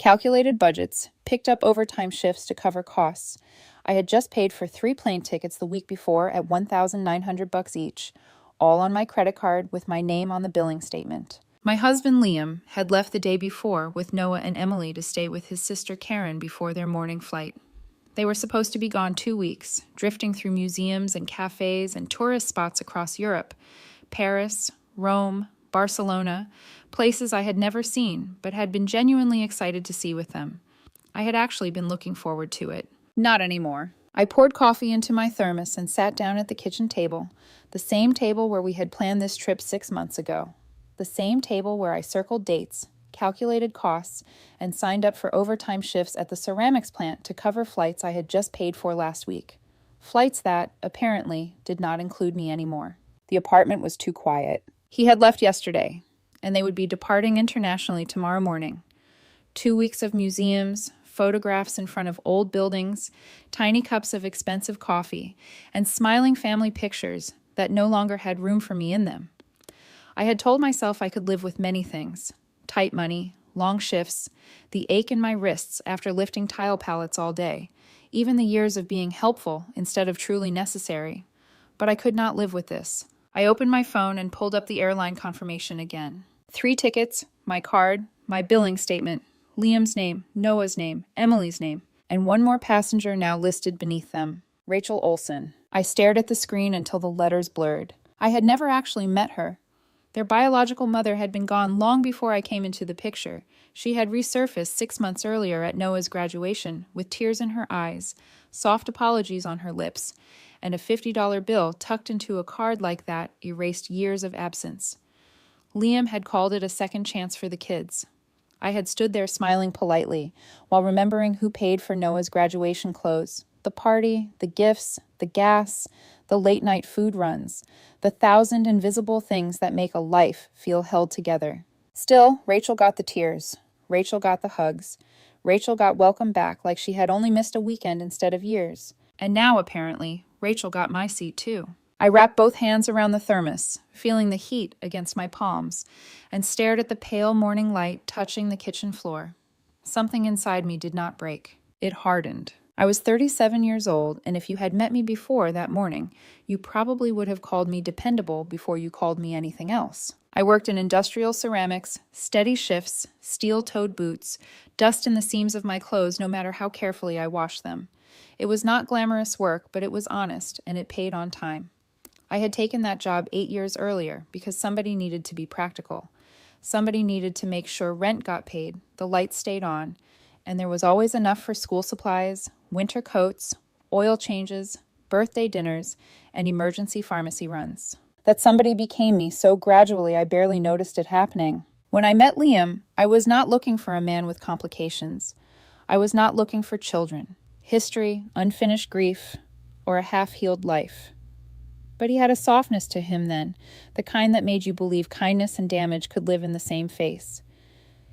calculated budgets, picked up overtime shifts to cover costs. I had just paid for 3 plane tickets the week before at $1,900 each, all on my credit card with my name on the billing statement. My husband Liam had left the day before with Noah and Emily to stay with his sister Karen before their morning flight. They were supposed to be gone 2 weeks, drifting through museums and cafes and tourist spots across Europe, Paris, Rome, Barcelona, places I had never seen but had been genuinely excited to see with them. I had actually been looking forward to it. Not anymore. I poured coffee into my thermos and sat down at the kitchen table, the same table where we had planned this trip 6 months ago. The same table where I circled dates, calculated costs, and signed up for overtime shifts at the ceramics plant to cover flights I had just paid for last week. Flights that, apparently, did not include me anymore. The apartment was too quiet. He had left yesterday, and they would be departing internationally tomorrow morning. 2 weeks of museums, photographs in front of old buildings, tiny cups of expensive coffee, and smiling family pictures that no longer had room for me in them. I had told myself I could live with many things: tight money, long shifts, the ache in my wrists after lifting tile pallets all day, even the years of being helpful instead of truly necessary. But I could not live with this. I opened my phone and pulled up the airline confirmation again. 3 tickets, my card, my billing statement, Liam's name, Noah's name, Emily's name, and one more passenger now listed beneath them, Rachel Olsen. I stared at the screen until the letters blurred. I had never actually met her. Their biological mother had been gone long before I came into the picture. She had resurfaced 6 months earlier at Noah's graduation, with tears in her eyes, soft apologies on her lips, and a $50 bill tucked into a card like that erased years of absence. Liam had called it a second chance for the kids. I had stood there smiling politely, while remembering who paid for Noah's graduation clothes, the party, the gifts, the gas, the late-night food runs, the 1,000 invisible things that make a life feel held together. Still, Rachel got the tears. Rachel got the hugs. Rachel got welcomed back like she had only missed a weekend instead of years. And now, apparently, Rachel got my seat too. I wrapped both hands around the thermos, feeling the heat against my palms, and stared at the pale morning light touching the kitchen floor. Something inside me did not break. It hardened. I was 37 years old, and if you had met me before that morning, you probably would have called me dependable before you called me anything else. I worked in industrial ceramics, steady shifts, steel-toed boots, dust in the seams of my clothes no matter how carefully I washed them. It was not glamorous work, but it was honest, and it paid on time. I had taken that job 8 years earlier because somebody needed to be practical. Somebody needed to make sure rent got paid, the lights stayed on, and there was always enough for school supplies, winter coats, oil changes, birthday dinners, and emergency pharmacy runs. That somebody became me so gradually I barely noticed it happening. When I met Liam, I was not looking for a man with complications. I was not looking for children, history, unfinished grief, or a half-healed life. But he had a softness to him then, the kind that made you believe kindness and damage could live in the same face.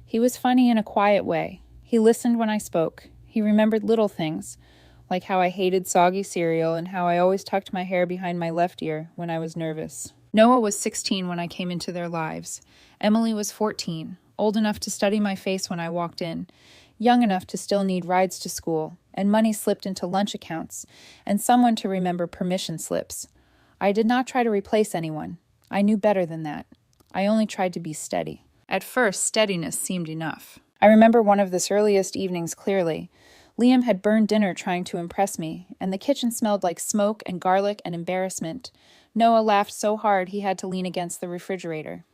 He was funny in a quiet way. He listened when I spoke. He remembered little things, like how I hated soggy cereal and how I always tucked my hair behind my left ear when I was nervous. Noah was 16 when I came into their lives. Emily was 14, old enough to study my face when I walked in, young enough to still need rides to school, and money slipped into lunch accounts, and someone to remember permission slips. I did not try to replace anyone. I knew better than that. I only tried to be steady. At first, steadiness seemed enough. I remember one of this earliest evenings clearly. Liam had burned dinner trying to impress me, and the kitchen smelled like smoke and garlic and embarrassment. Noah laughed so hard he had to lean against the refrigerator.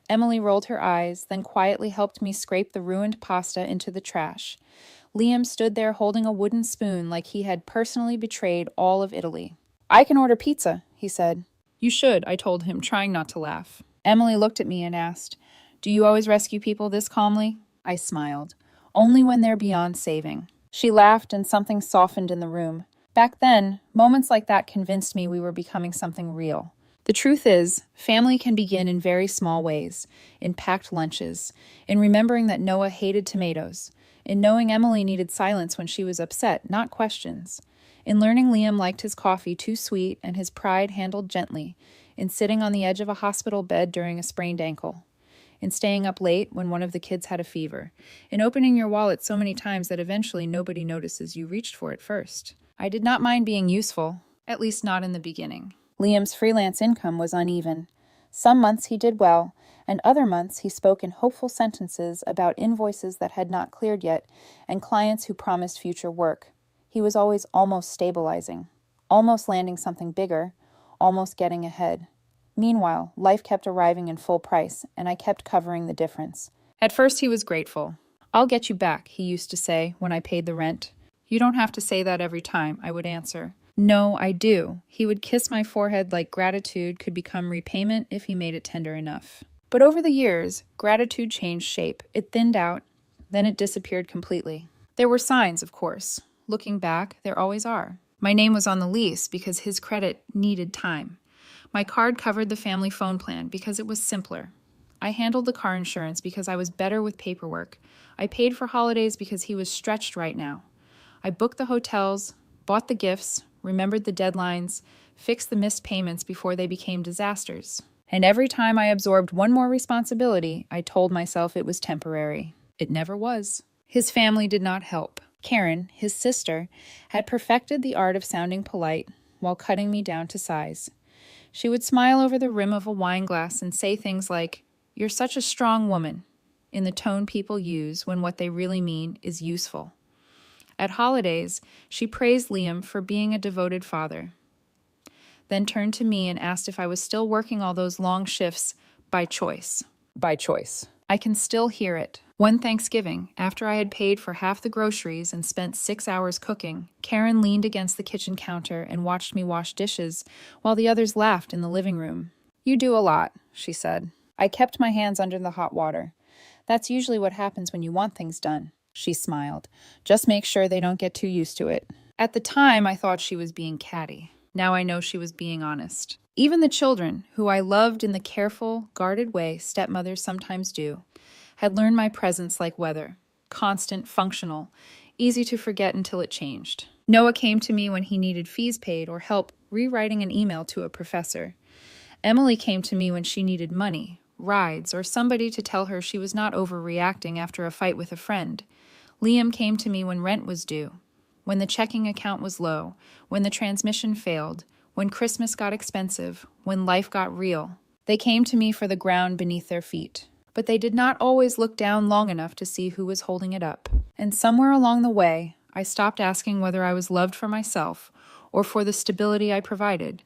Emily rolled her eyes, then quietly helped me scrape the ruined pasta into the trash. Liam stood there holding a wooden spoon like he had personally betrayed all of Italy. "I can order pizza," he said. "You should," I told him, trying not to laugh. Emily looked at me and asked, "Do you always rescue people this calmly?" I smiled. "Only when they're beyond saving." She laughed and something softened in the room. Back then, moments like that convinced me we were becoming something real. The truth is, family can begin in very small ways, in packed lunches, in remembering that Noah hated tomatoes, in knowing Emily needed silence when she was upset, not questions, in learning Liam liked his coffee too sweet and his pride handled gently, in sitting on the edge of a hospital bed during a sprained ankle, in staying up late when one of the kids had a fever, in opening your wallet so many times that eventually nobody notices you reached for it first. I did not mind being useful, at least not in the beginning. Liam's freelance income was uneven. Some months he did well, and other months he spoke in hopeful sentences about invoices that had not cleared yet and clients who promised future work. He was always almost stabilizing, almost landing something bigger, almost getting ahead. Meanwhile, life kept arriving in full price, and I kept covering the difference. At first he was grateful. "I'll get you back," he used to say when I paid the rent. "You don't have to say that every time," I would answer. "No, I do." He would kiss my forehead like gratitude could become repayment if he made it tender enough. But over the years, gratitude changed shape. It thinned out, then it disappeared completely. There were signs, of course. Looking back, there always are. My name was on the lease because his credit needed time. My card covered the family phone plan because it was simpler. I handled the car insurance because I was better with paperwork. I paid for holidays because he was stretched right now. I booked the hotels, bought the gifts, remembered the deadlines, fixed the missed payments before they became disasters. And every time I absorbed one more responsibility, I told myself it was temporary. It never was. His family did not help. Karen, his sister, had perfected the art of sounding polite while cutting me down to size. She would smile over the rim of a wine glass and say things like, "You're such a strong woman," in the tone people use when what they really mean is useful. At holidays, she praised Liam for being a devoted father, then turned to me and asked if I was still working all those long shifts by choice. By choice. I can still hear it. One Thanksgiving, after I had paid for half the groceries and spent 6 hours cooking, Karen leaned against the kitchen counter and watched me wash dishes while the others laughed in the living room. "You do a lot," she said. I kept my hands under the hot water. "That's usually what happens when you want things done," she smiled. "Just make sure they don't get too used to it." At the time, I thought she was being catty. Now I know she was being honest. Even the children, who I loved in the careful, guarded way stepmothers sometimes do, had learned my presence like weather. Constant, functional, easy to forget until it changed. Noah came to me when he needed fees paid or help rewriting an email to a professor. Emily came to me when she needed money, rides, or somebody to tell her she was not overreacting after a fight with a friend. Liam came to me when rent was due, when the checking account was low, when the transmission failed, when Christmas got expensive, when life got real. They came to me for the ground beneath their feet. But they did not always look down long enough to see who was holding it up. And somewhere along the way, I stopped asking whether I was loved for myself or for the stability I provided.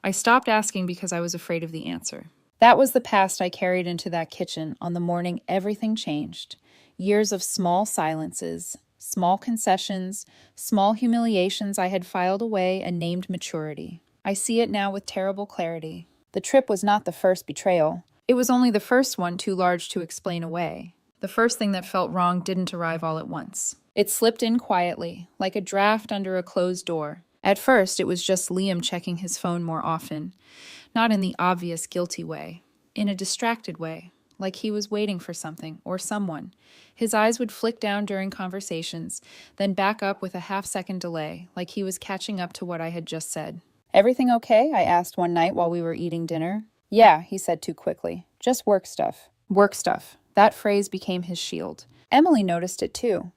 I stopped asking because I was afraid of the answer. That was the past I carried into that kitchen on the morning everything changed. Years of small silences, small concessions, small humiliations I had filed away and named maturity. I see it now with terrible clarity. The trip was not the first betrayal. It was only the first one too large to explain away. The first thing that felt wrong didn't arrive all at once. It slipped in quietly, like a draft under a closed door. At first, it was just Liam checking his phone more often, not in the obvious guilty way, in a distracted way, like he was waiting for something or someone. His eyes would flick down during conversations, then back up with a half-second delay, like he was catching up to what I had just said. "Everything okay?" I asked one night while we were eating dinner. "Yeah," he said too quickly. "Just work stuff." Work stuff. That phrase became his shield. Emily noticed it too.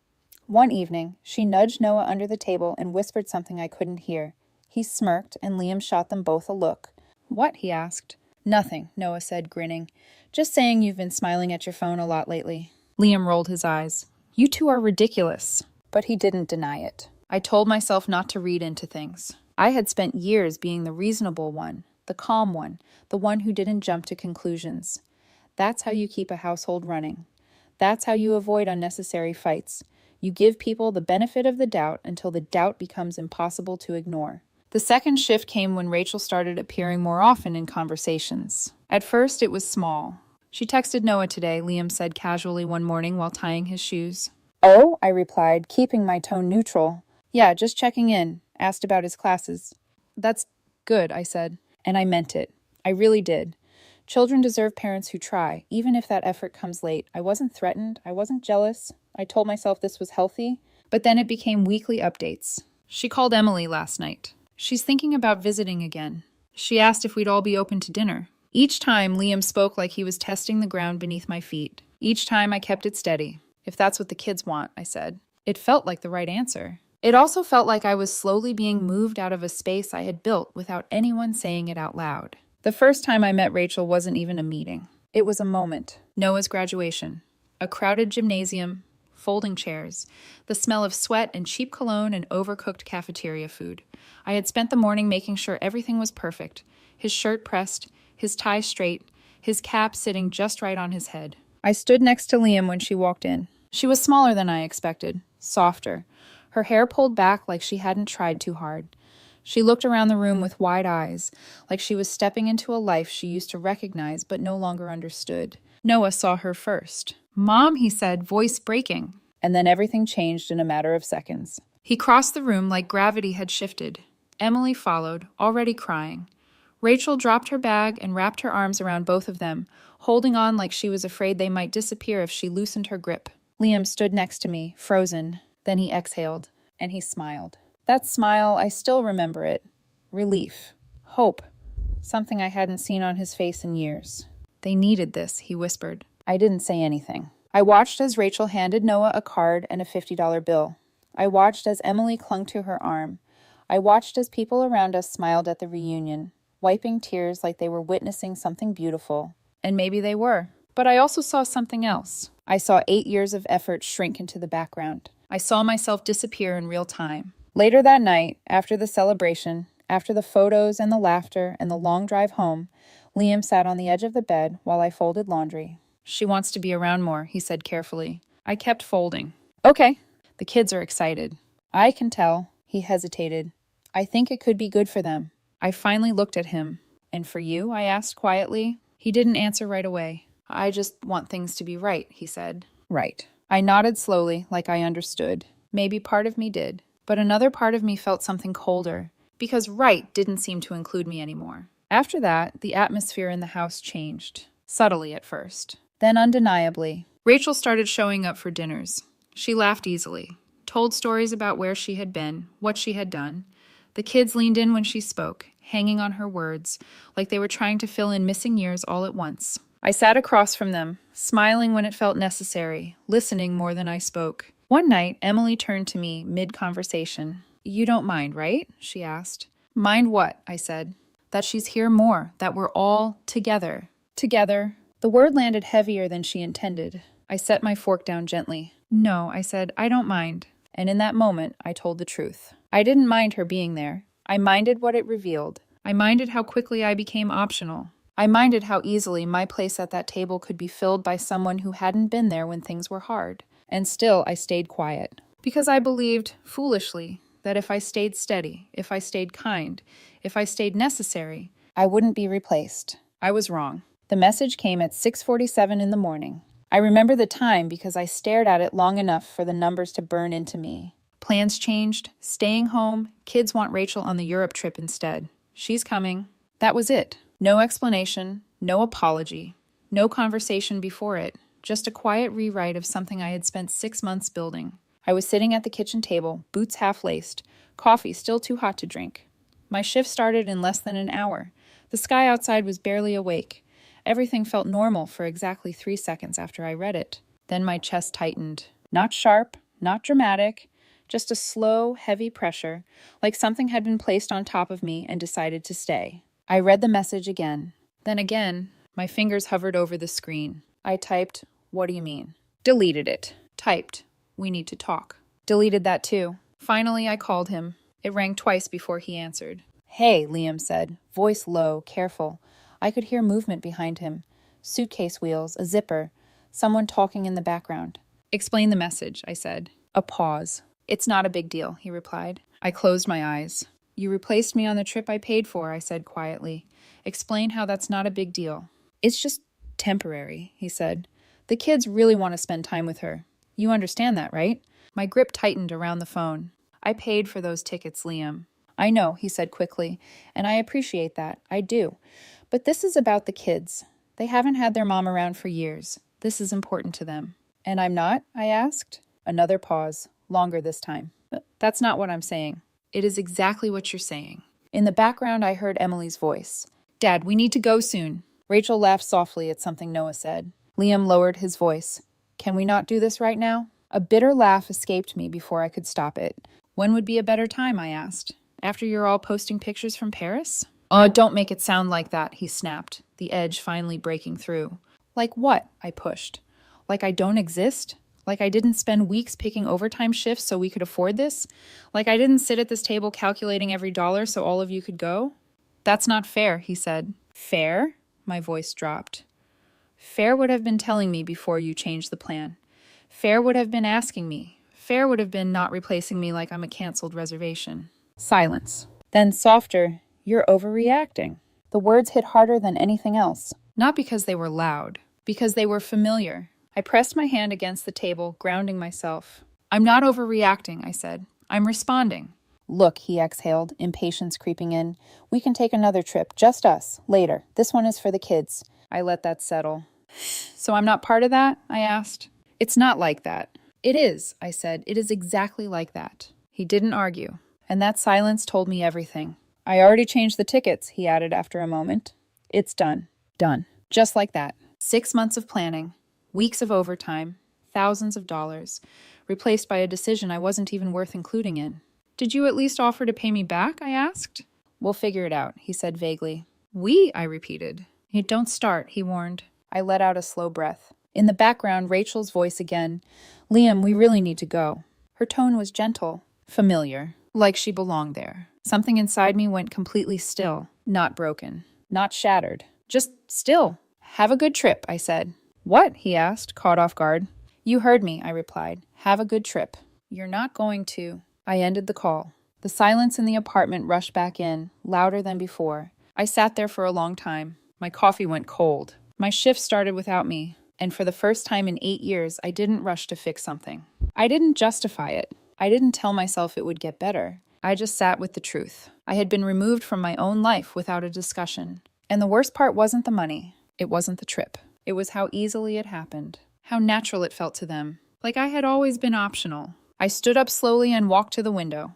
One evening, she nudged Noah under the table and whispered something I couldn't hear. He smirked, and Liam shot them both a look. "What?" he asked. "Nothing," Noah said, grinning. "Just saying you've been smiling at your phone a lot lately." Liam rolled his eyes. "You two are ridiculous." But he didn't deny it. I told myself not to read into things. I had spent years being the reasonable one, the calm one, the one who didn't jump to conclusions. That's how you keep a household running. That's how you avoid unnecessary fights. You give people the benefit of the doubt until the doubt becomes impossible to ignore. The second shift came when Rachel started appearing more often in conversations. At first, it was small. "She texted Noah today," Liam said casually one morning while tying his shoes. "Oh," I replied, keeping my tone neutral. "Yeah, just checking in. Asked about his classes." "That's good," I said. And I meant it. I really did. Children deserve parents who try, even if that effort comes late. I wasn't threatened. I wasn't jealous. I told myself this was healthy. But then it became weekly updates. She called Emily last night. "She's thinking about visiting again. She asked if we'd all be open to dinner." Each time, Liam spoke like he was testing the ground beneath my feet. Each time, I kept it steady. If that's what the kids want, I said. It felt like the right answer. It also felt like I was slowly being moved out of a space I had built without anyone saying it out loud. The first time I met Rachel wasn't even a meeting. It was a moment. Noah's graduation. A crowded gymnasium, folding chairs, the smell of sweat and cheap cologne and overcooked cafeteria food. I had spent the morning making sure everything was perfect. His shirt pressed, his tie straight, his cap sitting just right on his head. I stood next to Liam when she walked in. She was smaller than I expected, softer, her hair pulled back like she hadn't tried too hard. She looked around the room with wide eyes, like she was stepping into a life she used to recognize but no longer understood. Noah saw her first. "Mom," he said, voice breaking. And then everything changed in a matter of seconds. He crossed the room like gravity had shifted. Emily followed, already crying. Rachel dropped her bag and wrapped her arms around both of them, holding on like she was afraid they might disappear if she loosened her grip. Liam stood next to me, frozen. Then he exhaled, and he smiled. That smile, I still remember it. Relief. Hope. Something I hadn't seen on his face in years. "They needed this," he whispered. I didn't say anything. I watched as Rachel handed Noah a card and a $50 bill. I watched as Emily clung to her arm. I watched as people around us smiled at the reunion, wiping tears like they were witnessing something beautiful. And maybe they were. But I also saw something else. I saw 8 years of effort shrink into the background. I saw myself disappear in real time. Later that night, after the celebration, after the photos and the laughter and the long drive home, Liam sat on the edge of the bed while I folded laundry. "She wants to be around more," he said carefully. I kept folding. "Okay." "The kids are excited." "I can tell." He hesitated. "I think it could be good for them." I finally looked at him. "And for you?" I asked quietly. He didn't answer right away. "I just want things to be right," he said. "Right." I nodded slowly, like I understood. Maybe part of me did. But another part of me felt something colder, because right didn't seem to include me anymore. After that, the atmosphere in the house changed. Subtly at first. Then undeniably. Rachel started showing up for dinners. She laughed easily, told stories about where she had been, what she had done. The kids leaned in when she spoke, hanging on her words, like they were trying to fill in missing years all at once. I sat across from them, smiling when it felt necessary, listening more than I spoke. One night, Emily turned to me mid-conversation. "You don't mind, right?" she asked. "Mind what?" I said. "That she's here more, that we're all together." Together. The word landed heavier than she intended. I set my fork down gently. "No," I said, "I don't mind." And in that moment, I told the truth. I didn't mind her being there. I minded what it revealed. I minded how quickly I became optional. I minded how easily my place at that table could be filled by someone who hadn't been there when things were hard. And still, I stayed quiet. Because I believed, foolishly, that if I stayed steady, if I stayed kind, if I stayed necessary, I wouldn't be replaced. I was wrong. The message came at 6:47 in the morning. I remember the time because I stared at it long enough for the numbers to burn into me. Plans changed, staying home, kids want Rachel on the Europe trip instead. She's coming. That was it. No explanation, no apology, no conversation before it, just a quiet rewrite of something I had spent 6 months building. I was sitting at the kitchen table, boots half-laced, coffee still too hot to drink. My shift started in less than an hour. The sky outside was barely awake. Everything felt normal for exactly 3 seconds after I read it. Then my chest tightened. Not sharp, not dramatic, just a slow, heavy pressure, like something had been placed on top of me and decided to stay. I read the message again. Then again, my fingers hovered over the screen. I typed, "What do you mean?" Deleted it. Typed, "We need to talk." Deleted that too. Finally, I called him. It rang twice before he answered. "Hey," Liam said, voice low, careful. I could hear movement behind him. Suitcase wheels, a zipper, someone talking in the background. "Explain the message," I said. A pause. "It's not a big deal," he replied. I closed my eyes. "You replaced me on the trip I paid for," I said quietly. "Explain how that's not a big deal." "It's just temporary," he said. "The kids really want to spend time with her. You understand that, right?" My grip tightened around the phone. "I paid for those tickets, Liam." "I know," he said quickly, "and I appreciate that. I do. But this is about the kids. They haven't had their mom around for years. This is important to them." "And I'm not?" I asked. Another pause, longer this time. "That's not what I'm saying." "It is exactly what you're saying." In the background, I heard Emily's voice. "Dad, we need to go soon." Rachel laughed softly at something Noah said. Liam lowered his voice. Can we not do this right now? A bitter laugh escaped me before I could stop it. When would be a better time, I asked. After you're all posting pictures from Paris? Oh, don't make it sound like that, he snapped, the edge finally breaking through. Like what? I pushed. Like I don't exist? Like I didn't spend weeks picking overtime shifts so we could afford this? Like I didn't sit at this table calculating every dollar so all of you could go? That's not fair, he said. Fair? My voice dropped. Fair would have been telling me before you changed the plan. Fair would have been asking me. Fair would have been not replacing me like I'm a canceled reservation. Silence. Then softer, you're overreacting. The words hit harder than anything else. Not because they were loud, because they were familiar. I pressed my hand against the table, grounding myself. I'm not overreacting, I said. I'm responding. Look, he exhaled, impatience creeping in. We can take another trip, just us, later. This one is for the kids. I let that settle. So I'm not part of that? I asked. It's not like that. It is, I said. It is exactly like that. He didn't argue. And that silence told me everything. I already changed the tickets, he added after a moment. It's done. Done. Just like that. 6 months of planning, weeks of overtime, thousands of dollars, replaced by a decision I wasn't even worth including in. Did you at least offer to pay me back? I asked. We'll figure it out, he said vaguely. We, I repeated. Don't start, he warned. I let out a slow breath. In the background, Rachel's voice again. Liam, we really need to go. Her tone was gentle, familiar, like she belonged there. Something inside me went completely still, not broken, not shattered, just still. Have a good trip, I said. What? He asked, caught off guard. You heard me, I replied. Have a good trip. You're not going to. I ended the call. The silence in the apartment rushed back in, louder than before. I sat there for a long time. My coffee went cold. My shift started without me, and for the first time in 8 years, I didn't rush to fix something. I didn't justify it. I didn't tell myself it would get better. I just sat with the truth. I had been removed from my own life without a discussion. And the worst part wasn't the money. It wasn't the trip. It was how easily it happened. How natural it felt to them. Like I had always been optional. I stood up slowly and walked to the window.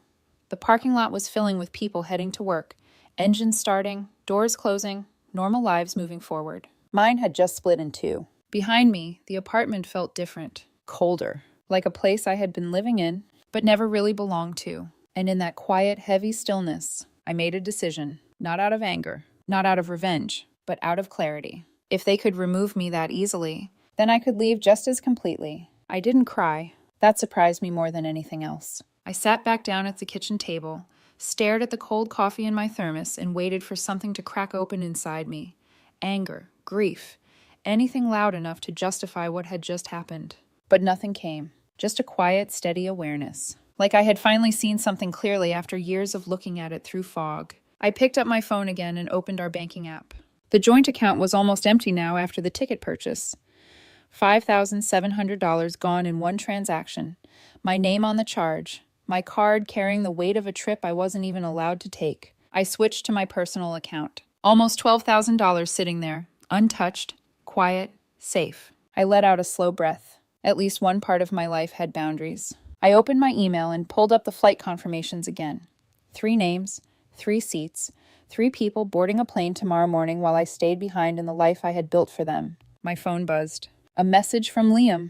The parking lot was filling with people heading to work. Engines starting, doors closing, normal lives moving forward. Mine had just split in two. Behind me, the apartment felt different. Colder. Like a place I had been living in, but never really belonged to. And in that quiet, heavy stillness, I made a decision. Not out of anger. Not out of revenge. But out of clarity. If they could remove me that easily, then I could leave just as completely. I didn't cry. That surprised me more than anything else. I sat back down at the kitchen table, stared at the cold coffee in my thermos, and waited for something to crack open inside me. Anger, grief, anything loud enough to justify what had just happened. But nothing came. Just a quiet, steady awareness. Like I had finally seen something clearly after years of looking at it through fog. I picked up my phone again and opened our banking app. The joint account was almost empty now after the ticket purchase. $5,700 gone in one transaction. My name on the charge. My card carrying the weight of a trip I wasn't even allowed to take. I switched to my personal account. Almost $12,000 sitting there, untouched, quiet, safe. I let out a slow breath. At least one part of my life had boundaries. I opened my email and pulled up the flight confirmations again. 3 names, 3 seats, 3 people boarding a plane tomorrow morning while I stayed behind in the life I had built for them. My phone buzzed. A message from Liam.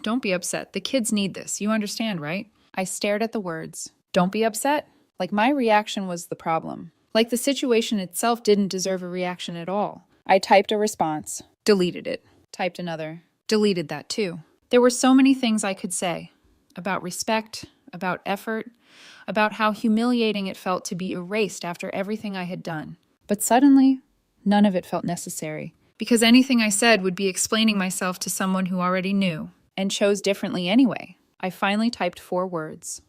Don't be upset. The kids need this. You understand, right? I stared at the words. Don't be upset? Like my reaction was the problem. Like the situation itself didn't deserve a reaction at all. I typed a response. Deleted it. Typed another. Deleted that too. There were so many things I could say. About respect, about effort, about how humiliating it felt to be erased after everything I had done. But suddenly, none of it felt necessary. Because anything I said would be explaining myself to someone who already knew, and chose differently anyway. I finally typed 4 words.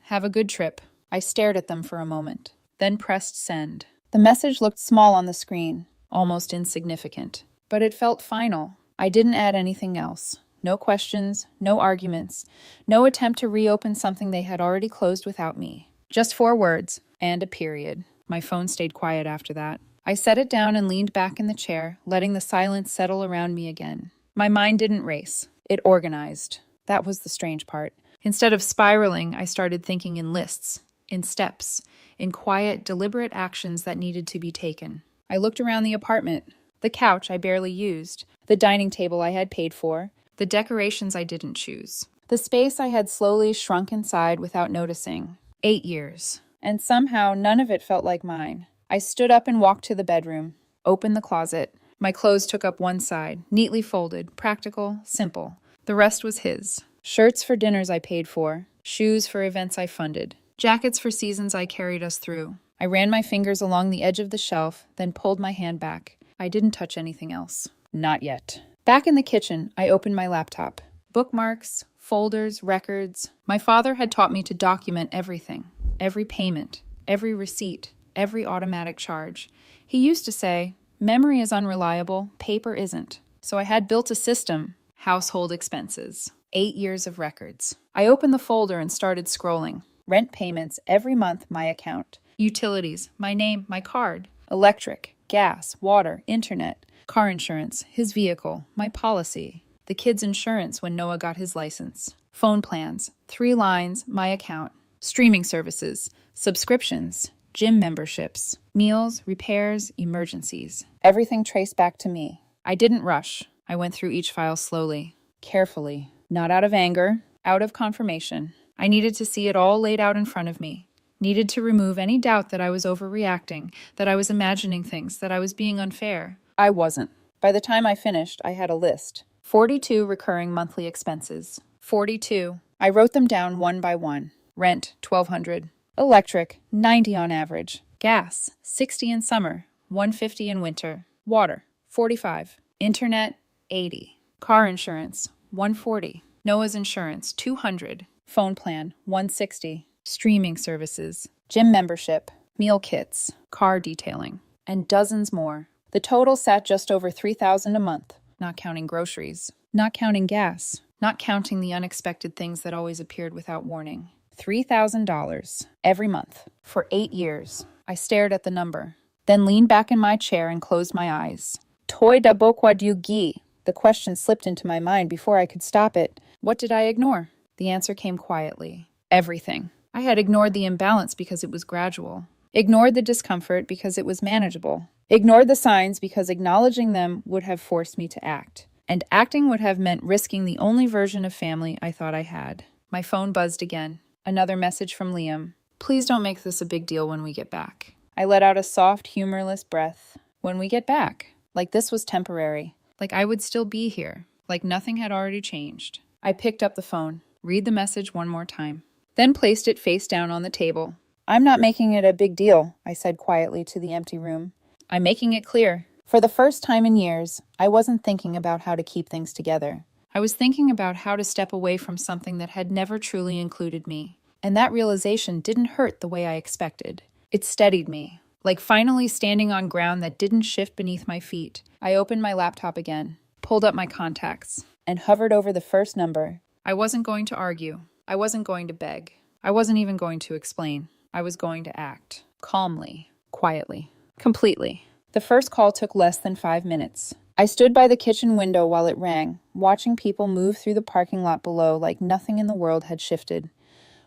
Have a good trip. I stared at them for a moment, then pressed send. The message looked small on the screen, almost insignificant. But it felt final. I didn't add anything else. No questions, no arguments, no attempt to reopen something they had already closed without me. Just 4 words, and a period. My phone stayed quiet after that. I set it down and leaned back in the chair, letting the silence settle around me again. My mind didn't race. It organized. That was the strange part. Instead of spiraling, I started thinking in lists, in steps, in quiet, deliberate actions that needed to be taken. I looked around the apartment. The couch I barely used. The dining table I had paid for. The decorations I didn't choose. The space I had slowly shrunk inside without noticing. 8 years. And somehow none of it felt like mine. I stood up and walked to the bedroom. Opened the closet. My clothes took up one side, neatly folded, practical, simple. The rest was his. Shirts for dinners I paid for. Shoes for events I funded. Jackets for seasons I carried us through. I ran my fingers along the edge of the shelf, then pulled my hand back. I didn't touch anything else. Not yet. Back in the kitchen, I opened my laptop. Bookmarks, folders, records. My father had taught me to document everything. Every payment, every receipt, every automatic charge. He used to say, memory is unreliable, paper isn't. So I had built a system. Household expenses. 8 years of records. I opened the folder and started scrolling. Rent payments every month, my account. Utilities, my name, my card. Electric, gas, water, internet. Car insurance, his vehicle, my policy. The kids' insurance when Noah got his license. Phone plans, 3 lines, my account. Streaming services, subscriptions, gym memberships, meals, repairs, emergencies. Everything traced back to me. I didn't rush. I went through each file slowly, carefully. Not out of anger, out of confirmation. I needed to see it all laid out in front of me. Needed to remove any doubt that I was overreacting, that I was imagining things, that I was being unfair. I wasn't. By the time I finished, I had a list. 42 recurring monthly expenses. 42. I wrote them down one by one. Rent, $1,200. Electric, $90 on average. Gas, $60 in summer, $150 in winter. Water, $45. Internet, $80. Car insurance, $140. Noah's insurance, $200. Phone plan, $160. Streaming services, gym membership, meal kits, car detailing, and dozens more. The total sat just over $3,000 a month, not counting groceries, not counting gas, not counting the unexpected things that always appeared without warning. $3,000 every month for 8 years. I stared at the number, then leaned back in my chair and closed my eyes. Toi da bokwa du gi? The question slipped into my mind before I could stop it. What did I ignore? The answer came quietly. Everything. I had ignored the imbalance because it was gradual. Ignored the discomfort because it was manageable. Ignored the signs because acknowledging them would have forced me to act. And acting would have meant risking the only version of family I thought I had. My phone buzzed again. Another message from Liam. Please don't make this a big deal when we get back. I let out a soft, humorless breath. When we get back. Like this was temporary. Like I would still be here. Like nothing had already changed. I picked up the phone. Read the message one more time. Then placed it face down on the table. I'm not making it a big deal, I said quietly to the empty room. I'm making it clear. For the first time in years, I wasn't thinking about how to keep things together. I was thinking about how to step away from something that had never truly included me. And that realization didn't hurt the way I expected. It steadied me, like finally standing on ground that didn't shift beneath my feet. I opened my laptop again, pulled up my contacts, and hovered over the first number. I wasn't going to argue. I wasn't going to beg. I wasn't even going to explain. I was going to act. Calmly. Quietly. Completely. The first call took less than 5 minutes. I stood by the kitchen window while it rang, watching people move through the parking lot below like nothing in the world had shifted.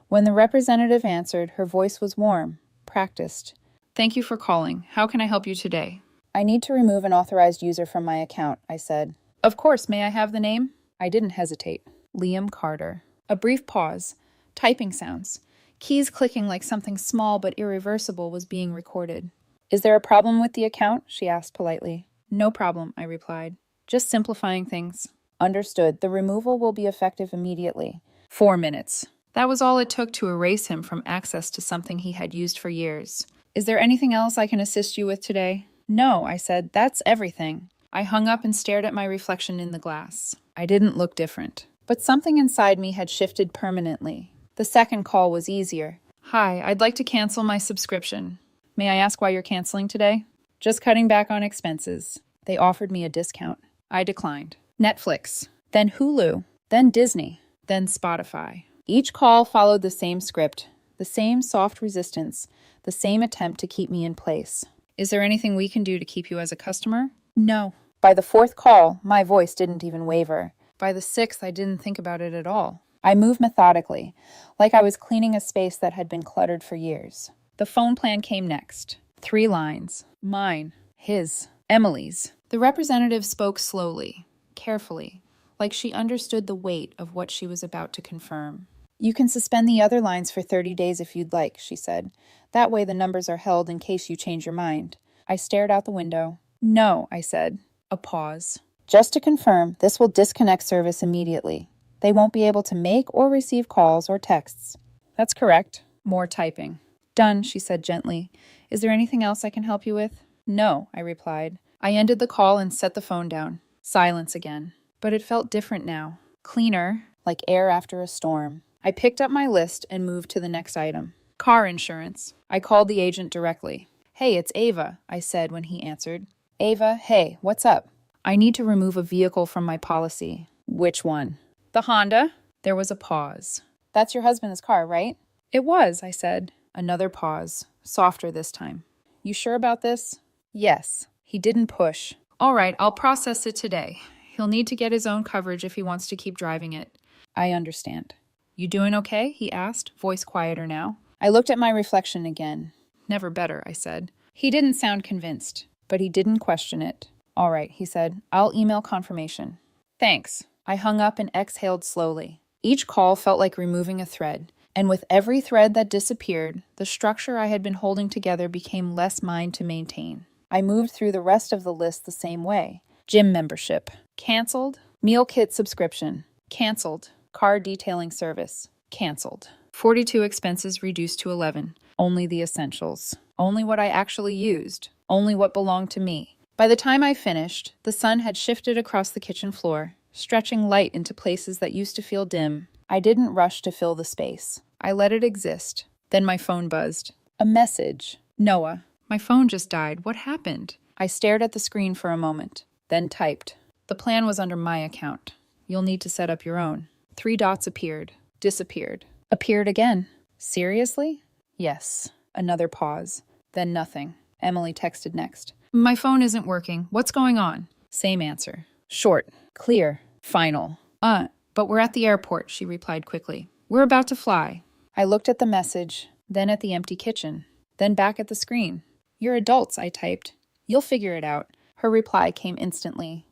When the representative answered, her voice was warm, practiced. Thank you for calling. How can I help you today? I need to remove an authorized user from my account, I said. Of course, may I have the name? I didn't hesitate. Liam Carter. A brief pause. Typing sounds. Keys clicking like something small but irreversible was being recorded. Is there a problem with the account? She asked politely. No problem, I replied. Just simplifying things. Understood. The removal will be effective immediately. 4 minutes. That was all it took to erase him from access to something he had used for years. Is there anything else I can assist you with today? No, I said. That's everything. I hung up and stared at my reflection in the glass. I didn't look different. But something inside me had shifted permanently. The second call was easier. Hi, I'd like to cancel my subscription. May I ask why you're canceling today? Just cutting back on expenses. They offered me a discount. I declined. Netflix, then Hulu, then Disney, then Spotify. Each call followed the same script, the same soft resistance, the same attempt to keep me in place. Is there anything we can do to keep you as a customer? No. By the 4th call, my voice didn't even waver. By the 6th, I didn't think about it at all. I moved methodically, like I was cleaning a space that had been cluttered for years. The phone plan came next. 3 lines. Mine. His. Emily's. The representative spoke slowly, carefully, like she understood the weight of what she was about to confirm. "You can suspend the other lines for 30 days if you'd like," she said. "That way the numbers are held in case you change your mind." I stared out the window. "No," I said. A pause. "Just to confirm, this will disconnect service immediately. They won't be able to make or receive calls or texts." "That's correct." More typing. "Done," she said gently. "Is there anything else I can help you with?" "No," I replied. I ended the call and set the phone down. Silence again. But it felt different now. Cleaner, like air after a storm. I picked up my list and moved to the next item. Car insurance. I called the agent directly. "Hey, it's Ava," I said when he answered. "Ava, hey, what's up?" "I need to remove a vehicle from my policy." "Which one?" "The Honda." There was a pause. "That's your husband's car, right?" "It was," I said. Another pause, softer this time. "You sure about this?" "Yes." He didn't push. "All right, I'll process it today. He'll need to get his own coverage if he wants to keep driving it." "I understand." "You doing okay?" he asked, voice quieter now. I looked at my reflection again. "Never better," I said. He didn't sound convinced, but he didn't question it. "All right," he said. "I'll email confirmation." "Thanks." I hung up and exhaled slowly. Each call felt like removing a thread, and with every thread that disappeared, the structure I had been holding together became less mine to maintain. I moved through the rest of the list the same way. Gym membership. Canceled. Meal kit subscription. Canceled. Car detailing service. Canceled. 42 expenses reduced to 11. Only the essentials. Only what I actually used. Only what belonged to me. By the time I finished, the sun had shifted across the kitchen floor, stretching light into places that used to feel dim. I didn't rush to fill the space. I let it exist. Then my phone buzzed. A message. "Noah, my phone just died. What happened?" I stared at the screen for a moment, then typed. "The plan was under my account. You'll need to set up your own." 3 dots appeared, disappeared, appeared again. "Seriously?" "Yes." Another pause. Then nothing. Emily texted next. "My phone isn't working. What's going on?" Same answer. Short, clear, final. But we're at the airport," she replied quickly. "We're about to fly." I looked at the message, then at the empty kitchen, then back at the screen. "You're adults," I typed. "You'll figure it out." Her reply came instantly.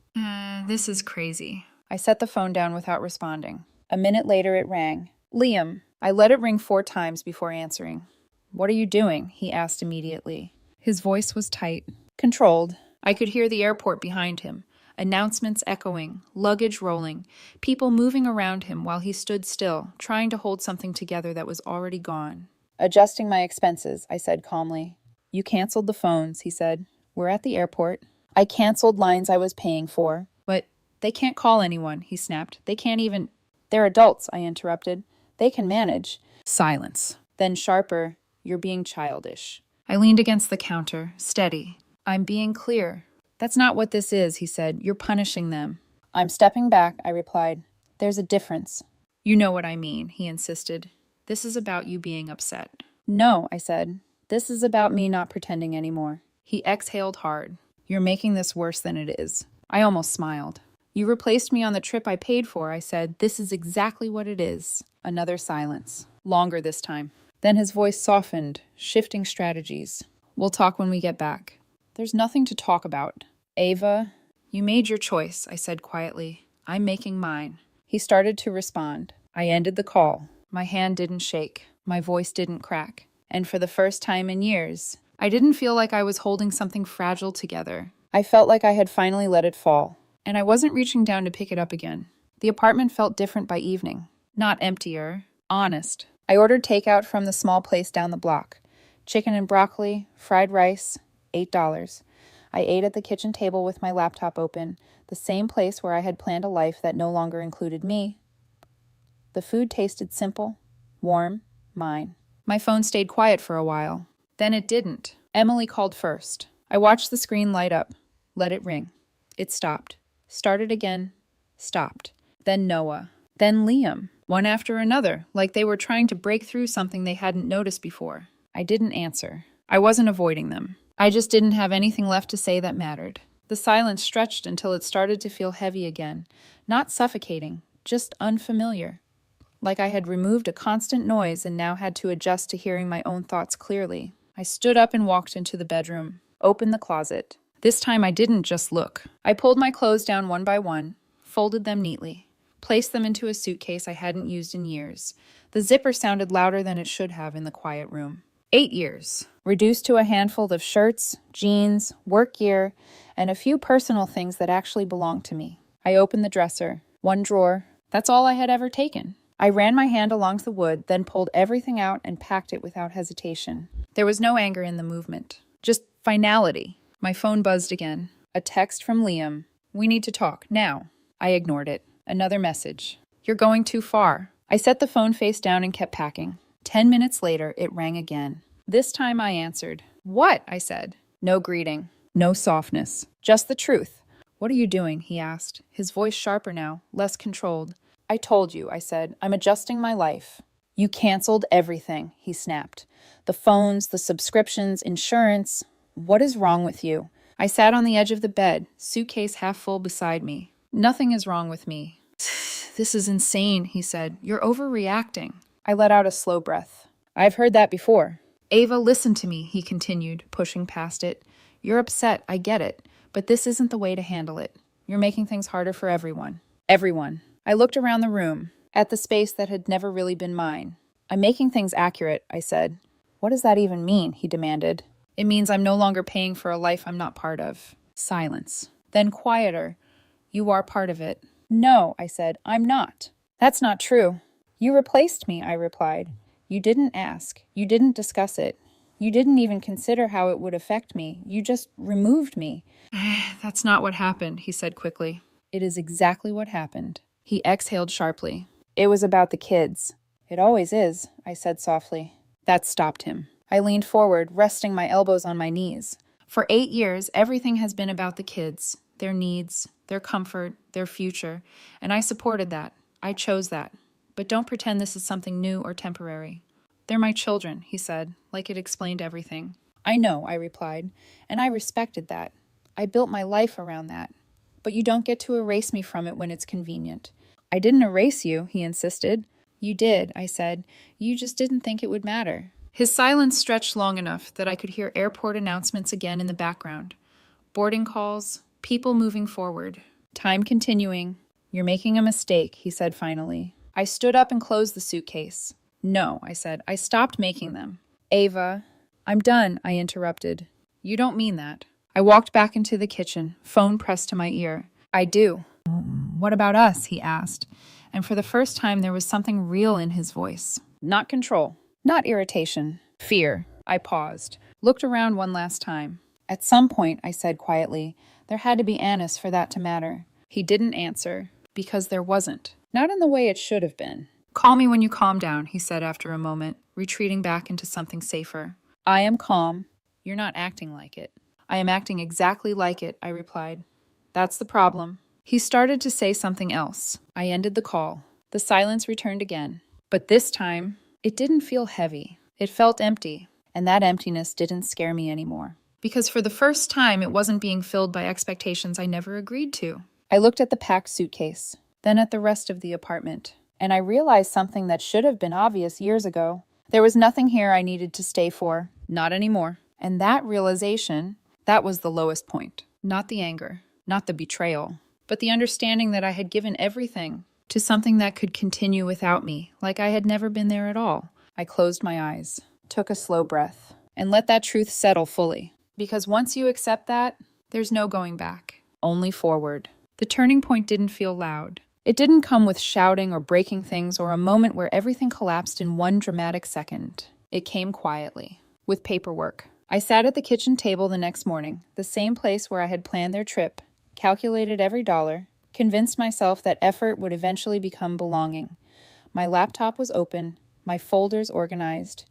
This is crazy." I set the phone down without responding. A minute later it rang. "Liam." I let it ring 4 times before answering. "What are you doing?" he asked immediately. His voice was tight, controlled. I could hear the airport behind him, announcements echoing, luggage rolling, people moving around him while he stood still, trying to hold something together that was already gone. "Adjusting my expenses," I said calmly. "You canceled the phones," he said. "We're at the airport." I canceled lines I was paying for. "But they can't call anyone," he snapped. "They can't even—" "They're adults," I interrupted. "They can manage." Silence. Then sharper, "You're being childish." I leaned against the counter, steady. "I'm being clear." "That's not what this is," he said. "You're punishing them." "I'm stepping back," I replied. "There's a difference." "You know what I mean," he insisted. "This is about you being upset." "No," I said. "This is about me not pretending anymore." He exhaled hard. "You're making this worse than it is." I almost smiled. "You replaced me on the trip I paid for," I said. "This is exactly what it is." Another silence. Longer this time. Then his voice softened, shifting strategies. "We'll talk when we get back." "There's nothing to talk about." "Ava, you made your choice," I said quietly. "I'm making mine." He started to respond. I ended the call. My hand didn't shake. My voice didn't crack. And for the first time in years, I didn't feel like I was holding something fragile together. I felt like I had finally let it fall. And I wasn't reaching down to pick it up again. The apartment felt different by evening. Not emptier. Honest. I ordered takeout from the small place down the block. Chicken and broccoli, fried rice, $8. I ate at the kitchen table with my laptop open, the same place where I had planned a life that no longer included me. The food tasted simple, warm, mine. My phone stayed quiet for a while. Then it didn't. Emily called first. I watched the screen light up. Let it ring. It stopped. Started again. Stopped. Then Noah. Then Liam. One after another, like they were trying to break through something they hadn't noticed before. I didn't answer. I wasn't avoiding them. I just didn't have anything left to say that mattered. The silence stretched until it started to feel heavy again. Not suffocating, just unfamiliar. Like I had removed a constant noise and now had to adjust to hearing my own thoughts clearly. I stood up and walked into the bedroom, opened the closet. This time I didn't just look. I pulled my clothes down one by one, folded them neatly, placed them into a suitcase I hadn't used in years. The zipper sounded louder than it should have in the quiet room. 8 years, reduced to a handful of shirts, jeans, work gear, and a few personal things that actually belonged to me. I opened the dresser. One drawer. That's all I had ever taken. I ran my hand along the wood, then pulled everything out and packed it without hesitation. There was no anger in the movement, just finality. My phone buzzed again. A text from Liam. "We need to talk, now." I ignored it. Another message. "You're going too far." I set the phone face down and kept packing. 10 minutes later, it rang again. This time I answered. "What?" I said. No greeting. No softness. Just the truth. "What are you doing?" he asked, his voice sharper now, less controlled. "I told you," I said. "I'm adjusting my life." "You canceled everything," he snapped. "The phones, the subscriptions, insurance. What is wrong with you?" I sat on the edge of the bed, suitcase half full beside me. "Nothing is wrong with me." "This is insane," he said. "You're overreacting." I let out a slow breath. "I've heard that before." "Ava, listen to me," he continued, pushing past it. "You're upset, I get it, but this isn't the way to handle it. You're making things harder for everyone." Everyone. I looked around the room, at the space that had never really been mine. "I'm making things accurate," I said. "What does that even mean?" he demanded. "It means I'm no longer paying for a life I'm not part of." Silence. Then quieter. "You are part of it." "No," I said, "I'm not." "That's not true." "You replaced me," I replied. "You didn't ask. You didn't discuss it. You didn't even consider how it would affect me. You just removed me." "That's not what happened," he said quickly. "It is exactly what happened." He exhaled sharply. "It was about the kids." "It always is," I said softly. That stopped him. I leaned forward, resting my elbows on my knees. For 8 years, everything has been about the kids, their needs, their comfort, their future, and I supported that. I chose that. But don't pretend this is something new or temporary. "They're my children," he said, like it explained everything. "I know," I replied, and I respected that. I built my life around that. "But you don't get to erase me from it when it's convenient." "I didn't erase you," he insisted. "You did," I said. "You just didn't think it would matter." His silence stretched long enough that I could hear airport announcements again in the background. Boarding calls, people moving forward. Time continuing. "You're making a mistake," he said finally. I stood up and closed the suitcase. "No," I said. "I stopped making them." "Ava." "I'm done," I interrupted. "You don't mean that." I walked back into the kitchen, phone pressed to my ear. "I do." "What about us?" he asked. And for the first time, there was something real in his voice. Not control. Not irritation. Fear. I paused. Looked around one last time. "At some point," I said quietly, "there had to be Annis for that to matter." He didn't answer. Because there wasn't. Not in the way it should have been. "Call me when you calm down," he said after a moment, retreating back into something safer. "I am calm." "You're not acting like it." "I am acting exactly like it," I replied. "That's the problem." He started to say something else. I ended the call. The silence returned again. But this time, it didn't feel heavy. It felt empty. And that emptiness didn't scare me anymore. Because for the first time, it wasn't being filled by expectations I never agreed to. I looked at the packed suitcase, then at the rest of the apartment. And I realized something that should have been obvious years ago. There was nothing here I needed to stay for. Not anymore. And that realization, that was the lowest point. Not the anger, not the betrayal, but the understanding that I had given everything to something that could continue without me, like I had never been there at all. I closed my eyes, took a slow breath, and let that truth settle fully. Because once you accept that, there's no going back, only forward. The turning point didn't feel loud. It didn't come with shouting or breaking things or a moment where everything collapsed in one dramatic second. It came quietly, with paperwork. I sat at the kitchen table the next morning, the same place where I had planned their trip, calculated every dollar, convinced myself that effort would eventually become belonging. My laptop was open, my folders organized,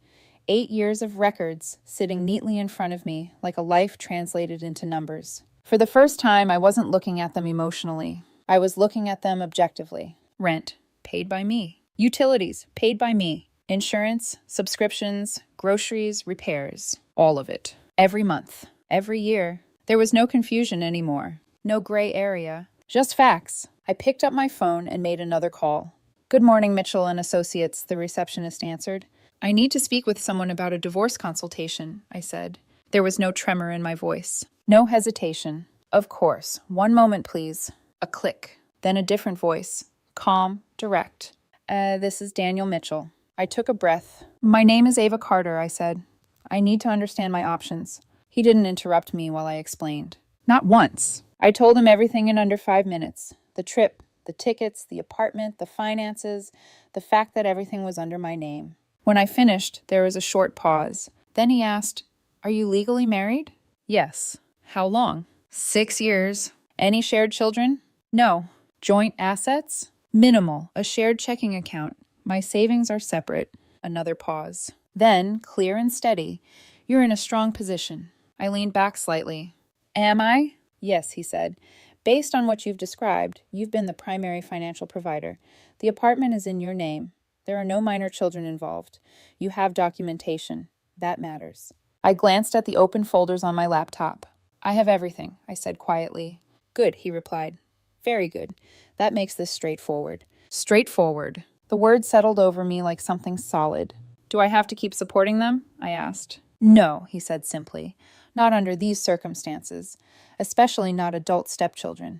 8 years of records sitting neatly in front of me like a life translated into numbers. For the first time, I wasn't looking at them emotionally. I was looking at them objectively. Rent, paid by me. Utilities, paid by me. Insurance, subscriptions, groceries, repairs. All of it. Every month. Every year. There was no confusion anymore. No gray area. Just facts. I picked up my phone and made another call. "Good morning, Mitchell and Associates," the receptionist answered. "I need to speak with someone about a divorce consultation," I said. There was no tremor in my voice. No hesitation. Of course. One moment, please. A click. Then a different voice. Calm, direct. This is Daniel Mitchell. I took a breath. My name is Ava Carter, I said. I need to understand my options. He didn't interrupt me while I explained. Not once. I told him everything in under 5 minutes. The trip, the tickets, the apartment, the finances, the fact that everything was under my name. When I finished, there was a short pause. Then he asked, "Are you legally married?" "Yes." "How long?" 6 years. "Any shared children?" "No." "Joint assets?" "Minimal. A shared checking account. My savings are separate." Another pause. Then, clear and steady, "You're in a strong position." I leaned back slightly. "Am I?" "Yes," he said. "Based on what you've described, you've been the primary financial provider. The apartment is in your name. There are no minor children involved. You have documentation. That matters." I glanced at the open folders on my laptop. "I have everything," I said quietly. "Good," he replied. "Very good. That makes this straightforward." Straightforward. The word settled over me like something solid. "Do I have to keep supporting them?" I asked. "No," he said simply. "Not under these circumstances, especially not adult stepchildren.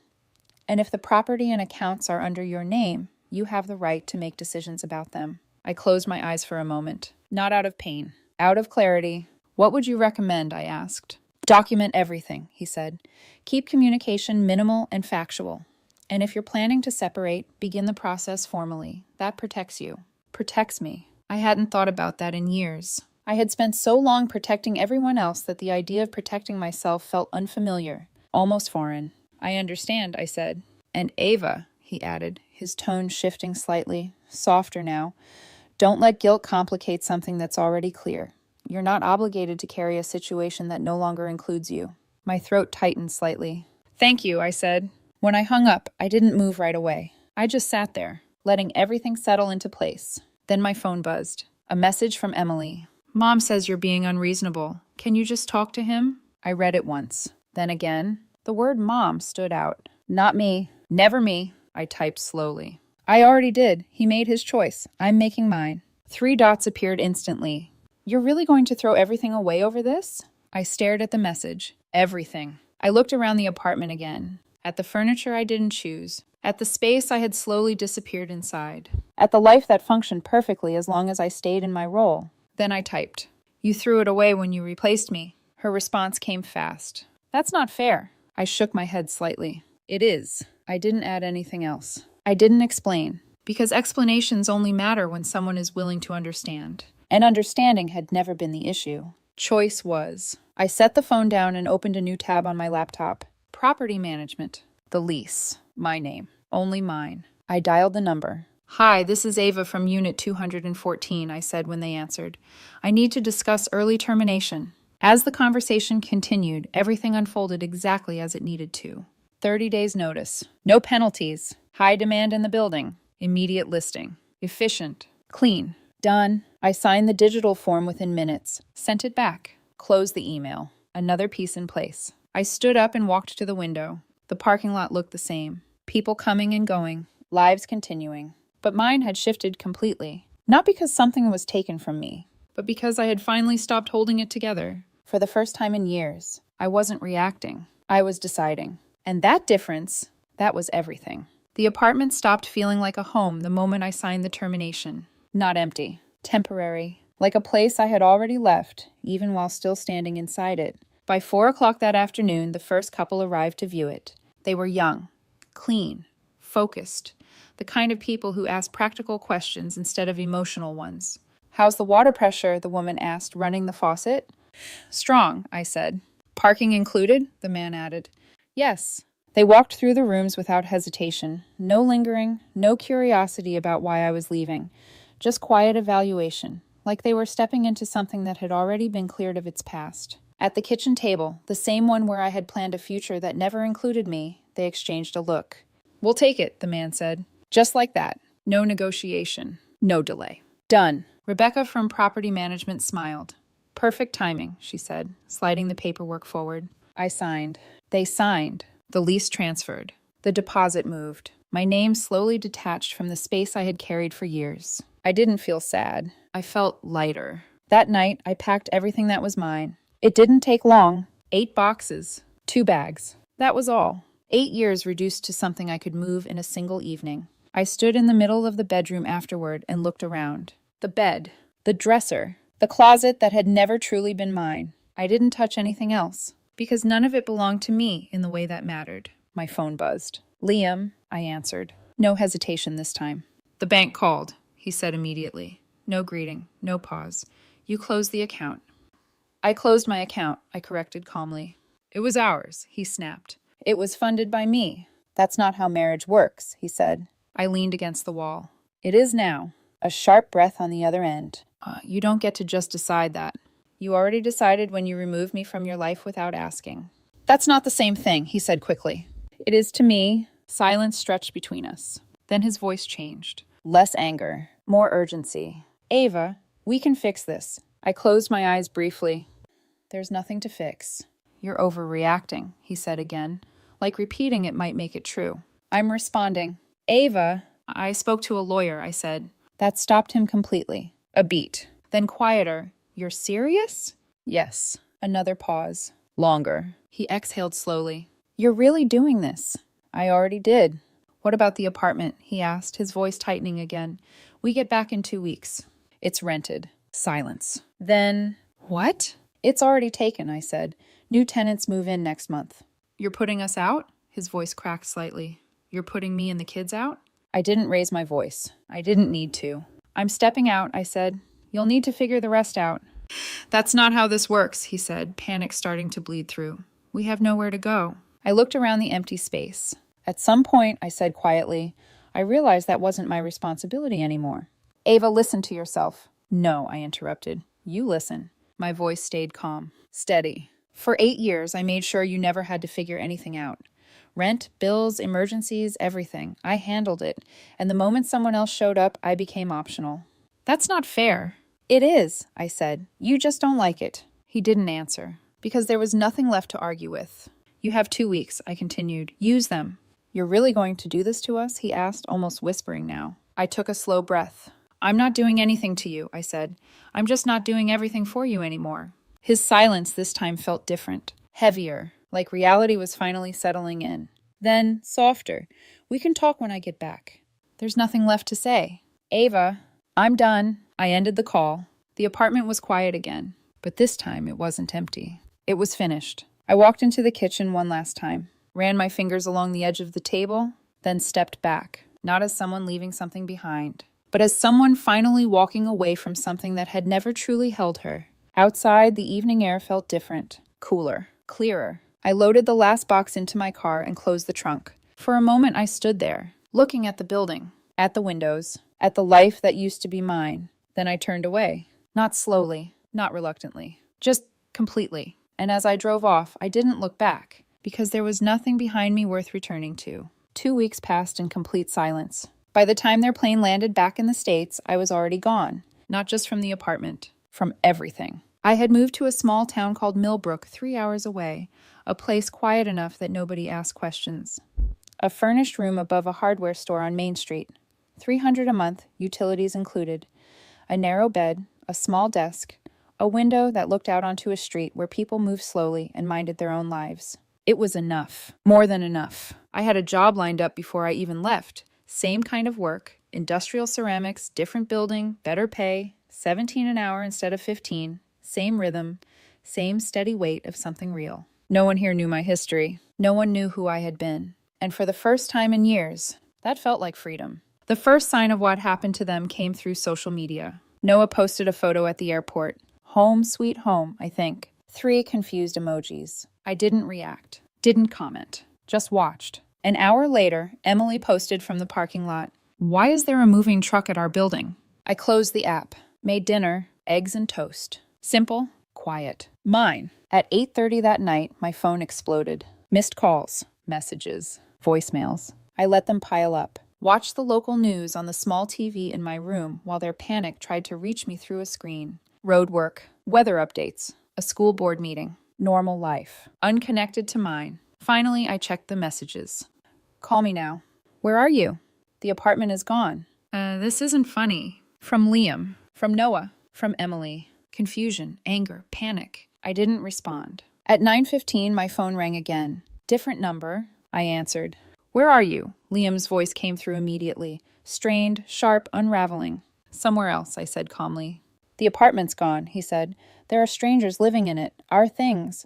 And if the property and accounts are under your name, you have the right to make decisions about them." I closed my eyes for a moment. Not out of pain. Out of clarity. "What would you recommend?" I asked. "Document everything," he said. "Keep communication minimal and factual. And if you're planning to separate, begin the process formally. That protects you." Protects me. I hadn't thought about that in years. I had spent so long protecting everyone else that the idea of protecting myself felt unfamiliar, almost foreign. "I understand," I said. "And Ava," he added, his tone shifting slightly, softer now, "don't let guilt complicate something that's already clear. You're not obligated to carry a situation that no longer includes you." My throat tightened slightly. "Thank you," I said. When I hung up, I didn't move right away. I just sat there, letting everything settle into place. Then my phone buzzed. A message from Emily. "Mom says you're being unreasonable. Can you just talk to him?" I read it once. Then again. The word mom stood out. "Not me. Never me," I typed slowly. "I already did. He made his choice. I'm making mine." 3 dots appeared instantly. "You're really going to throw everything away over this?" I stared at the message. Everything. I looked around the apartment again. At the furniture I didn't choose. At the space I had slowly disappeared inside. At the life that functioned perfectly as long as I stayed in my role. Then I typed, "You threw it away when you replaced me." Her response came fast. "That's not fair." I shook my head slightly. "It is." I didn't add anything else. I didn't explain. Because explanations only matter when someone is willing to understand. And understanding had never been the issue. Choice was. I set the phone down and opened a new tab on my laptop. Property management. The lease. My name. Only mine. I dialed the number. "Hi, this is Ava from Unit 214, I said when they answered. "I need to discuss early termination." As the conversation continued, everything unfolded exactly as it needed to. 30 days notice. No penalties. High demand in the building. Immediate listing. Efficient. Clean. Done. I signed the digital form within minutes. Sent it back. Closed the email. Another piece in place. I stood up and walked to the window. The parking lot looked the same. People coming and going. Lives continuing. But mine had shifted completely. Not because something was taken from me, but because I had finally stopped holding it together. For the first time in years, I wasn't reacting. I was deciding. And that difference, that was everything. The apartment stopped feeling like a home the moment I signed the termination. Not empty. Temporary. Like a place I had already left, even while still standing inside it. By 4 o'clock that afternoon, the first couple arrived to view it. They were young, clean, focused. The kind of people who ask practical questions instead of emotional ones. "How's the water pressure?" the woman asked, running the faucet. "Strong," I said. "Parking included?" the man added. "Yes." They walked through the rooms without hesitation. No lingering, no curiosity about why I was leaving. Just quiet evaluation, like they were stepping into something that had already been cleared of its past. At the kitchen table, the same one where I had planned a future that never included me, they exchanged a look. "We'll take it," the man said. Just like that. No negotiation. No delay. "Done." Rebecca from Property Management smiled. "Perfect timing," she said, sliding the paperwork forward. I signed. They signed. The lease transferred. The deposit moved. My name slowly detached from the space I had carried for years. I didn't feel sad. I felt lighter. That night, I packed everything that was mine. It didn't take long. 8 boxes. 2 bags. That was all. 8 years reduced to something I could move in a single evening. I stood in the middle of the bedroom afterward and looked around. The bed. The dresser. The closet that had never truly been mine. I didn't touch anything else, because none of it belonged to me in the way that mattered. My phone buzzed. Liam, I answered. No hesitation this time. The bank called, he said immediately. No greeting, no pause. You closed the account. I closed my account, I corrected calmly. It was ours, he snapped. It was funded by me. That's not how marriage works, he said. I leaned against the wall. It is now. A sharp breath on the other end. You don't get to just decide that. You already decided when you removed me from your life without asking. That's not the same thing, he said quickly. It is to me. Silence stretched between us. Then his voice changed. Less anger, more urgency. Ava, we can fix this. I closed my eyes briefly. There's nothing to fix. You're overreacting, he said again, like repeating it might make it true. I'm responding. Ava, I spoke to a lawyer, I said. That stopped him completely. A beat. Then quieter. You're serious? Yes. Another pause. Longer. He exhaled slowly. You're really doing this? I already did. What about the apartment? He asked, his voice tightening again. We get back in 2 weeks. It's rented. Silence. Then, what? It's already taken, I said. New tenants move in next month. You're putting us out? His voice cracked slightly. You're putting me and the kids out? I didn't raise my voice. I didn't need to. I'm stepping out, I said. You'll need to figure the rest out. That's not how this works, he said, panic starting to bleed through. We have nowhere to go. I looked around the empty space. At some point, I said quietly, I realized that wasn't my responsibility anymore. Ava, listen to yourself. No, I interrupted. You listen. My voice stayed calm, steady. For 8 years, I made sure you never had to figure anything out. Rent, bills, emergencies, everything. I handled it, and the moment someone else showed up, I became optional. That's not fair. It is, I said. You just don't like it. He didn't answer, because there was nothing left to argue with. You have 2 weeks, I continued. Use them. You're really going to do this to us? He asked, almost whispering now. I took a slow breath. I'm not doing anything to you, I said. I'm just not doing everything for you anymore. His silence this time felt different, heavier, like reality was finally settling in. Then, softer. We can talk when I get back. There's nothing left to say. Ava, I'm done. I ended the call. The apartment was quiet again, but this time it wasn't empty. It was finished. I walked into the kitchen one last time, ran my fingers along the edge of the table, then stepped back, not as someone leaving something behind, but as someone finally walking away from something that had never truly held her. Outside, the evening air felt different, cooler, clearer. I loaded the last box into my car and closed the trunk. For a moment, I stood there, looking at the building, at the windows, at the life that used to be mine. Then I turned away, not slowly, not reluctantly, just completely. And as I drove off, I didn't look back, because there was nothing behind me worth returning to. 2 weeks passed in complete silence. By the time their plane landed back in the States, I was already gone, not just from the apartment, from everything. I had moved to a small town called Millbrook 3 hours away, a place quiet enough that nobody asked questions. A furnished room above a hardware store on Main Street. $300 a month, utilities included. A narrow bed, a small desk, a window that looked out onto a street where people moved slowly and minded their own lives. It was enough. More than enough. I had a job lined up before I even left. Same kind of work, industrial ceramics, different building, better pay, 17 an hour instead of 15, same rhythm, same steady weight of something real. No one here knew my history. No one knew who I had been. And for the first time in years, that felt like freedom. The first sign of what happened to them came through social media. Noah posted a photo at the airport. Home sweet home, I think. 3 confused emojis. I didn't react. Didn't comment. Just watched. An hour later, Emily posted from the parking lot. Why is there a moving truck at our building? I closed the app. Made dinner, eggs and toast. Simple, quiet. Mine. At 8:30 that night, my phone exploded. Missed calls, messages, voicemails. I let them pile up. Watched the local news on the small TV in my room while their panic tried to reach me through a screen. Road work, weather updates, a school board meeting, normal life, unconnected to mine. Finally, I checked the messages. Call me now. Where are you? The apartment is gone. This isn't funny. From Liam. From Noah. From Emily. Confusion, anger, panic. I didn't respond. At 9:15, my phone rang again. Different number, I answered. Where are you? Liam's voice came through immediately. Strained, sharp, unraveling. Somewhere else, I said calmly. The apartment's gone, he said. There are strangers living in it. Our things.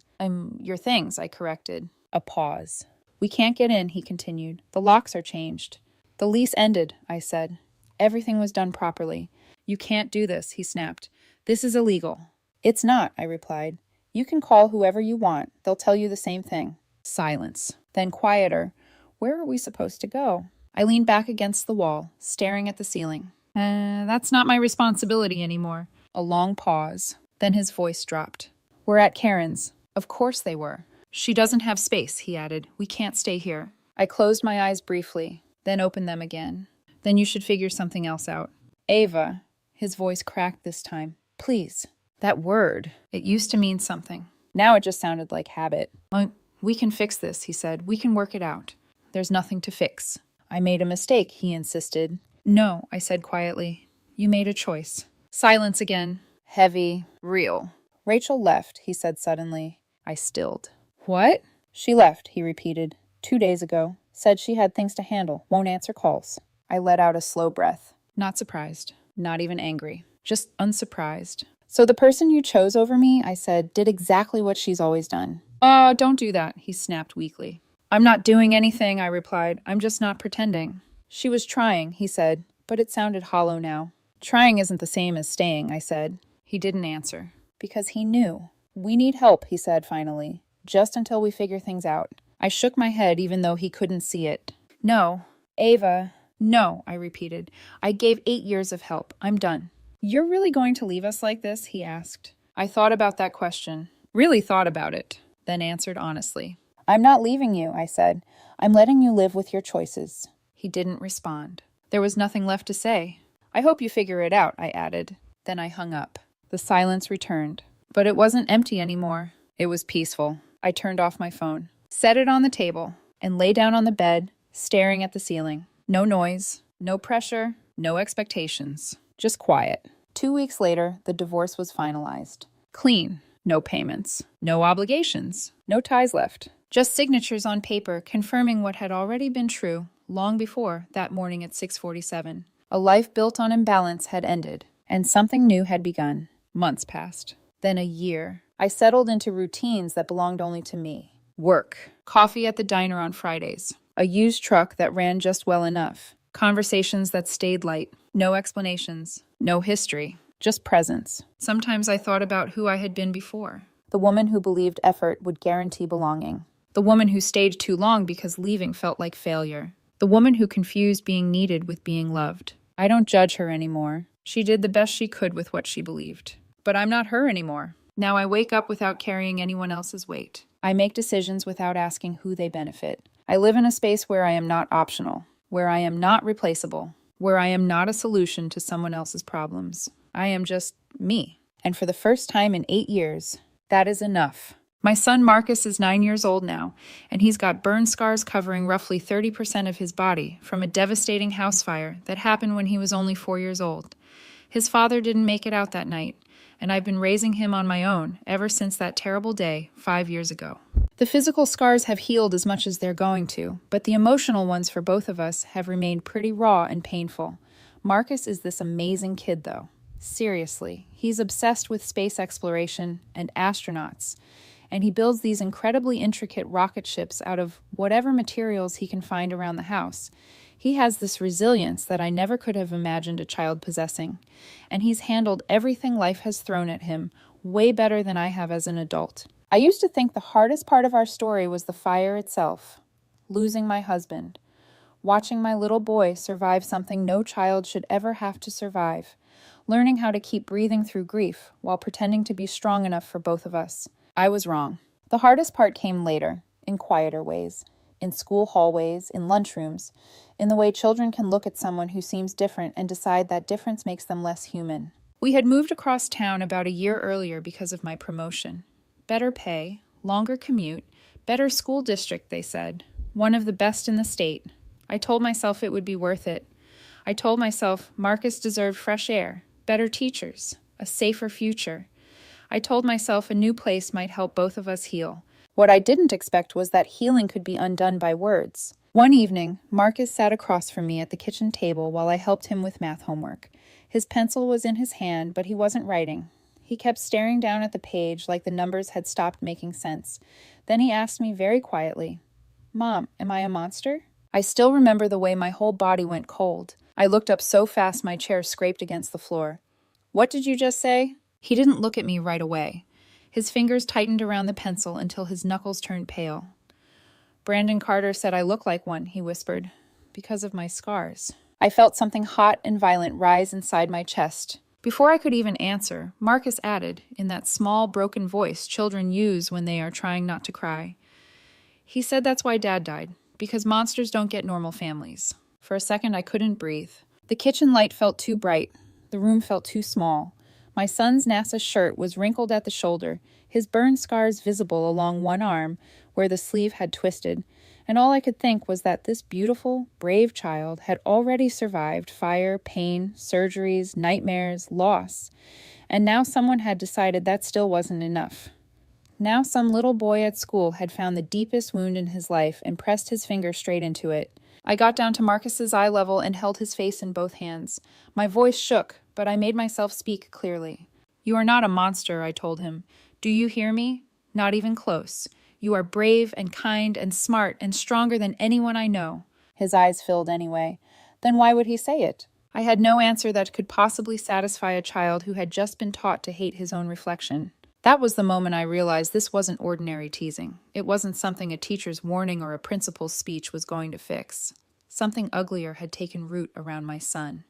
Your things, I corrected. A pause. We can't get in, he continued. The locks are changed. The lease ended, I said. Everything was done properly. You can't do this, he snapped. This is illegal. It's not, I replied. You can call whoever you want. They'll tell you the same thing. Silence. Then quieter. Where are we supposed to go? I leaned back against the wall, staring at the ceiling. That's not my responsibility anymore. A long pause. Then his voice dropped. We're at Karen's. Of course they were. She doesn't have space, he added. We can't stay here. I closed my eyes briefly, then opened them again. Then you should figure something else out. Ava. His voice cracked this time. Please. That word. It used to mean something. Now it just sounded like habit. We can fix this, he said. We can work it out. There's nothing to fix. I made a mistake, he insisted. No, I said quietly. You made a choice. Silence again. Heavy. Real. Rachel left, he said suddenly. I stilled. What? She left, he repeated. 2 days ago. Said she had things to handle. Won't answer calls. I let out a slow breath. Not surprised. Not even angry. Just unsurprised. So the person you chose over me, I said, did exactly what she's always done. Don't do that, he snapped weakly. I'm not doing anything, I replied. I'm just not pretending. She was trying, he said, but it sounded hollow now. Trying isn't the same as staying, I said. He didn't answer. Because he knew. We need help, he said finally. Just until we figure things out. I shook my head even though he couldn't see it. No. Ava. No, I repeated. I gave 8 years of help. I'm done. You're really going to leave us like this? He asked. I thought about that question. Really thought about it. Then answered honestly. I'm not leaving you, I said. I'm letting you live with your choices. He didn't respond. There was nothing left to say. I hope you figure it out, I added. Then I hung up. The silence returned. But it wasn't empty anymore. It was peaceful. I turned off my phone, set it on the table, and lay down on the bed, staring at the ceiling. No noise, no pressure, no expectations. Just quiet. 2 weeks later, the divorce was finalized. Clean. No payments. No obligations. No ties left. Just signatures on paper confirming what had already been true long before that morning at 6:47. A life built on imbalance had ended, and something new had begun. Months passed. Then a year. I settled into routines that belonged only to me. Work. Coffee at the diner on Fridays. A used truck that ran just well enough. Conversations that stayed light. No explanations. No history. Just presence. Sometimes I thought about who I had been before. The woman who believed effort would guarantee belonging. The woman who stayed too long because leaving felt like failure. The woman who confused being needed with being loved. I don't judge her anymore. She did the best she could with what she believed. But I'm not her anymore. Now I wake up without carrying anyone else's weight. I make decisions without asking who they benefit. I live in a space where I am not optional, where I am not replaceable, where I am not a solution to someone else's problems. I am just me. And for the first time in 8 years, that is enough. My son Marcus is 9 years old now, and he's got burn scars covering roughly 30% of his body from a devastating house fire that happened when he was only 4 years old. His father didn't make it out that night, and I've been raising him on my own ever since that terrible day 5 years ago. The physical scars have healed as much as they're going to, but the emotional ones for both of us have remained pretty raw and painful. Marcus is this amazing kid, though. Seriously, he's obsessed with space exploration and astronauts, and he builds these incredibly intricate rocket ships out of whatever materials he can find around the house. He has this resilience that I never could have imagined a child possessing, and he's handled everything life has thrown at him way better than I have as an adult. I used to think the hardest part of our story was the fire itself, losing my husband, watching my little boy survive something no child should ever have to survive, learning how to keep breathing through grief while pretending to be strong enough for both of us. I was wrong. The hardest part came later, in quieter ways, in school hallways, in lunchrooms, in the way children can look at someone who seems different and decide that difference makes them less human. We had moved across town about a year earlier because of my promotion. Better pay, longer commute, better school district, they said. One of the best in the state. I told myself it would be worth it. I told myself Marcus deserved fresh air, better teachers, a safer future. I told myself a new place might help both of us heal. What I didn't expect was that healing could be undone by words. One evening, Marcus sat across from me at the kitchen table while I helped him with math homework. His pencil was in his hand, but he wasn't writing. He kept staring down at the page like the numbers had stopped making sense. Then he asked me very quietly, "Mom, am I a monster?" I still remember the way my whole body went cold. I looked up so fast my chair scraped against the floor. "What did you just say?" He didn't look at me right away. His fingers tightened around the pencil until his knuckles turned pale. "Brandon Carter said I look like one," he whispered, "because of my scars." I felt something hot and violent rise inside my chest. Before I could even answer, Marcus added, in that small, broken voice children use when they are trying not to cry. He said that's why Dad died, because monsters don't get normal families. For a second, I couldn't breathe. The kitchen light felt too bright. The room felt too small. My son's NASA shirt was wrinkled at the shoulder, his burn scars visible along one arm where the sleeve had twisted, and all I could think was that this beautiful, brave child had already survived fire, pain, surgeries, nightmares, loss, and now someone had decided that still wasn't enough. Now some little boy at school had found the deepest wound in his life and pressed his finger straight into it. I got down to Marcus's eye level and held his face in both hands. My voice shook, but I made myself speak clearly. "You are not a monster," I told him. "Do you hear me? Not even close. You are brave and kind and smart and stronger than anyone I know." His eyes filled anyway. Then why would he say it? I had no answer that could possibly satisfy a child who had just been taught to hate his own reflection. That was the moment I realized this wasn't ordinary teasing. It wasn't something a teacher's warning or a principal's speech was going to fix. Something uglier had taken root around my son.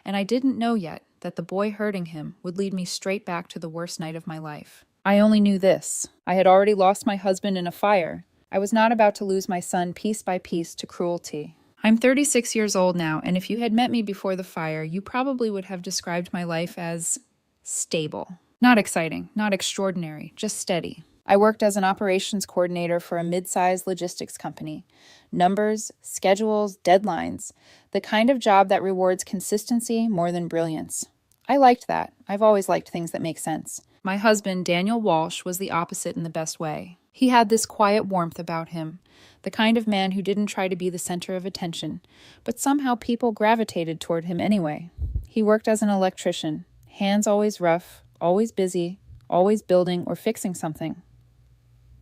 And I didn't know yet that the boy hurting him would lead me straight back to the worst night of my life. I only knew this. I had already lost my husband in a fire. I was not about to lose my son piece by piece to cruelty. I'm 36 years old now, and if you had met me before the fire, you probably would have described my life as stable. Not exciting, not extraordinary, just steady. I worked as an operations coordinator for a mid-sized logistics company. Numbers, schedules, deadlines. The kind of job that rewards consistency more than brilliance. I liked that. I've always liked things that make sense. My husband, Daniel Walsh, was the opposite in the best way. He had this quiet warmth about him, the kind of man who didn't try to be the center of attention, but somehow people gravitated toward him anyway. He worked as an electrician, hands always rough, always busy, always building or fixing something.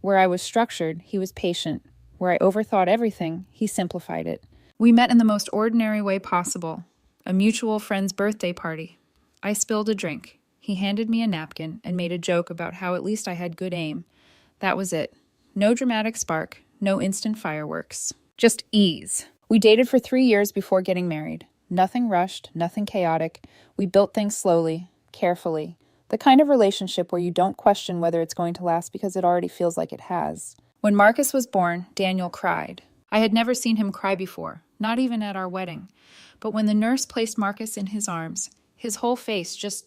Where I was structured, he was patient. Where I overthought everything, he simplified it. We met in the most ordinary way possible, a mutual friend's birthday party. I spilled a drink. He handed me a napkin and made a joke about how at least I had good aim. That was it. No dramatic spark, no instant fireworks. Just ease. We dated for 3 years before getting married. Nothing rushed, nothing chaotic. We built things slowly, carefully. The kind of relationship where you don't question whether it's going to last because it already feels like it has. When Marcus was born, Daniel cried. I had never seen him cry before, not even at our wedding. But when the nurse placed Marcus in his arms, his whole face just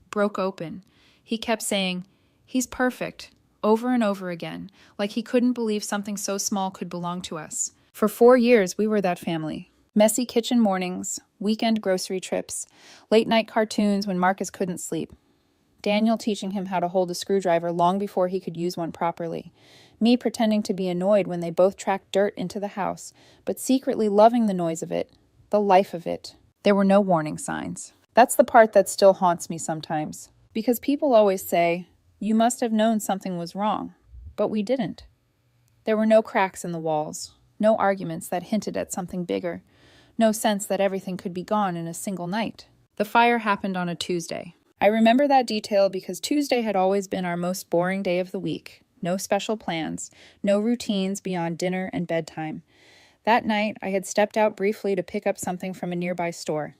broke open. He kept saying, "He's perfect," over and over again, like he couldn't believe something so small could belong to us. For 4 years, we were that family. Messy kitchen mornings, weekend grocery trips, late-night cartoons when Marcus couldn't sleep. Daniel teaching him how to hold a screwdriver long before he could use one properly. Me pretending to be annoyed when they both tracked dirt into the house, but secretly loving the noise of it, the life of it. There were no warning signs. That's the part that still haunts me sometimes. Because people always say, "You must have known something was wrong." But we didn't. There were no cracks in the walls, no arguments that hinted at something bigger, no sense that everything could be gone in a single night. The fire happened on a Tuesday. I remember that detail because Tuesday had always been our most boring day of the week. No special plans, no routines beyond dinner and bedtime. That night, I had stepped out briefly to pick up something from a nearby store.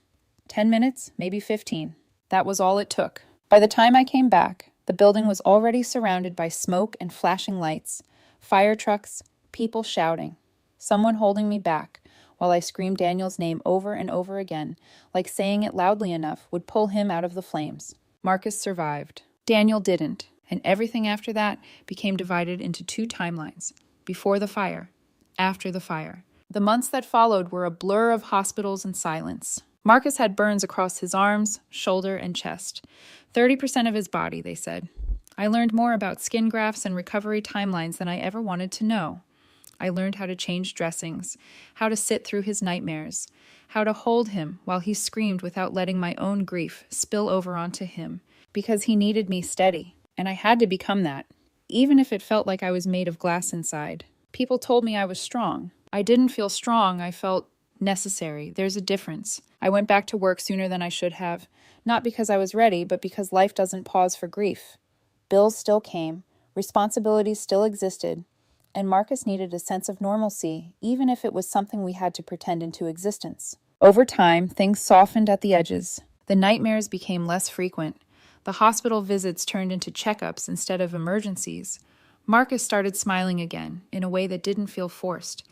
10 minutes, maybe 15. That was all it took. By the time I came back, the building was already surrounded by smoke and flashing lights, fire trucks, people shouting, someone holding me back, while I screamed Daniel's name over and over again, like saying it loudly enough would pull him out of the flames. Marcus survived. Daniel didn't, and everything after that became divided into 2 timelines, before the fire, after the fire. The months that followed were a blur of hospitals and silence. Marcus had burns across his arms, shoulder, and chest. 30% of his body, they said. I learned more about skin grafts and recovery timelines than I ever wanted to know. I learned how to change dressings, how to sit through his nightmares, how to hold him while he screamed without letting my own grief spill over onto him, because he needed me steady, and I had to become that, even if it felt like I was made of glass inside. People told me I was strong. I didn't feel strong, I felt necessary. There's a difference. I went back to work sooner than I should have, not because I was ready, but because life doesn't pause for grief. Bills still came, responsibilities still existed, and Marcus needed a sense of normalcy, even if it was something we had to pretend into existence. Over time, things softened at the edges. The nightmares became less frequent. The hospital visits turned into checkups instead of emergencies. Marcus started smiling again, in a way that didn't feel forced,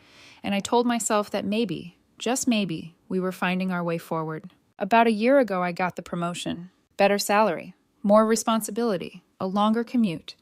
and I told myself that maybe, just maybe, we were finding our way forward. About a year ago, I got the promotion. Better salary, more responsibility, a longer commute,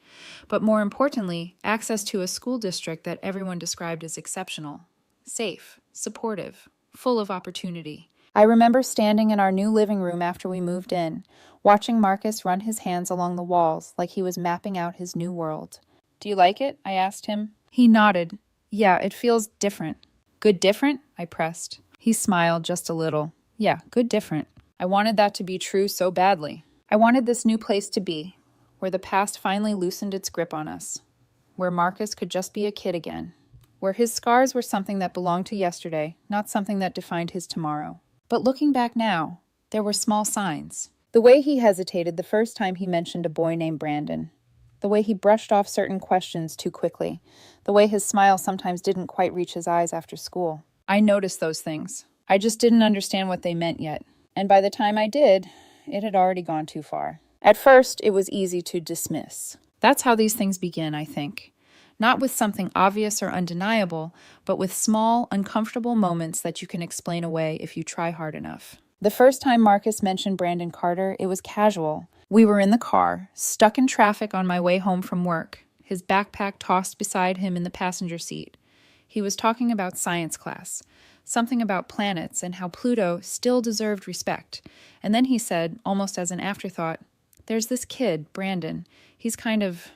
but more importantly, access to a school district that everyone described as exceptional, safe, supportive, full of opportunity. I remember standing in our new living room after we moved in, watching Marcus run his hands along the walls like he was mapping out his new world. "Do you like it?" I asked him. He nodded. "Yeah, it feels different." "Good different?" I pressed. He smiled just a little. "Yeah, good different." I wanted that to be true so badly. I wanted this new place to be, where the past finally loosened its grip on us, where Marcus could just be a kid again, where his scars were something that belonged to yesterday, not something that defined his tomorrow. But looking back now, there were small signs. The way he hesitated the first time he mentioned a boy named Brandon. The way he brushed off certain questions too quickly. The way his smile sometimes didn't quite reach his eyes after school. I noticed those things. I just didn't understand what they meant yet. And by the time I did, it had already gone too far. At first, it was easy to dismiss. That's how these things begin, I think. Not with something obvious or undeniable, but with small, uncomfortable moments that you can explain away if you try hard enough. The first time Marcus mentioned Brandon Carter, it was casual. We were in the car, stuck in traffic on my way home from work, his backpack tossed beside him in the passenger seat. He was talking about science class, something about planets and how Pluto still deserved respect. And then he said, almost as an afterthought, "There's this kid, Brandon. He's kind of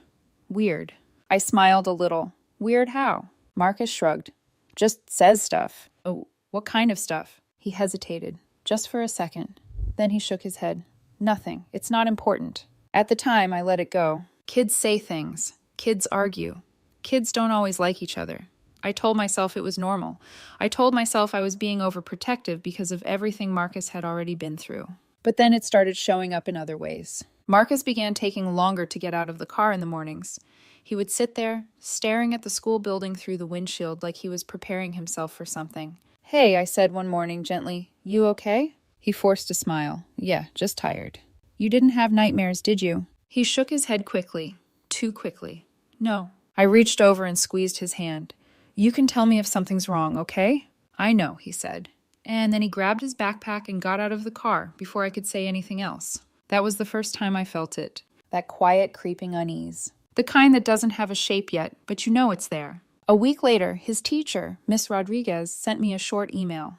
weird." I smiled a little. "Weird how?" Marcus shrugged. "Just says stuff." "Oh, what kind of stuff?" He hesitated, just for a second. Then he shook his head. "Nothing. It's not important." At the time, I let it go. Kids say things. Kids argue. Kids don't always like each other. I told myself it was normal. I told myself I was being overprotective because of everything Marcus had already been through. But then it started showing up in other ways. Marcus began taking longer to get out of the car in the mornings. He would sit there, staring at the school building through the windshield like he was preparing himself for something. "Hey," I said one morning gently, "you okay?" He forced a smile. "Yeah, just tired." "You didn't have nightmares, did you?" He shook his head quickly, too quickly. "No." I reached over and squeezed his hand. "You can tell me if something's wrong, okay?" "I know," he said. And then he grabbed his backpack and got out of the car before I could say anything else. That was the first time I felt it. That quiet, creeping unease. The kind that doesn't have a shape yet, but you know it's there. A week later, his teacher, Miss Rodriguez, sent me a short email.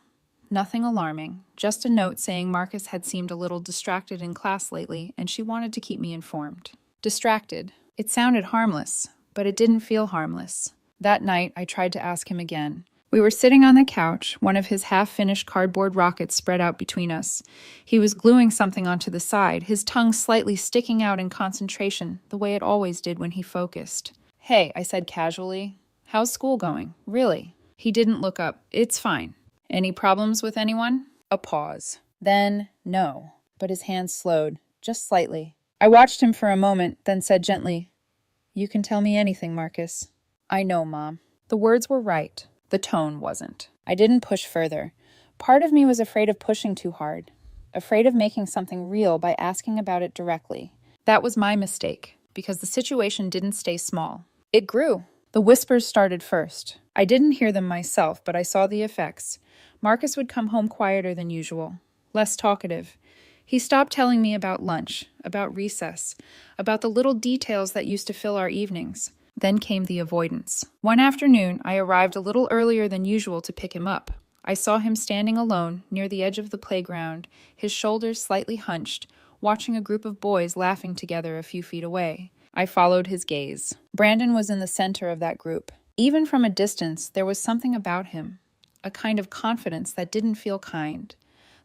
Nothing alarming, just a note saying Marcus had seemed a little distracted in class lately, and she wanted to keep me informed. Distracted. It sounded harmless, but it didn't feel harmless. That night, I tried to ask him again. We were sitting on the couch, one of his half-finished cardboard rockets spread out between us. He was gluing something onto the side, his tongue slightly sticking out in concentration, the way it always did when he focused. "Hey," I said casually, "how's school going? Really?" He didn't look up. "It's fine." "Any problems with anyone?" A pause. Then, "No." But his hands slowed, just slightly. I watched him for a moment, then said gently, "You can tell me anything, Marcus." "I know, Mom." The words were right. The tone wasn't. I didn't push further. Part of me was afraid of pushing too hard, afraid of making something real by asking about it directly. That was my mistake, because the situation didn't stay small. It grew. The whispers started first. I didn't hear them myself, but I saw the effects. Marcus would come home quieter than usual, less talkative. He stopped telling me about lunch, about recess, about the little details that used to fill our evenings. Then came the avoidance. One afternoon, I arrived a little earlier than usual to pick him up. I saw him standing alone near the edge of the playground, his shoulders slightly hunched, watching a group of boys laughing together a few feet away. I followed his gaze. Brandon was in the center of that group. Even from a distance, there was something about him, a kind of confidence that didn't feel kind.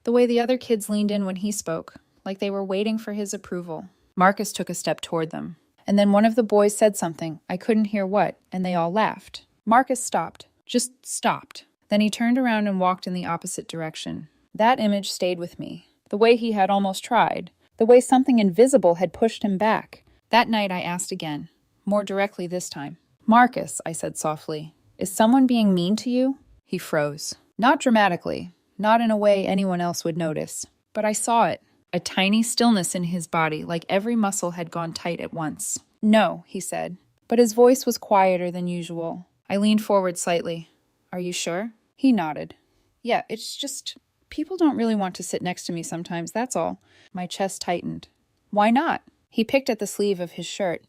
The way the other kids leaned in when he spoke, like they were waiting for his approval. Marcus took a step toward them. And then one of the boys said something, I couldn't hear what, and they all laughed. Marcus stopped. Just stopped. Then he turned around and walked in the opposite direction. That image stayed with me. The way he had almost tried. The way something invisible had pushed him back. That night I asked again, more directly this time. Marcus, I said softly, is someone being mean to you? He froze. Not dramatically, not in a way anyone else would notice. But I saw it. A tiny stillness in his body, like every muscle had gone tight at once. No, he said. But his voice was quieter than usual. I leaned forward slightly. Are you sure? He nodded. Yeah, it's just, people don't really want to sit next to me sometimes, that's all. My chest tightened. Why not? He picked at the sleeve of his shirt.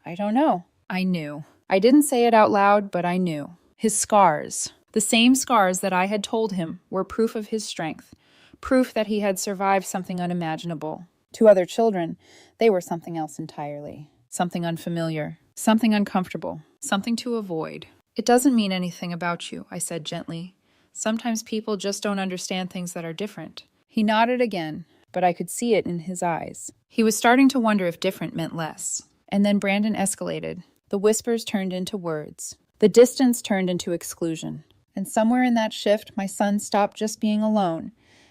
I don't know. I knew. I didn't say it out loud, but I knew. His scars. The same scars that I had told him were proof of his strength. Proof that he had survived something unimaginable. To other children, they were something else entirely. Something unfamiliar. Something uncomfortable. Something to avoid. It doesn't mean anything about you, I said gently. Sometimes people just don't understand things that are different. He nodded again, but I could see it in his eyes. He was starting to wonder if different meant less. And then Brandon escalated. The whispers turned into words. The distance turned into exclusion. And somewhere in that shift, my son stopped just being alone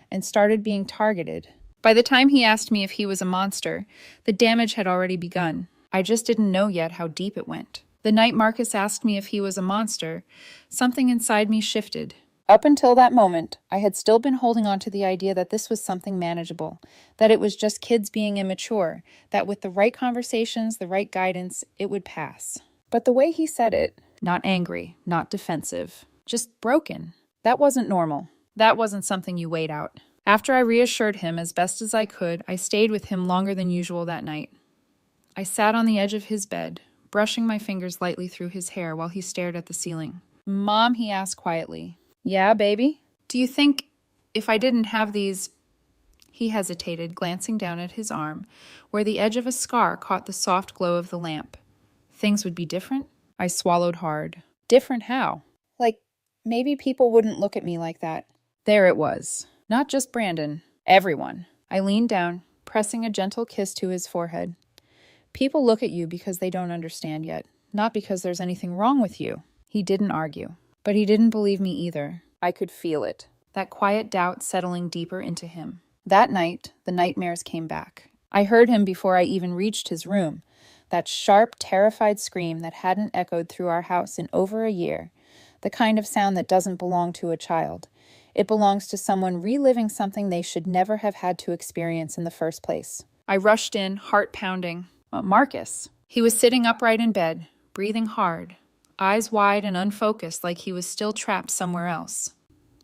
and started being targeted. By the time he asked me if he was a monster, the damage had already begun. I just didn't know yet how deep it went. The night Marcus asked me if he was a monster, something inside me shifted. Up until that moment, I had still been holding on to the idea that this was something manageable, that it was just kids being immature, that with the right conversations, the right guidance, it would pass. But the way he said it, not angry, not defensive, just broken, that wasn't normal. That wasn't something you wait out. After I reassured him as best as I could, I stayed with him longer than usual that night. I sat on the edge of his bed, brushing my fingers lightly through his hair while he stared at the ceiling. Mom, he asked quietly. Yeah, baby? Do you think if I didn't have these... He hesitated, glancing down at his arm, where the edge of a scar caught the soft glow of the lamp. Things would be different? I swallowed hard. Different how? Like, maybe people wouldn't look at me like that. There it was. Not just Brandon. Everyone. I leaned down, pressing a gentle kiss to his forehead. People look at you because they don't understand yet, not because there's anything wrong with you. He didn't argue. But he didn't believe me either. I could feel it. That quiet doubt settling deeper into him. That night, the nightmares came back. I heard him before I even reached his room. That sharp, terrified scream that hadn't echoed through our house in over a year. The kind of sound that doesn't belong to a child. It belongs to someone reliving something they should never have had to experience in the first place. I rushed in, heart pounding. Marcus. He was sitting upright in bed, breathing hard. Eyes wide and unfocused like he was still trapped somewhere else.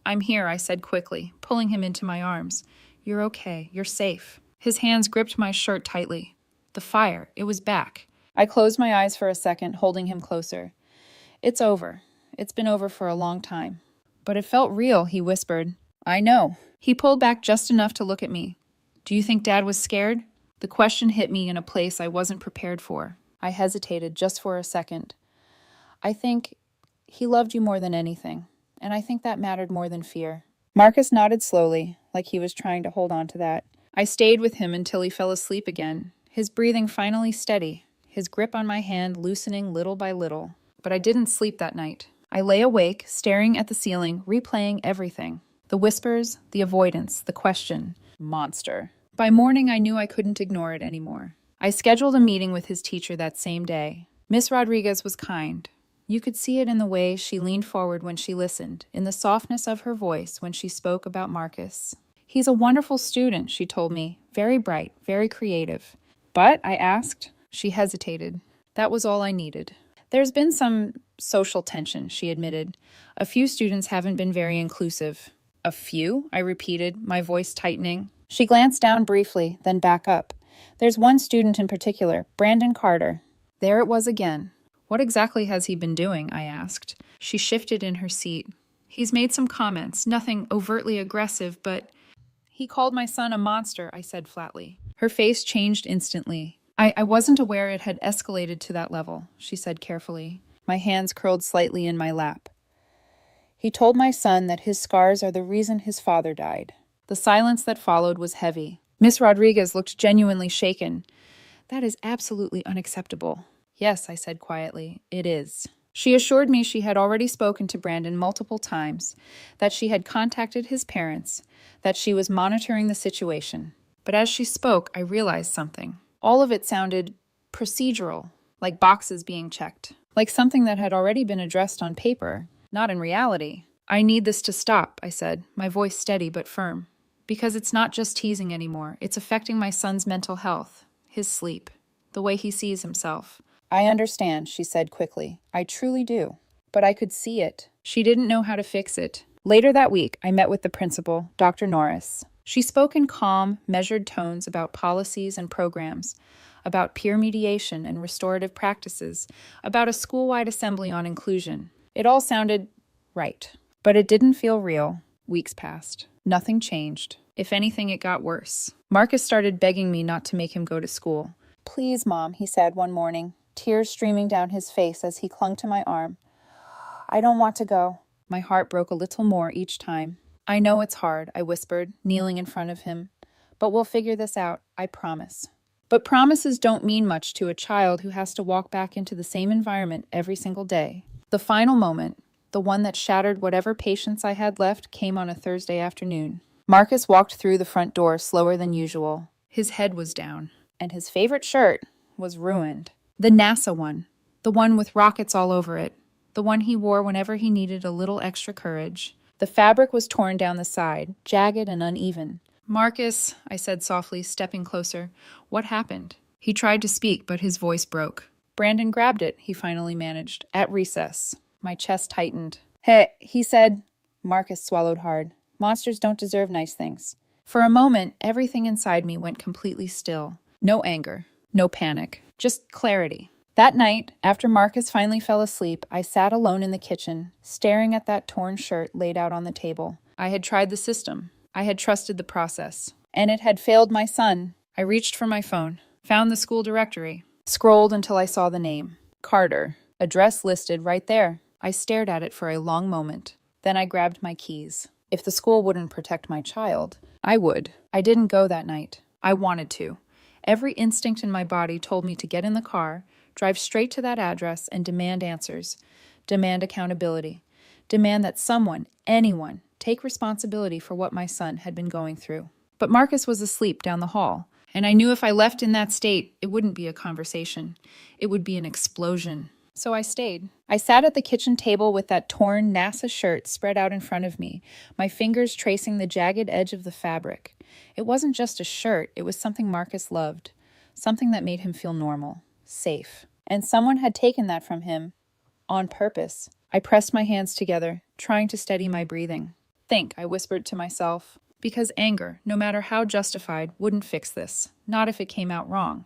I'm here, I said quickly, pulling him into my arms. You're okay. You're safe. His hands gripped my shirt tightly. The fire, it was back. I closed my eyes for a second, holding him closer. It's over. It's been over for a long time. But it felt real, he whispered. I know. He pulled back just enough to look at me. Do you think Dad was scared? The question hit me in a place I wasn't prepared for. I hesitated just for a second. I think he loved you more than anything, and I think that mattered more than fear. Marcus nodded slowly, like he was trying to hold on to that. I stayed with him until he fell asleep again, his breathing finally steady, his grip on my hand loosening little by little. But I didn't sleep that night. I lay awake, staring at the ceiling, replaying everything. The whispers, the avoidance, the question. Monster. By morning, I knew I couldn't ignore it anymore. I scheduled a meeting with his teacher that same day. Miss Rodriguez was kind. You could see it in the way she leaned forward when she listened, in the softness of her voice when she spoke about Marcus. He's a wonderful student, she told me. Very bright, very creative. But, I asked. She hesitated. That was all I needed. There's been some social tension, she admitted. A few students haven't been very inclusive. A few? I repeated, my voice tightening. She glanced down briefly, then back up. There's one student in particular, Brandon Carter. There it was again. What exactly has he been doing? I asked. She shifted in her seat. He's made some comments, nothing overtly aggressive, but He called my son a monster, I said flatly. Her face changed instantly. I wasn't aware it had escalated to that level, she said carefully. My hands curled slightly in my lap. He told my son that his scars are the reason his father died. The silence that followed was heavy. Miss Rodriguez looked genuinely shaken. That is absolutely unacceptable. Yes, I said quietly, it is. She assured me she had already spoken to Brandon multiple times, that she had contacted his parents, that she was monitoring the situation. But as she spoke, I realized something. All of it sounded procedural, like boxes being checked, like something that had already been addressed on paper, not in reality. I need this to stop, I said, my voice steady but firm. Because it's not just teasing anymore. It's affecting my son's mental health, his sleep, the way he sees himself. I understand, she said quickly. I truly do. But I could see it. She didn't know how to fix it. Later that week, I met with the principal, Dr. Norris. She spoke in calm, measured tones about policies and programs, about peer mediation and restorative practices, about a school-wide assembly on inclusion. It all sounded right, but it didn't feel real. Weeks passed. Nothing changed. If anything, it got worse. Marcus started begging me not to make him go to school. Please, Mom, he said one morning, tears streaming down his face as he clung to my arm. I don't want to go. My heart broke a little more each time. I know it's hard, I whispered, kneeling in front of him. But we'll figure this out, I promise. But promises don't mean much to a child who has to walk back into the same environment every single day. The final moment, the one that shattered whatever patience I had left, came on a Thursday afternoon. Marcus walked through the front door slower than usual. His head was down, and his favorite shirt was ruined. The NASA one, the one with rockets all over it, the one he wore whenever he needed a little extra courage. The fabric was torn down the side, jagged and uneven. Marcus, I said softly, stepping closer, what happened? He tried to speak, but his voice broke. Brandon grabbed it, he finally managed, at recess. My chest tightened. Hey, he said. Marcus swallowed hard. Monsters don't deserve nice things. For a moment, everything inside me went completely still. No anger, no panic, just clarity. That night, after Marcus finally fell asleep, I sat alone in the kitchen, staring at that torn shirt laid out on the table. I had tried the system. I had trusted the process. And it had failed my son. I reached for my phone, found the school directory, scrolled until I saw the name. Carter. Address listed right there. I stared at it for a long moment. Then I grabbed my keys. If the school wouldn't protect my child, I would. I didn't go that night. I wanted to. Every instinct in my body told me to get in the car, drive straight to that address, and demand answers. Demand accountability. Demand that someone, anyone, take responsibility for what my son had been going through. But Marcus was asleep down the hall, and I knew if I left in that state, it wouldn't be a conversation. It would be an explosion. So I stayed. I sat at the kitchen table with that torn NASA shirt spread out in front of me, my fingers tracing the jagged edge of the fabric. It wasn't just a shirt, it was something Marcus loved, something that made him feel normal, safe. And someone had taken that from him, on purpose. I pressed my hands together, trying to steady my breathing. Think, I whispered to myself, because anger, no matter how justified, wouldn't fix this. Not if it came out wrong.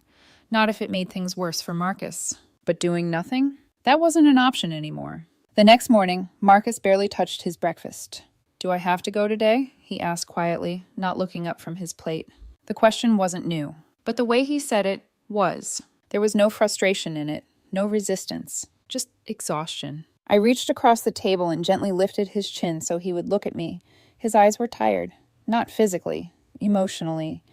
Not if it made things worse for Marcus. But doing nothing? That wasn't an option anymore. The next morning, Marcus barely touched his breakfast. Do I have to go today? He asked quietly, not looking up from his plate. The question wasn't new, but the way he said it was. There was no frustration in it, no resistance, just exhaustion. I reached across the table and gently lifted his chin so he would look at me. His eyes were tired, not physically, emotionally.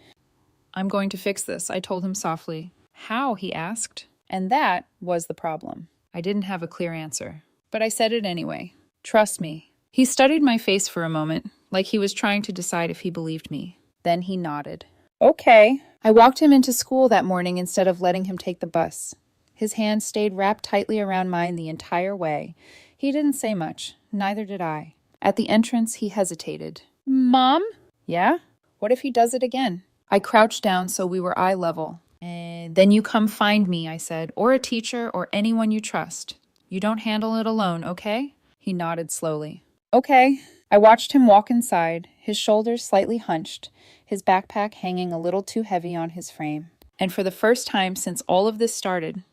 I'm going to fix this, I told him softly. How? He asked. And that was the problem. I didn't have a clear answer, but I said it anyway. Trust me. He studied my face for a moment, like he was trying to decide if he believed me. Then he nodded. Okay. I walked him into school that morning instead of letting him take the bus. His hand stayed wrapped tightly around mine the entire way. He didn't say much. Neither did I. At the entrance, he hesitated. Mom? Yeah? What if he does it again? I crouched down so we were eye level. Then you come find me, I said, or a teacher or anyone you trust. You don't handle it alone, okay? He nodded slowly. Okay. I watched him walk inside, his shoulders slightly hunched, his backpack hanging a little too heavy on his frame. And for the first time since all of this started,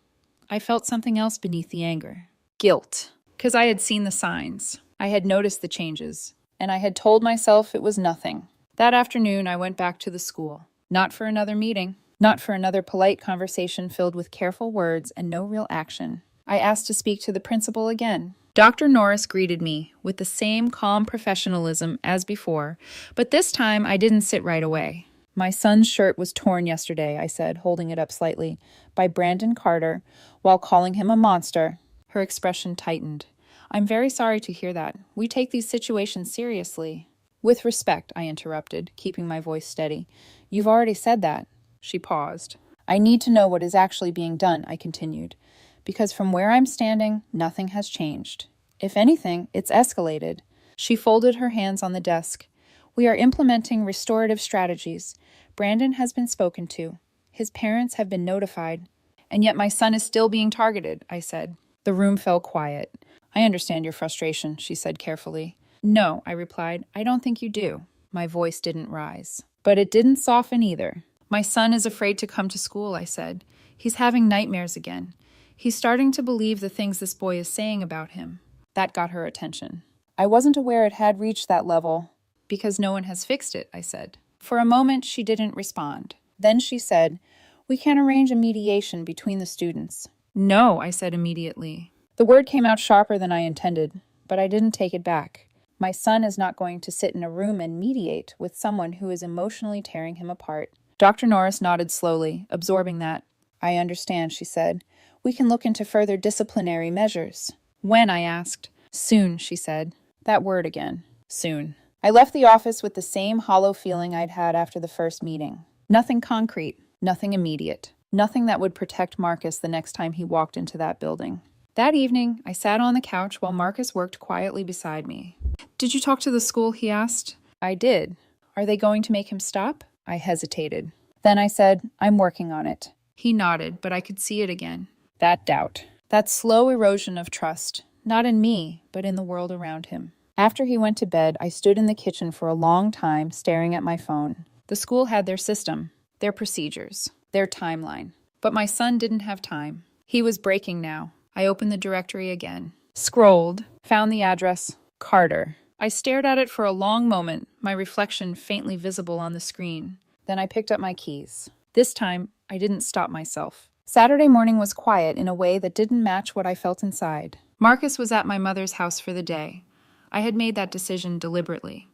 I felt something else beneath the anger. Guilt. Because I had seen the signs. I had noticed the changes. And I had told myself it was nothing. That afternoon, I went back to the school. Not for another meeting. Not for another polite conversation filled with careful words and no real action. I asked to speak to the principal again. Dr. Norris greeted me with the same calm professionalism as before, but this time I didn't sit right away. My son's shirt was torn yesterday, I said, holding it up slightly, by Brandon Carter, while calling him a monster. Her expression tightened. I'm very sorry to hear that. We take these situations seriously. With respect, I interrupted, keeping my voice steady. You've already said that. She paused. I need to know what is actually being done, I continued, because from where I'm standing, nothing has changed. If anything, it's escalated. She folded her hands on the desk. We are implementing restorative strategies. Brandon has been spoken to. His parents have been notified. And yet my son is still being targeted, I said. The room fell quiet. I understand your frustration, she said carefully. No, I replied, I don't think you do. My voice didn't rise. But it didn't soften either. My son is afraid to come to school, I said. He's having nightmares again. He's starting to believe the things this boy is saying about him. That got her attention. I wasn't aware it had reached that level. Because no one has fixed it, I said. For a moment, she didn't respond. Then she said, we can arrange a mediation between the students. No, I said immediately. The word came out sharper than I intended, but I didn't take it back. My son is not going to sit in a room and mediate with someone who is emotionally tearing him apart. Dr. Norris nodded slowly, absorbing that. I understand, she said. We can look into further disciplinary measures. When? I asked. Soon, she said. That word again. Soon. I left the office with the same hollow feeling I'd had after the first meeting. Nothing concrete, nothing immediate, nothing that would protect Marcus the next time he walked into that building. That evening, I sat on the couch while Marcus worked quietly beside me. Did you talk to the school? He asked. I did. Are they going to make him stop? I hesitated. Then I said, I'm working on it. He nodded, but I could see it again. That doubt. That slow erosion of trust, not in me, but in the world around him. After he went to bed, I stood in the kitchen for a long time, staring at my phone. The school had their system, their procedures, their timeline. But my son didn't have time. He was breaking now. I opened the directory again. Scrolled, found the address, Carter. I stared at it for a long moment, my reflection faintly visible on the screen. Then I picked up my keys. This time, I didn't stop myself. Saturday morning was quiet in a way that didn't match what I felt inside. Marcus was at my mother's house for the day. I had made that decision deliberately.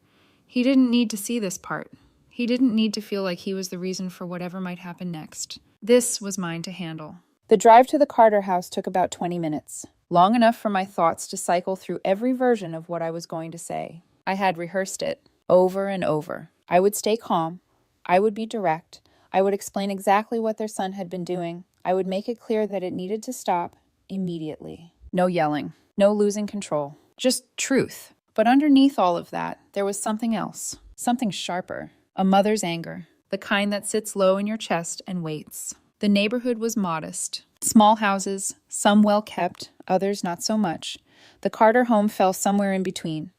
He didn't need to see this part. He didn't need to feel like he was the reason for whatever might happen next. This was mine to handle. The drive to the Carter house took about 20 minutes, long enough for my thoughts to cycle through every version of what I was going to say. I had rehearsed it, over and over. I would stay calm. I would be direct. I would explain exactly what their son had been doing. I would make it clear that it needed to stop immediately. No yelling. No losing control. Just truth. But underneath all of that, there was something else. Something sharper. A mother's anger. The kind that sits low in your chest and waits. The neighborhood was modest. Small houses, some well kept, others not so much. The Carter home fell somewhere in between.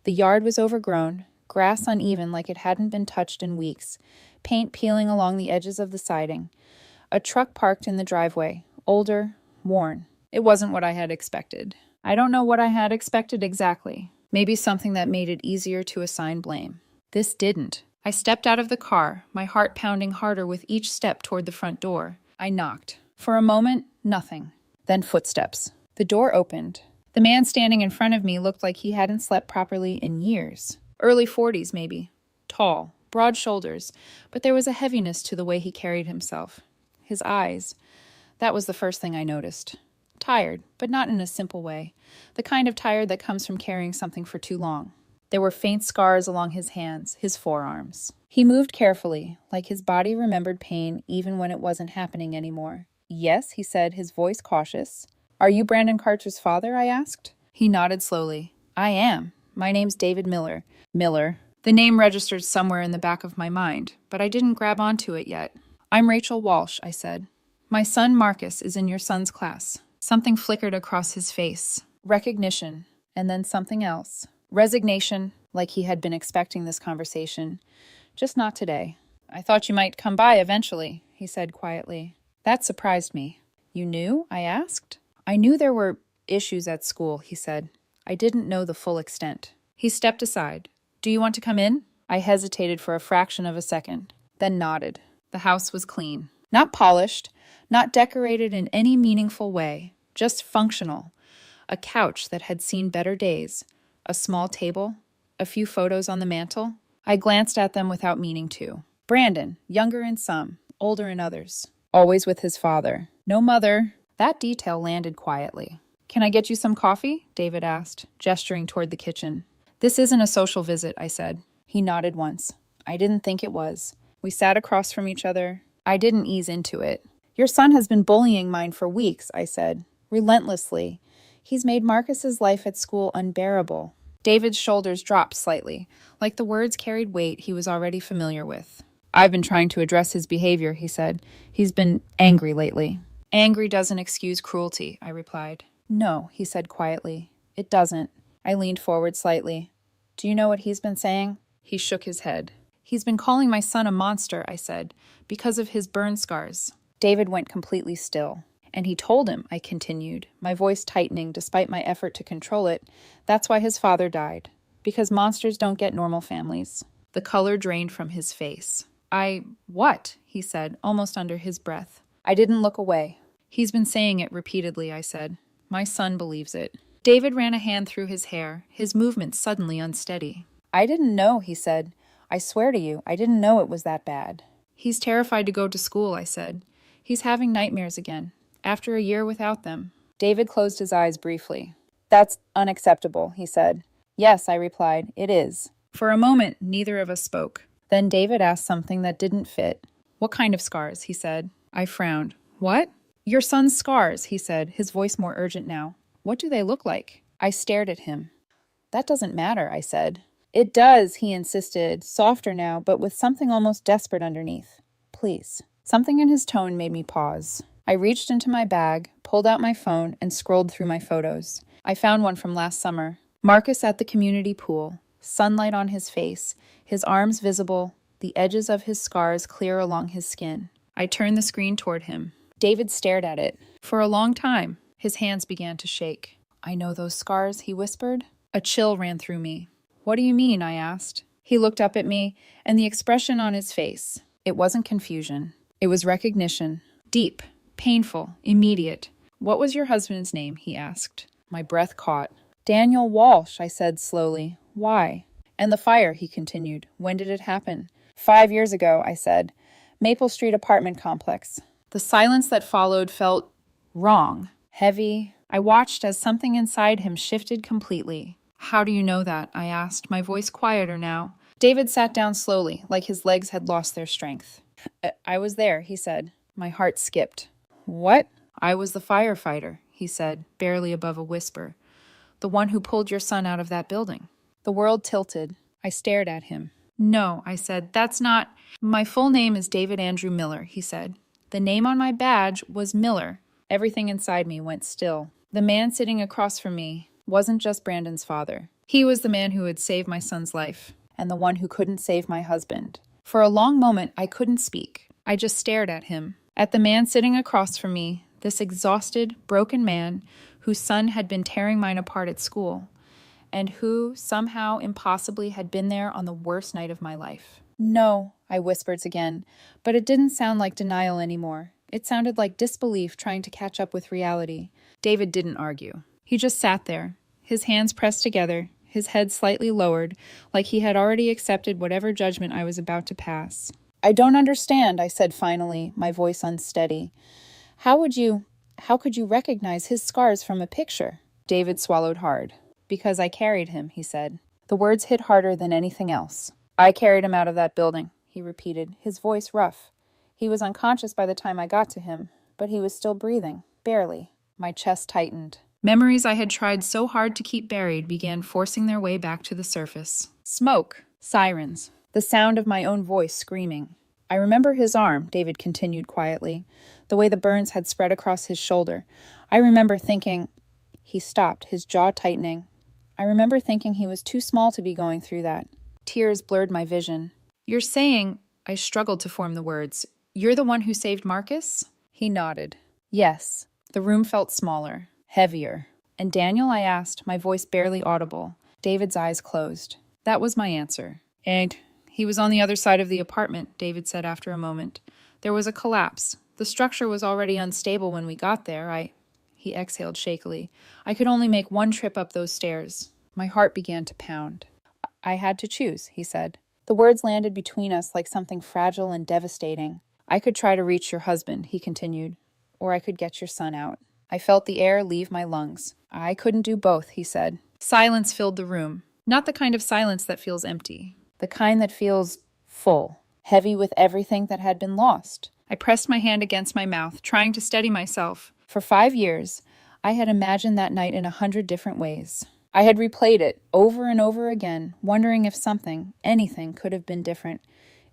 The yard was overgrown, grass uneven like it hadn't been touched in weeks, paint peeling along the edges of the siding. A truck parked in the driveway, older, worn. It wasn't what I had expected. I don't know what I had expected exactly. Maybe something that made it easier to assign blame. This didn't. I stepped out of the car, my heart pounding harder with each step toward the front door. I knocked. For a moment, nothing. Then footsteps. The door opened. The man standing in front of me looked like he hadn't slept properly in years. Early 40s, maybe. Tall, broad shoulders, but there was a heaviness to the way he carried himself. His eyes. That was the first thing I noticed. Tired, but not in a simple way. The kind of tired that comes from carrying something for too long. There were faint scars along his hands, his forearms. He moved carefully, like his body remembered pain even when it wasn't happening anymore. Yes, he said, his voice cautious. Are you Brandon Carter's father? I asked. He nodded slowly. I am. My name's David Miller. Miller. The name registered somewhere in the back of my mind, but I didn't grab onto it yet. I'm Rachel Walsh, I said. My son Marcus is in your son's class. Something flickered across his face. Recognition, and then something else. Resignation, like he had been expecting this conversation. Just not today. I thought you might come by eventually, he said quietly. That surprised me. You knew? I asked. I knew there were issues at school, he said. I didn't know the full extent. He stepped aside. Do you want to come in? I hesitated for a fraction of a second, then nodded. The house was clean. Not polished, not decorated in any meaningful way, just functional. A couch that had seen better days, a small table, a few photos on the mantel. I glanced at them without meaning to. Brandon, younger in some, older in others. Always with his father. No mother. That detail landed quietly. "Can I get you some coffee?" David asked, gesturing toward the kitchen. "This isn't a social visit," I said. He nodded once. I didn't think it was. We sat across from each other. I didn't ease into it. "Your son has been bullying mine for weeks," I said, relentlessly. "He's made Marcus's life at school unbearable." David's shoulders dropped slightly, like the words carried weight he was already familiar with. "I've been trying to address his behavior," he said. "He's been angry lately." "Angry doesn't excuse cruelty," I replied. "No," he said quietly. "It doesn't." I leaned forward slightly. "Do you know what he's been saying?" He shook his head. "He's been calling my son a monster," I said, "because of his burn scars." David went completely still. "And he told him," I continued, my voice tightening despite my effort to control it, "that's why his father died. Because monsters don't get normal families." The color drained from his face. What?" he said, almost under his breath. I didn't look away. "He's been saying it repeatedly," I said. "My son believes it." David ran a hand through his hair, his movements suddenly unsteady. "I didn't know," he said. "I swear to you, I didn't know it was that bad." "He's terrified to go to school," I said. "He's having nightmares again, after a year without them." David closed his eyes briefly. "That's unacceptable," he said. "Yes," I replied, "it is." For a moment, neither of us spoke. Then David asked something that didn't fit. "What kind of scars?" he said. I frowned. "What?" "Your son's scars," he said, his voice more urgent now. "What do they look like?" I stared at him. "That doesn't matter," I said. "It does," he insisted, softer now, but with something almost desperate underneath. "Please." Something in his tone made me pause. I reached into my bag, pulled out my phone, and scrolled through my photos. I found one from last summer. Marcus at the community pool, sunlight on his face, his arms visible, the edges of his scars clear along his skin. I turned the screen toward him. David stared at it. For a long time, his hands began to shake. "I know those scars," he whispered. A chill ran through me. "What do you mean?" I asked. He looked up at me, and the expression on his face, it wasn't confusion. It was recognition. Deep, painful, immediate. "What was your husband's name?" he asked. My breath caught. "Daniel Walsh," I said slowly. "Why?" "And the fire," he continued. "When did it happen?" 5 years ago," I said. "Maple Street apartment complex." The silence that followed felt wrong, heavy. I watched as something inside him shifted completely. "How do you know that?" I asked, my voice quieter now. David sat down slowly, like his legs had lost their strength. I was there," he said. My heart skipped. "What?" "I was the firefighter," he said, barely above a whisper. "The one who pulled your son out of that building." The world tilted. I stared at him. "No," I said, "that's not—" "My full name is David Andrew Miller," he said. The name on my badge was Miller. Everything inside me went still. The man sitting across from me wasn't just Brandon's father. He was the man who had saved my son's life, and the one who couldn't save my husband. For a long moment, I couldn't speak. I just stared at him. At the man sitting across from me, this exhausted, broken man whose son had been tearing mine apart at school, and who, somehow, impossibly, had been there on the worst night of my life. "No," I whispered again, but it didn't sound like denial anymore. It sounded like disbelief trying to catch up with reality. David didn't argue. He just sat there, his hands pressed together, his head slightly lowered, like he had already accepted whatever judgment I was about to pass. "I don't understand," I said finally, my voice unsteady. How could you recognize his scars from a picture?" David swallowed hard. "Because I carried him," he said. The words hit harder than anything else. "I carried him out of that building," he repeated, his voice rough. "He was unconscious by the time I got to him, but he was still breathing, barely." My chest tightened. Memories I had tried so hard to keep buried began forcing their way back to the surface. Smoke, sirens, the sound of my own voice screaming. "I remember his arm," David continued quietly, "the way the burns had spread across his shoulder. I remember thinking—" He stopped, his jaw tightening. "I remember thinking he was too small to be going through that." Tears blurred my vision. "You're saying—" I struggled to form the words. "You're the one who saved Marcus?" He nodded. "Yes." The room felt smaller, heavier. "And Daniel?" I asked, my voice barely audible. David's eyes closed. That was my answer. "And He was on the other side of the apartment, David said after a moment. There was a collapse. The structure was already unstable when we got there. He exhaled shakily. I could only make one trip up those stairs. My heart began to pound. I had to choose, he said. The words landed between us like something fragile and devastating. I could try to reach your husband, he continued, or I could get your son out. I felt the air leave my lungs. I couldn't do both, he said. Silence filled the room. Not the kind of silence that feels empty. The kind that feels full, heavy with everything that had been lost. I pressed my hand against my mouth, trying to steady myself. For 5 years, I had imagined that night in 100 different ways. I had replayed it over and over again, wondering if something, anything, could have been different.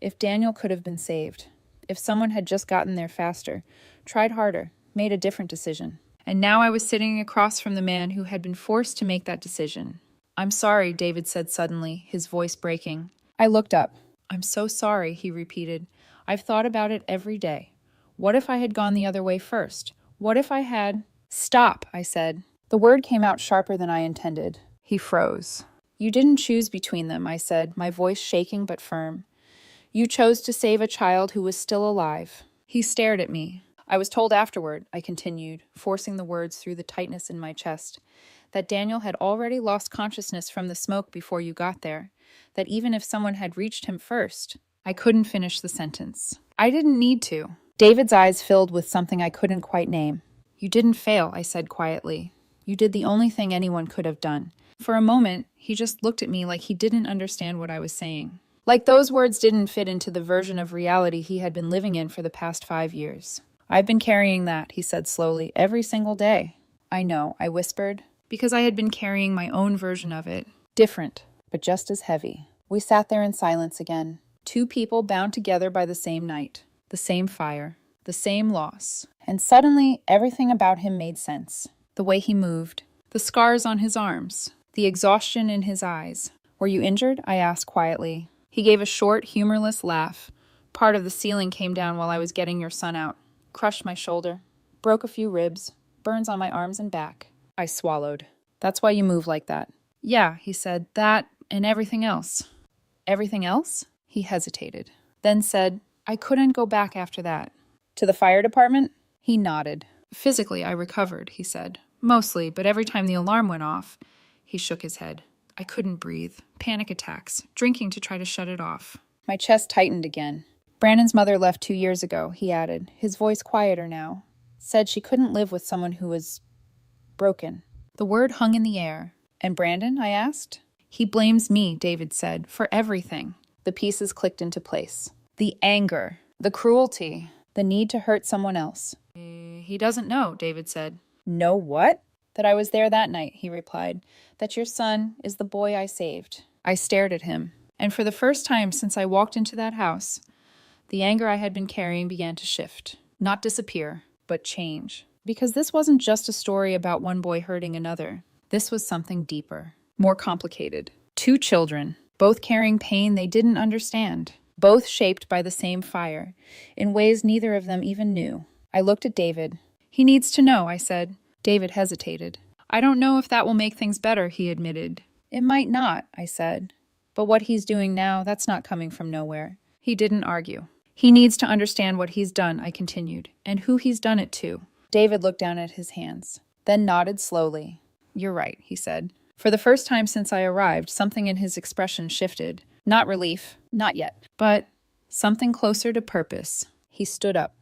If Daniel could have been saved. If someone had just gotten there faster, tried harder, made a different decision. And now I was sitting across from the man who had been forced to make that decision. I'm sorry, David said suddenly, his voice breaking. I looked up. I'm so sorry, he repeated. I've thought about it every day. What if I had gone the other way first? What if I had... Stop, I said. The word came out sharper than I intended. He froze. You didn't choose between them, I said, my voice shaking but firm. You chose to save a child who was still alive. He stared at me. I was told afterward, I continued, forcing the words through the tightness in my chest, that Daniel had already lost consciousness from the smoke before you got there, that even if someone had reached him first, I couldn't finish the sentence. I didn't need to. David's eyes filled with something I couldn't quite name. You didn't fail, I said quietly. You did the only thing anyone could have done. For a moment, he just looked at me like he didn't understand what I was saying. Like those words didn't fit into the version of reality he had been living in for the past 5 years. I've been carrying that, he said slowly, every single day. I know, I whispered, because I had been carrying my own version of it. Different, but just as heavy. We sat there in silence again. Two people bound together by the same night, the same fire, the same loss. And suddenly, everything about him made sense. The way he moved, the scars on his arms, the exhaustion in his eyes. Were you injured? I asked quietly. He gave a short, humorless laugh. Part of the ceiling came down while I was getting your son out. Crushed my shoulder. Broke a few ribs. Burns on my arms and back. I swallowed. That's why you move like that. Yeah, he said. That and everything else. Everything else? He hesitated. Then said, I couldn't go back after that. To the fire department? He nodded. Physically, I recovered, he said. Mostly, but every time the alarm went off, he shook his head. I couldn't breathe. Panic attacks. Drinking to try to shut it off. My chest tightened again. Brandon's mother left 2 years ago, he added, his voice quieter now. Said she couldn't live with someone who was broken. The word hung in the air. And Brandon? I asked. He blames me, David said, for everything. The pieces clicked into place. The anger, the cruelty, the need to hurt someone else. He doesn't know, David said. Know what? That I was there that night, he replied. That your son is the boy I saved. I stared at him. And for the first time since I walked into that house, the anger I had been carrying began to shift. Not disappear, but change. Because this wasn't just a story about one boy hurting another. This was something deeper, more complicated. Two children, both carrying pain they didn't understand. Both shaped by the same fire, in ways neither of them even knew. I looked at David. He needs to know, I said. David hesitated. I don't know if that will make things better, he admitted. It might not, I said. But what he's doing now, that's not coming from nowhere. He didn't argue. He needs to understand what he's done, I continued, and who he's done it to. David looked down at his hands, then nodded slowly. You're right, he said. For the first time since I arrived, something in his expression shifted. Not relief, not yet, but something closer to purpose. He stood up.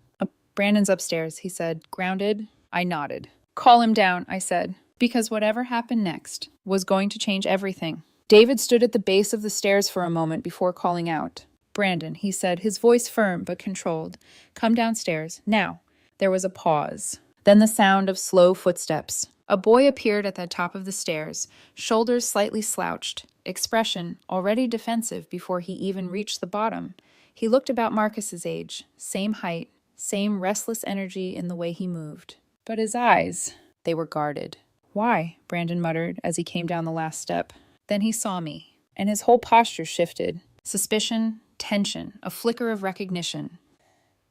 Brandon's upstairs, he said, grounded. I nodded. Call him down, I said, because whatever happened next was going to change everything. David stood at the base of the stairs for a moment before calling out. Brandon, he said, his voice firm but controlled. Come downstairs, now. There was a pause. Then the sound of slow footsteps. A boy appeared at the top of the stairs, shoulders slightly slouched, expression already defensive before he even reached the bottom. He looked about Marcus's age, same height, same restless energy in the way he moved. But his eyes, they were guarded. Why? Brandon muttered as he came down the last step. Then he saw me, and his whole posture shifted. Suspicion, tension, a flicker of recognition.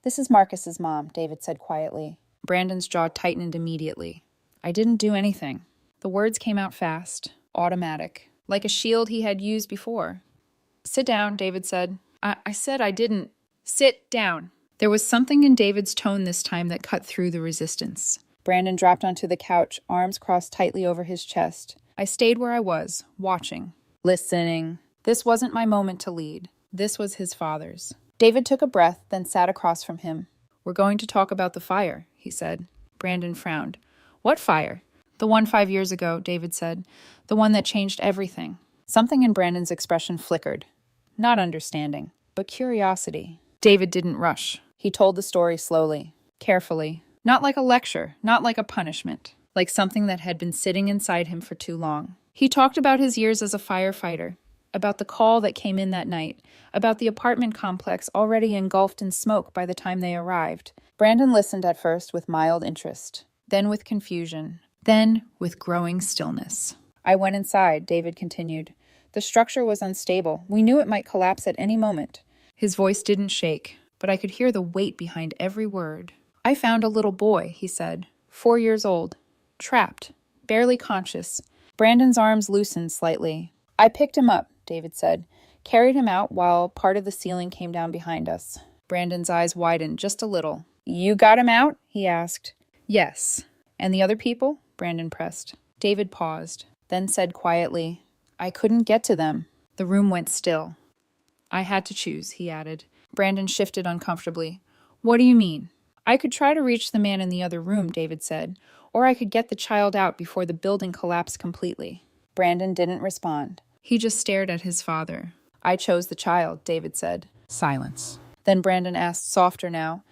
This is Marcus's mom, David said quietly. Brandon's jaw tightened immediately. I didn't do anything. The words came out fast, automatic, like a shield he had used before. Sit down, David said. I said I didn't. Sit down. There was something in David's tone this time that cut through the resistance. Brandon dropped onto the couch, arms crossed tightly over his chest. I stayed where I was, watching, listening. This wasn't my moment to lead. This was his father's. David took a breath, then sat across from him. We're going to talk about the fire, he said. Brandon frowned. What fire? The one 5 years ago, David said. The one that changed everything. Something in Brandon's expression flickered. Not understanding, but curiosity. David didn't rush. He told the story slowly, carefully. Not like a lecture, not like a punishment. Like something that had been sitting inside him for too long. He talked about his years as a firefighter, about the call that came in that night, about the apartment complex already engulfed in smoke by the time they arrived. Brandon listened at first with mild interest, then with confusion, then with growing stillness. I went inside, David continued. The structure was unstable. We knew it might collapse at any moment. His voice didn't shake, but I could hear the weight behind every word. I found a little boy, he said, 4 years old, trapped, barely conscious. Brandon's arms loosened slightly. I picked him up, David said, carried him out while part of the ceiling came down behind us. Brandon's eyes widened just a little. You got him out? He asked. Yes. And the other people? Brandon pressed. David paused, then said quietly, I couldn't get to them. The room went still. I had to choose, he added. Brandon shifted uncomfortably. What do you mean? I could try to reach the man in the other room, David said, or I could get the child out before the building collapsed completely. Brandon didn't respond. He just stared at his father. I chose the child, David said. Silence. Then Brandon asked, softer now,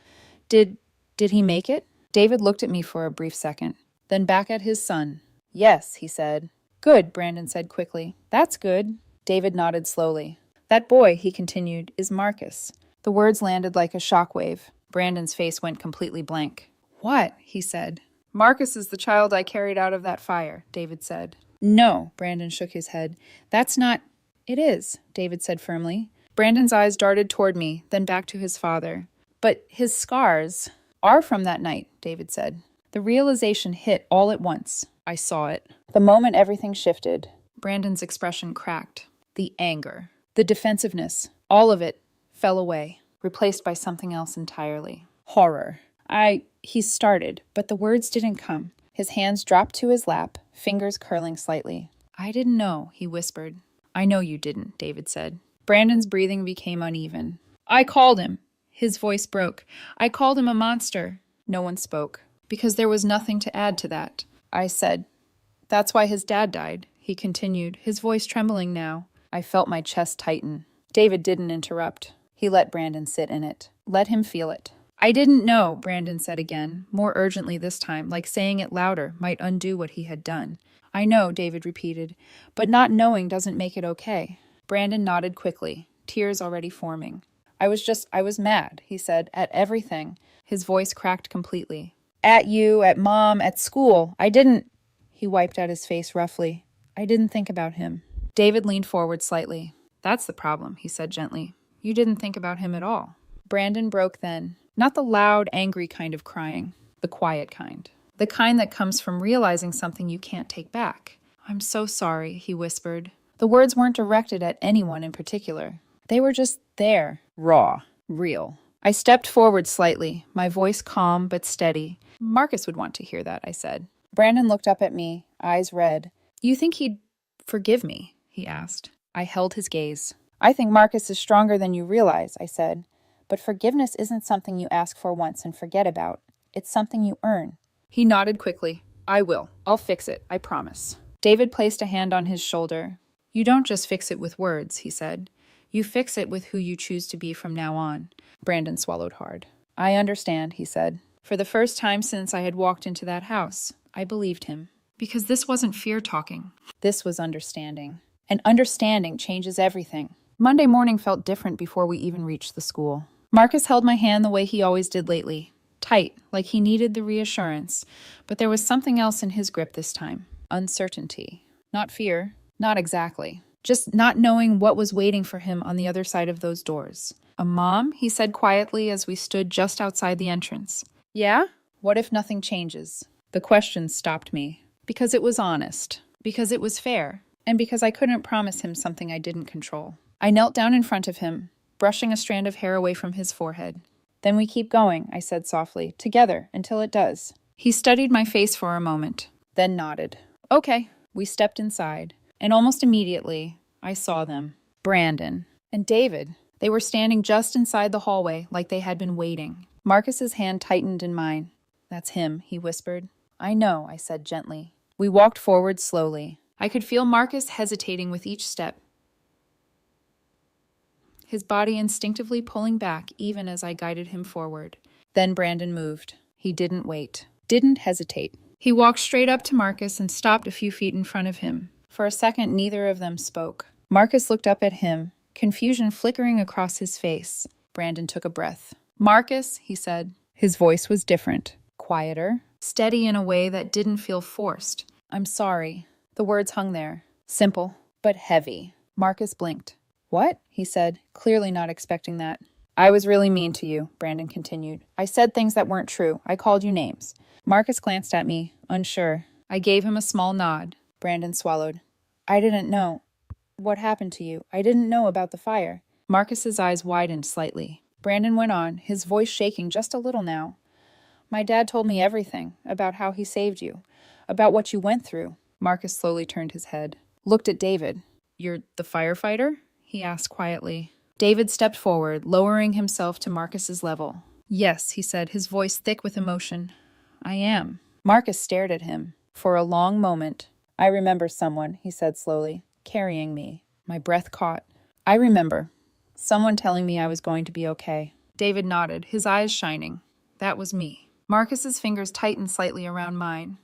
Did he make it? David looked at me for a brief second, then back at his son. Yes, he said. Good, Brandon said quickly. That's good. David nodded slowly. That boy, he continued, is Marcus. The words landed like a shockwave. Brandon's face went completely blank. What? He said. Marcus is the child I carried out of that fire, David said. No, Brandon shook his head. That's not... It is, David said firmly. Brandon's eyes darted toward me, then back to his father. But his scars are from that night, David said. The realization hit all at once. I saw it. The moment everything shifted. Brandon's expression cracked. The anger, the defensiveness, all of it fell away, replaced by something else entirely. Horror. He started, but the words didn't come. His hands dropped to his lap, fingers curling slightly. I didn't know, he whispered. I know you didn't, David said. Brandon's breathing became uneven. I called him. His voice broke. I called him a monster. No one spoke, because there was nothing to add to that. I said, that's why his dad died, he continued, his voice trembling now. I felt my chest tighten. David didn't interrupt. He let Brandon sit in it. Let him feel it. I didn't know, Brandon said again, more urgently this time, like saying it louder might undo what he had done. I know, David repeated, but not knowing doesn't make it okay. Brandon nodded quickly, tears already forming. I was mad, he said, at everything. His voice cracked completely. At you, at Mom, at school. I didn't... He wiped at his face roughly. I didn't think about him. David leaned forward slightly. That's the problem, he said gently. You didn't think about him at all. Brandon broke then. Not the loud, angry kind of crying. The quiet kind. The kind that comes from realizing something you can't take back. I'm so sorry, he whispered. The words weren't directed at anyone in particular. They were just there. Raw. Real. I stepped forward slightly, my voice calm but steady. Marcus would want to hear that, I said. Brandon looked up at me, eyes red. You think he'd forgive me? He asked. I held his gaze. I think Marcus is stronger than you realize, I said. But forgiveness isn't something you ask for once and forget about. It's something you earn. He nodded quickly. I will. I'll fix it, I promise. David placed a hand on his shoulder. You don't just fix it with words, he said. You fix it with who you choose to be from now on. Brandon swallowed hard. I understand, he said. For the first time since I had walked into that house, I believed him. Because this wasn't fear talking. This was understanding. And understanding changes everything. Monday morning felt different before we even reached the school. Marcus held my hand the way he always did lately. Tight, like he needed the reassurance. But there was something else in his grip this time. Uncertainty. Not fear. Not exactly. Just not knowing what was waiting for him on the other side of those doors. A mom? He said quietly as we stood just outside the entrance. Yeah? What if nothing changes? The question stopped me. Because it was honest. Because it was fair. And because I couldn't promise him something I didn't control. I knelt down in front of him, brushing a strand of hair away from his forehead. Then we keep going, I said softly, together, until it does. He studied my face for a moment, then nodded. Okay. We stepped inside, and almost immediately, I saw them. Brandon and David. They were standing just inside the hallway, like they had been waiting. Marcus's hand tightened in mine. That's him, he whispered. I know, I said gently. We walked forward slowly. I could feel Marcus hesitating with each step, his body instinctively pulling back even as I guided him forward. Then Brandon moved. He didn't wait, didn't hesitate. He walked straight up to Marcus and stopped a few feet in front of him. For a second, neither of them spoke. Marcus looked up at him, confusion flickering across his face. Brandon took a breath. Marcus, he said. His voice was different, quieter, steady in a way that didn't feel forced. I'm sorry. The words hung there, simple, but heavy. Marcus blinked. What? He said, clearly not expecting that. I was really mean to you, Brandon continued. I said things that weren't true. I called you names. Marcus glanced at me, unsure. I gave him a small nod. Brandon swallowed. I didn't know. What happened to you? I didn't know about the fire. Marcus's eyes widened slightly. Brandon went on, his voice shaking just a little now. My dad told me everything, about how he saved you, about what you went through. Marcus slowly turned his head, looked at David. You're the firefighter? He asked quietly. David stepped forward, lowering himself to Marcus's level. Yes, he said, his voice thick with emotion. I am. Marcus stared at him. For a long moment. I remember someone, he said slowly, carrying me. My breath caught. I remember. Someone telling me I was going to be okay. David nodded, his eyes shining. That was me. Marcus's fingers tightened slightly around mine.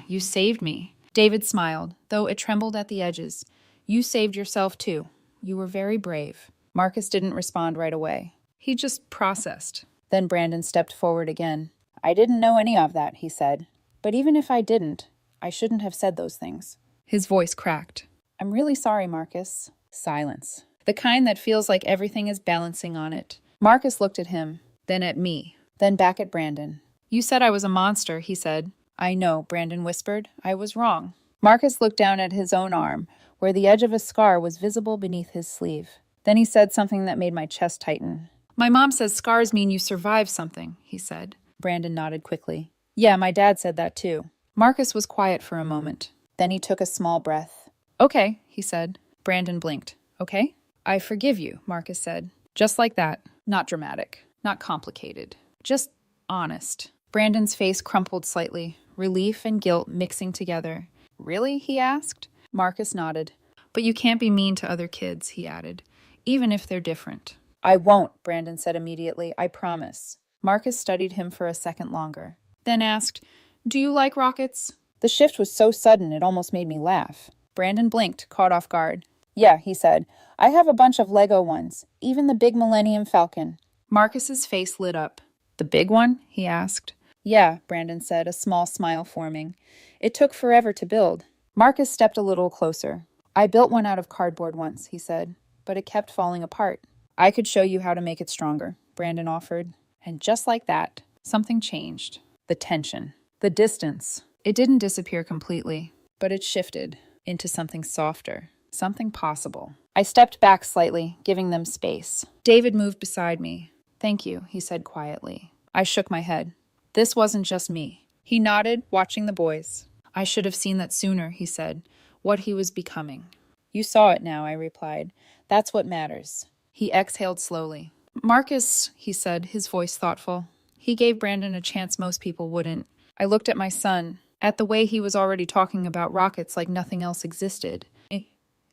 You saved me. David smiled, though it trembled at the edges. You saved yourself too. You were very brave. Marcus didn't respond right away. He just processed. Then Brandon stepped forward again. I didn't know any of that, he said. But even if I didn't, I shouldn't have said those things. His voice cracked. I'm really sorry, Marcus. Silence. The kind that feels like everything is balancing on it. Marcus looked at him, then at me, then back at Brandon. You said I was a monster, he said. I know, Brandon whispered. I was wrong. Marcus looked down at his own arm, where the edge of a scar was visible beneath his sleeve. Then he said something that made my chest tighten. My mom says scars mean you survived something, he said. Brandon nodded quickly. Yeah, my dad said that too. Marcus was quiet for a moment. Then he took a small breath. Okay, he said. Brandon blinked. Okay? I forgive you, Marcus said. Just like that. Not dramatic. Not complicated. Just honest. Brandon's face crumpled slightly, relief and guilt mixing together. Really? He asked. Marcus nodded. But you can't be mean to other kids, he added, even if they're different. I won't, Brandon said immediately. I promise. Marcus studied him for a second longer, then asked, Do you like rockets? The shift was so sudden it almost made me laugh. Brandon blinked, caught off guard. Yeah, he said. I have a bunch of Lego ones, even the big Millennium Falcon. Marcus's face lit up. The big one? He asked. Yeah, Brandon said, a small smile forming. It took forever to build. Marcus stepped a little closer. I built one out of cardboard once, he said, but it kept falling apart. I could show you how to make it stronger, Brandon offered. And just like that, something changed. The tension. The distance. It didn't disappear completely, but it shifted into something softer, something possible. I stepped back slightly, giving them space. David moved beside me. Thank you, he said quietly. I shook my head. This wasn't just me. He nodded, watching the boys. I should have seen that sooner, he said, what he was becoming. You saw it now, I replied. That's what matters. He exhaled slowly. Marcus, he said, his voice thoughtful. He gave Brandon a chance most people wouldn't. I looked at my son, at the way he was already talking about rockets like nothing else existed.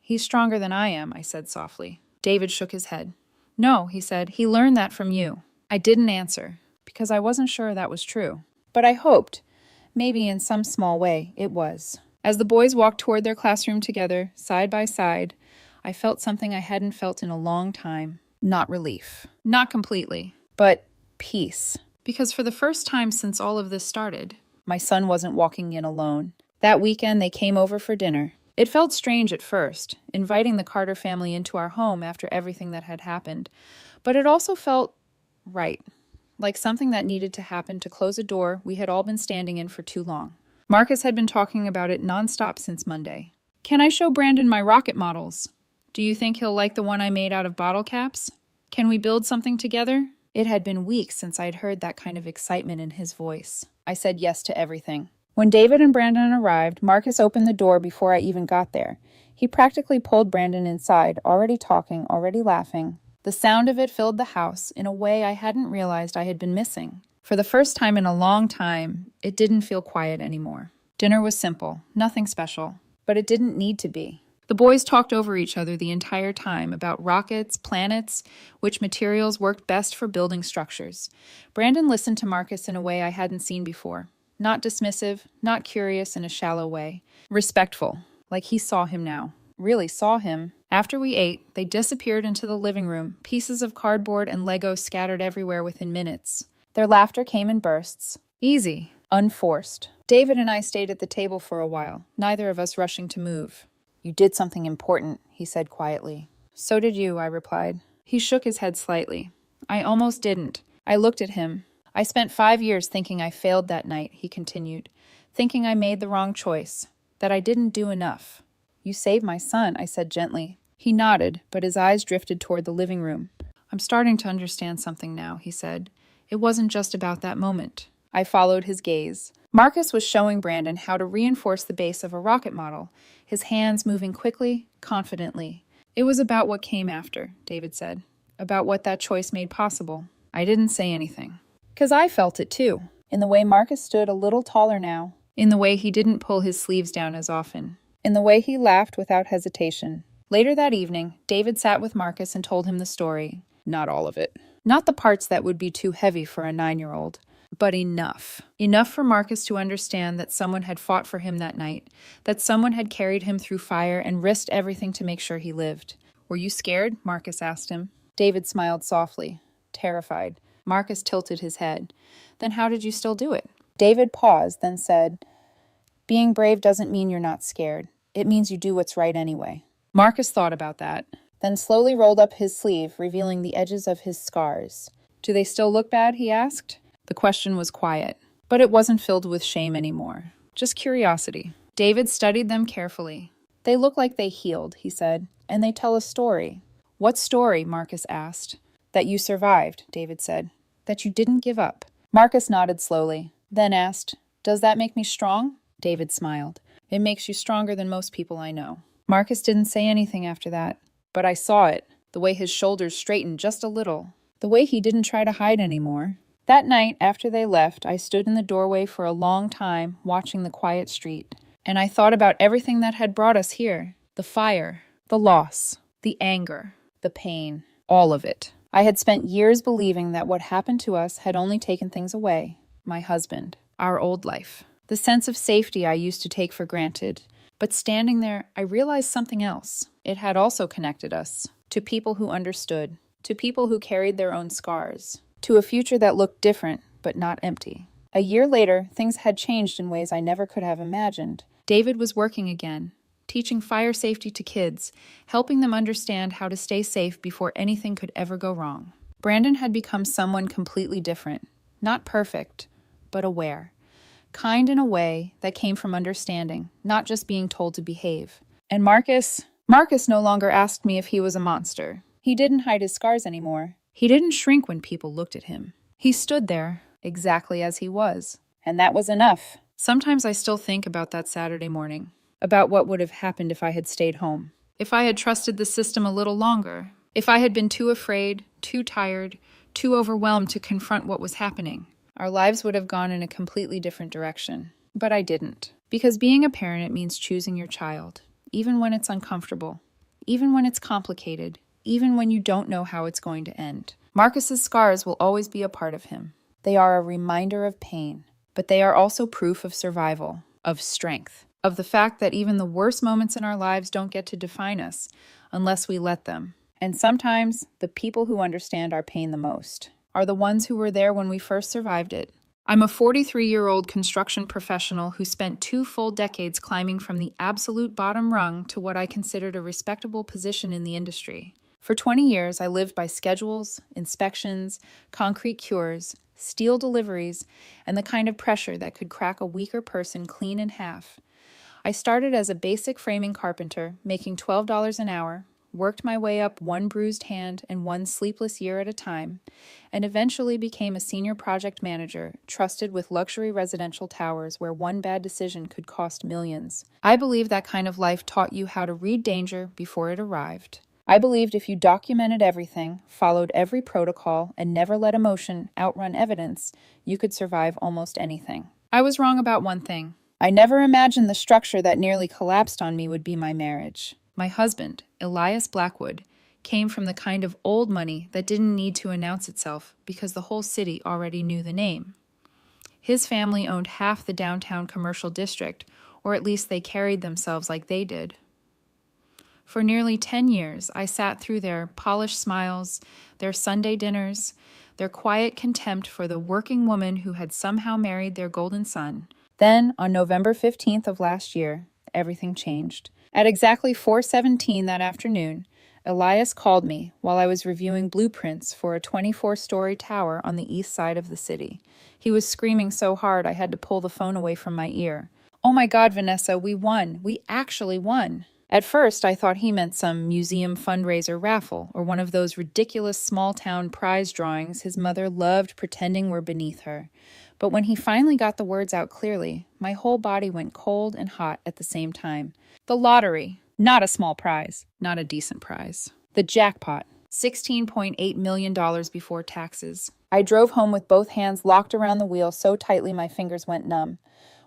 He's stronger than I am, I said softly. David shook his head. No, he said, he learned that from you. I didn't answer, because I wasn't sure that was true. But I hoped, maybe in some small way, it was. As the boys walked toward their classroom together, side by side, I felt something I hadn't felt in a long time. Not relief. Not completely. But peace. Because for the first time since all of this started, my son wasn't walking in alone. That weekend, they came over for dinner. It felt strange at first, inviting the Carter family into our home after everything that had happened. But it also felt right. Like something that needed to happen to close a door we had all been standing in for too long. Marcus had been talking about it nonstop since Monday. Can I show Brandon my rocket models? Do you think he'll like the one I made out of bottle caps? Can we build something together? It had been weeks since I'd heard that kind of excitement in his voice. I said yes to everything. When David and Brandon arrived, Marcus opened the door before I even got there. He practically pulled Brandon inside, already talking, already laughing. The sound of it filled the house in a way I hadn't realized I had been missing. For the first time in a long time, it didn't feel quiet anymore. Dinner was simple, nothing special, but it didn't need to be. The boys talked over each other the entire time about rockets, planets, which materials worked best for building structures. Brandon listened to Marcus in a way I hadn't seen before. Not dismissive, not curious in a shallow way. Respectful, like he saw him now. Really saw him. After we ate, they disappeared into the living room, pieces of cardboard and Lego scattered everywhere within minutes. Their laughter came in bursts. Easy, unforced. David and I stayed at the table for a while, neither of us rushing to move. You did something important, he said quietly. So did you, I replied. He shook his head slightly. I almost didn't. I looked at him. I spent 5 years thinking I failed that night, he continued. Thinking I made the wrong choice. That I didn't do enough. You saved my son, I said gently. He nodded, but his eyes drifted toward the living room. I'm starting to understand something now, he said. It wasn't just about that moment. I followed his gaze. Marcus was showing Brandon how to reinforce the base of a rocket model, his hands moving quickly, confidently. It was about what came after, David said. About what that choice made possible. I didn't say anything. 'Cause I felt it too. In the way Marcus stood a little taller now. In the way he didn't pull his sleeves down as often. In the way he laughed without hesitation. Later that evening, David sat with Marcus and told him the story. Not all of it. Not the parts that would be too heavy for a 9-year-old. But enough. Enough for Marcus to understand that someone had fought for him that night, that someone had carried him through fire and risked everything to make sure he lived. Were you scared? Marcus asked him. David smiled softly, terrified. Marcus tilted his head. Then how did you still do it? David paused, then said, being brave doesn't mean you're not scared. It means you do what's right anyway. Marcus thought about that, then slowly rolled up his sleeve, revealing the edges of his scars. Do they still look bad? He asked. The question was quiet, but it wasn't filled with shame anymore. Just curiosity. David studied them carefully. They look like they healed, he said, and they tell a story. What story? Marcus asked. That you survived, David said. That you didn't give up. Marcus nodded slowly, then asked, does that make me strong? David smiled. It makes you stronger than most people I know. Marcus didn't say anything after that, but I saw it, the way his shoulders straightened just a little, the way he didn't try to hide anymore. That night, after they left, I stood in the doorway for a long time, watching the quiet street. And I thought about everything that had brought us here. The fire, the loss, the anger, the pain, all of it. I had spent years believing that what happened to us had only taken things away. My husband, our old life, the sense of safety I used to take for granted. But standing there, I realized something else. It had also connected us to people who understood, to people who carried their own scars, to a future that looked different, but not empty. A year later, things had changed in ways I never could have imagined. David was working again, teaching fire safety to kids, helping them understand how to stay safe before anything could ever go wrong. Brandon had become someone completely different, not perfect, but aware. Kind in a way that came from understanding, not just being told to behave. And Marcus no longer asked me if he was a monster. He didn't hide his scars anymore. He didn't shrink when people looked at him. He stood there, exactly as he was. And that was enough. Sometimes I still think about that Saturday morning, about what would have happened if I had stayed home. If I had trusted the system a little longer. If I had been too afraid, too tired, too overwhelmed to confront what was happening. Our lives would have gone in a completely different direction. But I didn't. Because being a parent, it means choosing your child. Even when it's uncomfortable. Even when it's complicated. Even when you don't know how it's going to end. Marcus's scars will always be a part of him. They are a reminder of pain. But they are also proof of survival. Of strength. Of the fact that even the worst moments in our lives don't get to define us. Unless we let them. And sometimes, the people who understand our pain the most are the ones who were there when we first survived it. I'm a 43-year-old construction professional who spent 2 full decades climbing from the absolute bottom rung to what I considered a respectable position in the industry. For 20 years, I lived by schedules, inspections, concrete cures, steel deliveries, and the kind of pressure that could crack a weaker person clean in half. I started as a basic framing carpenter, making $12 an hour, worked my way up one bruised hand and one sleepless year at a time, and eventually became a senior project manager, trusted with luxury residential towers where one bad decision could cost millions. I believe that kind of life taught you how to read danger before it arrived. I believed if you documented everything, followed every protocol, and never let emotion outrun evidence, you could survive almost anything. I was wrong about one thing. I never imagined the structure that nearly collapsed on me would be my marriage. My husband, Elias Blackwood, came from the kind of old money that didn't need to announce itself because the whole city already knew the name. His family owned half the downtown commercial district, or at least they carried themselves like they did. For nearly 10 years, I sat through their polished smiles, their Sunday dinners, their quiet contempt for the working woman who had somehow married their golden son. Then, on November 15th of last year, everything changed. At exactly 4:17 that afternoon, Elias called me while I was reviewing blueprints for a 24-story tower on the east side of the city. He was screaming so hard I had to pull the phone away from my ear. "Oh my God, Vanessa, we won. We actually won." At first, I thought he meant some museum fundraiser raffle or one of those ridiculous small-town prize drawings his mother loved pretending were beneath her. But when he finally got the words out clearly, my whole body went cold and hot at the same time. The lottery. Not a small prize. Not a decent prize. The jackpot. $16.8 million before taxes. I drove home with both hands locked around the wheel so tightly my fingers went numb.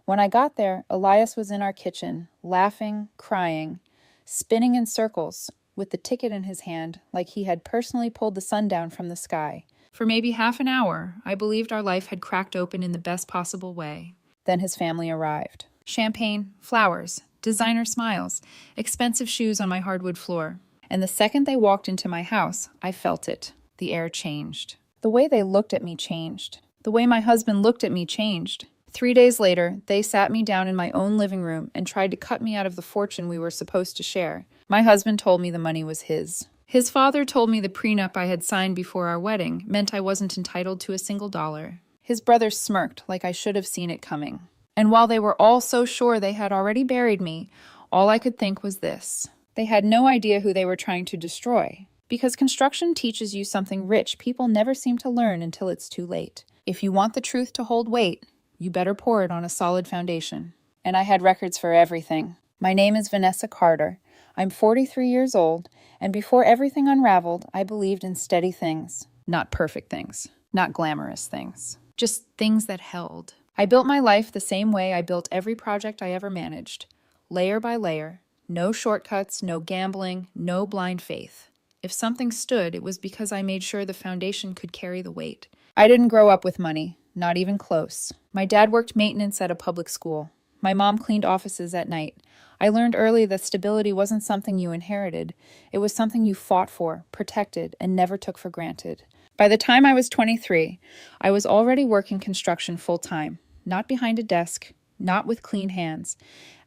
When I got there, Elias was in our kitchen, laughing, crying, spinning in circles, with the ticket in his hand, like he had personally pulled the sun down from the sky. For maybe half an hour, I believed our life had cracked open in the best possible way. Then his family arrived. Champagne, flowers, designer smiles, expensive shoes on my hardwood floor. And the second they walked into my house, I felt it. The air changed. The way they looked at me changed. The way my husband looked at me changed. 3 days later, they sat me down in my own living room and tried to cut me out of the fortune we were supposed to share. My husband told me the money was his. His father told me the prenup I had signed before our wedding meant I wasn't entitled to a single dollar. His brother smirked like I should have seen it coming. And while they were all so sure they had already buried me, all I could think was this. They had no idea who they were trying to destroy. Because construction teaches you something rich people never seem to learn until it's too late. If you want the truth to hold weight, you better pour it on a solid foundation. And I had records for everything. My name is Vanessa Carter. I'm 43 years old, and before everything unraveled, I believed in steady things. Not perfect things. Not glamorous things. Just things that held. I built my life the same way I built every project I ever managed. Layer by layer. No shortcuts, no gambling, no blind faith. If something stood, it was because I made sure the foundation could carry the weight. I didn't grow up with money. Not even close. My dad worked maintenance at a public school. My mom cleaned offices at night. I learned early that stability wasn't something you inherited. It was something you fought for, protected, and never took for granted. By the time I was 23, I was already working construction full-time. Not behind a desk, not with clean hands.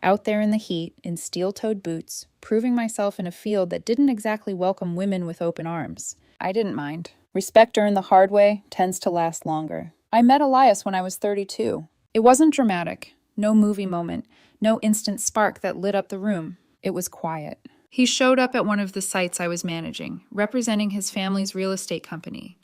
Out there in the heat, in steel-toed boots, proving myself in a field that didn't exactly welcome women with open arms. I didn't mind. Respect earned the hard way tends to last longer. I met Elias when I was 32. It wasn't dramatic. No movie moment. No instant spark that lit up the room. It was quiet. He showed up at one of the sites I was managing, representing his family's real estate company.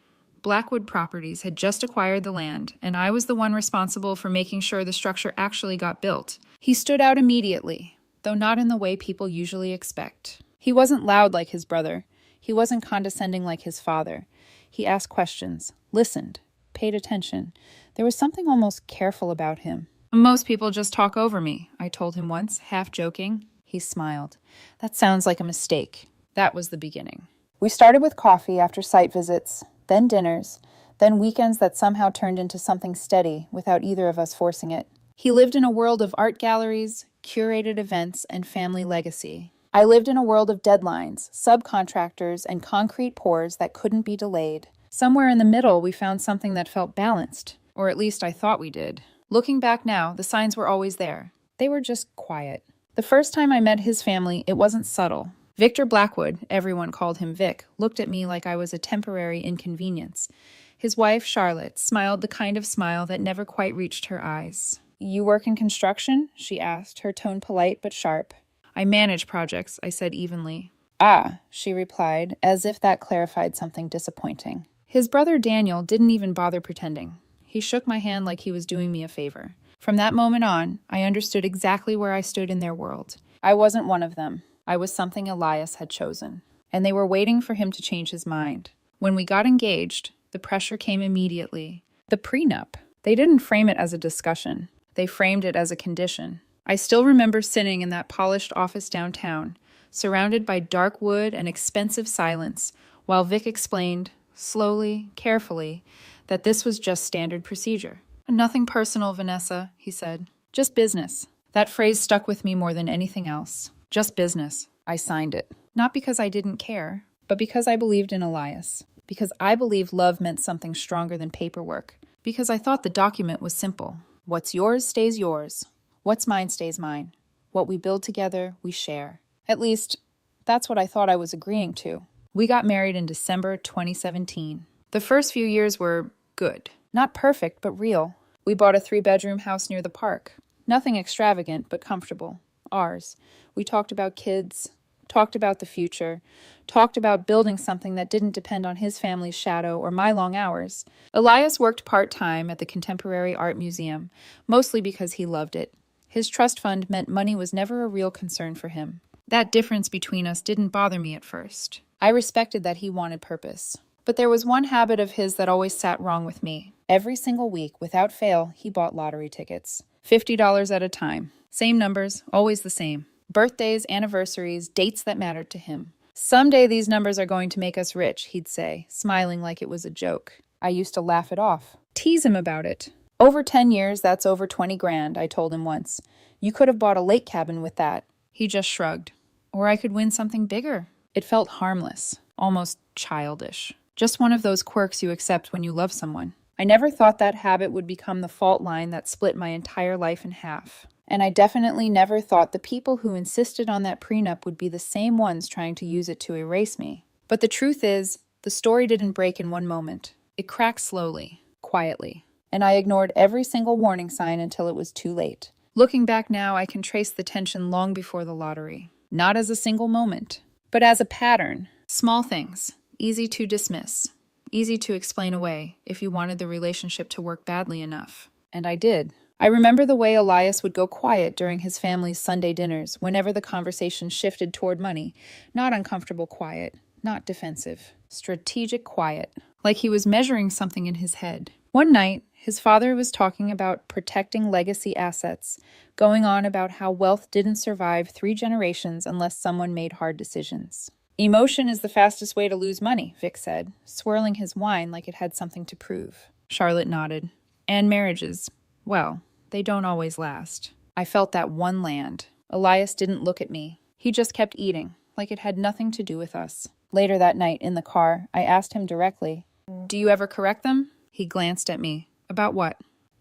Blackwood Properties had just acquired the land, and I was the one responsible for making sure the structure actually got built. He stood out immediately, though not in the way people usually expect. He wasn't loud like his brother. He wasn't condescending like his father. He asked questions, listened, paid attention. There was something almost careful about him. "Most people just talk over me," I told him once, half joking. He smiled. "That sounds like a mistake." That was the beginning. We started with coffee after site visits, then dinners, then weekends that somehow turned into something steady without either of us forcing it. He lived in a world of art galleries, curated events, and family legacy. I lived in a world of deadlines, subcontractors, and concrete pours that couldn't be delayed. Somewhere in the middle, we found something that felt balanced, or at least I thought we did. Looking back now, the signs were always there. They were just quiet. The first time I met his family, it wasn't subtle. Victor Blackwood, everyone called him Vic, looked at me like I was a temporary inconvenience. His wife, Charlotte, smiled the kind of smile that never quite reached her eyes. "You work in construction?" she asked, her tone polite but sharp. "I manage projects," I said evenly. "Ah," she replied, as if that clarified something disappointing. His brother Daniel didn't even bother pretending. He shook my hand like he was doing me a favor. From that moment on, I understood exactly where I stood in their world. I wasn't one of them. I was something Elias had chosen. And they were waiting for him to change his mind. When we got engaged, the pressure came immediately. The prenup. They didn't frame it as a discussion. They framed it as a condition. I still remember sitting in that polished office downtown, surrounded by dark wood and expensive silence, while Vic explained, slowly, carefully, that this was just standard procedure. "Nothing personal, Vanessa," he said. "Just business." That phrase stuck with me more than anything else. Just business. I signed it. Not because I didn't care, but because I believed in Elias. Because I believed love meant something stronger than paperwork. Because I thought the document was simple. What's yours stays yours. What's mine stays mine. What we build together, we share. At least, that's what I thought I was agreeing to. We got married in December 2017. The first few years were good. Not perfect, but real. We bought a 3-bedroom house near the park. Nothing extravagant, but comfortable. Ours. We talked about kids, talked about the future, talked about building something that didn't depend on his family's shadow or my long hours. Elias worked part-time at the Contemporary Art Museum, mostly because he loved it. His trust fund meant money was never a real concern for him. That difference between us didn't bother me at first. I respected that he wanted purpose. But there was one habit of his that always sat wrong with me. Every single week, without fail, he bought lottery tickets. $50 at a time. Same numbers, always the same. Birthdays, anniversaries, dates that mattered to him. "Someday these numbers are going to make us rich," he'd say, smiling like it was a joke. I used to laugh it off. Tease him about it. "Over 10 years, that's over 20 grand, I told him once. You could have bought a lake cabin with that." He just shrugged. Or I could win something bigger. It felt harmless, almost childish. Just one of those quirks you accept when you love someone. I never thought that habit would become the fault line that split my entire life in half. And I definitely never thought the people who insisted on that prenup would be the same ones trying to use it to erase me. But the truth is, the story didn't break in one moment. It cracked slowly, quietly. And I ignored every single warning sign until it was too late. Looking back now, I can trace the tension long before the lottery. Not as a single moment, but as a pattern. Small things, easy to dismiss, easy to explain away if you wanted the relationship to work badly enough. And I did. I remember the way Elias would go quiet during his family's Sunday dinners whenever the conversation shifted toward money. Not uncomfortable quiet, not defensive. Strategic quiet, like he was measuring something in his head. One night, his father was talking about protecting legacy assets, going on about how wealth didn't survive 3 generations unless someone made hard decisions. "Emotion is the fastest way to lose money," Vic said, swirling his wine like it had something to prove. Charlotte nodded. "And marriages. Well, they don't always last." I felt that one land. Elias didn't look at me. He just kept eating, like it had nothing to do with us. Later that night, in the car, I asked him directly, "Do you ever correct them?" He glanced at me. "About what?"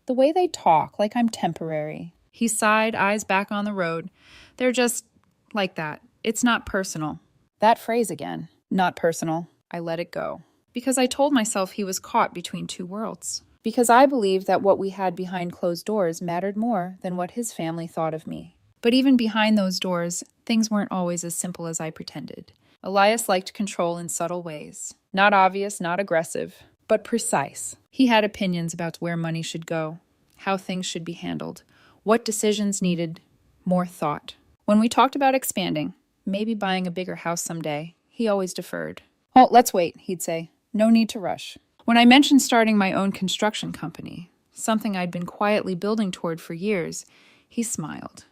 "The way they talk, like I'm temporary." He sighed, eyes back on the road. "They're just like that. It's not personal." That phrase again. Not personal. I let it go. Because I told myself he was caught between two worlds. Because I believed that what we had behind closed doors mattered more than what his family thought of me. But even behind those doors, things weren't always as simple as I pretended. Elias liked control in subtle ways. Not obvious, not aggressive, but precise. He had opinions about where money should go, how things should be handled, what decisions needed more thought. When we talked about expanding, maybe buying a bigger house someday, he always deferred. "Oh, let's wait," he'd say. "No need to rush." When I mentioned starting my own construction company, something I'd been quietly building toward for years, he smiled.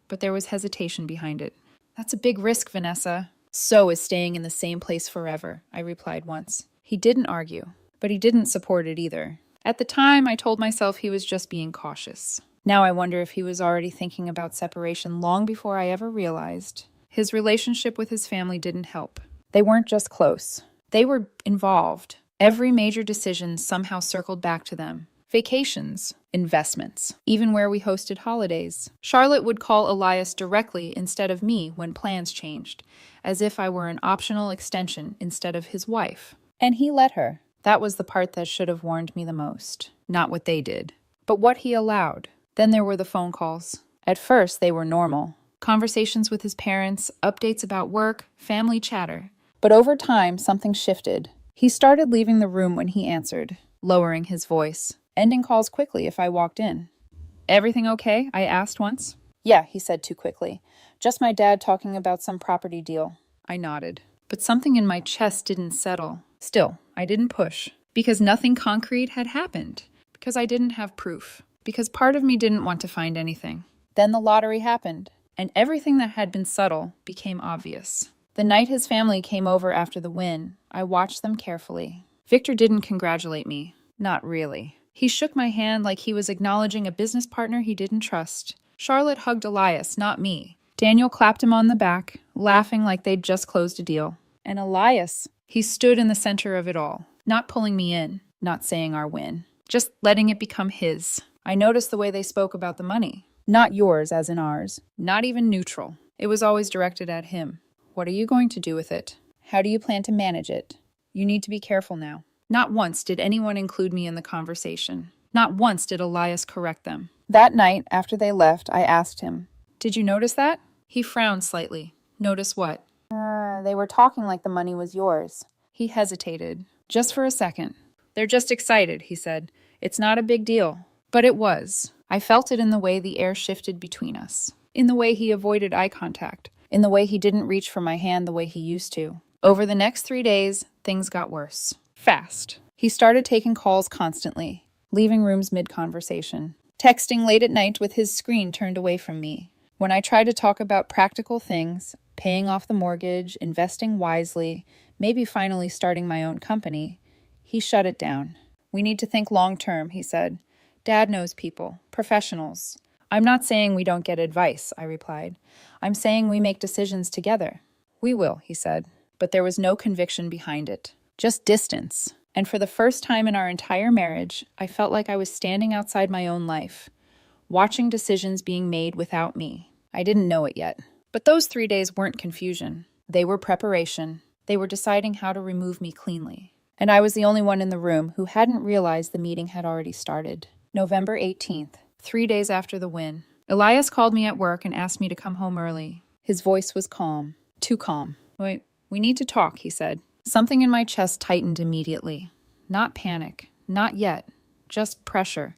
But there was hesitation behind it. "That's a big risk, Vanessa." "So is staying in the same place forever," I replied once. He didn't argue, but he didn't support it either. At the time, I told myself he was just being cautious. Now I wonder if he was already thinking about separation long before I ever realized. His relationship with his family didn't help. They weren't just close. They were involved. Every major decision somehow circled back to them. Vacations, investments, even where we hosted holidays. Charlotte would call Elias directly instead of me when plans changed, as if I were an optional extension instead of his wife. And he let her. That was the part that should have warned me the most. Not what they did, but what he allowed. Then there were the phone calls. At first, they were normal. Conversations with his parents, updates about work, family chatter. But over time, something shifted. He started leaving the room when he answered, lowering his voice, ending calls quickly if I walked in. "Everything okay?" I asked once. "Yeah," he said too quickly. "Just my dad talking about some property deal." I nodded. But something in my chest didn't settle. Still, I didn't push. Because nothing concrete had happened. Because I didn't have proof. Because part of me didn't want to find anything. Then the lottery happened, and everything that had been subtle became obvious. The night his family came over after the win, I watched them carefully. Victor didn't congratulate me. Not really. He shook my hand like he was acknowledging a business partner he didn't trust. Charlotte hugged Elias, not me. Daniel clapped him on the back, laughing like they'd just closed a deal. And Elias, he stood in the center of it all, not pulling me in, not saying our win, just letting it become his. I noticed the way they spoke about the money. Not yours, as in ours. Not even neutral. It was always directed at him. What are you going to do with it? How do you plan to manage it? You need to be careful now. Not once did anyone include me in the conversation. Not once did Elias correct them. That night, after they left, I asked him, "Did you notice that?" He frowned slightly. Notice what? They were talking like the money was yours. He hesitated, just for a second. "They're just excited," he said. "It's not a big deal." But it was. I felt it in the way the air shifted between us. In the way he avoided eye contact. In the way he didn't reach for my hand the way he used to. Over the next 3 days, things got worse. Fast. He started taking calls constantly, leaving rooms mid-conversation. Texting late at night with his screen turned away from me. When I tried to talk about practical things, paying off the mortgage, investing wisely, maybe finally starting my own company, he shut it down. "We need to think long-term," he said. "Dad knows people, professionals." "I'm not saying we don't get advice," I replied. "I'm saying we make decisions together." "We will," he said. But there was no conviction behind it. Just distance. And for the first time in our entire marriage, I felt like I was standing outside my own life, watching decisions being made without me. I didn't know it yet. But those 3 days weren't confusion. They were preparation. They were deciding how to remove me cleanly. And I was the only one in the room who hadn't realized the meeting had already started. November 18th, 3 days after the win. Elias called me at work and asked me to come home early. His voice was calm. Too calm. "Wait, we need to talk," he said. Something in my chest tightened immediately. Not panic. Not yet. Just pressure.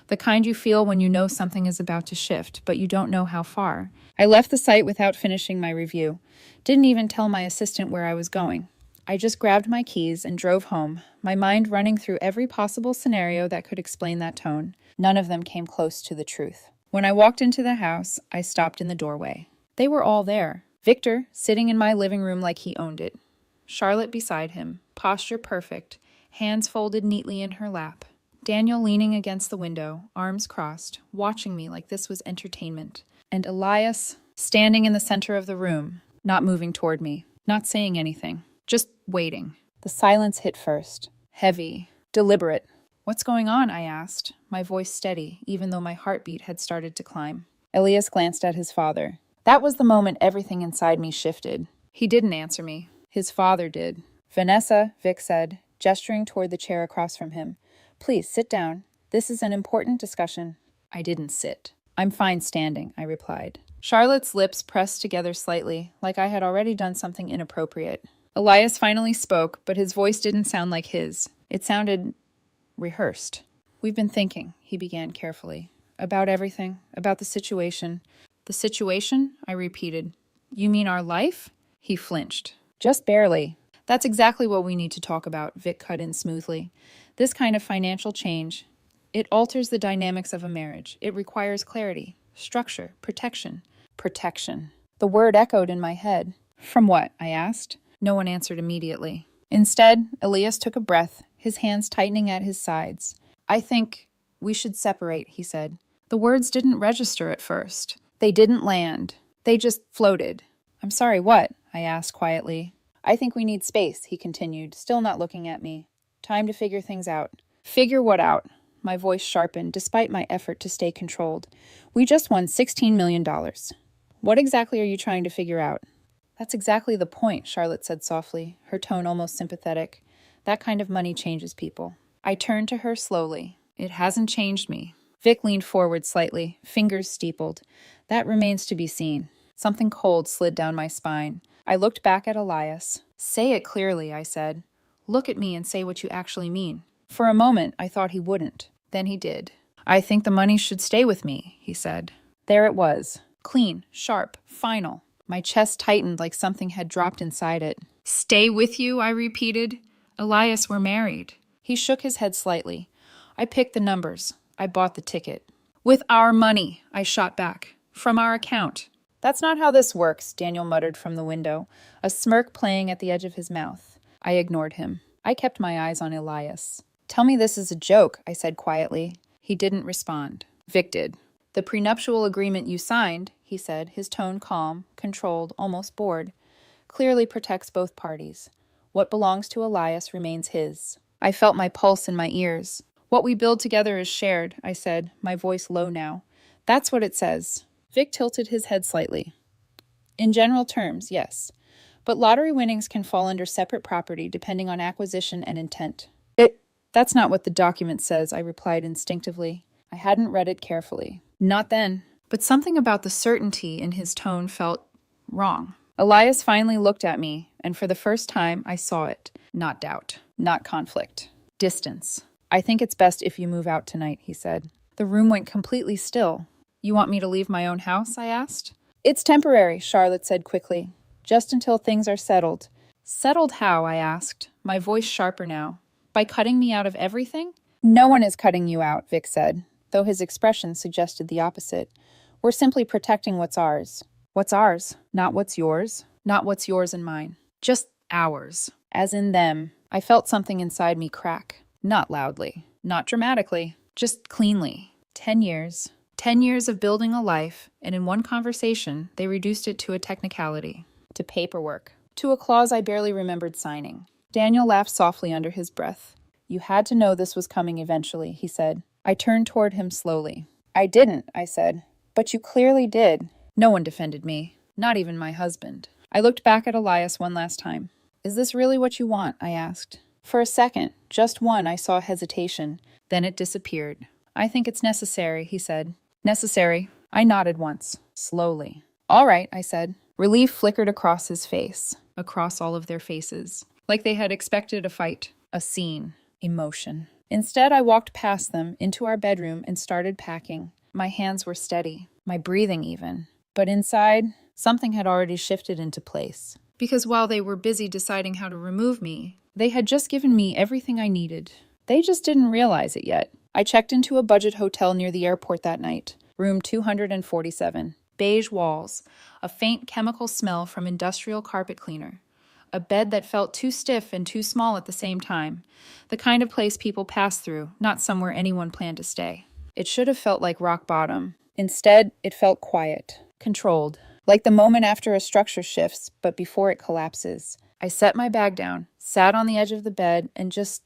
The kind you feel when you know something is about to shift, but you don't know how far. I left the site without finishing my review. Didn't even tell my assistant where I was going. I just grabbed my keys and drove home, my mind running through every possible scenario that could explain that tone. None of them came close to the truth. When I walked into the house, I stopped in the doorway. They were all there. Victor, sitting in my living room like he owned it. Charlotte beside him, posture perfect, hands folded neatly in her lap. Daniel leaning against the window, arms crossed, watching me like this was entertainment. And Elias, standing in the center of the room, not moving toward me, not saying anything, just waiting. The silence hit first. Heavy, deliberate. "What's going on?" I asked, my voice steady, even though my heartbeat had started to climb. Elias glanced at his father. That was the moment everything inside me shifted. He didn't answer me. His father did. "Vanessa," Vic said, gesturing toward the chair across from him. "Please sit down. This is an important discussion." I didn't sit. "I'm fine standing," I replied. Charlotte's lips pressed together slightly, like I had already done something inappropriate. Elias finally spoke, but his voice didn't sound like his. It sounded rehearsed. "We've been thinking," he began carefully, "about everything, about the situation." "The situation?" I repeated. "You mean our life?" He flinched. "Just barely." "That's exactly what we need to talk about," Vic cut in smoothly. "This kind of financial change, it alters the dynamics of a marriage. It requires clarity, structure, protection." Protection. The word echoed in my head. "From what?" I asked. No one answered immediately. Instead, Elias took a breath, his hands tightening at his sides. "I think we should separate," he said. The words didn't register at first. They didn't land. They just floated. "I'm sorry, what?" I asked quietly. "I think we need space," he continued, still not looking at me. "Time to figure things out." "Figure what out?" My voice sharpened, despite my effort to stay controlled. "We just won $16 million. What exactly are you trying to figure out?" "That's exactly the point," Charlotte said softly, her tone almost sympathetic. "That kind of money changes people." I turned to her slowly. "It hasn't changed me." Vic leaned forward slightly, fingers steepled. "That remains to be seen." Something cold slid down my spine. I looked back at Elias. "Say it clearly," I said. "Look at me and say what you actually mean." For a moment, I thought he wouldn't. Then he did. "I think the money should stay with me," he said. There it was. Clean, sharp, final. My chest tightened like something had dropped inside it. "Stay with you?" I repeated. "Elias, we're married." He shook his head slightly. I picked the numbers. I bought the ticket. "With our money," I shot back. "From our account." "That's not how this works," Daniel muttered from the window, a smirk playing at the edge of his mouth. I ignored him. I kept my eyes on Elias. "Tell me this is a joke," I said quietly. He didn't respond. Vic did. "The prenuptial agreement you signed," he said, his tone calm, controlled, almost bored, "clearly protects both parties. What belongs to Elias remains his." I felt my pulse in my ears. "What we build together is shared," I said, my voice low now. "That's what it says." Vic tilted his head slightly. "In general terms, yes. But lottery winnings can fall under separate property depending on acquisition and intent." That's not what the document says," I replied instinctively. I hadn't read it carefully. Not then. But something about the certainty in his tone felt wrong. Elias finally looked at me, and for the first time I saw it. Not doubt. Not conflict. Distance. "I think it's best if you move out tonight," he said. The room went completely still. "You want me to leave my own house?" I asked. "It's temporary," Charlotte said quickly. "Just until things are settled." "Settled how?" I asked, my voice sharper now. "By cutting me out of everything?" "No one is cutting you out," Vic said, though his expression suggested the opposite. "We're simply protecting what's ours." "What's ours?" "Not what's yours. Not what's yours and mine. Just ours. As in them." I felt something inside me crack. Not loudly. Not dramatically. Just cleanly. 10 years. 10 years of building a life, and in one conversation, they reduced it to a technicality. To paperwork. To a clause I barely remembered signing. Daniel laughed softly under his breath. "You had to know this was coming eventually," he said. I turned toward him slowly. "I didn't," I said. "But you clearly did." No one defended me. Not even my husband. I looked back at Elias one last time. "Is this really what you want?" I asked. For a second, just one, I saw hesitation. Then it disappeared. "I think it's necessary," he said. "Necessary." I nodded once, slowly. "All right," I said. Relief flickered across his face, across all of their faces. Like they had expected a fight, a scene, emotion. Instead, I walked past them, into our bedroom, and started packing. My hands were steady, my breathing even. But inside, something had already shifted into place. Because while they were busy deciding how to remove me, they had just given me everything I needed. They just didn't realize it yet. I checked into a budget hotel near the airport that night, room 247. Beige walls, a faint chemical smell from industrial carpet cleaner. A bed that felt too stiff and too small at the same time. The kind of place people pass through, not somewhere anyone planned to stay. It should have felt like rock bottom. Instead, it felt quiet, controlled, like the moment after a structure shifts, but before it collapses. I set my bag down, sat on the edge of the bed, and just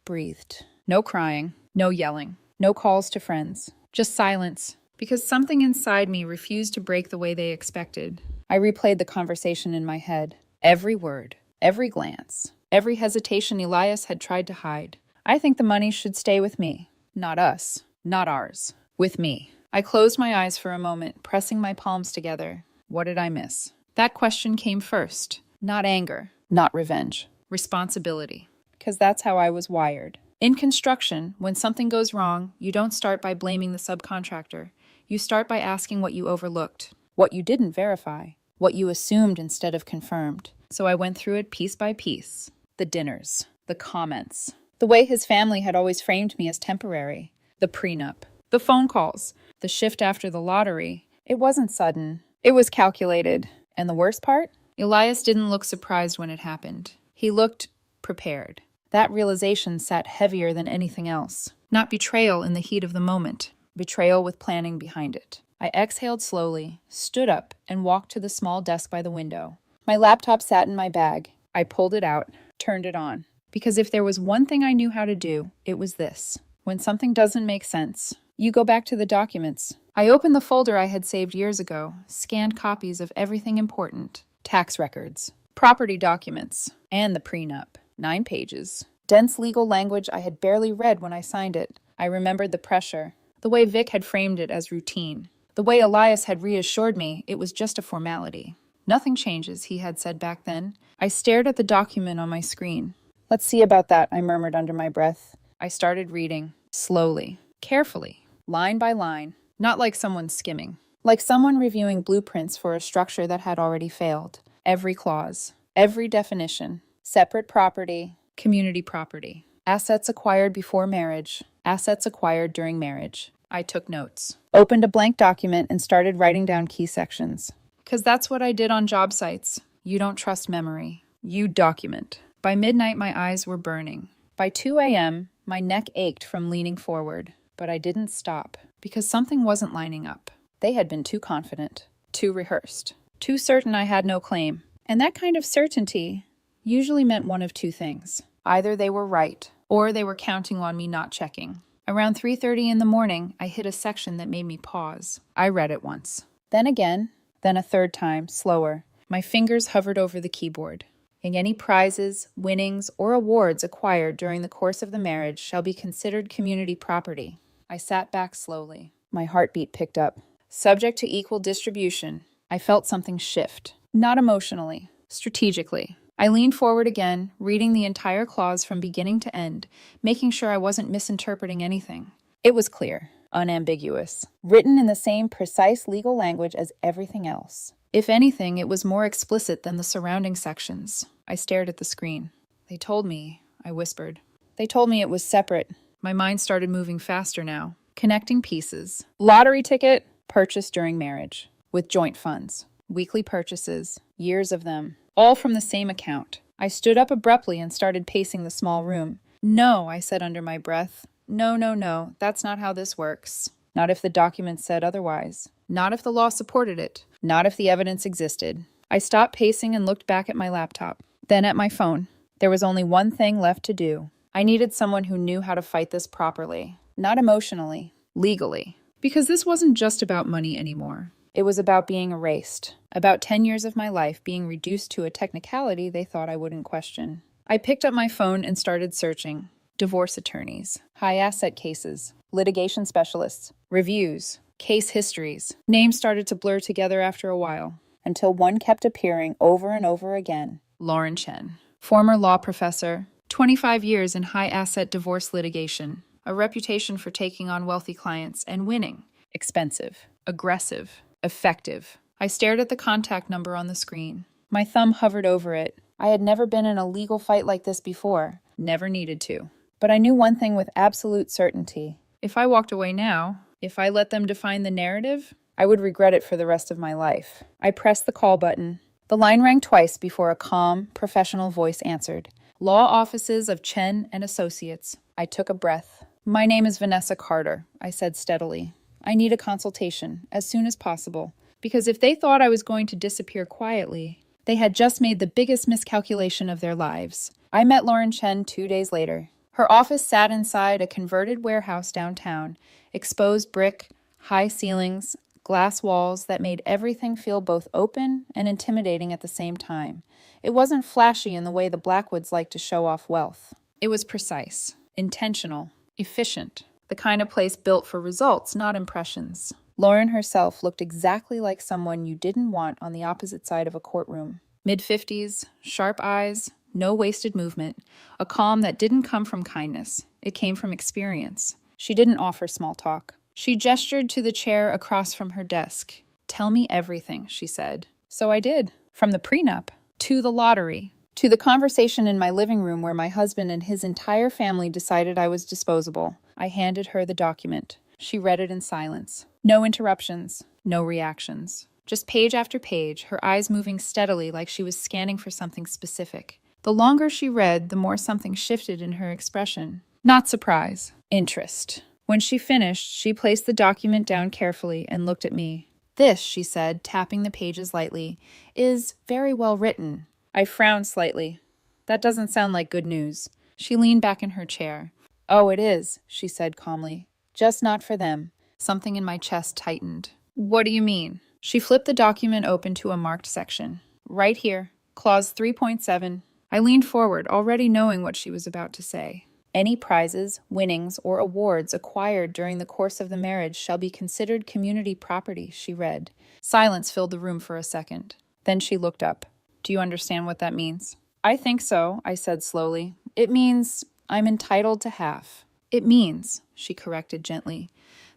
breathed. No crying, no yelling, no calls to friends, just silence, because something inside me refused to break the way they expected. I replayed the conversation in my head. Every word, every glance, every hesitation Elias had tried to hide. "I think the money should stay with me. Not us. Not ours. With me." I closed my eyes for a moment, pressing my palms together. What did I miss? That question came first. Not anger. Not revenge. Responsibility. Because that's how I was wired. In construction, when something goes wrong, you don't start by blaming the subcontractor. You start by asking what you overlooked, what you didn't verify, what you assumed instead of confirmed. So I went through it piece by piece. The dinners, the comments, the way his family had always framed me as temporary, the prenup, the phone calls, the shift after the lottery. It wasn't sudden. It was calculated. And the worst part? Elias didn't look surprised when it happened. He looked prepared. That realization sat heavier than anything else. Not betrayal in the heat of the moment. Betrayal with planning behind it. I exhaled slowly, stood up, and walked to the small desk by the window. My laptop sat in my bag. I pulled it out, turned it on. Because if there was one thing I knew how to do, it was this. When something doesn't make sense, you go back to the documents. I opened the folder I had saved years ago, scanned copies of everything important. Tax records, property documents, and the prenup. 9 pages. Dense legal language I had barely read when I signed it. I remembered the pressure, the way Vic had framed it as routine. The way Elias had reassured me, it was just a formality. Nothing changes, he had said back then. I stared at the document on my screen. Let's see about that, I murmured under my breath. I started reading, slowly, carefully, line by line, not like someone skimming. Like someone reviewing blueprints for a structure that had already failed. Every clause, every definition, separate property, community property, assets acquired before marriage, assets acquired during marriage. I took notes, opened a blank document, and started writing down key sections. Because that's what I did on job sites. You don't trust memory. You document. By midnight, my eyes were burning. By 2 a.m., my neck ached from leaning forward. But I didn't stop, because something wasn't lining up. They had been too confident, too rehearsed, too certain I had no claim. And that kind of certainty usually meant one of two things. Either they were right, or they were counting on me not checking. Around 3:30 in the morning, I hit a section that made me pause. I read it once. Then again, then a third time, slower. My fingers hovered over the keyboard. And any prizes, winnings, or awards acquired during the course of the marriage shall be considered community property. I sat back slowly. My heartbeat picked up. Subject to equal distribution. I felt something shift. Not emotionally, strategically. I leaned forward again, reading the entire clause from beginning to end, making sure I wasn't misinterpreting anything. It was clear, unambiguous, written in the same precise legal language as everything else. If anything, it was more explicit than the surrounding sections. I stared at the screen. They told me, I whispered. They told me it was separate. My mind started moving faster now, connecting pieces. Lottery ticket, purchased during marriage, with joint funds. Weekly purchases, years of them, all from the same account. I stood up abruptly and started pacing the small room. No, I said under my breath. No, that's not how this works. Not if the document said otherwise. Not if the law supported it. Not if the evidence existed. I stopped pacing and looked back at my laptop, then at my phone. There was only one thing left to do. I needed someone who knew how to fight this properly. Not emotionally, legally. Because this wasn't just about money anymore. It was about being erased. About 10 years of my life being reduced to a technicality they thought I wouldn't question. I picked up my phone and started searching. Divorce attorneys, high asset cases, litigation specialists, reviews, case histories. Names started to blur together after a while, until one kept appearing over and over again. Lauren Chen, former law professor, 25 years in high asset divorce litigation, a reputation for taking on wealthy clients and winning. Expensive, aggressive, effective. I stared at the contact number on the screen. My thumb hovered over it. I had never been in a legal fight like this before. Never needed to. But I knew one thing with absolute certainty. If I walked away now, if I let them define the narrative, I would regret it for the rest of my life. I pressed the call button. The line rang twice before a calm, professional voice answered. Law offices of Chen and Associates. I took a breath. My name is Vanessa Carter, I said steadily. I need a consultation, as soon as possible, because if they thought I was going to disappear quietly, they had just made the biggest miscalculation of their lives. I met Lauren Chen 2 days later. Her office sat inside a converted warehouse downtown, exposed brick, high ceilings, glass walls that made everything feel both open and intimidating at the same time. It wasn't flashy in the way the Blackwoods like to show off wealth. It was precise, intentional, efficient. The kind of place built for results, not impressions. Lauren herself looked exactly like someone you didn't want on the opposite side of a courtroom. Mid-50s, sharp eyes, no wasted movement, a calm that didn't come from kindness. It came from experience. She didn't offer small talk. She gestured to the chair across from her desk. Tell me everything, she said. So I did. From the prenup, to the lottery, to the conversation in my living room where my husband and his entire family decided I was disposable. I handed her the document. She read it in silence. No interruptions, no reactions. Just page after page, her eyes moving steadily like she was scanning for something specific. The longer she read, the more something shifted in her expression. Not surprise, interest. When she finished, she placed the document down carefully and looked at me. This, she said, tapping the pages lightly, is very well written. I frowned slightly. That doesn't sound like good news. She leaned back in her chair. Oh, it is, she said calmly. Just not for them. Something in my chest tightened. What do you mean? She flipped the document open to a marked section. Right here, clause 3.7. I leaned forward, already knowing what she was about to say. Any prizes, winnings, or awards acquired during the course of the marriage shall be considered community property, she read. Silence filled the room for a second. Then she looked up. Do you understand what that means? I think so, I said slowly. It means I'm entitled to half. It means, she corrected gently,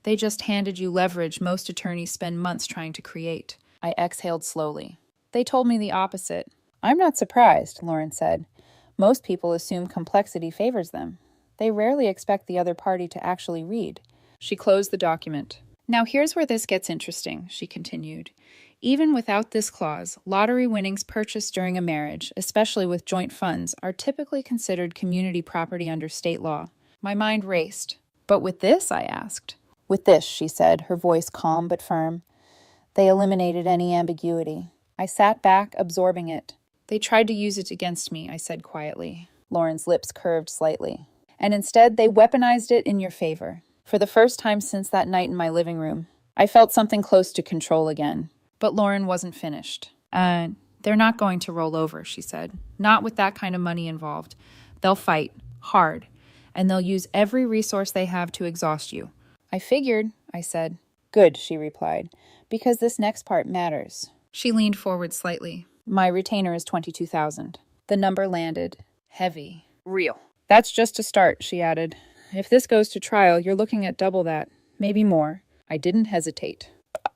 they just handed you leverage most attorneys spend months trying to create. I exhaled slowly. They told me the opposite. I'm not surprised, Lauren said. Most people assume complexity favors them. They rarely expect the other party to actually read. She closed the document. Now here's where this gets interesting, she continued. Even without this clause, lottery winnings purchased during a marriage, especially with joint funds, are typically considered community property under state law. My mind raced. But with this, I asked. With this, she said, her voice calm but firm. They eliminated any ambiguity. I sat back, absorbing it. They tried to use it against me, I said quietly. Lauren's lips curved slightly. And instead, they weaponized it in your favor. For the first time since that night in my living room, I felt something close to control again. But Lauren wasn't finished. They're not going to roll over, she said. Not with that kind of money involved. They'll fight, hard, and they'll use every resource they have to exhaust you. I figured, I said. Good, she replied, because this next part matters. She leaned forward slightly. My retainer is $22,000. The number landed. Heavy. Real. That's just a start, she added. If this goes to trial, you're looking at double that, maybe more. I didn't hesitate.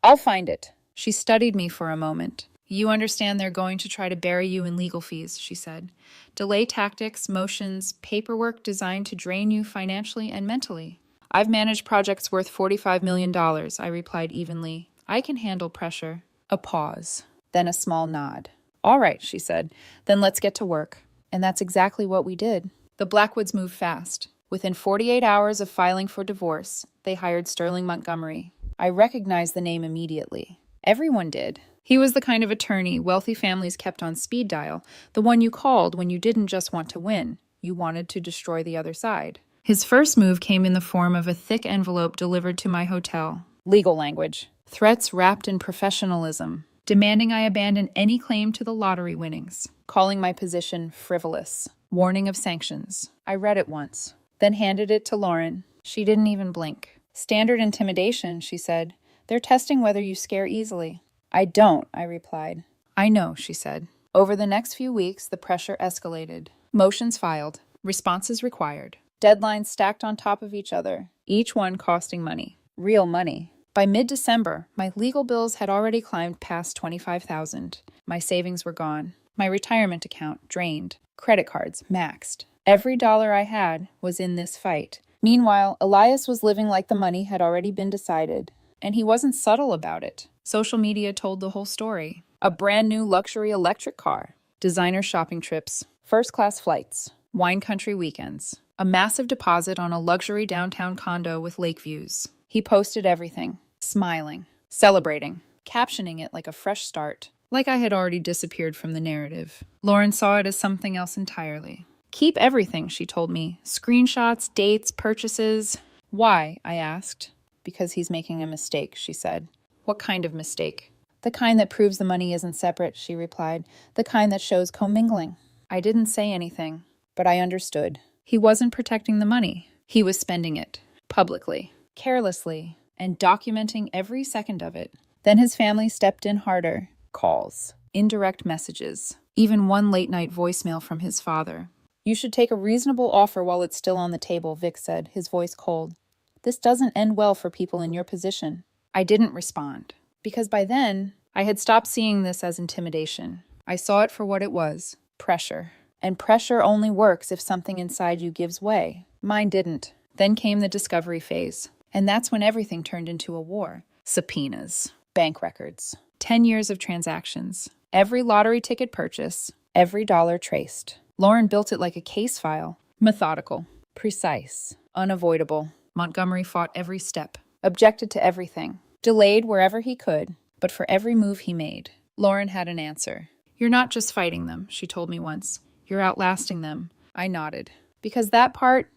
I'll find it. She studied me for a moment. You understand they're going to try to bury you in legal fees, she said. Delay tactics, motions, paperwork designed to drain you financially and mentally. I've managed projects worth $45 million, I replied evenly. I can handle pressure. A pause, then a small nod. All right, she said. Then let's get to work. And that's exactly what we did. The Blackwoods moved fast. Within 48 hours of filing for divorce, they hired Sterling Montgomery. I recognized the name immediately. Everyone did. He was the kind of attorney wealthy families kept on speed dial, the one you called when you didn't just want to win, you wanted to destroy the other side. His first move came in the form of a thick envelope delivered to my hotel. Legal language. Threats wrapped in professionalism. Demanding I abandon any claim to the lottery winnings. Calling my position frivolous. Warning of sanctions. I read it once, then handed it to Lauren. She didn't even blink. Standard intimidation, she said. They're testing whether you scare easily. I don't, I replied. I know, she said. Over the next few weeks, the pressure escalated. Motions filed. Responses required. Deadlines stacked on top of each other, each one costing money. Real money. By mid-December, my legal bills had already climbed past $25,000. My savings were gone. My retirement account drained. Credit cards maxed. Every dollar I had was in this fight. Meanwhile, Elias was living like the money had already been decided. And he wasn't subtle about it. Social media told the whole story. A brand new luxury electric car. Designer shopping trips. First-class flights. Wine country weekends. A massive deposit on a luxury downtown condo with lake views. He posted everything. Smiling. Celebrating. Captioning it like a fresh start. Like I had already disappeared from the narrative. Lauren saw it as something else entirely. Keep everything, she told me. Screenshots, dates, purchases. Why? I asked. Because he's making a mistake, she said. What kind of mistake? The kind that proves the money isn't separate, she replied. The kind that shows commingling. I didn't say anything, but I understood. He wasn't protecting the money. He was spending it. Publicly. Carelessly. And documenting every second of it. Then his family stepped in harder. Calls. Indirect messages. Even one late-night voicemail from his father. You should take a reasonable offer while it's still on the table, Vic said, his voice cold. This doesn't end well for people in your position. I didn't respond, because by then, I had stopped seeing this as intimidation. I saw it for what it was, pressure. And pressure only works if something inside you gives way. Mine didn't. Then came the discovery phase. And that's when everything turned into a war. Subpoenas. Bank records. 10 years of transactions. Every lottery ticket purchase. Every dollar traced. Lauren built it like a case file. Methodical. Precise. Unavoidable. Montgomery fought every step, objected to everything, delayed wherever he could, but for every move he made, Lauren had an answer. You're not just fighting them, she told me once. You're outlasting them. I nodded. Because that part,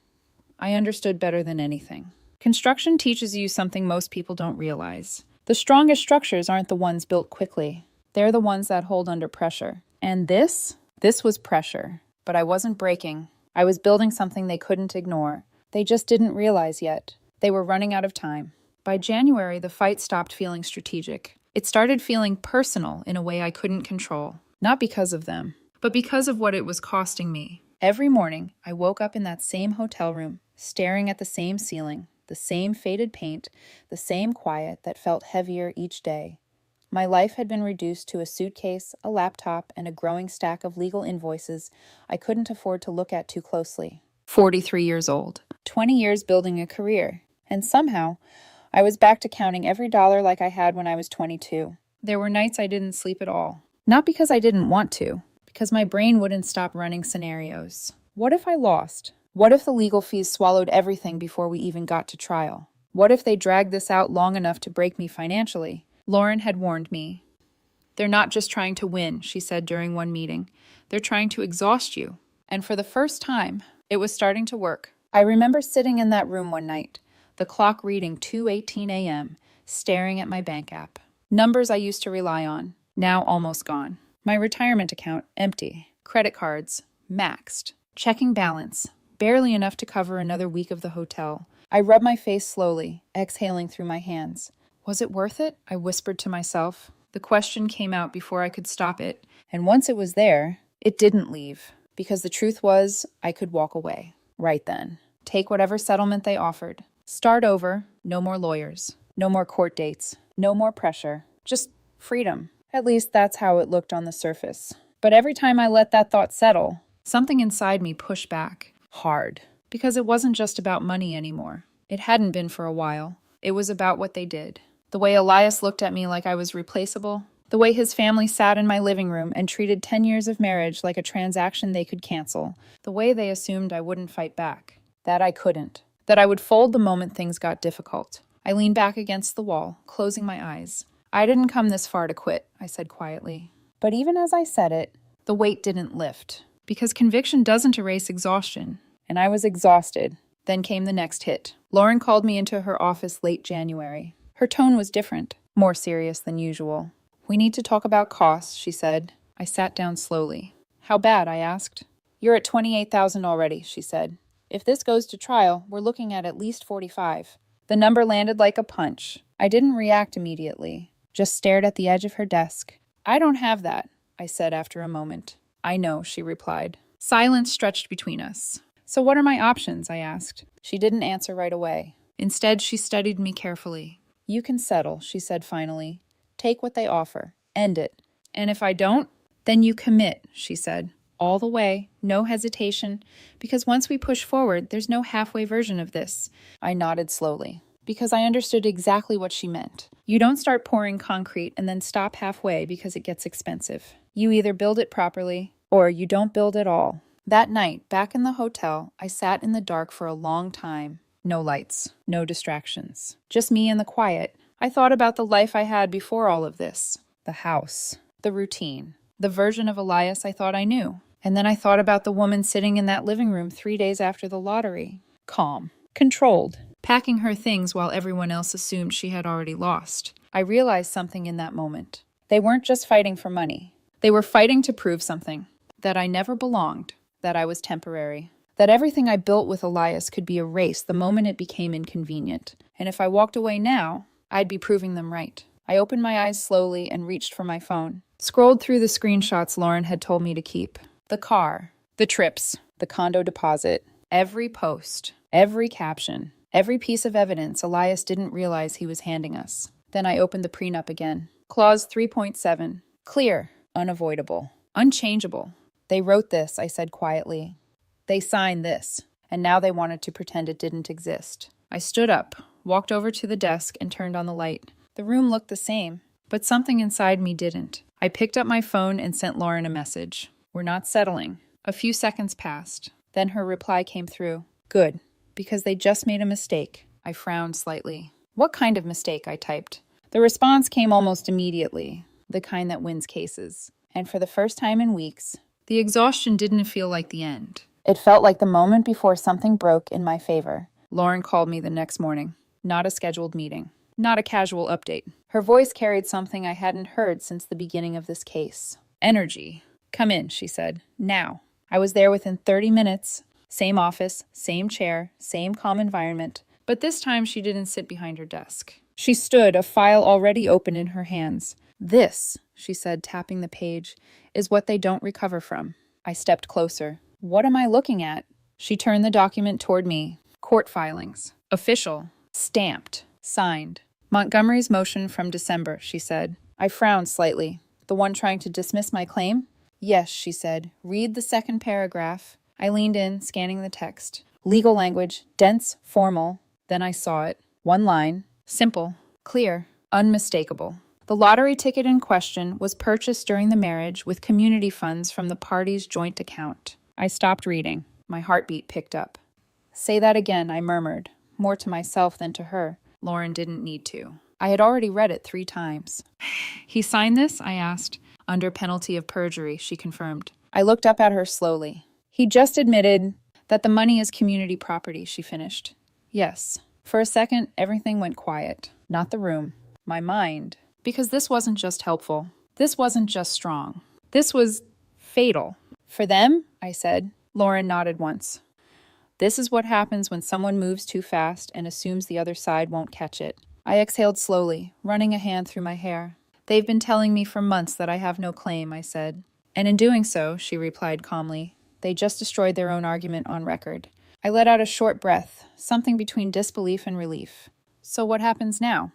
I understood better than anything. Construction teaches you something most people don't realize. The strongest structures aren't the ones built quickly. They're the ones that hold under pressure. And this was pressure. But I wasn't breaking. I was building something they couldn't ignore. They just didn't realize yet. They were running out of time. By January, the fight stopped feeling strategic. It started feeling personal in a way I couldn't control. Not because of them, but because of what it was costing me. Every morning, I woke up in that same hotel room, staring at the same ceiling, the same faded paint, the same quiet that felt heavier each day. My life had been reduced to a suitcase, a laptop, and a growing stack of legal invoices I couldn't afford to look at too closely. 43 years old, 20 years building a career, and somehow, I was back to counting every dollar like I had when I was 22. There were nights I didn't sleep at all. Not because I didn't want to, because my brain wouldn't stop running scenarios. What if I lost? What if the legal fees swallowed everything before we even got to trial? What if they dragged this out long enough to break me financially? Lauren had warned me. They're not just trying to win, she said during one meeting. They're trying to exhaust you. And for the first time, it was starting to work. I remember sitting in that room one night, the clock reading 2:18 a.m., staring at my bank app. Numbers I used to rely on, now almost gone. My retirement account, empty. Credit cards, maxed. Checking balance, barely enough to cover another week of the hotel. I rubbed my face slowly, exhaling through my hands. Was it worth it? I whispered to myself. The question came out before I could stop it, and once it was there, it didn't leave. Because the truth was, I could walk away. Right then. Take whatever settlement they offered. Start over, no more lawyers. No more court dates. No more pressure. Just freedom. At least that's how it looked on the surface. But every time I let that thought settle, something inside me pushed back. Hard. Because it wasn't just about money anymore. It hadn't been for a while. It was about what they did. The way Elias looked at me like I was replaceable. The way his family sat in my living room and treated 10 years of marriage like a transaction they could cancel. The way they assumed I wouldn't fight back. That I couldn't. That I would fold the moment things got difficult. I leaned back against the wall, closing my eyes. I didn't come this far to quit, I said quietly. But even as I said it, the weight didn't lift. Because conviction doesn't erase exhaustion. And I was exhausted. Then came the next hit. Lauren called me into her office late January. Her tone was different, more serious than usual. We need to talk about costs, she said. I sat down slowly. How bad? I asked. You're at $28,000 already, she said. If this goes to trial, we're looking at least 45. The number landed like a punch. I didn't react immediately, just stared at the edge of her desk. I don't have that, I said after a moment. I know, she replied. Silence stretched between us. So what are my options? I asked. She didn't answer right away. Instead, she studied me carefully. You can settle, she said finally. Take what they offer. End it. And if I don't, then you commit, she said. All the way, no hesitation, because once we push forward, there's no halfway version of this. I nodded slowly, because I understood exactly what she meant. You don't start pouring concrete and then stop halfway because it gets expensive. You either build it properly, or you don't build at all. That night, back in the hotel, I sat in the dark for a long time. No lights, no distractions. Just me and the quiet. I thought about the life I had before all of this. The house, the routine, the version of Elias I thought I knew. And then I thought about the woman sitting in that living room 3 days after the lottery. Calm, controlled, packing her things while everyone else assumed she had already lost. I realized something in that moment. They weren't just fighting for money. They were fighting to prove something. That I never belonged. That I was temporary. That everything I built with Elias could be erased the moment it became inconvenient. And if I walked away now, I'd be proving them right. I opened my eyes slowly and reached for my phone. Scrolled through the screenshots Lauren had told me to keep. The car, the trips, the condo deposit, every post, every caption, every piece of evidence Elias didn't realize he was handing us. Then I opened the prenup again. Clause 3.7. Clear, unavoidable, unchangeable. They wrote this, I said quietly. They signed this, and now they wanted to pretend it didn't exist. I stood up, walked over to the desk, and turned on the light. The room looked the same, but something inside me didn't. I picked up my phone and sent Lauren a message. We're not settling. A few seconds passed. Then her reply came through. Good, because they just made a mistake. I frowned slightly. What kind of mistake? I typed. The response came almost immediately, the kind that wins cases. And for the first time in weeks, the exhaustion didn't feel like the end. It felt like the moment before something broke in my favor. Lauren called me the next morning. Not a scheduled meeting. Not a casual update. Her voice carried something I hadn't heard since the beginning of this case. Energy. Come in, she said. Now. I was there within 30 minutes, Same office, same chair, same calm environment. But this time she didn't sit behind her desk. She stood, a file already open in her hands. "This," she said, tapping the page, "is what they don't recover from." I stepped closer. "What am I looking at?" She turned the document toward me. "Court filings. Official. Stamped. Signed. Montgomery's motion from December," she said. I frowned slightly. "The one trying to dismiss my claim?" "Yes," she said. "Read the second paragraph." I leaned in, scanning the text. Legal language, dense, formal. Then I saw it. One line. Simple. Clear. Unmistakable. The lottery ticket in question was purchased during the marriage with community funds from the parties' joint account. I stopped reading. My heartbeat picked up. "Say that again," I murmured, more to myself than to her. Lauren didn't need to. I had already read it 3 times. "He signed this?" I asked. "Under penalty of perjury," she confirmed. I looked up at her slowly. "He just admitted that the money is community property," she finished. "Yes." For a second, everything went quiet. Not the room. My mind. Because this wasn't just helpful. This wasn't just strong. This was fatal. "For them?" I said. Lauren nodded once. "This is what happens when someone moves too fast and assumes the other side won't catch it." I exhaled slowly, running a hand through my hair. "They've been telling me for months that I have no claim," I said. "And in doing so," she replied calmly, "they just destroyed their own argument on record." I let out a short breath, something between disbelief and relief. "So what happens now?"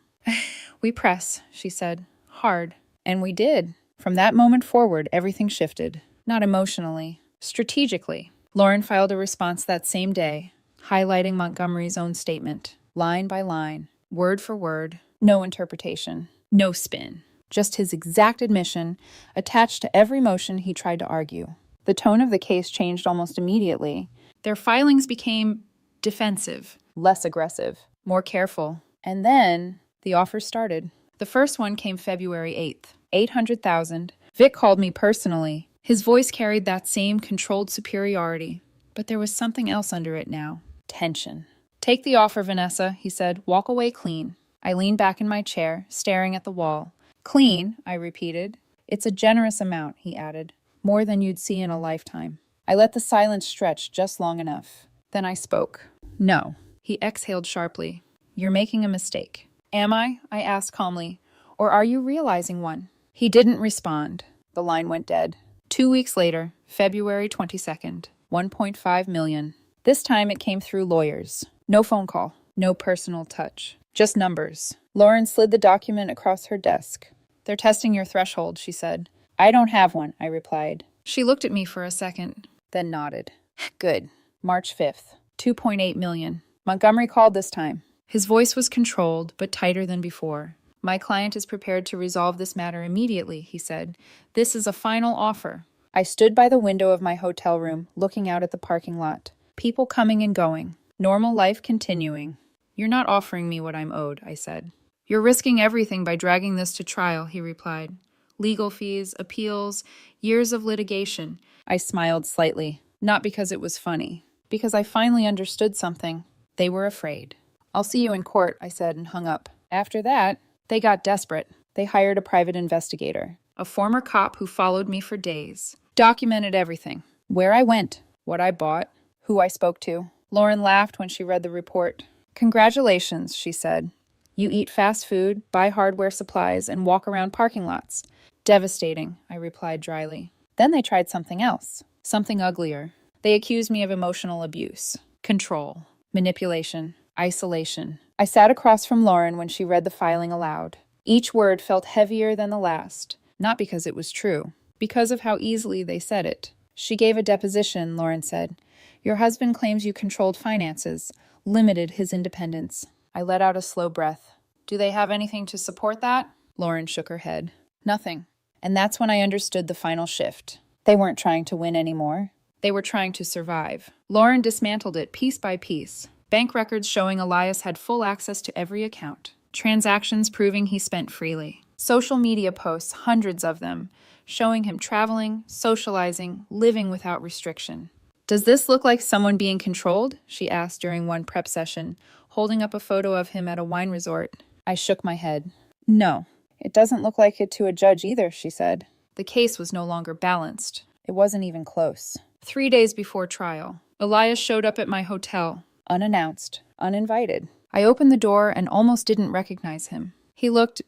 "We press," she said. "Hard." And we did. From that moment forward, everything shifted. Not emotionally, strategically. Lauren filed a response that same day, highlighting Montgomery's own statement, line by line, word for word, no interpretation, no spin. Just his exact admission, attached to every motion he tried to argue. The tone of the case changed almost immediately. Their filings became defensive, less aggressive, more careful. And then the offers started. The first one came February 8th, $800,000. Vic called me personally. His voice carried that same controlled superiority, but there was something else under it now. Tension. "Take the offer, Vanessa," he said. "Walk away clean." I leaned back in my chair, staring at the wall. "Clean," I repeated. "It's a generous amount," he added. "More than you'd see in a lifetime." I let the silence stretch just long enough. Then I spoke. "No." He exhaled sharply. "You're making a mistake." "Am I?" I asked calmly. "Or are you realizing one?" He didn't respond. The line went dead. 2 weeks later, February 22nd, $1.5 million. This time it came through lawyers. No phone call, no personal touch, just numbers. Lauren slid the document across her desk. "They're testing your threshold," she said. "I don't have one," I replied. She looked at me for a second, then nodded. "Good. March 5th, $2.8 million. Montgomery called this time." His voice was controlled, but tighter than before. "My client is prepared to resolve this matter immediately," he said. "This is a final offer." I stood by the window of my hotel room, looking out at the parking lot. People coming and going. Normal life continuing. "You're not offering me what I'm owed," I said. "You're risking everything by dragging this to trial," he replied. "Legal fees, appeals, years of litigation." I smiled slightly, not because it was funny, because I finally understood something. They were afraid. "I'll see you in court," I said and hung up. After that, they got desperate. They hired a private investigator, a former cop who followed me for days, documented everything. Where I went, what I bought, who I spoke to. Lauren laughed when she read the report. "Congratulations," she said. "You eat fast food, buy hardware supplies, and walk around parking lots." "Devastating," I replied dryly. Then they tried something else, something uglier. They accused me of emotional abuse, control, manipulation, isolation. I sat across from Lauren when she read the filing aloud. Each word felt heavier than the last, not because it was true, because of how easily they said it. "She gave a deposition," Lauren said. "Your husband claims you controlled finances, limited his independence." I let out a slow breath. "Do they have anything to support that?" Lauren shook her head. "Nothing." And that's when I understood the final shift. They weren't trying to win anymore. They were trying to survive. Lauren dismantled it piece by piece. Bank records showing Elias had full access to every account. Transactions proving he spent freely. Social media posts, hundreds of them, showing him traveling, socializing, living without restriction. "Does this look like someone being controlled?" she asked during one prep session, holding up a photo of him at a wine resort. I shook my head. "No, it doesn't look like it to a judge either," she said. The case was no longer balanced. It wasn't even close. 3 days before trial, Elias showed up at my hotel, unannounced, uninvited. I opened the door and almost didn't recognize him. He looked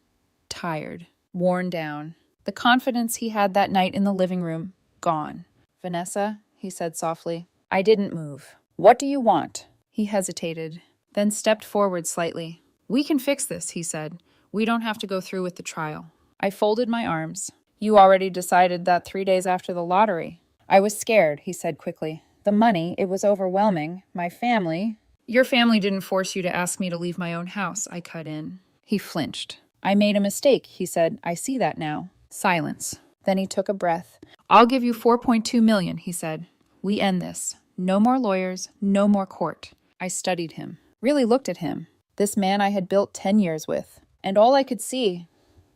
tired, worn down. The confidence he had that night in the living room, gone. "Vanessa," he said softly. I didn't move. "What do you want?" He hesitated, then stepped forward slightly. "We can fix this," he said. "We don't have to go through with the trial." I folded my arms. "You already decided that 3 days after the lottery." "I was scared," he said quickly. "The money, it was overwhelming. My family—" "Your family didn't force you to ask me to leave my own house," I cut in. He flinched. "I made a mistake," he said. "I see that now." Silence. Then he took a breath. "I'll give you $4.2 million, he said. "We end this. No more lawyers, no more court." I studied him, really looked at him. This man I had built 10 years with. And all I could see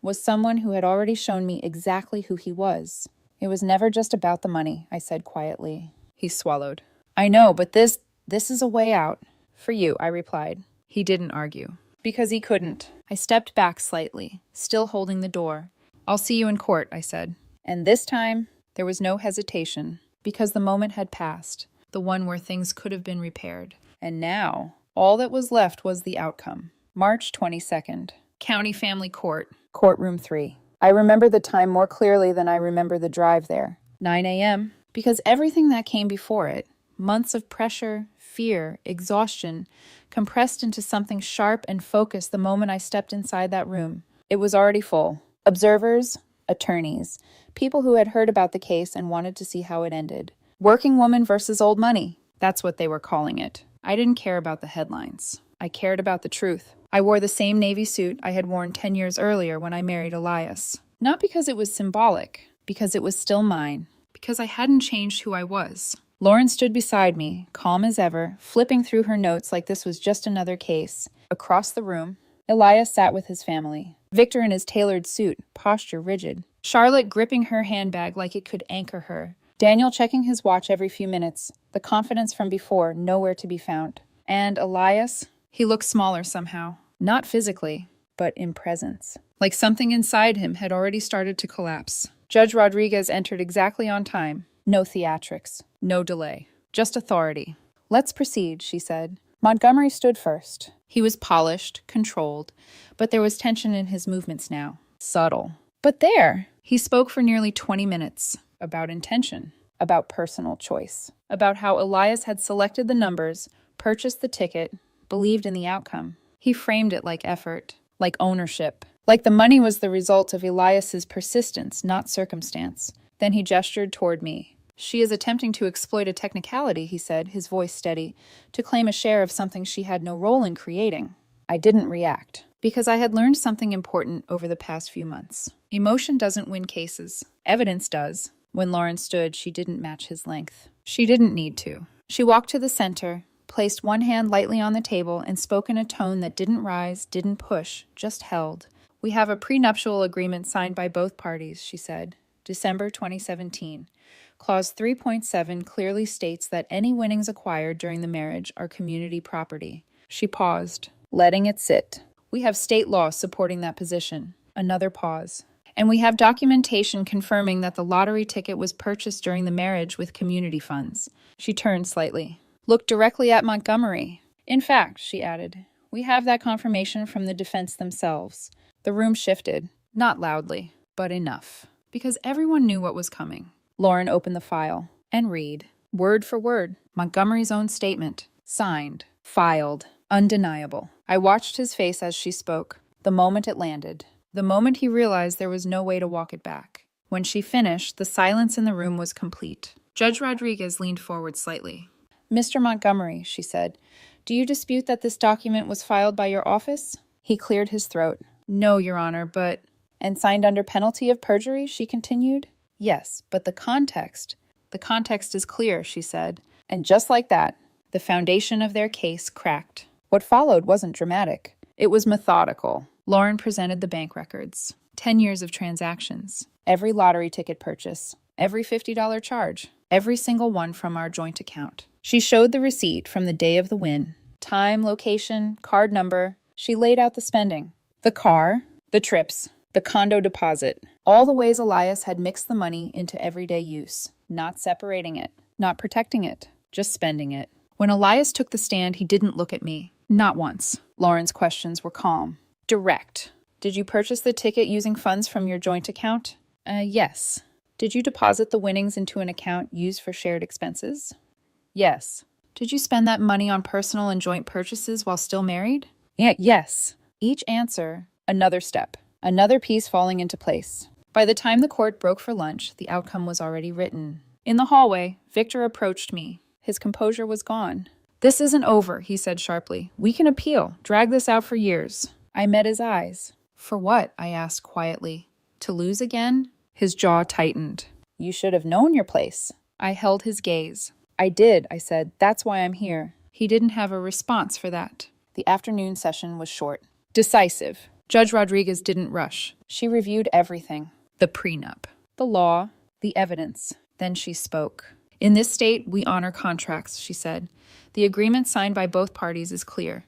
was someone who had already shown me exactly who he was. "It was never just about the money," I said quietly. He swallowed. "I know, but this is a way out." "For you," I replied. He didn't argue. Because he couldn't. I stepped back slightly, still holding the door. "I'll see you in court," I said. And this time, there was no hesitation, because the moment had passed, the one where things could have been repaired. And now, all that was left was the outcome. March 22nd. County Family Court, Courtroom 3. I remember the time more clearly than I remember the drive there. 9 a.m. Because everything that came before it, months of pressure, fear, exhaustion, compressed into something sharp and focused the moment I stepped inside that room. It was already full. Observers, attorneys, people who had heard about the case and wanted to see how it ended. Working woman versus old money. That's what they were calling it. I didn't care about the headlines. I cared about the truth. I wore the same navy suit I had worn 10 years earlier when I married Elias. Not because it was symbolic, because it was still mine. Because I hadn't changed who I was. Lauren stood beside me, calm as ever, flipping through her notes like this was just another case. Across the room, Elias sat with his family. Victor in his tailored suit, posture rigid. Charlotte gripping her handbag like it could anchor her. Daniel checking his watch every few minutes, the confidence from before nowhere to be found. And Elias, he looked smaller somehow. Not physically, but in presence. Like something inside him had already started to collapse. Judge Rodriguez entered exactly on time. No theatrics, no delay, just authority. "Let's proceed," she said. Montgomery stood first. He was polished, controlled, but there was tension in his movements now. Subtle. But there! He spoke for nearly 20 minutes. About intention. About personal choice. About how Elias had selected the numbers, purchased the ticket, believed in the outcome. He framed it like effort, like ownership. Like the money was the result of Elias's persistence, not circumstance. Then he gestured toward me. "She is attempting to exploit a technicality," he said, his voice steady, "to claim a share of something she had no role in creating." I didn't react, because I had learned something important over the past few months. Emotion doesn't win cases. Evidence does. When Lauren stood, she didn't match his length. She didn't need to. She walked to the center, placed one hand lightly on the table, and spoke in a tone that didn't rise, didn't push, just held. "We have a prenuptial agreement signed by both parties," she said. December 2017. Clause 3.7 clearly states that any winnings acquired during the marriage are community property. She paused, letting it sit. "We have state law supporting that position." Another pause. "And we have documentation confirming that the lottery ticket was purchased during the marriage with community funds." She turned slightly. "Look directly at Montgomery." "In fact," she added, "we have that confirmation from the defense themselves." The room shifted. Not loudly, but enough. Because everyone knew what was coming. Lauren opened the file. And read. Word for word. Montgomery's own statement. Signed. Filed. Undeniable. I watched his face as she spoke. The moment it landed. The moment he realized there was no way to walk it back. When she finished, the silence in the room was complete. Judge Rodriguez leaned forward slightly. "Mr. Montgomery," she said, "do you dispute that this document was filed by your office?" He cleared his throat. "No, Your Honor, but—" "And signed under penalty of perjury?" she continued. "Yes, but the context is clear," she said. And just like that, the foundation of their case cracked. What followed wasn't dramatic. It was methodical. Lauren presented the bank records. 10 years of transactions. Every lottery ticket purchase. Every $50 charge. Every single one from our joint account. She showed the receipt from the day of the win. Time, location, card number. She laid out the spending. The car, the trips, the condo deposit. All the ways Elias had mixed the money into everyday use. Not separating it. Not protecting it. just spending it. When Elias took the stand, he didn't look at me. Not once. Lauren's questions were calm. Direct. Did you purchase the ticket using funds from your joint account? Yes. Did you deposit the winnings into an account used for shared expenses? Yes. Did you spend that money on personal and joint purchases while still married? Yes. Each answer, another step, another piece falling into place. By the time the court broke for lunch, the outcome was already written. In the hallway, Victor approached me. His composure was gone. This isn't over, he said sharply. We can appeal, drag this out for years. I met his eyes. For what? I asked quietly. To lose again? His jaw tightened. You should have known your place. I held his gaze. I did, I said. That's why I'm here. He didn't have a response for that. The afternoon session was short. Decisive. Judge Rodriguez didn't rush. She reviewed everything. The prenup, the law, the evidence. Then she spoke. In this state, we honor contracts, she said. The agreement signed by both parties is clear.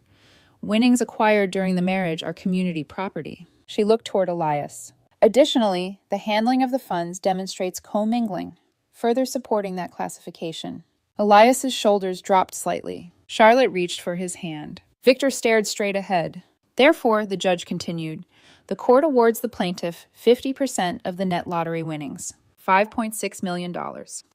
Winnings acquired during the marriage are community property. She looked toward Elias. Additionally, the handling of the funds demonstrates commingling, further supporting that classification. Elias's shoulders dropped slightly. Charlotte reached for his hand. Victor stared straight ahead. Therefore, the judge continued, the court awards the plaintiff 50% of the net lottery winnings, $5.6 million.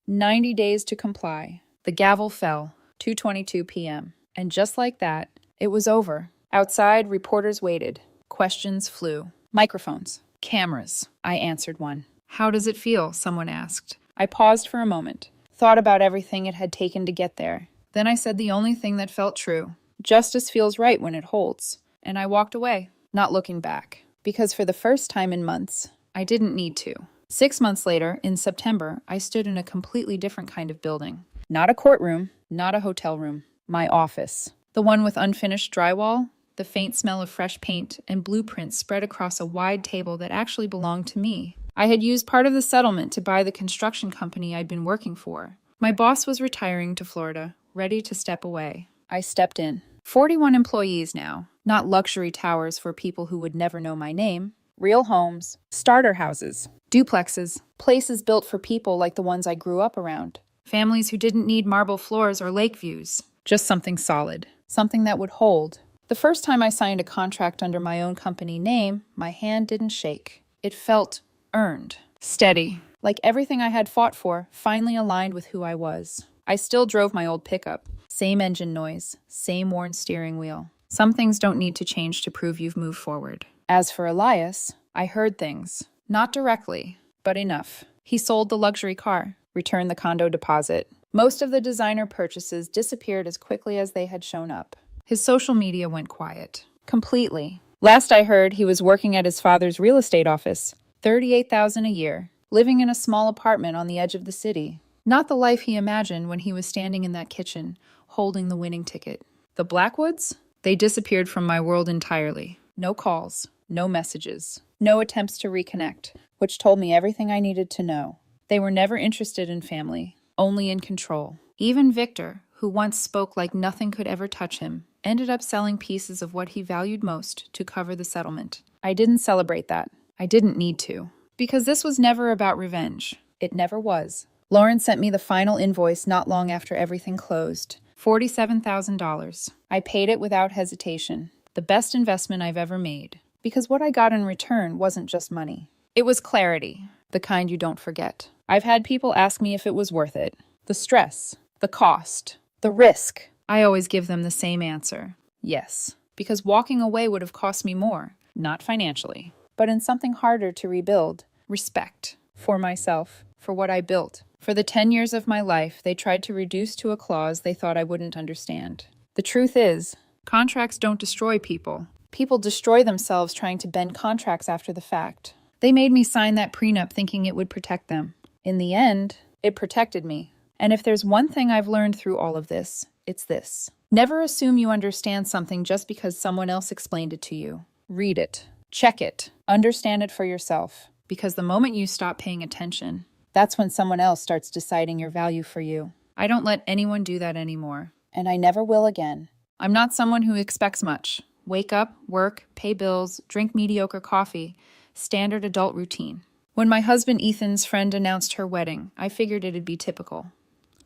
90 days to comply. The gavel fell, 2:22 p.m. And just like that, it was over. Outside, reporters waited. Questions flew. Microphones. Cameras. I answered one. How does it feel? Someone asked. I paused for a moment, thought about everything it had taken to get there. Then I said the only thing that felt true. Justice feels right when it holds. And I walked away, not looking back. Because for the first time in months, I didn't need to. 6 months later, in September, I stood in a completely different kind of building. Not a courtroom, not a hotel room. My office. The one with unfinished drywall, the faint smell of fresh paint, and blueprints spread across a wide table that actually belonged to me. I had used part of the settlement to buy the construction company I'd been working for. My boss was retiring to Florida, ready to step away. I stepped in. 41 employees now. Not luxury towers for people who would never know my name. Real homes, starter houses, duplexes, places built for people like the ones I grew up around. Families who didn't need marble floors or lake views. Just something solid. Something that would hold. The first time I signed a contract under my own company name, my hand didn't shake. It felt earned. Steady. Like everything I had fought for finally aligned with who I was. I still drove my old pickup. Same engine noise. Same worn steering wheel. Some things don't need to change to prove you've moved forward. As for Elias, I heard things. Not directly, but enough. He sold the luxury car, returned the condo deposit. Most of the designer purchases disappeared as quickly as they had shown up. His social media went quiet. Completely. Last I heard, he was working at his father's real estate office. $38,000 a year. Living in a small apartment on the edge of the city. Not the life he imagined when he was standing in that kitchen, holding the winning ticket. The Blackwoods? They disappeared from my world entirely. No calls, no messages, no attempts to reconnect, which told me everything I needed to know. They were never interested in family, only in control. Even Victor, who once spoke like nothing could ever touch him, ended up selling pieces of what he valued most to cover the settlement. I didn't celebrate that. I didn't need to. Because this was never about revenge. It never was. Lauren sent me the final invoice not long after everything closed. $47,000. I paid it without hesitation. The best investment I've ever made. Because what I got in return wasn't just money. It was clarity, the kind you don't forget. I've had people ask me if it was worth it. The stress, the cost, the risk. I always give them the same answer. Yes. Because walking away would have cost me more. Not financially. But in something harder to rebuild. Respect. For myself. For what I built. For the 10 years of my life, they tried to reduce to a clause they thought I wouldn't understand. The truth is, contracts don't destroy people. People destroy themselves trying to bend contracts after the fact. They made me sign that prenup thinking it would protect them. In the end, it protected me. And if there's one thing I've learned through all of this, it's this. Never assume you understand something just because someone else explained it to you. Read it. Check it. Understand it for yourself. Because the moment you stop paying attention, that's when someone else starts deciding your value for you. I don't let anyone do that anymore. And I never will again. I'm not someone who expects much. Wake up, work, pay bills, drink mediocre coffee. Standard adult routine. When my husband Ethan's friend announced her wedding, I figured it'd be typical.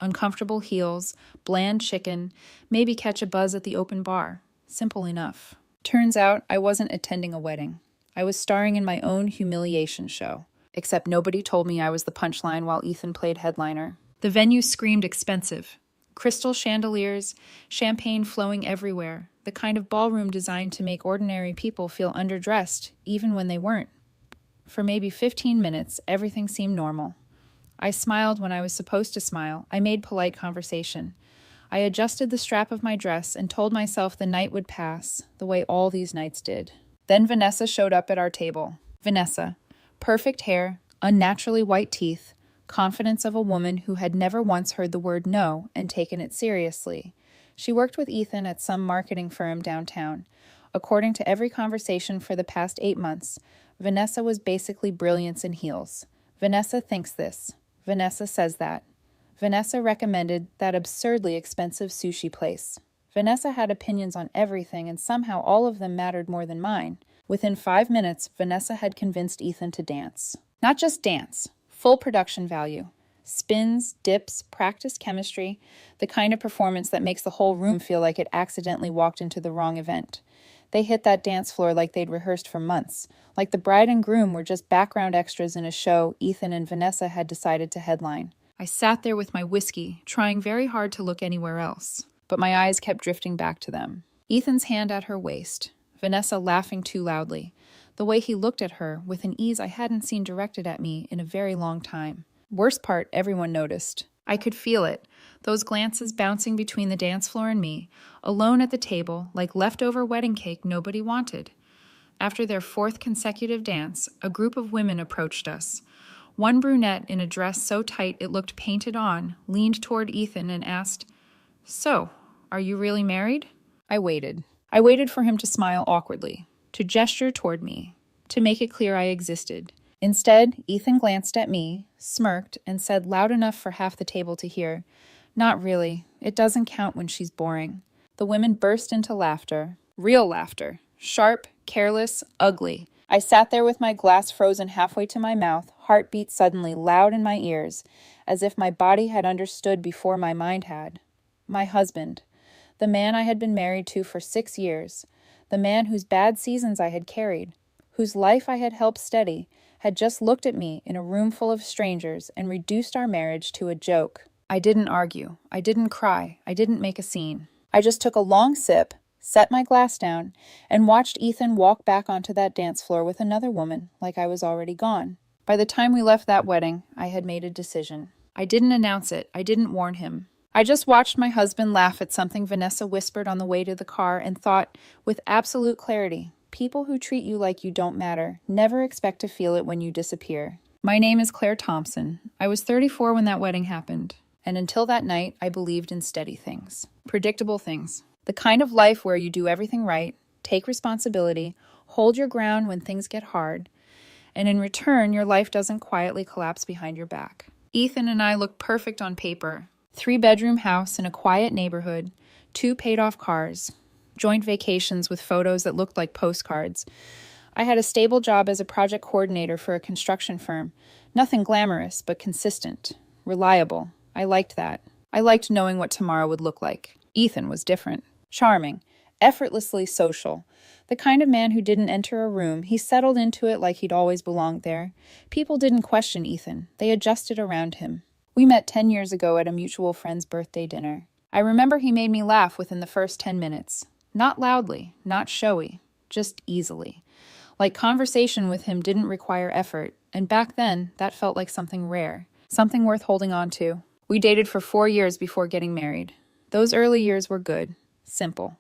uncomfortable heels, bland chicken, maybe catch a buzz at the open bar. Simple enough. Turns out I wasn't attending a wedding. I was starring in my own humiliation show. Except nobody told me I was the punchline while Ethan played headliner. The venue screamed expensive. Crystal chandeliers, champagne flowing everywhere, the kind of ballroom designed to make ordinary people feel underdressed, even when they weren't. For maybe 15 minutes, everything seemed normal. I smiled when I was supposed to smile. I made polite conversation. I adjusted the strap of my dress and told myself the night would pass, the way all these nights did. Then Vanessa showed up at our table. Vanessa. Perfect hair, unnaturally white teeth, confidence of a woman who had never once heard the word no and taken it seriously. She worked with Ethan at some marketing firm downtown. According to every conversation for the past 8 months, Vanessa was basically brilliance in heels. Vanessa thinks this. Vanessa says that. Vanessa recommended that absurdly expensive sushi place. Vanessa had opinions on everything, and somehow all of them mattered more than mine. Within 5 minutes, Vanessa had convinced Ethan to dance. Not just dance, full production value. Spins, dips, practiced chemistry, the kind of performance that makes the whole room feel like it accidentally walked into the wrong event. They hit that dance floor like they'd rehearsed for months, like the bride and groom were just background extras in a show Ethan and Vanessa had decided to headline. I sat there with my whiskey, trying very hard to look anywhere else, but my eyes kept drifting back to them. Ethan's hand at her waist, Vanessa laughing too loudly, the way he looked at her with an ease I hadn't seen directed at me in a very long time. Worst part, everyone noticed. I could feel it, those glances bouncing between the dance floor and me, alone at the table, like leftover wedding cake nobody wanted. After their 4th consecutive dance, a group of women approached us. One brunette in a dress so tight it looked painted on leaned toward Ethan and asked, "So, are you really married?" I waited. I waited for him to smile awkwardly, to gesture toward me, to make it clear I existed. Instead, Ethan glanced at me, smirked, and said loud enough for half the table to hear, "Not really. It doesn't count when she's boring." The women burst into laughter. Real laughter. Sharp, careless, ugly. I sat there with my glass frozen halfway to my mouth, heartbeat suddenly loud in my ears, as if my body had understood before my mind had. My husband. The man I had been married to for 6 years. The man whose bad seasons I had carried. Whose life I had helped steady, had just looked at me in a room full of strangers and reduced our marriage to a joke. I didn't argue. I didn't cry. I didn't make a scene. I just took a long sip, set my glass down, and watched Ethan walk back onto that dance floor with another woman, like I was already gone. By the time we left that wedding, I had made a decision. I didn't announce it. I didn't warn him. I just watched my husband laugh at something Vanessa whispered on the way to the car and thought, with absolute clarity, people who treat you like you don't matter never expect to feel it when you disappear. My name is Claire Thompson. I was 34 when that wedding happened, and until that night, I believed in steady things. Predictable things. The kind of life where you do everything right, take responsibility, hold your ground when things get hard, and in return, your life doesn't quietly collapse behind your back. Ethan and I looked perfect on paper. 3-bedroom house in a quiet neighborhood, 2 paid-off cars, joint vacations with photos that looked like postcards. I had a stable job as a project coordinator for a construction firm. Nothing glamorous, but consistent, reliable. I liked that. I liked knowing what tomorrow would look like. Ethan was different. Charming, effortlessly social. The kind of man who didn't enter a room, he settled into it like he'd always belonged there. People didn't question Ethan. They adjusted around him. We met 10 years ago at a mutual friend's birthday dinner. I remember he made me laugh within the first 10 minutes. Not loudly, not showy, just easily. Like conversation with him didn't require effort, and back then, that felt like something rare, something worth holding on to. We dated for 4 years before getting married. Those early years were good, simple.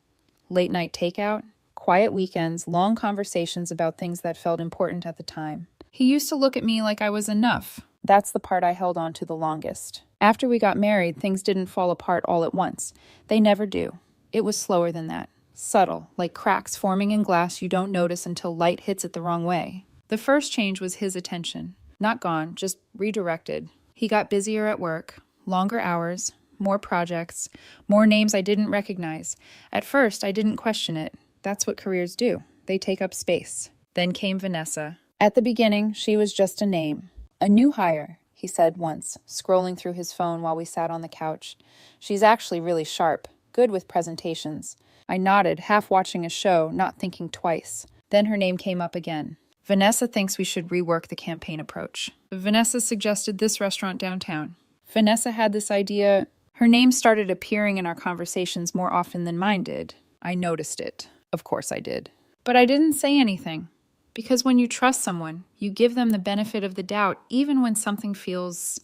Late night takeout, quiet weekends, long conversations about things that felt important at the time. He used to look at me like I was enough. That's the part I held on to the longest. After we got married, things didn't fall apart all at once. They never do. It was slower than that. Subtle, like cracks forming in glass you don't notice until light hits it the wrong way. The first change was his attention. Not gone, just redirected. He got busier at work, longer hours, more projects, more names I didn't recognize. At first, I didn't question it. That's what careers do. They take up space. Then came Vanessa. At the beginning, she was just a name. A new hire, he said once, scrolling through his phone while we sat on the couch. She's actually really sharp, good with presentations. I nodded, half watching a show, not thinking twice. Then her name came up again. Vanessa thinks we should rework the campaign approach. Vanessa suggested this restaurant downtown. Vanessa had this idea. Her name started appearing in our conversations more often than mine did. I noticed it. Of course I did. But I didn't say anything. Because when you trust someone, you give them the benefit of the doubt, even when something feels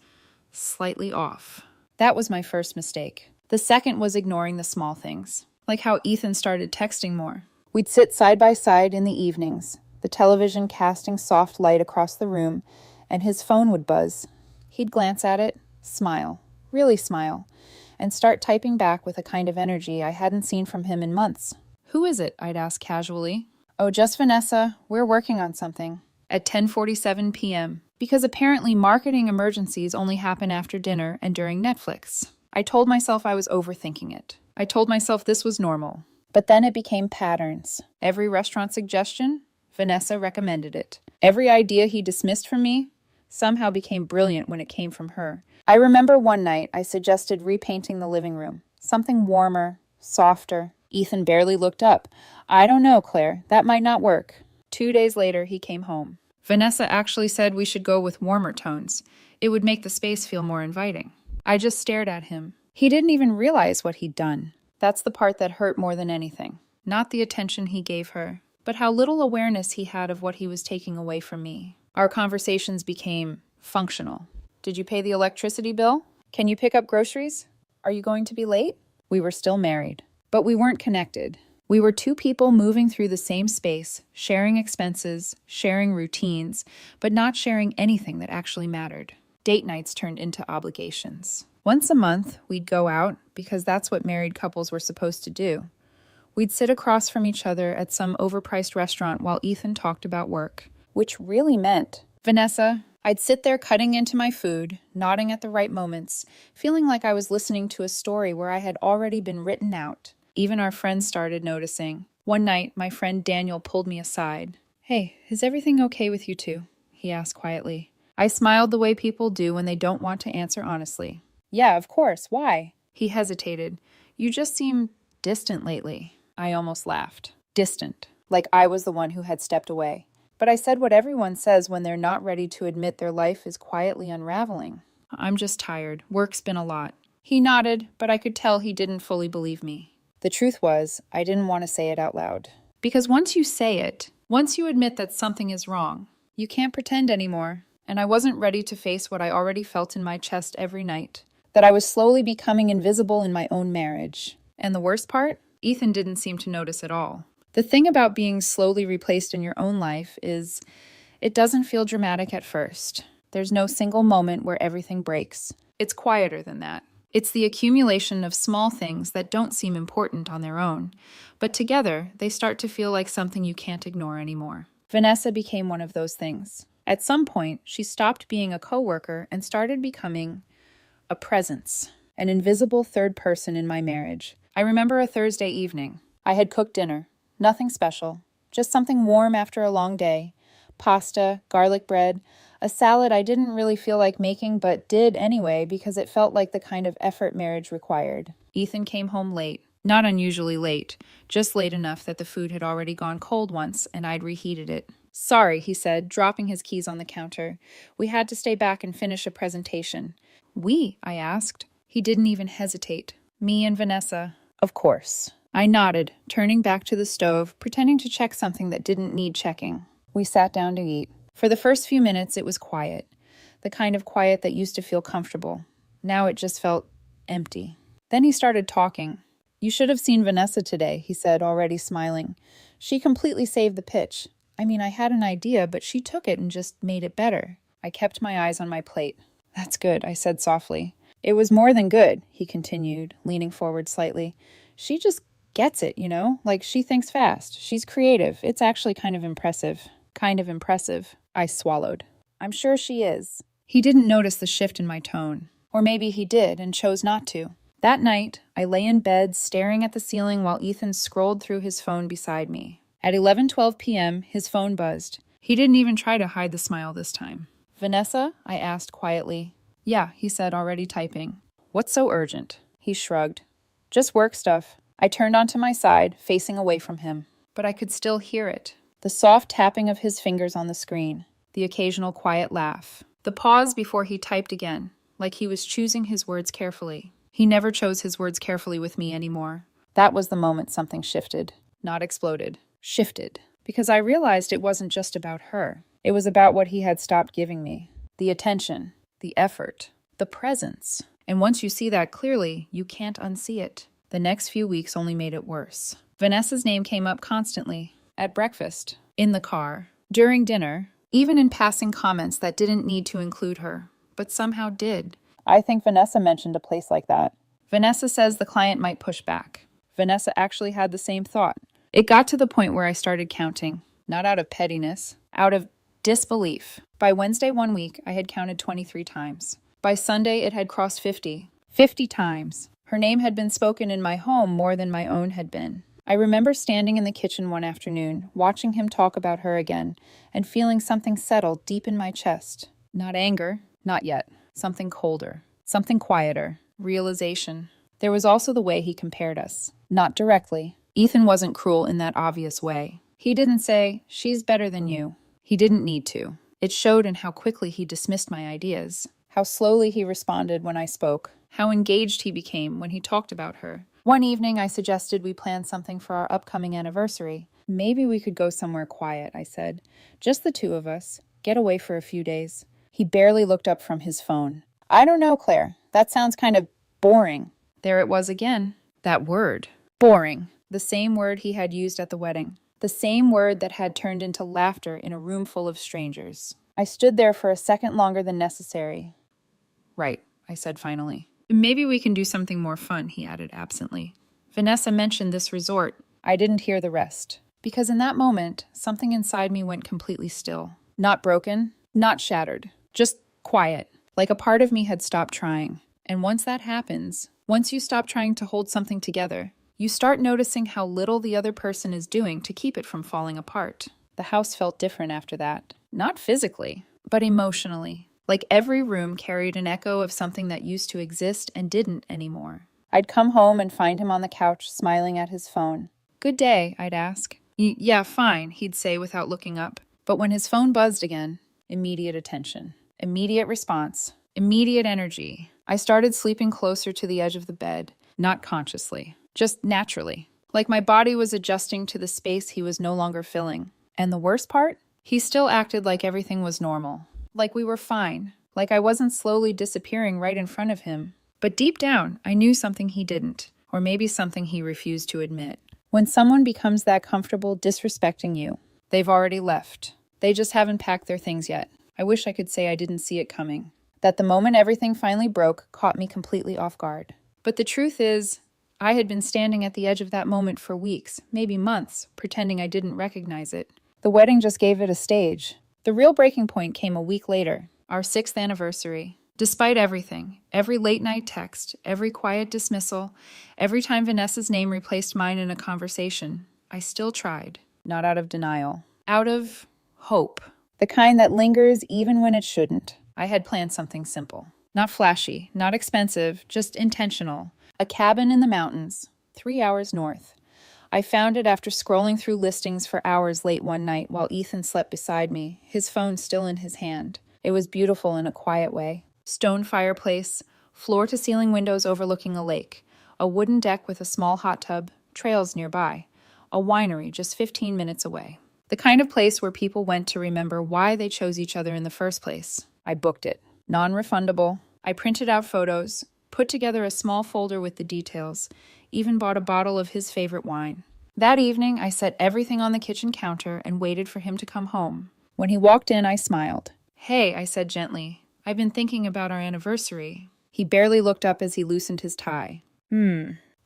slightly off. That was my first mistake. The second was ignoring the small things. Like how Ethan started texting more. We'd sit side by side in the evenings, the television casting soft light across the room, and his phone would buzz. He'd glance at it, smile, really smile, and start typing back with a kind of energy I hadn't seen from him in months. "Who is it?" I'd ask casually. "Oh, just Vanessa. We're working on something." At 10:47 p.m., because apparently marketing emergencies only happen after dinner and during Netflix. I told myself I was overthinking it. I told myself this was normal. But then it became patterns. Every restaurant suggestion, Vanessa recommended it. Every idea he dismissed from me somehow became brilliant when it came from her. I remember one night I suggested repainting the living room. Something warmer, softer. Ethan barely looked up. "I don't know, Claire. That might not work." 2 days later, he came home. Vanessa actually said we should go with warmer tones. It would make the space feel more inviting. I just stared at him. He didn't even realize what he'd done. That's the part that hurt more than anything. Not the attention he gave her, but how little awareness he had of what he was taking away from me. Our conversations became functional. "Did you pay the electricity bill? Can you pick up groceries? Are you going to be late?" We were still married, but we weren't connected. We were two people moving through the same space, sharing expenses, sharing routines, but not sharing anything that actually mattered. Date nights turned into obligations. Once a month, we'd go out, because that's what married couples were supposed to do. We'd sit across from each other at some overpriced restaurant while Ethan talked about work, which really meant, Vanessa, I'd sit there cutting into my food, nodding at the right moments, feeling like I was listening to a story where I had already been written out. Even our friends started noticing. One night, my friend Daniel pulled me aside. "Hey, is everything okay with you two?" he asked quietly. I smiled the way people do when they don't want to answer honestly. "Yeah, of course. Why?" He hesitated. "You just seem distant lately." I almost laughed. Distant. Like I was the one who had stepped away. But I said what everyone says when they're not ready to admit their life is quietly unraveling. "I'm just tired. Work's been a lot." He nodded, but I could tell he didn't fully believe me. The truth was, I didn't want to say it out loud. Because once you say it, once you admit that something is wrong, you can't pretend anymore. And I wasn't ready to face what I already felt in my chest every night. That I was slowly becoming invisible in my own marriage. And the worst part? Ethan didn't seem to notice at all. The thing about being slowly replaced in your own life is it doesn't feel dramatic at first. There's no single moment where everything breaks. It's quieter than that. It's the accumulation of small things that don't seem important on their own, but together they start to feel like something you can't ignore anymore. Vanessa became one of those things. At some point, she stopped being a coworker and started becoming a presence, an invisible third person in my marriage. I remember a Thursday evening. I had cooked dinner. Nothing special, just something warm after a long day. Pasta, garlic bread, a salad I didn't really feel like making but did anyway because it felt like the kind of effort marriage required. Ethan came home late. Not unusually late, just late enough that the food had already gone cold once and I'd reheated it. "Sorry," he said, dropping his keys on the counter. "We had to stay back and finish a presentation." "We?" I asked. He didn't even hesitate. "Me and Vanessa." "Of course." I nodded, turning back to the stove, pretending to check something that didn't need checking. We sat down to eat. For the first few minutes, it was quiet. The kind of quiet that used to feel comfortable. Now it just felt empty. Then he started talking. "You should have seen Vanessa today," he said, already smiling. "She completely saved the pitch. I mean, I had an idea, but she took it and just made it better." I kept my eyes on my plate. "That's good," I said softly. "It was more than good," he continued, leaning forward slightly. "She just gets it, like she thinks fast. She's creative. It's actually kind of impressive." "Kind of impressive." I swallowed. "I'm sure she is." He didn't notice the shift in my tone. Or maybe he did and chose not to. That night, I lay in bed staring at the ceiling while Ethan scrolled through his phone beside me. At 11:12 p.m., his phone buzzed. He didn't even try to hide the smile this time. Vanessa? I asked quietly. Yeah, he said, already typing. What's so urgent? He shrugged. Just work stuff. I turned onto my side, facing away from him. But I could still hear it. The soft tapping of his fingers on the screen. The occasional quiet laugh. The pause before he typed again, like he was choosing his words carefully. He never chose his words carefully with me anymore. That was the moment something shifted. Not exploded. Shifted. Because I realized it wasn't just about her. It was about what he had stopped giving me. The attention. The effort. The presence. And once you see that clearly, you can't unsee it. The next few weeks only made it worse. Vanessa's name came up constantly. At breakfast. In the car. During dinner. Even in passing comments that didn't need to include her, but somehow did. I think Vanessa mentioned a place like that. Vanessa says the client might push back. Vanessa actually had the same thought. It got to the point where I started counting. Not out of pettiness. Out of disbelief. By Wednesday one week, I had counted 23 times. By Sunday, it had crossed 50. 50 times. Her name had been spoken in my home more than my own had been. I remember standing in the kitchen one afternoon, watching him talk about her again, and feeling something settle deep in my chest. Not anger, not yet. Something colder. Something quieter. Realization. There was also the way he compared us. Not directly. Ethan wasn't cruel in that obvious way. He didn't say, she's better than you. He didn't need to. It showed in how quickly he dismissed my ideas. How slowly he responded when I spoke. How engaged he became when he talked about her. One evening, I suggested we plan something for our upcoming anniversary. Maybe we could go somewhere quiet, I said. Just the two of us. Get away for a few days. He barely looked up from his phone. I don't know, Claire. That sounds kind of boring. There it was again. That word. Boring. The same word he had used at the wedding. The same word that had turned into laughter in a room full of strangers. I stood there for a second longer than necessary. Right, I said finally. Maybe we can do something more fun, he added absently. Vanessa mentioned this resort. I didn't hear the rest. Because in that moment, something inside me went completely still. Not broken, not shattered. Just quiet. Like a part of me had stopped trying. And once that happens, once you stop trying to hold something together, you start noticing how little the other person is doing to keep it from falling apart. The house felt different after that. Not physically, but emotionally. Like every room carried an echo of something that used to exist and didn't anymore. I'd come home and find him on the couch, smiling at his phone. Good day, I'd ask. Yeah, fine, he'd say without looking up. But when his phone buzzed again, immediate attention. Immediate response. Immediate energy. I started sleeping closer to the edge of the bed, not consciously, just naturally. Like my body was adjusting to the space he was no longer filling. And the worst part? He still acted like everything was normal. Like we were fine. Like I wasn't slowly disappearing right in front of him. But deep down, I knew something he didn't. Or maybe something he refused to admit. When someone becomes that comfortable disrespecting you, they've already left. They just haven't packed their things yet. I wish I could say I didn't see it coming. That the moment everything finally broke caught me completely off guard. But the truth is, I had been standing at the edge of that moment for weeks, maybe months, pretending I didn't recognize it. The wedding just gave it a stage. The real breaking point came a week later, our 6th anniversary. Despite everything, every late-night text, every quiet dismissal, every time Vanessa's name replaced mine in a conversation, I still tried. Not out of denial. Out of hope. The kind that lingers even when it shouldn't. I had planned something simple. Not flashy, not expensive, just intentional. A cabin in the mountains, 3 hours north. I found it after scrolling through listings for hours late one night while Ethan slept beside me, his phone still in his hand. It was beautiful in a quiet way. Stone fireplace, floor-to-ceiling windows overlooking a lake, a wooden deck with a small hot tub, trails nearby, a winery just 15 minutes away. The kind of place where people went to remember why they chose each other in the first place. I booked it. Non-refundable. I printed out photos, put together a small folder with the details, even bought a bottle of his favorite wine. That evening, I set everything on the kitchen counter and waited for him to come home. When he walked in, I smiled. Hey, I said gently, I've been thinking about our anniversary. He barely looked up as he loosened his tie.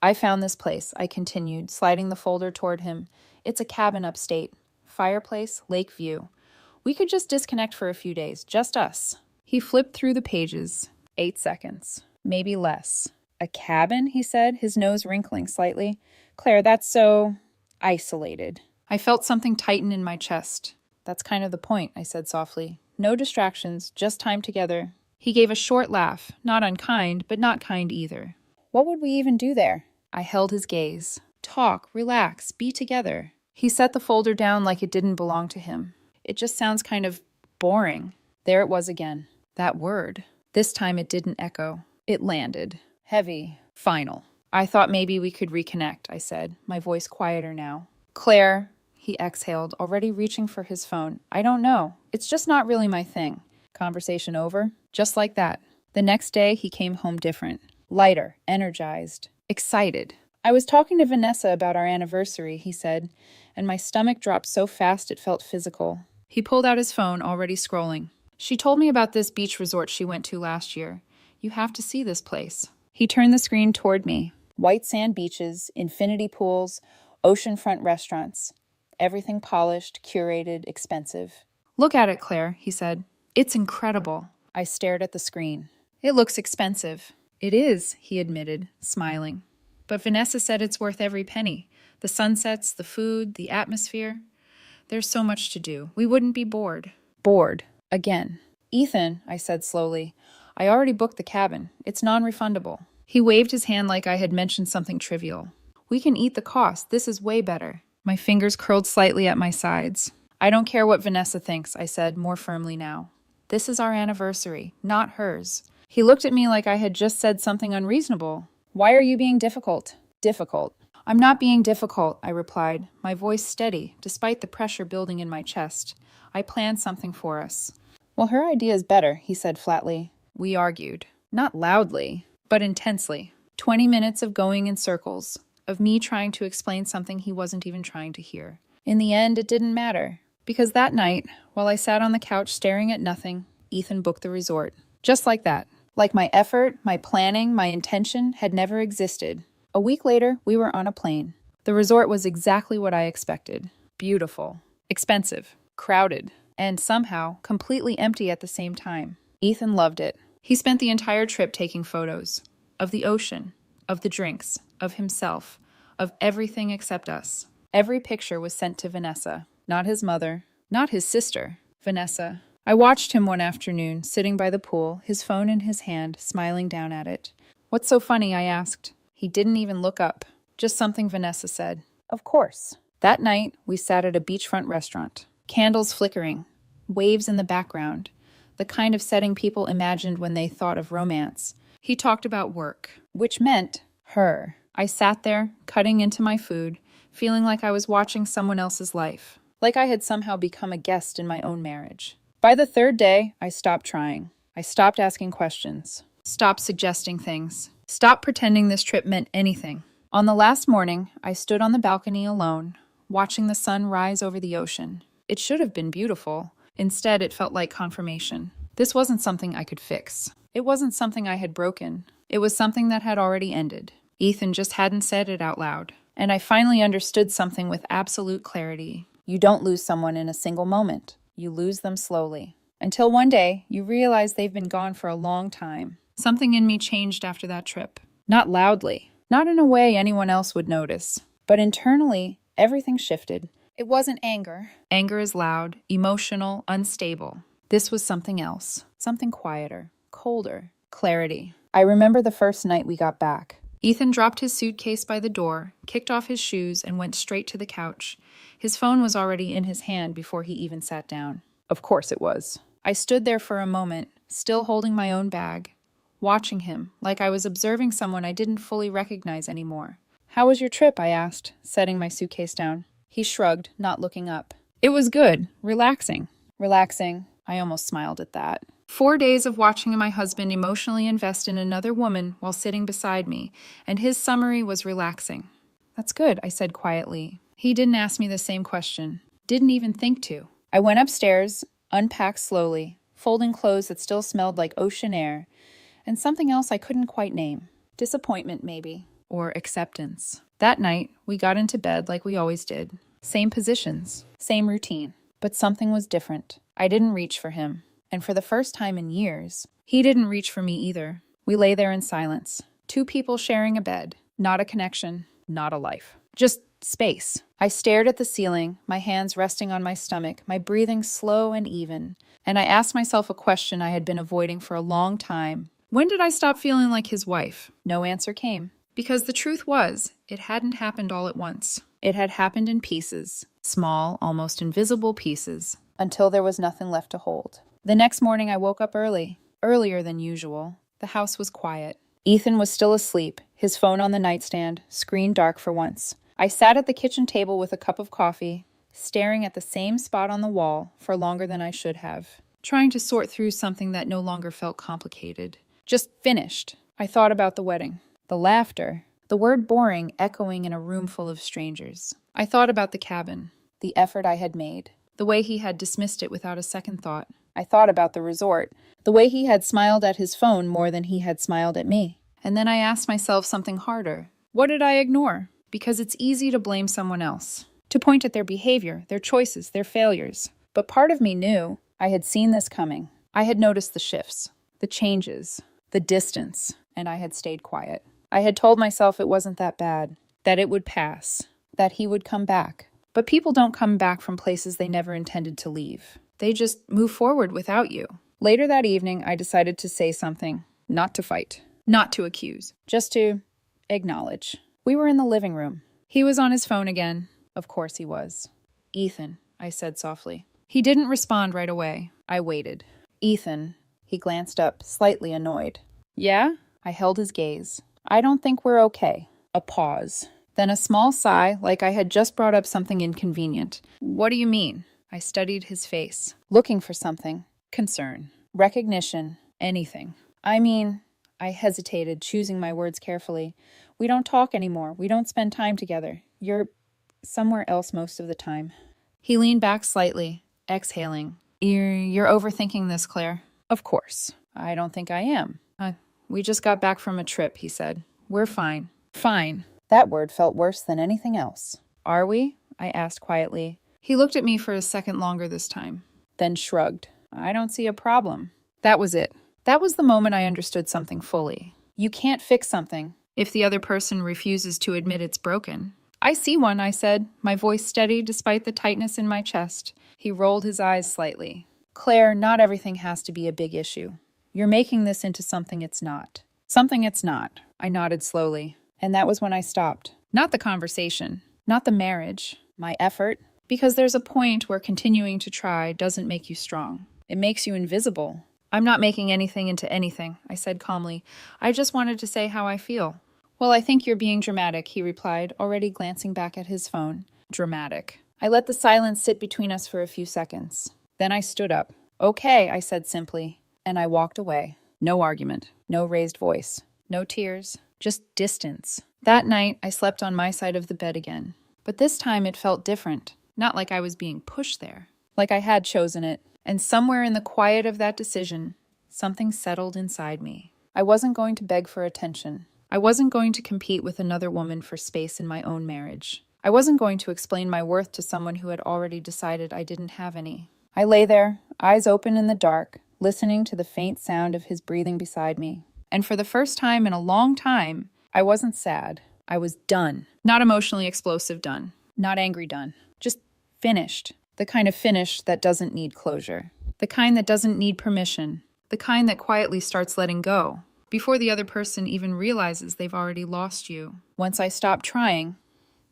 I found this place, I continued, sliding the folder toward him. It's a cabin upstate. Fireplace, lake view. We could just disconnect for a few days, just us. He flipped through the pages. 8 seconds. Maybe less. A cabin, he said, his nose wrinkling slightly. Claire, that's so isolated. I felt something tighten in my chest. That's kind of the point, I said softly. No distractions, just time together. He gave a short laugh, not unkind, but not kind either. What would we even do there? I held his gaze. Talk, relax, be together. He set the folder down like it didn't belong to him. It just sounds kind of boring. There it was again. That word. This time it didn't echo. It landed. Heavy. Final. I thought maybe we could reconnect, I said, my voice quieter now. Claire, he exhaled, already reaching for his phone. I don't know. It's just not really my thing. Conversation over? Just like that. The next day, he came home different. Lighter, energized, excited. I was talking to Vanessa about our anniversary, he said, and my stomach dropped so fast it felt physical. He pulled out his phone, already scrolling. She told me about this beach resort she went to last year. You have to see this place. He turned the screen toward me. White sand beaches, infinity pools, oceanfront restaurants. Everything polished, curated, expensive. Look at it, Claire, he said. It's incredible. I stared at the screen. It looks expensive. It is, he admitted, smiling. But Vanessa said it's worth every penny. The sunsets, the food, the atmosphere. There's so much to do. We wouldn't be bored. Bored. Again. Ethan, I said slowly, I already booked the cabin. It's non-refundable. He waved his hand like I had mentioned something trivial. We can eat the cost. This is way better. My fingers curled slightly at my sides. I don't care what Vanessa thinks, I said, more firmly now. This is our anniversary, not hers. He looked at me like I had just said something unreasonable. Why are you being difficult? Difficult. I'm not being difficult, I replied, my voice steady, despite the pressure building in my chest. I planned something for us. Well, her idea is better, he said flatly. We argued. Not loudly, but intensely. 20 minutes of going in circles, of me trying to explain something he wasn't even trying to hear. In the end, it didn't matter. Because that night, while I sat on the couch staring at nothing, Ethan booked the resort. Just like that. Like my effort, my planning, my intention had never existed. A week later, we were on a plane. The resort was exactly what I expected. Beautiful. Expensive. Crowded. And somehow, completely empty at the same time. Ethan loved it. He spent the entire trip taking photos. Of the ocean. Of the drinks. Of himself. Of everything except us. Every picture was sent to Vanessa. Not his mother. Not his sister. Vanessa. I watched him one afternoon, sitting by the pool, his phone in his hand, smiling down at it. What's so funny, I asked. He didn't even look up. Just something Vanessa said. Of course. That night, we sat at a beachfront restaurant. Candles flickering. Waves in the background. The kind of setting people imagined when they thought of romance. He talked about work, which meant her. I sat there, cutting into my food, feeling like I was watching someone else's life. Like I had somehow become a guest in my own marriage. By the third day, I stopped trying. I stopped asking questions. Stopped suggesting things. Stopped pretending this trip meant anything. On the last morning, I stood on the balcony alone, watching the sun rise over the ocean. It should have been beautiful. Instead, it felt like confirmation. This wasn't something I could fix. It wasn't something I had broken. It was something that had already ended. Ethan just hadn't said it out loud. And I finally understood something with absolute clarity. You don't lose someone in a single moment. You lose them slowly. Until one day, you realize they've been gone for a long time. Something in me changed after that trip. Not loudly. Not in a way anyone else would notice. But internally, everything shifted. It wasn't anger. Anger is loud, emotional, unstable. This was something else. Something quieter, colder. Clarity. I remember the first night we got back. Ethan dropped his suitcase by the door, kicked off his shoes, and went straight to the couch. His phone was already in his hand before he even sat down. Of course it was. I stood there for a moment, still holding my own bag, watching him, like I was observing someone I didn't fully recognize anymore. How was your trip? I asked, setting my suitcase down. He shrugged, not looking up. It was good. Relaxing. Relaxing. I almost smiled at that. 4 days of watching my husband emotionally invest in another woman while sitting beside me, and his summary was relaxing. That's good, I said quietly. He didn't ask me the same question. Didn't even think to. I went upstairs, unpacked slowly, folding clothes that still smelled like ocean air, and something else I couldn't quite name. Disappointment, maybe. Or acceptance. That night, we got into bed like we always did. Same positions, same routine. But something was different. I didn't reach for him. And for the first time in years, he didn't reach for me either. We lay there in silence. Two people sharing a bed. Not a connection, not a life. Just space. I stared at the ceiling, my hands resting on my stomach, my breathing slow and even. And I asked myself a question I had been avoiding for a long time. When did I stop feeling like his wife? No answer came. Because the truth was, it hadn't happened all at once. It had happened in pieces, small, almost invisible pieces, until there was nothing left to hold. The next morning I woke up early, earlier than usual. The house was quiet. Ethan was still asleep, his phone on the nightstand, screen dark for once. I sat at the kitchen table with a cup of coffee, staring at the same spot on the wall for longer than I should have, trying to sort through something that no longer felt complicated. Just finished. I thought about the wedding, the laughter, the word boring echoing in a room full of strangers. I thought about the cabin, the effort I had made, the way he had dismissed it without a second thought. I thought about the resort, the way he had smiled at his phone more than he had smiled at me. And then I asked myself something harder. What did I ignore? Because it's easy to blame someone else, to point at their behavior, their choices, their failures. But part of me knew I had seen this coming. I had noticed the shifts, the changes, the distance, and I had stayed quiet. I had told myself it wasn't that bad, that it would pass, that he would come back. But people don't come back from places they never intended to leave. They just move forward without you. Later that evening, I decided to say something, not to fight, not to accuse, just to acknowledge. We were in the living room. He was on his phone again. Of course he was. Ethan, I said softly. He didn't respond right away. I waited. Ethan, he glanced up, slightly annoyed. Yeah? I held his gaze. I don't think we're okay. A pause. Then a small sigh, like I had just brought up something inconvenient. What do you mean? I studied his face, looking for something. Concern, recognition, anything. I hesitated, choosing my words carefully. We don't talk anymore. We don't spend time together. You're somewhere else most of the time. He leaned back slightly, exhaling. You're overthinking this, Claire. Of course. I don't think I am. We just got back from a trip, he said. We're fine. Fine. That word felt worse than anything else. Are we? I asked quietly. He looked at me for a second longer this time, then shrugged. I don't see a problem. That was it. That was the moment I understood something fully. You can't fix something if the other person refuses to admit it's broken. I see one, I said, my voice steady despite the tightness in my chest. He rolled his eyes slightly. Claire, not everything has to be a big issue. You're making this into something it's not. Something it's not. I nodded slowly. And that was when I stopped. Not the conversation. Not the marriage. My effort. Because there's a point where continuing to try doesn't make you strong. It makes you invisible. I'm not making anything into anything, I said calmly. I just wanted to say how I feel. Well, I think you're being dramatic, he replied, already glancing back at his phone. Dramatic. I let the silence sit between us for a few seconds. Then I stood up. Okay, I said simply. And I walked away. No argument. No raised voice. No tears. Just distance. That night, I slept on my side of the bed again. But this time it felt different. Not like I was being pushed there. Like I had chosen it. And somewhere in the quiet of that decision, something settled inside me. I wasn't going to beg for attention. I wasn't going to compete with another woman for space in my own marriage. I wasn't going to explain my worth to someone who had already decided I didn't have any. I lay there, eyes open in the dark, listening to the faint sound of his breathing beside me. And for the first time in a long time, I wasn't sad. I was done. Not emotionally explosive done. Not angry done. Just finished. The kind of finish that doesn't need closure. The kind that doesn't need permission. The kind that quietly starts letting go, before the other person even realizes they've already lost you. Once I stopped trying,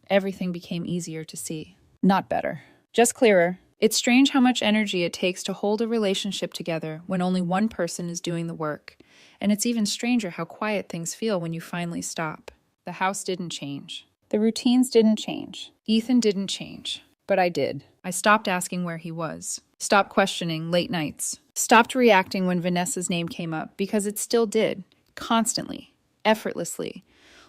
everything became easier to see. Not better. Just clearer. It's strange how much energy it takes to hold a relationship together when only one person is doing the work. And it's even stranger how quiet things feel when you finally stop. The house didn't change. The routines didn't change. Ethan didn't change. But I did. I stopped asking where he was. Stopped questioning late nights. Stopped reacting when Vanessa's name came up, because it still did. Constantly. Effortlessly.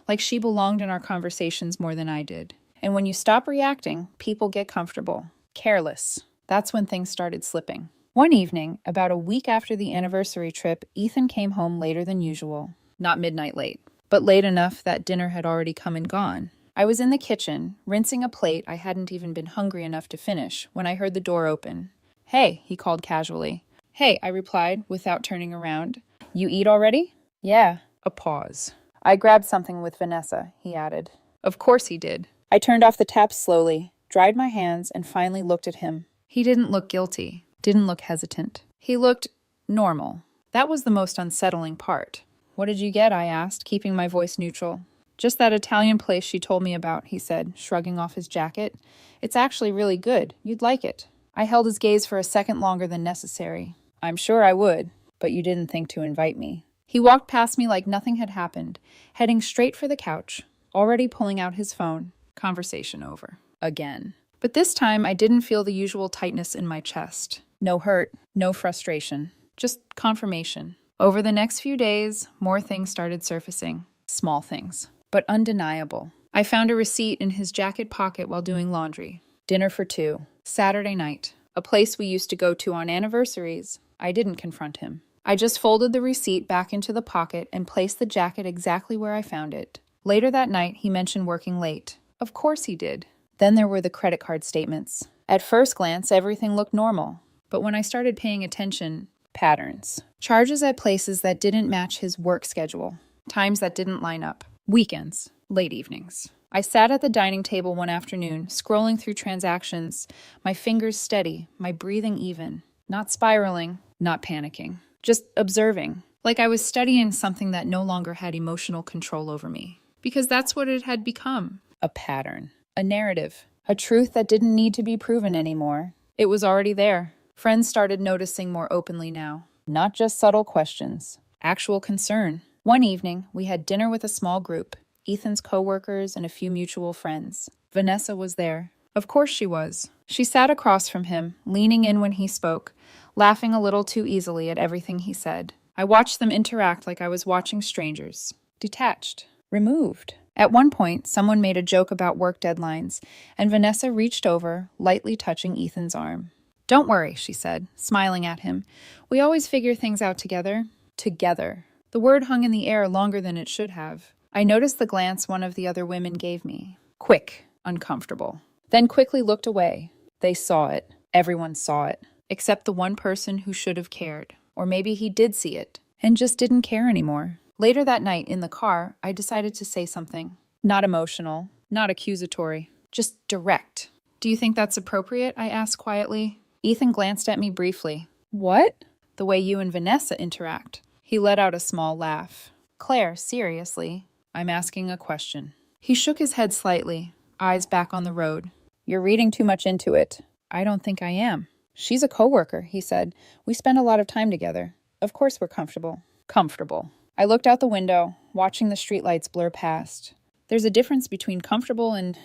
Like she belonged in our conversations more than I did. And when you stop reacting, people get comfortable. Careless. That's when things started slipping. One evening, about a week after the anniversary trip, Ethan came home later than usual. Not midnight late, but late enough that dinner had already come and gone. I was in the kitchen, rinsing a plate I hadn't even been hungry enough to finish, when I heard the door open. Hey, he called casually. Hey, I replied, without turning around. You eat already? Yeah. A pause. I grabbed something with Vanessa, he added. Of course he did. I turned off the tap slowly, dried my hands, and finally looked at him. He didn't look guilty, didn't look hesitant. He looked normal. That was the most unsettling part. What did you get? I asked, keeping my voice neutral. Just that Italian place she told me about, he said, shrugging off his jacket. It's actually really good. You'd like it. I held his gaze for a second longer than necessary. I'm sure I would, but you didn't think to invite me. He walked past me like nothing had happened, heading straight for the couch, already pulling out his phone. Conversation over. Again. But this time, I didn't feel the usual tightness in my chest. No hurt, no frustration, just confirmation. Over the next few days, more things started surfacing. Small things, but undeniable. I found a receipt in his jacket pocket while doing laundry. Dinner for two. Saturday night. A place we used to go to on anniversaries. I didn't confront him. I just folded the receipt back into the pocket and placed the jacket exactly where I found it. Later that night, he mentioned working late. Of course he did. Then there were the credit card statements. At first glance, everything looked normal. But when I started paying attention, patterns. Charges at places that didn't match his work schedule. Times that didn't line up. Weekends. Late evenings. I sat at the dining table one afternoon, scrolling through transactions, my fingers steady, my breathing even. Not spiraling, not panicking. Just observing. Like I was studying something that no longer had emotional control over me. Because that's what it had become. A pattern. A narrative. A truth that didn't need to be proven anymore. It was already there. Friends started noticing more openly now. Not just subtle questions. Actual concern. One evening, we had dinner with a small group. Ethan's coworkers and a few mutual friends. Vanessa was there. Of course she was. She sat across from him, leaning in when he spoke, laughing a little too easily at everything he said. I watched them interact like I was watching strangers. Detached. Removed. At one point, someone made a joke about work deadlines, and Vanessa reached over, lightly touching Ethan's arm. Don't worry, she said, smiling at him. We always figure things out together. Together. The word hung in the air longer than it should have. I noticed the glance one of the other women gave me. Quick, uncomfortable. Then quickly looked away. They saw it. Everyone saw it. Except the one person who should have cared. Or maybe he did see it, and just didn't care anymore. Later that night, in the car, I decided to say something. Not emotional, not accusatory, just direct. Do you think that's appropriate? I asked quietly. Ethan glanced at me briefly. What? The way you and Vanessa interact. He let out a small laugh. Claire, seriously, I'm asking a question. He shook his head slightly, eyes back on the road. You're reading too much into it. I don't think I am. She's a coworker, he said. We spend a lot of time together. Of course we're comfortable. Comfortable. I looked out the window, watching the streetlights blur past. There's a difference between comfortable and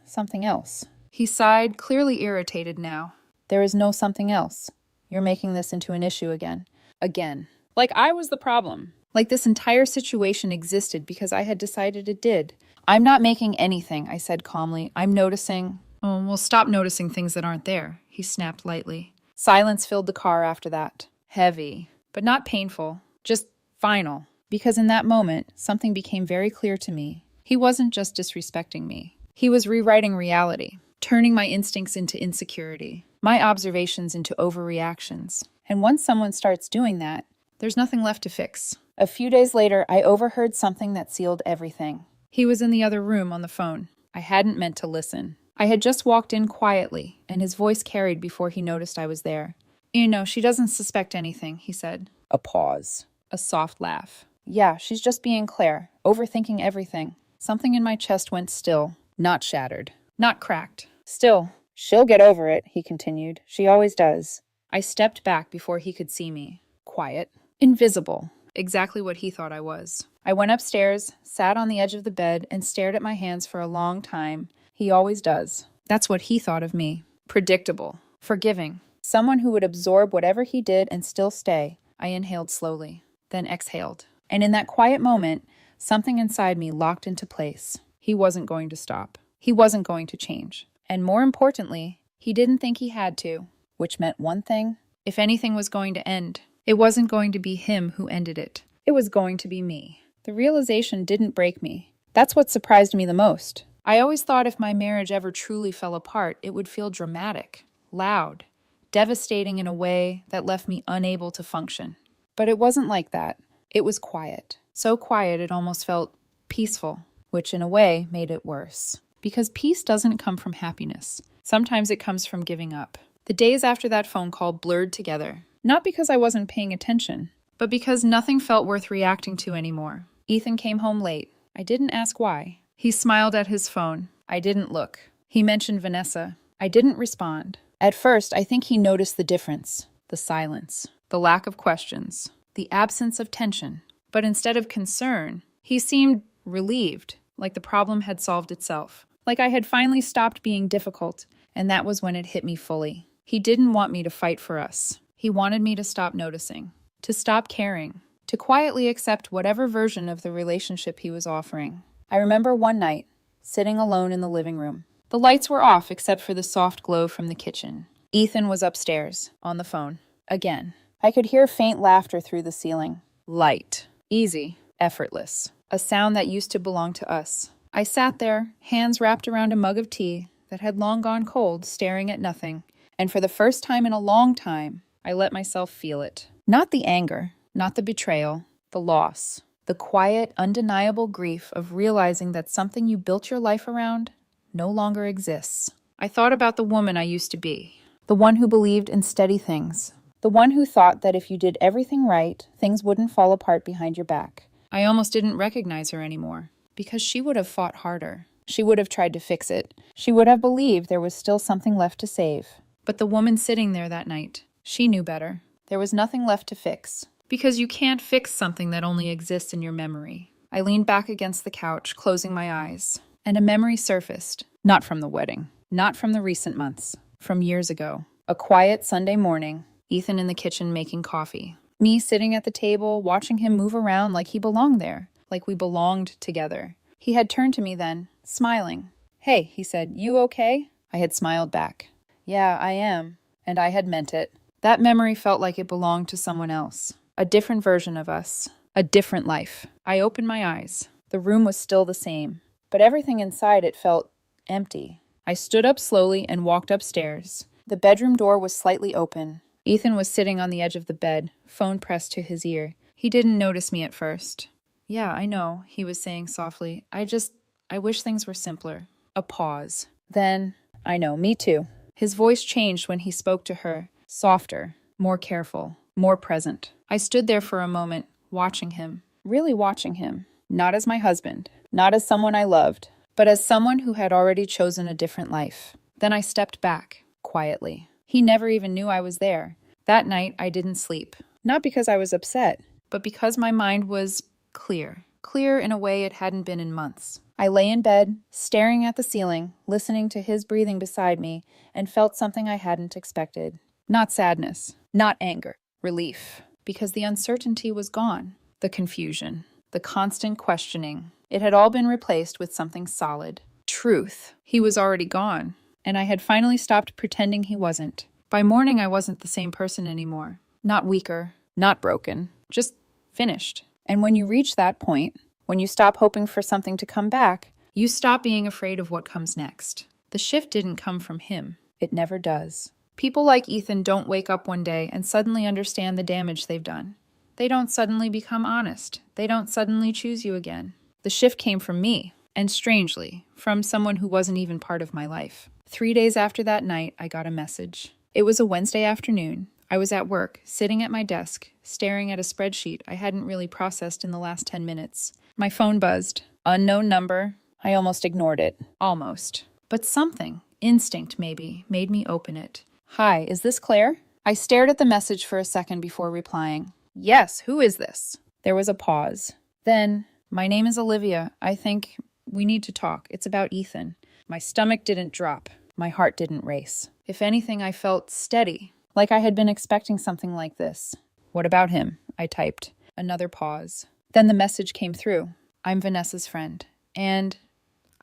something else. He sighed, clearly irritated now. There is no something else. You're making this into an issue again. Again. Like I was the problem. Like this entire situation existed because I had decided it did. I'm not making anything, I said calmly. I'm noticing. Oh, well, stop noticing things that aren't there, he snapped lightly. Silence filled the car after that. Heavy, but not painful. Just final. Because in that moment, something became very clear to me. He wasn't just disrespecting me. He was rewriting reality, turning my instincts into insecurity, my observations into overreactions. And once someone starts doing that, there's nothing left to fix. A few days later, I overheard something that sealed everything. He was in the other room on the phone. I hadn't meant to listen. I had just walked in quietly, and his voice carried before he noticed I was there. You know, she doesn't suspect anything, he said. A pause. A soft laugh. Yeah, she's just being Claire, overthinking everything. Something in my chest went still, not shattered, not cracked. Still, she'll get over it, he continued. She always does. I stepped back before he could see me. Quiet. Invisible. Exactly what he thought I was. I went upstairs, sat on the edge of the bed, and stared at my hands for a long time. He always does. That's what he thought of me. Predictable. Forgiving. Someone who would absorb whatever he did and still stay. I inhaled slowly, then exhaled. And in that quiet moment, something inside me locked into place. He wasn't going to stop. He wasn't going to change. And more importantly, he didn't think he had to. Which meant one thing. If anything was going to end, it wasn't going to be him who ended it. It was going to be me. The realization didn't break me. That's what surprised me the most. I always thought if my marriage ever truly fell apart, it would feel dramatic, loud, devastating in a way that left me unable to function. But it wasn't like that. It was quiet. So quiet it almost felt peaceful, which in a way made it worse. Because peace doesn't come from happiness. Sometimes it comes from giving up. The days after that phone call blurred together. Not because I wasn't paying attention, but because nothing felt worth reacting to anymore. Ethan came home late. I didn't ask why. He smiled at his phone. I didn't look. He mentioned Vanessa. I didn't respond. At first, I think he noticed the difference. The silence. The lack of questions. The absence of tension. But instead of concern, he seemed relieved, like the problem had solved itself. Like I had finally stopped being difficult, and that was when it hit me fully. He didn't want me to fight for us. He wanted me to stop noticing, to stop caring, to quietly accept whatever version of the relationship he was offering. I remember one night, sitting alone in the living room. The lights were off except for the soft glow from the kitchen. Ethan was upstairs, on the phone. Again. I could hear faint laughter through the ceiling. Light. Easy. Effortless. A sound that used to belong to us. I sat there, hands wrapped around a mug of tea that had long gone cold, staring at nothing. And for the first time in a long time, I let myself feel it. Not the anger, not the betrayal, the loss. The quiet, undeniable grief of realizing that something you built your life around no longer exists. I thought about the woman I used to be. The one who believed in steady things. The one who thought that if you did everything right, things wouldn't fall apart behind your back. I almost didn't recognize her anymore, because she would have fought harder. She would have tried to fix it. She would have believed there was still something left to save. But the woman sitting there that night, she knew better. There was nothing left to fix. Because you can't fix something that only exists in your memory. I leaned back against the couch, closing my eyes. And a memory surfaced. Not from the wedding. Not from the recent months. From years ago. A quiet Sunday morning. Ethan in the kitchen making coffee. Me sitting at the table, watching him move around like he belonged there. Like we belonged together. He had turned to me then, smiling. "Hey," he said, "you okay?" I had smiled back. "Yeah, I am." And I had meant it. That memory felt like it belonged to someone else. A different version of us. A different life. I opened my eyes. The room was still the same. But everything inside it felt empty. I stood up slowly and walked upstairs. The bedroom door was slightly open. Ethan was sitting on the edge of the bed, phone pressed to his ear. He didn't notice me at first. "Yeah, I know," he was saying softly. I wish things were simpler." A pause. Then, "I know, me too." His voice changed when he spoke to her. Softer, more careful, more present. I stood there for a moment, watching him. Really watching him. Not as my husband. Not as someone I loved. But as someone who had already chosen a different life. Then I stepped back, quietly. He never even knew I was there. That night, I didn't sleep. Not because I was upset, but because my mind was clear. Clear in a way it hadn't been in months. I lay in bed, staring at the ceiling, listening to his breathing beside me, and felt something I hadn't expected. Not sadness, not anger, relief. Because the uncertainty was gone. The confusion, the constant questioning. It had all been replaced with something solid. Truth. He was already gone. And I had finally stopped pretending he wasn't. By morning, I wasn't the same person anymore. Not weaker, not broken, just finished. And when you reach that point, when you stop hoping for something to come back, you stop being afraid of what comes next. The shift didn't come from him. It never does. People like Ethan don't wake up one day and suddenly understand the damage they've done. They don't suddenly become honest. They don't suddenly choose you again. The shift came from me, and strangely, from someone who wasn't even part of my life. 3 days after that night, I got a message. It was a Wednesday afternoon. I was at work, sitting at my desk, staring at a spreadsheet I hadn't really processed in the last 10 minutes. My phone buzzed. Unknown number. I almost ignored it. Almost. But something, instinct maybe, made me open it. "Hi, is this Claire?" I stared at the message for a second before replying. "Yes, who is this?" There was a pause. Then, "My name is Olivia. I think we need to talk. It's about Ethan." My stomach didn't drop. My heart didn't race. If anything, I felt steady, like I had been expecting something like this. "What about him?" I typed. Another pause. Then the message came through. "I'm Vanessa's friend. And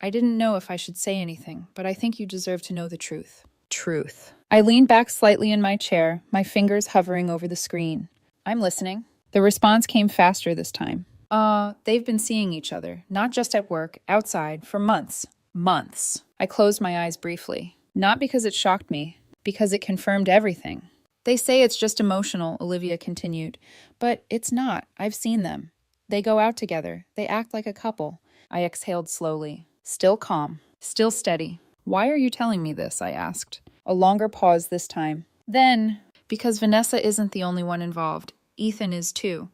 I didn't know if I should say anything, but I think you deserve to know the truth." Truth. I leaned back slightly in my chair, my fingers hovering over the screen. "I'm listening." The response came faster this time. They've been seeing each other, not just at work, outside, for months. Months." I closed my eyes briefly. Not because it shocked me, because it confirmed everything. "They say it's just emotional," Olivia continued. "But it's not. I've seen them. They go out together. They act like a couple." I exhaled slowly. Still calm. Still steady. "Why are you telling me this?" I asked. A longer pause this time. Then, Because Vanessa isn't the only one involved. Ethan is too.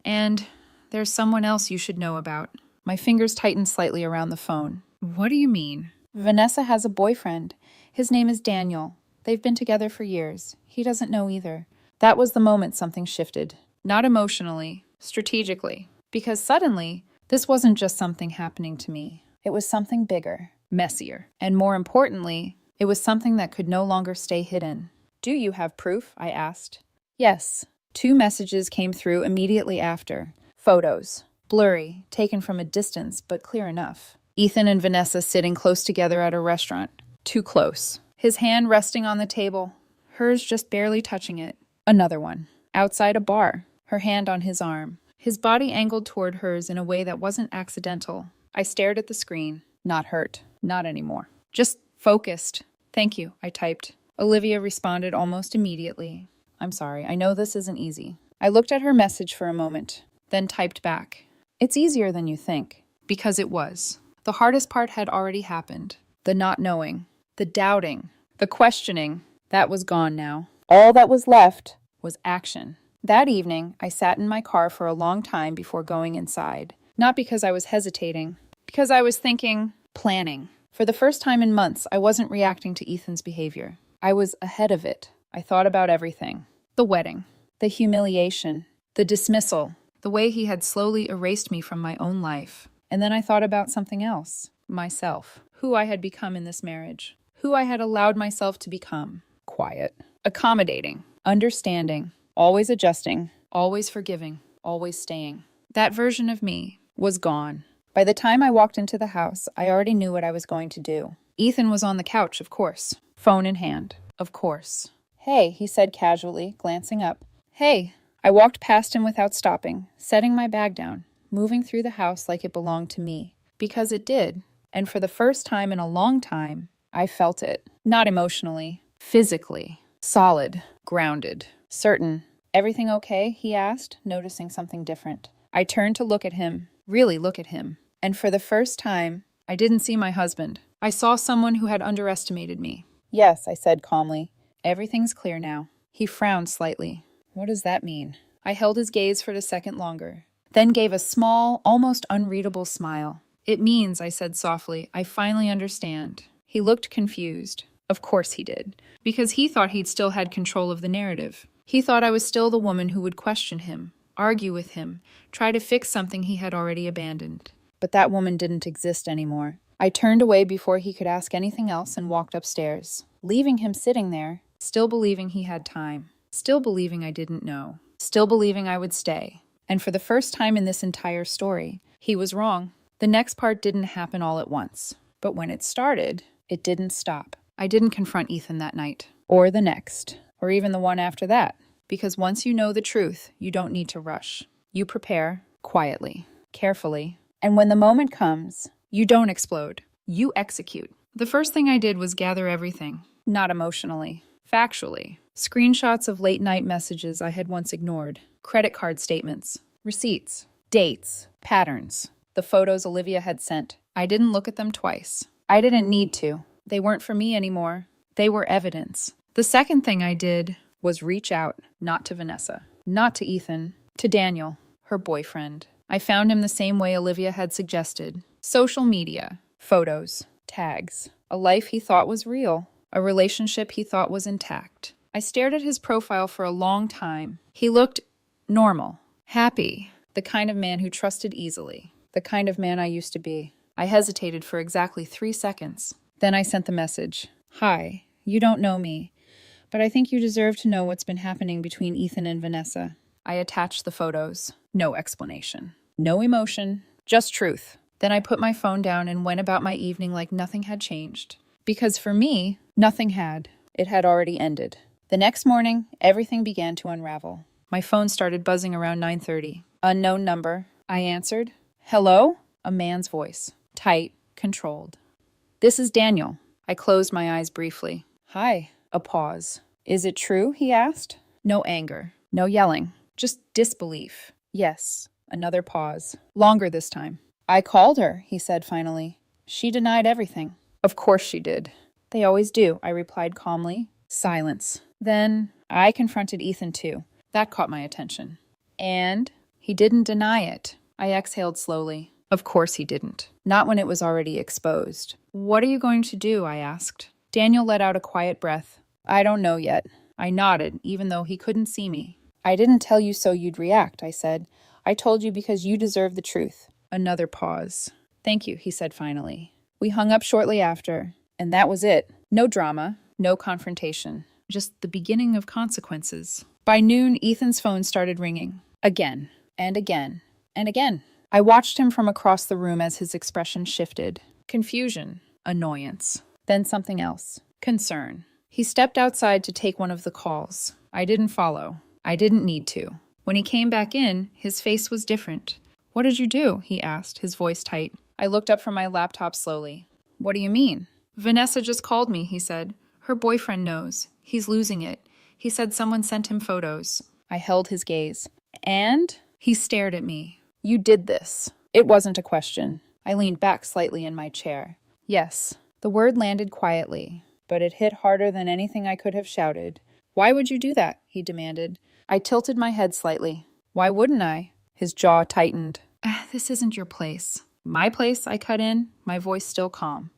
And there's someone else you should know about. My fingers tightened slightly around the phone. What do you mean? Vanessa has a boyfriend. His name is Daniel. They've been together for years. He doesn't know either. That was the moment something shifted. Not emotionally, strategically. Because suddenly, this wasn't just something happening to me. It was something bigger, messier, and more importantly, it was something that could no longer stay hidden. Do you have proof? I asked. Yes. 2 messages came through immediately after. Photos. Blurry, taken from a distance, but clear enough. Ethan and Vanessa sitting close together at a restaurant. Too close. His hand resting on the table, hers just barely touching it. Another one. Outside a bar, her hand on his arm. His body angled toward hers in a way that wasn't accidental. I stared at the screen. Not hurt. Not anymore. Just focused. Thank you, I typed. Olivia responded almost immediately. I'm sorry, I know this isn't easy. I looked at her message for a moment, then typed back. It's easier than you think. Because it was. The hardest part had already happened. The not knowing. The doubting. The questioning. That was gone now. All that was left was action. That evening, I sat in my car for a long time before going inside. Not because I was hesitating. Because I was thinking, planning. For the first time in months, I wasn't reacting to Ethan's behavior. I was ahead of it. I thought about everything. The wedding. The humiliation. The dismissal. The way he had slowly erased me from my own life. And then I thought about something else. Myself. Who I had become in this marriage. Who I had allowed myself to become. Quiet. Accommodating. Understanding. Always adjusting. Always forgiving. Always staying. That version of me was gone. By the time I walked into the house, I already knew what I was going to do. Ethan was on the couch, of course. Phone in hand. Of course. Hey, he said casually, glancing up. Hey. I walked past him without stopping, setting my bag down, moving through the house like it belonged to me. Because it did. And for the first time in a long time, I felt it. Not emotionally. Physically. Solid. Grounded. Certain. Everything okay? He asked, noticing something different. I turned to look at him. Really look at him. And for the first time, I didn't see my husband. I saw someone who had underestimated me. Yes, I said calmly. Everything's clear now. He frowned slightly. What does that mean? I held his gaze for a second longer, then gave a small, almost unreadable smile. It means, I said softly, I finally understand. He looked confused. Of course he did. Because he thought he'd still had control of the narrative. He thought I was still the woman who would question him, argue with him, try to fix something he had already abandoned. But that woman didn't exist anymore. I turned away before he could ask anything else and walked upstairs, leaving him sitting there, still believing he had time, still believing I didn't know, still believing I would stay. And for the first time in this entire story, he was wrong. The next part didn't happen all at once. But when it started, it didn't stop. I didn't confront Ethan that night, or the next, or even the one after that. Because once you know the truth, you don't need to rush. You prepare, quietly, carefully. And when the moment comes, you don't explode. You execute. The first thing I did was gather everything. Not emotionally. Factually. Screenshots of late-night messages I had once ignored. Credit card statements. Receipts. Dates. Patterns. The photos Olivia had sent. I didn't look at them twice. I didn't need to. They weren't for me anymore. They were evidence. The second thing I did was reach out, not to Vanessa, not to Ethan, to Daniel, her boyfriend. I found him the same way Olivia had suggested. Social media, photos, tags, a life he thought was real, a relationship he thought was intact. I stared at his profile for a long time. He looked normal, happy, the kind of man who trusted easily, the kind of man I used to be. I hesitated for exactly 3 seconds. Then I sent the message. Hi, you don't know me, but I think you deserve to know what's been happening between Ethan and Vanessa. I attached the photos. No explanation. No emotion. Just truth. Then I put my phone down and went about my evening like nothing had changed. Because for me, nothing had. It had already ended. The next morning, everything began to unravel. My phone started buzzing around 9:30. Unknown number. I answered. Hello? A man's voice. Tight. Controlled. This is Daniel. I closed my eyes briefly. Hi. A pause. Is it true? He asked. No anger. No yelling. Just disbelief. Yes. Another pause. Longer this time. I called her, he said finally. She denied everything. Of course she did. They always do, I replied calmly. Silence. Then I confronted Ethan too. That caught my attention. And he didn't deny it. I exhaled slowly. Of course he didn't. Not when it was already exposed. What are you going to do? I asked. Daniel let out a quiet breath. I don't know yet. I nodded, even though he couldn't see me. I didn't tell you so you'd react, I said. I told you because you deserve the truth. Another pause. Thank you, he said finally. We hung up shortly after, and that was it. No drama, no confrontation. Just the beginning of consequences. By noon, Ethan's phone started ringing. Again, and again, and again. I watched him from across the room as his expression shifted. Confusion, annoyance, then something else. Concern. He stepped outside to take one of the calls. I didn't follow. I didn't need to. When he came back in, his face was different. What did you do? He asked, his voice tight. I looked up from my laptop slowly. What do you mean? Vanessa just called me, he said. Her boyfriend knows. He's losing it. He said someone sent him photos. I held his gaze. And? He stared at me. You did this. It wasn't a question. I leaned back slightly in my chair. Yes. The word landed quietly, but it hit harder than anything I could have shouted. Why would you do that? He demanded. I tilted my head slightly. Why wouldn't I? His jaw tightened. This isn't your place. My place? I cut in, my voice still calm.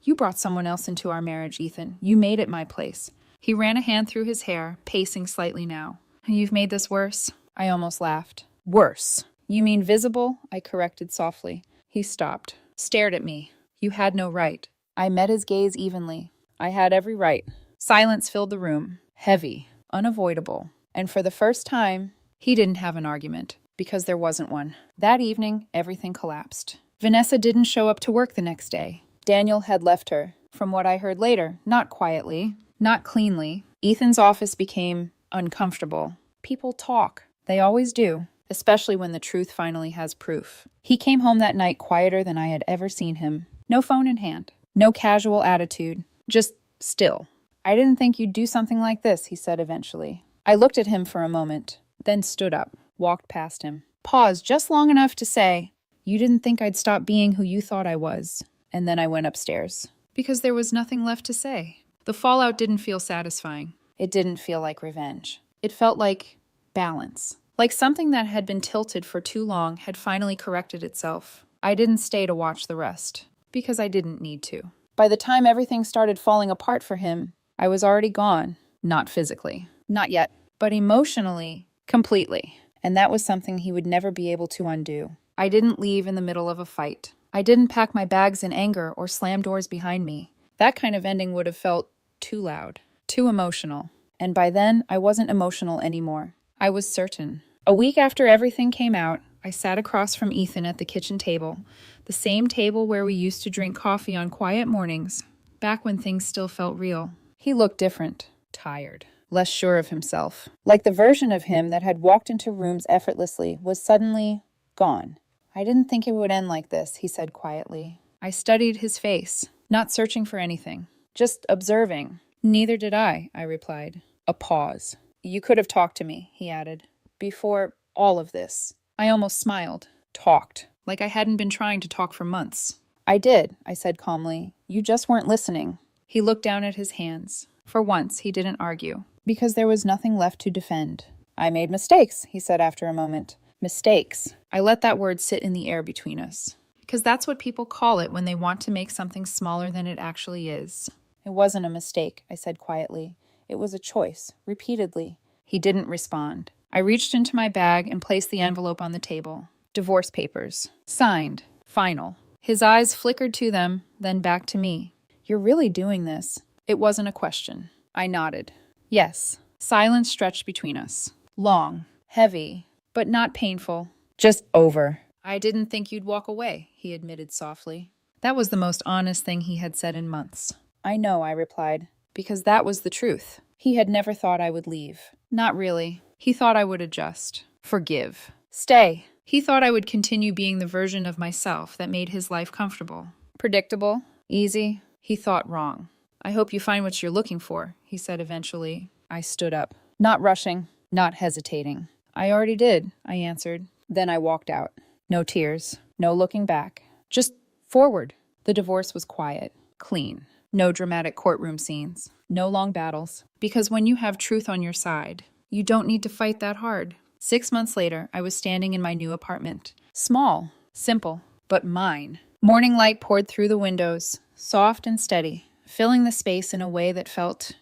You brought someone else into our marriage, Ethan. You made it my place. He ran a hand through his hair, pacing slightly now. You've made this worse? I almost laughed. Worse. You mean visible? I corrected softly. He stopped, stared at me. You had no right. I met his gaze evenly. I had every right. Silence filled the room. Heavy. Unavoidable. And for the first time, he didn't have an argument, because there wasn't one. That evening, everything collapsed. Vanessa didn't show up to work the next day. Daniel had left her. From what I heard later, not quietly, not cleanly, Ethan's office became uncomfortable. People talk. They always do, especially when the truth finally has proof. He came home that night quieter than I had ever seen him. No phone in hand. No casual attitude. Just still. I didn't think you'd do something like this, he said eventually. I looked at him for a moment, then stood up, walked past him. Paused just long enough to say, you didn't think I'd stop being who you thought I was. And then I went upstairs. Because there was nothing left to say. The fallout didn't feel satisfying. It didn't feel like revenge. It felt like balance. Like something that had been tilted for too long had finally corrected itself. I didn't stay to watch the rest. Because I didn't need to. By the time everything started falling apart for him, I was already gone. Not physically. Not yet. But emotionally, completely. And that was something he would never be able to undo. I didn't leave in the middle of a fight. I didn't pack my bags in anger or slam doors behind me. That kind of ending would have felt too loud, too emotional. And by then, I wasn't emotional anymore. I was certain. A week after everything came out, I sat across from Ethan at the kitchen table, the same table where we used to drink coffee on quiet mornings, back when things still felt real. He looked different, tired, less sure of himself. Like the version of him that had walked into rooms effortlessly was suddenly gone. I didn't think it would end like this, he said quietly. I studied his face, not searching for anything, just observing. Neither did I replied. A pause. You could have talked to me, he added, before all of this. I almost smiled. Talked. Like I hadn't been trying to talk for months. I did, I said calmly. You just weren't listening. He looked down at his hands. For once, he didn't argue, because there was nothing left to defend. I made mistakes, he said after a moment. Mistakes. I let that word sit in the air between us. Because that's what people call it when they want to make something smaller than it actually is. It wasn't a mistake, I said quietly. It was a choice, repeatedly. He didn't respond. I reached into my bag and placed the envelope on the table. Divorce papers. Signed. Final. His eyes flickered to them, then back to me. You're really doing this? It wasn't a question. I nodded. Yes. Silence stretched between us. Long. Heavy. But not painful. Just over. I didn't think you'd walk away, he admitted softly. That was the most honest thing he had said in months. I know, I replied, because that was the truth. He had never thought I would leave. Not really. He thought I would adjust. Forgive. Stay. He thought I would continue being the version of myself that made his life comfortable. Predictable. Easy. He thought wrong. I hope you find what you're looking for, he said eventually. I stood up. Not rushing. Not hesitating. I already did, I answered. Then I walked out. No tears. No looking back. Just forward. The divorce was quiet. Clean. No dramatic courtroom scenes. No long battles. Because when you have truth on your side, you don't need to fight that hard. 6 months later, I was standing in my new apartment. Small, simple, but mine. Morning light poured through the windows, soft and steady, filling the space in a way that felt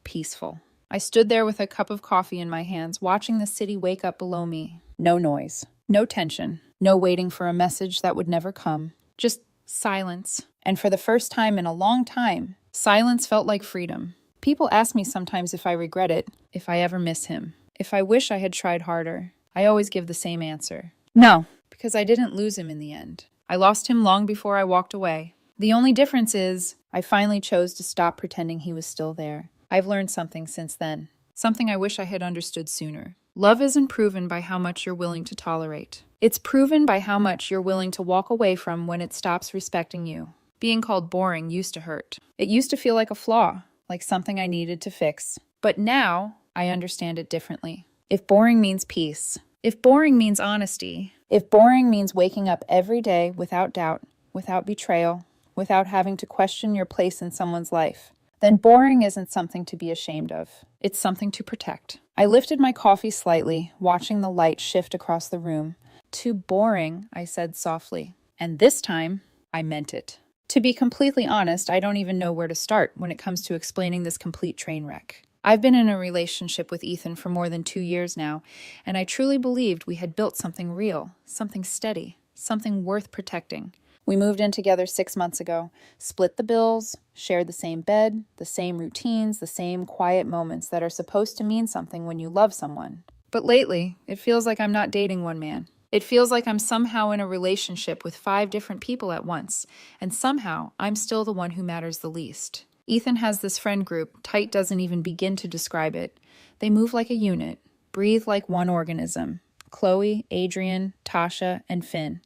peaceful. I stood there with a cup of coffee in my hands, watching the city wake up below me. No noise, no tension, no waiting for a message that would never come. Just silence. And for the first time in a long time, silence felt like freedom. People ask me sometimes if I regret it, if I ever miss him, if I wish I had tried harder. I always give the same answer. No, because I didn't lose him in the end. I lost him long before I walked away. The only difference is I finally chose to stop pretending he was still there. I've learned something since then. Something I wish I had understood sooner. Love isn't proven by how much you're willing to tolerate. It's proven by how much you're willing to walk away from when it stops respecting you. Being called boring used to hurt. It used to feel like a flaw, like something I needed to fix. But now, I understand it differently. If boring means peace, if boring means honesty, if boring means waking up every day without doubt, without betrayal, without having to question your place in someone's life, then boring isn't something to be ashamed of. It's something to protect. I lifted my coffee slightly, watching the light shift across the room. Too boring, I said softly. And this time, I meant it. To be completely honest, I don't even know where to start when it comes to explaining this complete train wreck. I've been in a relationship with Ethan for more than 2 years now, and I truly believed we had built something real, something steady, something worth protecting. We moved in together 6 months ago, split the bills, shared the same bed, the same routines, the same quiet moments that are supposed to mean something when you love someone. But lately, it feels like I'm not dating one man. It feels like I'm somehow in a relationship with 5 different people at once, and somehow I'm still the one who matters the least. Ethan has this friend group, tight doesn't even begin to describe it. They move like a unit, breathe like one organism. Qley, Adrian, Tasha, and Finn.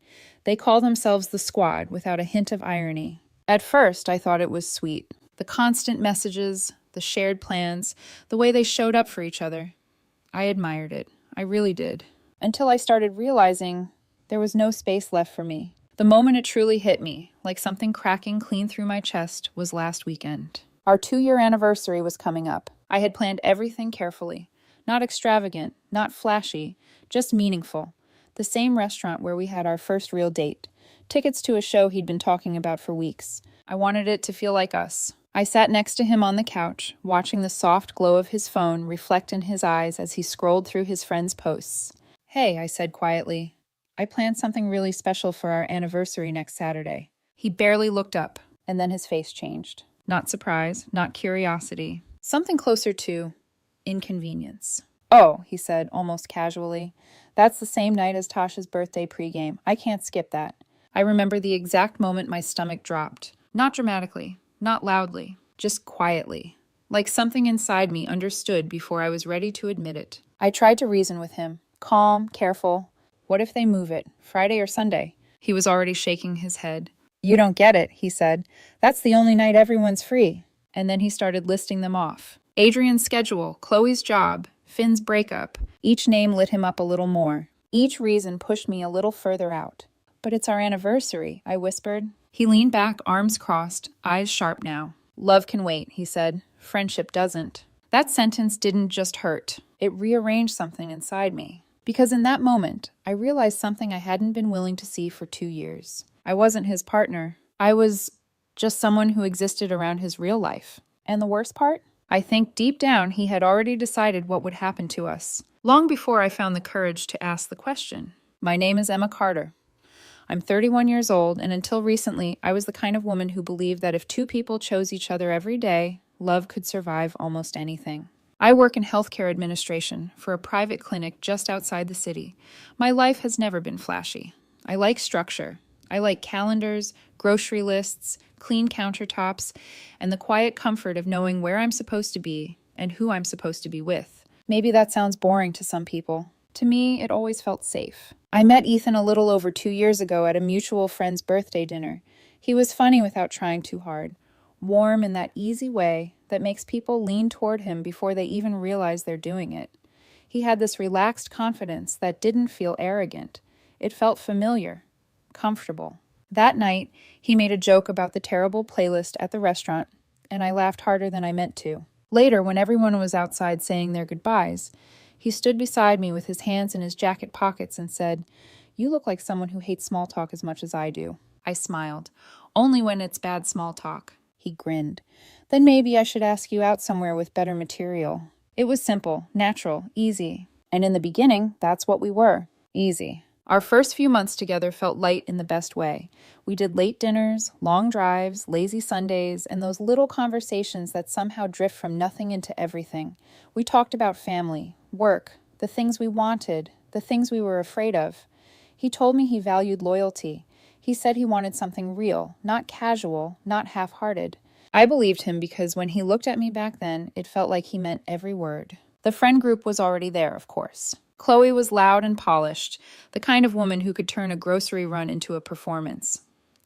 They call themselves the squad without a hint of irony. At first, I thought it was sweet. The constant messages, the shared plans, the way they showed up for each other. I admired it. I really did. Until I started realizing there was no space left for me. The moment it truly hit me, like something cracking clean through my chest, was last weekend. Our 2-year anniversary was coming up. I had planned everything carefully. Not extravagant, not flashy, just meaningful. The same restaurant where we had our first real date. Tickets to a show he'd been talking about for weeks. I wanted it to feel like us. I sat next to him on the couch, watching the soft glow of his phone reflect in his eyes as he scrolled through his friends' posts. "Hey," I said quietly. "I planned something really special for our anniversary next Saturday." He barely looked up, and then his face changed. Not surprise, not curiosity. Something closer to inconvenience. "Oh," he said, almost casually. "That's the same night as Tasha's birthday pregame. I can't skip that." I remember the exact moment my stomach dropped. Not dramatically, not loudly, just quietly. Like something inside me understood before I was ready to admit it. I tried to reason with him. Calm, careful. "What if they move it? Friday or Sunday?" He was already shaking his head. "You don't get it," he said. "That's the only night everyone's free." And then he started listing them off. Adrian's schedule, Chloe's job, Finn's breakup. Each name lit him up a little more. Each reason pushed me a little further out. "But it's our anniversary," I whispered. He leaned back, arms crossed, eyes sharp now. "Love can wait," he said. "Friendship doesn't." That sentence didn't just hurt. It rearranged something inside me. Because in that moment, I realized something I hadn't been willing to see for 2 years. I wasn't his partner. I was just someone who existed around his real life. And the worst part? I think deep down he had already decided what would happen to us, long before I found the courage to ask the question. My name is Emma Carter. I'm 31 years old, and until recently, I was the kind of woman who believed that if 2 people chose each other every day, love could survive almost anything. I work in healthcare administration for a private clinic just outside the city. My life has never been flashy. I like structure. I like calendars, grocery lists, clean countertops, and the quiet comfort of knowing where I'm supposed to be and who I'm supposed to be with. Maybe that sounds boring to some people. To me, it always felt safe. I met Ethan a little over 2 years ago at a mutual friend's birthday dinner. He was funny without trying too hard, warm in that easy way that makes people lean toward him before they even realize they're doing it. He had this relaxed confidence that didn't feel arrogant. It felt familiar, comfortable. That night, he made a joke about the terrible playlist at the restaurant, and I laughed harder than I meant to. Later, when everyone was outside saying their goodbyes, he stood beside me with his hands in his jacket pockets and said, "You look like someone who hates small talk as much as I do." I smiled. "Only when it's bad small talk." He grinned. "Then maybe I should ask you out somewhere with better material." It was simple, natural, easy. And in the beginning, that's what we were. Easy. Our first few months together felt light in the best way. We did late dinners, long drives, lazy Sundays, and those little conversations that somehow drift from nothing into everything. We talked about family, work, the things we wanted, the things we were afraid of. He told me he valued loyalty. He said he wanted something real, not casual, not half-hearted. I believed him because when he looked at me back then, it felt like he meant every word. The friend group was already there, of course. Qley was loud and polished, the kind of woman who could turn a grocery run into a performance.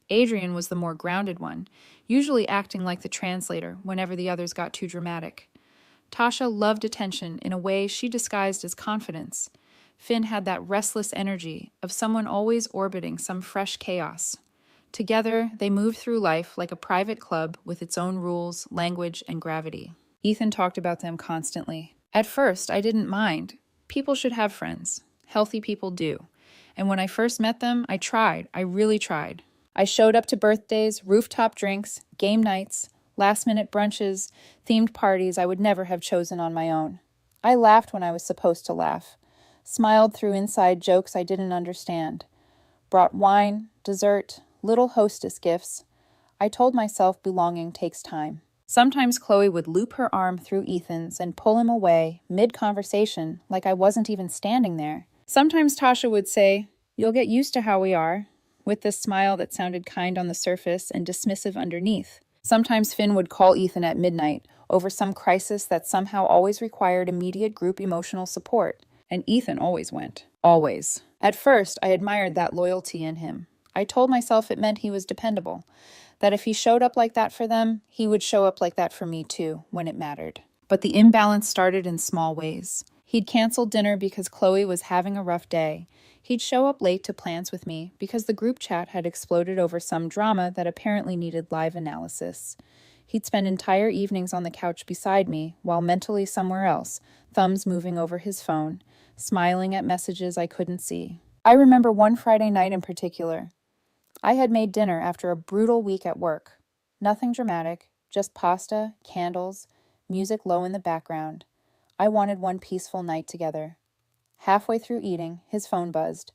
Adrian was the more grounded one, usually acting like the translator whenever the others got too dramatic. Tasha loved attention in a way she disguised as confidence. Finn had that restless energy of someone always orbiting some fresh chaos. Together, they moved through life like a private club with its own rules, language, and gravity. Ethan talked about them constantly. At first, I didn't mind. People should have friends. Healthy people do. And when I first met them, I really tried. I showed up to birthdays, rooftop drinks, game nights, last-minute brunches, themed parties I would never have chosen on my own. I laughed when I was supposed to laugh, smiled through inside jokes I didn't understand, brought wine, dessert, little hostess gifts. I told myself belonging takes time. Sometimes Qley would loop her arm through Ethan's and pull him away mid-conversation like I wasn't even standing there. Sometimes Tasha would say, "You'll get used to how we are," with this smile that sounded kind on the surface and dismissive underneath. Sometimes Finn would call Ethan at midnight over some crisis that somehow always required immediate group emotional support, and Ethan always went. Always. At first, I admired that loyalty in him. I told myself it meant he was dependable, that if he showed up like that for them, he would show up like that for me too, when it mattered. But the imbalance started in small ways. He'd cancel dinner because Qley was having a rough day. He'd show up late to plans with me because the group chat had exploded over some drama that apparently needed live analysis. He'd spend entire evenings on the couch beside me while mentally somewhere else, thumbs moving over his phone, smiling at messages I couldn't see. I remember one Friday night in particular. I had made dinner after a brutal week at work. Nothing dramatic, just pasta, candles, music low in the background. I wanted one peaceful night together. Halfway through eating, his phone buzzed.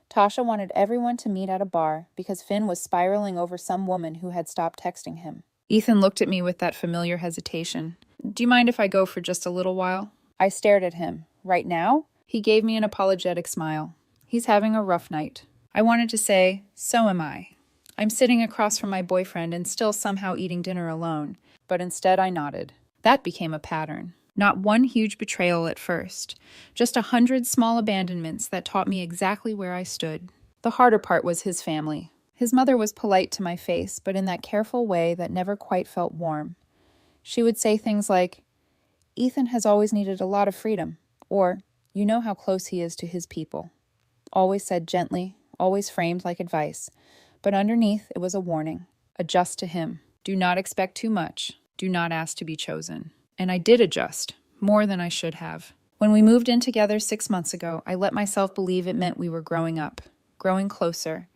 Tasha wanted everyone to meet at a bar because Finn was spiraling over some woman who had stopped texting him. Ethan looked at me with that familiar hesitation. "Do you mind if I go for just a little while?" I stared at him. "Right now?" He gave me an apologetic smile. "He's having a rough night." I wanted to say, "So am I." I'm sitting across from my boyfriend and still somehow eating dinner alone, but instead I nodded. That became a pattern. Not one huge betrayal at first, just 100 small abandonments that taught me exactly where I stood. The harder part was his family. His mother was polite to my face, but in that careful way that never quite felt warm. She would say things like, "Ethan has always needed a lot of freedom," or, "You know how close he is to his people." Always said gently, always framed like advice, but underneath it was a warning. Adjust to him. Do not expect too much. Do not ask to be chosen. And I did adjust, more than I should have. When we moved in together 6 months ago, I let myself believe it meant we were growing up, growing closer.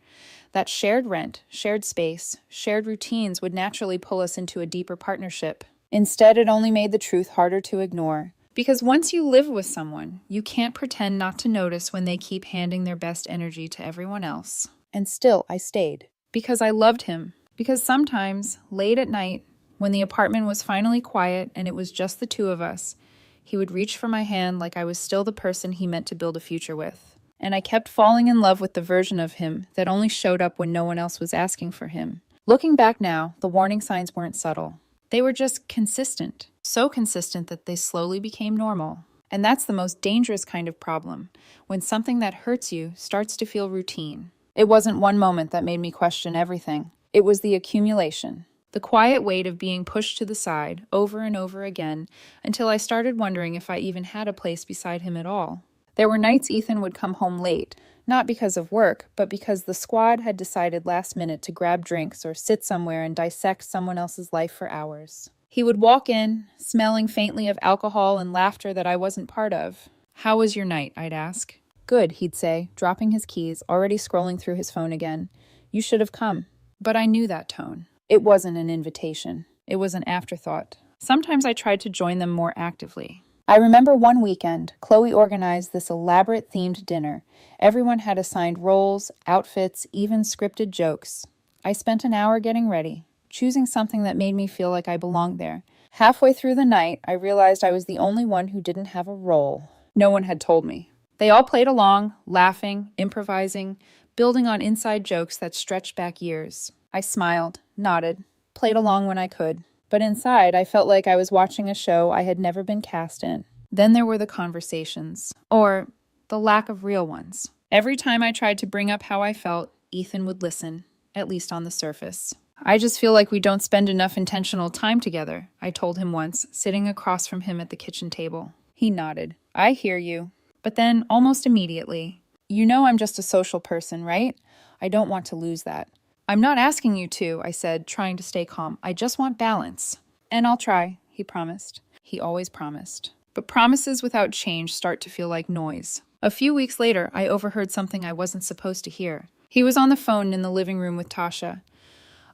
That shared rent, shared space, shared routines would naturally pull us into a deeper partnership. Instead, it only made the truth harder to ignore. Because once you live with someone, you can't pretend not to notice when they keep handing their best energy to everyone else. And still, I stayed. Because I loved him. Because sometimes, late at night, when the apartment was finally quiet and it was just the two of us, he would reach for my hand like I was still the person he meant to build a future with. And I kept falling in love with the version of him that only showed up when no one else was asking for him. Looking back now, the warning signs weren't subtle. They were just consistent. So consistent that they slowly became normal. And that's the most dangerous kind of problem, when something that hurts you starts to feel routine. It wasn't one moment that made me question everything. It was the accumulation. The quiet weight of being pushed to the side, over and over again, until I started wondering if I even had a place beside him at all. There were nights Ethan would come home late, not because of work, but because the squad had decided last minute to grab drinks or sit somewhere and dissect someone else's life for hours. He would walk in, smelling faintly of alcohol and laughter that I wasn't part of. "How was your night?" I'd ask. "Good," he'd say, dropping his keys, already scrolling through his phone again. "You should have come." But I knew that tone. It wasn't an invitation. It was an afterthought. Sometimes I tried to join them more actively. I remember one weekend, Qley organized this elaborate themed dinner. Everyone had assigned roles, outfits, even scripted jokes. I spent an hour getting ready, choosing something that made me feel like I belonged there. Halfway through the night, I realized I was the only one who didn't have a role. No one had told me. They all played along, laughing, improvising, building on inside jokes that stretched back years. I smiled, nodded, played along when I could. But inside, I felt like I was watching a show I had never been cast in. Then there were the conversations, or the lack of real ones. Every time I tried to bring up how I felt, Ethan would listen, at least on the surface. "I just feel like we don't spend enough intentional time together," I told him once, sitting across from him at the kitchen table. He nodded. "I hear you." But then, almost immediately, "You know I'm just a social person, right? I don't want to lose that." "I'm not asking you to," I said, trying to stay calm. "I just want balance." "And I'll try," he promised. He always promised. But promises without change start to feel like noise. A few weeks later, I overheard something I wasn't supposed to hear. He was on the phone in the living room with Tasha.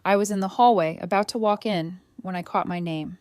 I was in the hallway, about to walk in, when I caught my name.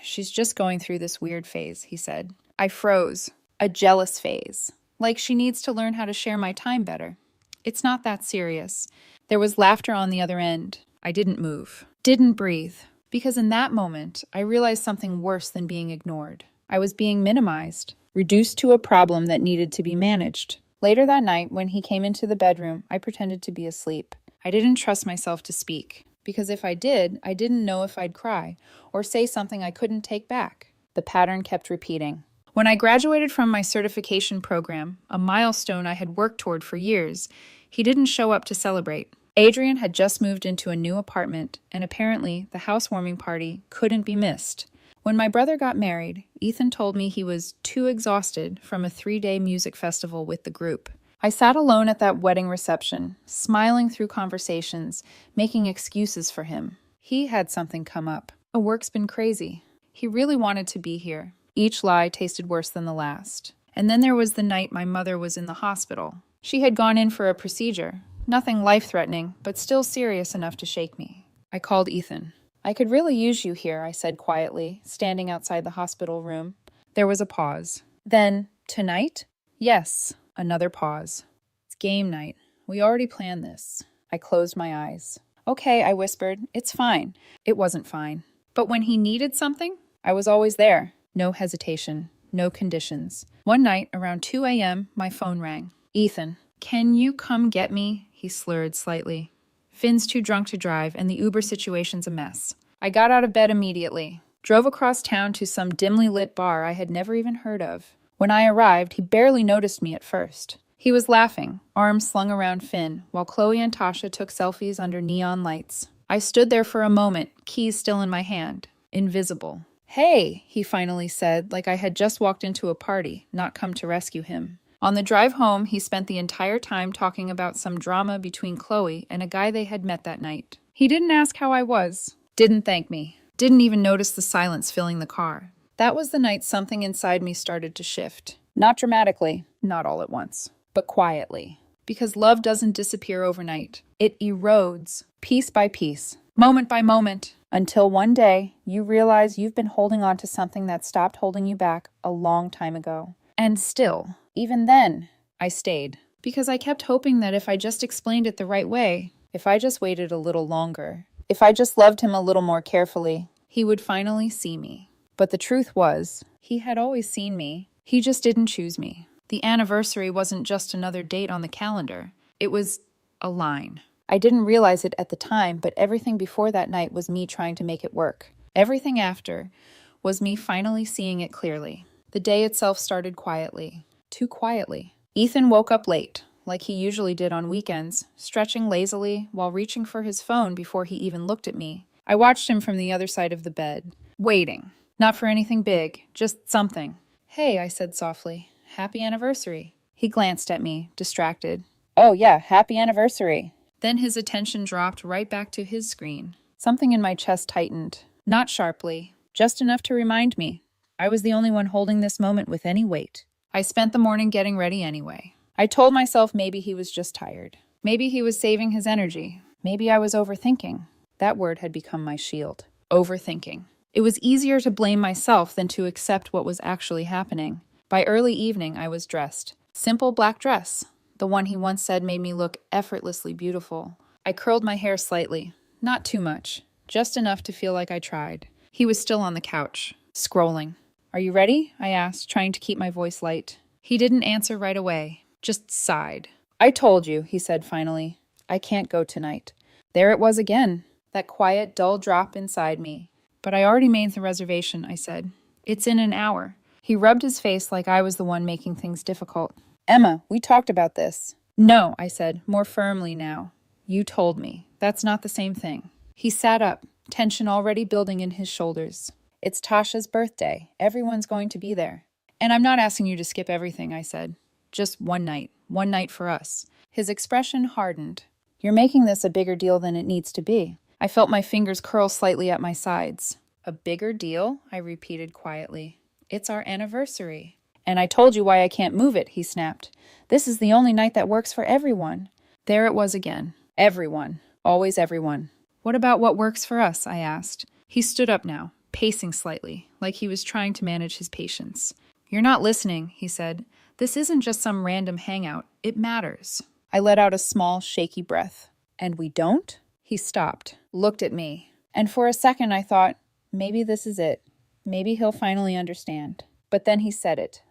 "She's just going through this weird phase," he said. I froze. A jealous phase. Like she needs to learn how to share my time better. "It's not that serious." There was laughter on the other end. I didn't move. Didn't breathe. Because in that moment, I realized something worse than being ignored. I was being minimized, reduced to a problem that needed to be managed. Later that night, when he came into the bedroom, I pretended to be asleep. I didn't trust myself to speak. Because if I did, I didn't know if I'd cry or say something I couldn't take back. The pattern kept repeating. When I graduated from my certification program, a milestone I had worked toward for years, he didn't show up to celebrate. Adrian had just moved into a new apartment, and apparently the housewarming party couldn't be missed. When my brother got married, Ethan told me he was too exhausted from a 3-day music festival with the group. I sat alone at that wedding reception, smiling through conversations, making excuses for him. He had something come up. Work's been crazy. He really wanted to be here. Each lie tasted worse than the last. And then there was the night my mother was in the hospital. She had gone in for a procedure. Nothing life-threatening, but still serious enough to shake me. I called Ethan. "I could really use you here," I said quietly, standing outside the hospital room. There was a pause. Then, "Tonight?" "Yes." Another pause. "It's game night. We already planned this." I closed my eyes. "Okay," I whispered. "It's fine." It wasn't fine. But when he needed something, I was always there. No hesitation. No conditions. One night, around 2 a.m., my phone rang. "Ethan, can you come get me?" He slurred slightly. "Finn's too drunk to drive, and the Uber situation's a mess." I got out of bed immediately. Drove across town to some dimly lit bar I had never even heard of. When I arrived, he barely noticed me at first. He was laughing, arms slung around Finn, while Qley and Tasha took selfies under neon lights. I stood there for a moment, keys still in my hand, invisible. "Hey," he finally said, like I had just walked into a party, not come to rescue him. On the drive home, he spent the entire time talking about some drama between Qley and a guy they had met that night. He didn't ask how I was, didn't thank me, didn't even notice the silence filling the car. That was the night something inside me started to shift. Not dramatically, not all at once, but quietly. Because love doesn't disappear overnight. It erodes, piece by piece, moment by moment, until one day you realize you've been holding on to something that stopped holding you back a long time ago. And still, even then, I stayed. Because I kept hoping that if I just explained it the right way, if I just waited a little longer, if I just loved him a little more carefully, he would finally see me. But the truth was, he had always seen me. He just didn't choose me. The anniversary wasn't just another date on the calendar. It was a line. I didn't realize it at the time, but everything before that night was me trying to make it work. Everything after was me finally seeing it clearly. The day itself started quietly. Too quietly. Ethan woke up late, like he usually did on weekends, stretching lazily while reaching for his phone before he even looked at me. I watched him from the other side of the bed, waiting. Not for anything big, just something. "Hey," I said softly. "Happy anniversary." He glanced at me, distracted. "Oh yeah, happy anniversary." Then his attention dropped right back to his screen. Something in my chest tightened. Not sharply, just enough to remind me I was the only one holding this moment with any weight. I spent the morning getting ready anyway. I told myself maybe he was just tired. Maybe he was saving his energy. Maybe I was overthinking. That word had become my shield. Overthinking. It was easier to blame myself than to accept what was actually happening. By early evening, I was dressed. Simple black dress. The one he once said made me look effortlessly beautiful. I curled my hair slightly. Not too much. Just enough to feel like I tried. He was still on the couch, scrolling. "Are you ready?" I asked, trying to keep my voice light. He didn't answer right away, just sighed. "I told you," he said finally. "I can't go tonight." There it was again, that quiet, dull drop inside me. "But I already made the reservation," I said. "It's in an hour." He rubbed his face like I was the one making things difficult. "Emma, we talked about this." "No," I said, more firmly now. "You told me. That's not the same thing." He sat up, tension already building in his shoulders. "It's Tasha's birthday. Everyone's going to be there." "And I'm not asking you to skip everything," I said. "Just one night for us." His expression hardened. "You're making this a bigger deal than it needs to be." I felt my fingers curl slightly at my sides. "A bigger deal?" I repeated quietly. "It's our anniversary." "And I told you why I can't move it," he snapped. "This is the only night that works for everyone." There it was again. Everyone. Always everyone. "What about what works for us?" I asked. He stood up now, pacing slightly, like he was trying to manage his patience. "You're not listening," he said. "This isn't just some random hangout. It matters." I let out a small, shaky breath. "And we don't?" He stopped, looked at me, and for a second I thought, maybe this is it. Maybe he'll finally understand. But then he said it.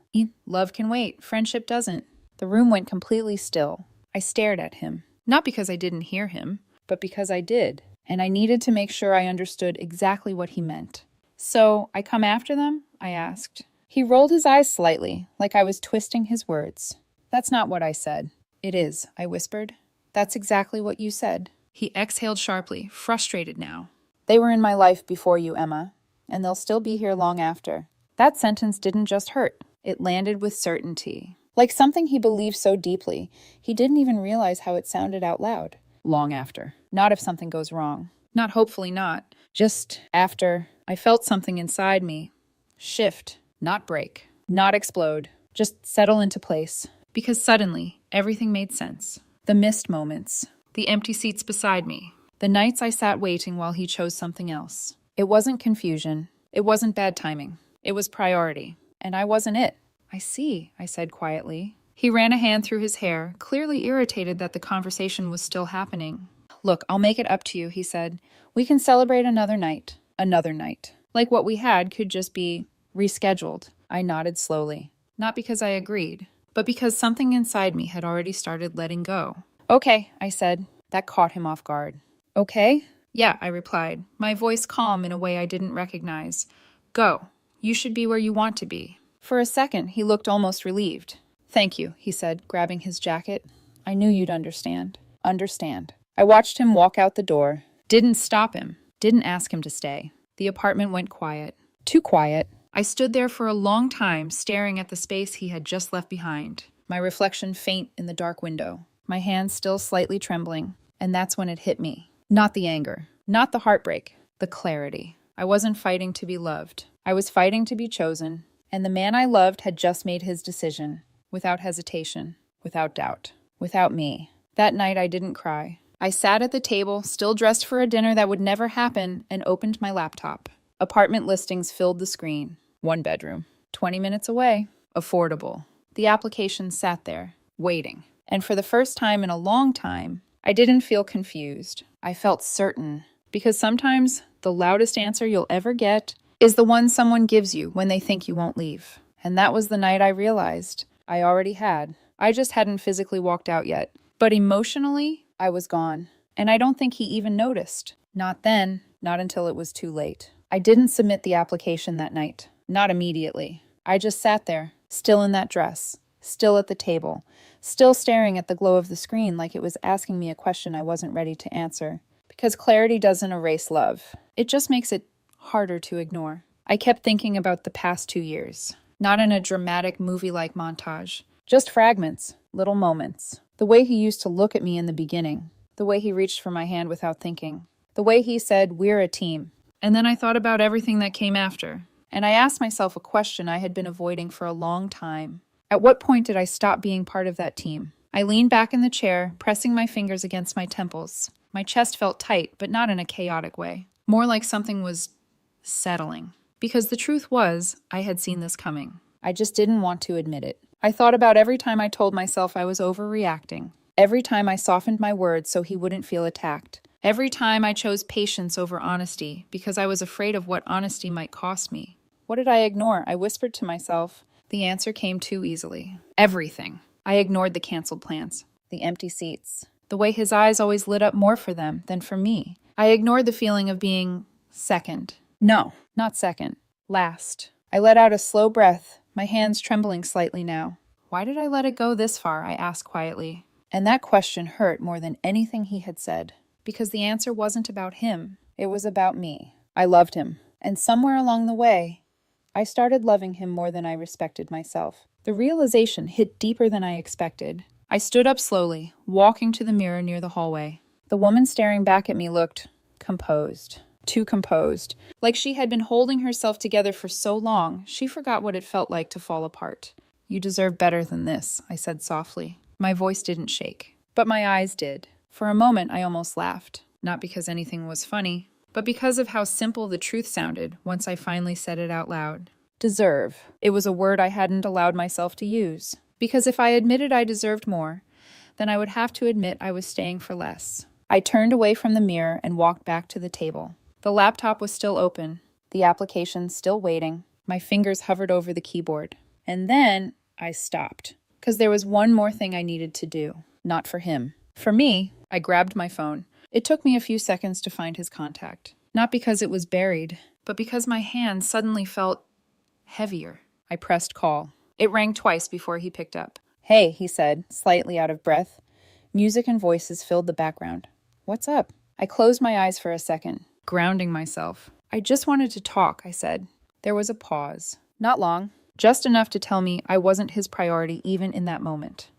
"Love can wait. Friendship doesn't." The room went completely still. I stared at him. Not because I didn't hear him, but because I did. And I needed to make sure I understood exactly what he meant. "So, I come after them?" I asked. He rolled his eyes slightly, like I was twisting his words. "That's not what I said." "It is," I whispered. "That's exactly what you said." He exhaled sharply, frustrated now. "They were in my life before you, Emma, and they'll still be here long after." That sentence didn't just hurt. It landed with certainty. Like something he believed so deeply, he didn't even realize how it sounded out loud. Long after. Not if something goes wrong. Not hopefully not. Just after. I felt something inside me. Shift. Not break. Not explode. Just settle into place. Because suddenly, everything made sense. The missed moments. The empty seats beside me. The nights I sat waiting while he chose something else. It wasn't confusion. It wasn't bad timing. It was priority. And I wasn't it. "I see," I said quietly. He ran a hand through his hair, clearly irritated that the conversation was still happening. "Look, I'll make it up to you," he said. "We can celebrate another night. Another night. Like what we had could just be rescheduled." I nodded slowly. Not because I agreed, but because something inside me had already started letting go. "Okay," I said. That caught him off guard. "Okay?" "Yeah," I replied, my voice calm in a way I didn't recognize. "Go. You should be where you want to be." For a second, he looked almost relieved. "Thank you," he said, grabbing his jacket. "I knew you'd understand." Understand. I watched him walk out the door. Didn't stop him. Didn't ask him to stay. The apartment went quiet. Too quiet. I stood there for a long time, staring at the space he had just left behind. My reflection faint in the dark window. My hands still slightly trembling. And that's when it hit me. Not the anger. Not the heartbreak. The clarity. I wasn't fighting to be loved. I was fighting to be chosen. And the man I loved had just made his decision. Without hesitation. Without doubt. Without me. That night I didn't cry. I sat at the table, still dressed for a dinner that would never happen, and opened my laptop. Apartment listings filled the screen. 1 bedroom. 20 minutes away. Affordable. The application sat there, waiting. And for the first time in a long time, I didn't feel confused. I felt certain. Because sometimes the loudest answer you'll ever get is the one someone gives you when they think you won't leave. And that was the night I realized I already had. I just hadn't physically walked out yet. But emotionally, I was gone. And I don't think he even noticed. Not then, not until it was too late. I didn't submit the application that night. Not immediately. I just sat there, still in that dress, still at the table, still staring at the glow of the screen like it was asking me a question I wasn't ready to answer. Because clarity doesn't erase love. It just makes it harder to ignore. I kept thinking about the past 2 years. Not in a dramatic movie-like montage. Just fragments, little moments. The way he used to look at me in the beginning. The way he reached for my hand without thinking. The way he said, "We're a team." And then I thought about everything that came after. And I asked myself a question I had been avoiding for a long time. At what point did I stop being part of that team? I leaned back in the chair, pressing my fingers against my temples. My chest felt tight, but not in a chaotic way. More like something was settling. Because the truth was, I had seen this coming. I just didn't want to admit it. I thought about every time I told myself I was overreacting. Every time I softened my words so he wouldn't feel attacked. Every time I chose patience over honesty because I was afraid of what honesty might cost me. What did I ignore? I whispered to myself. The answer came too easily. Everything. I ignored the canceled plans, the empty seats, the way his eyes always lit up more for them than for me. I ignored the feeling of being second. No, not second. Last. I let out a slow breath, my hands trembling slightly now. Why did I let it go this far? I asked quietly. And that question hurt more than anything he had said. Because the answer wasn't about him. It was about me. I loved him. And somewhere along the way, I started loving him more than I respected myself. The realization hit deeper than I expected. I stood up slowly, walking to the mirror near the hallway. The woman staring back at me looked composed. Too composed. Like she had been holding herself together for so long, she forgot what it felt like to fall apart. You deserve better than this, I said softly. My voice didn't shake, but my eyes did. For a moment, I almost laughed. Not because anything was funny, but because of how simple the truth sounded once I finally said it out loud. Deserve. It was a word I hadn't allowed myself to use. Because if I admitted I deserved more, then I would have to admit I was staying for less. I turned away from the mirror and walked back to the table. The laptop was still open, the application still waiting. My fingers hovered over the keyboard. And then I stopped. Because there was one more thing I needed to do. Not for him. For me, I grabbed my phone. It took me a few seconds to find his contact. Not because it was buried, but because my hand suddenly felt heavier. I pressed call. It rang twice before he picked up. Hey, he said, slightly out of breath. Music and voices filled the background. What's up? I closed my eyes for a second, grounding myself. I just wanted to talk, I said. There was a pause. Not long. Just enough to tell me I wasn't his priority even in that moment.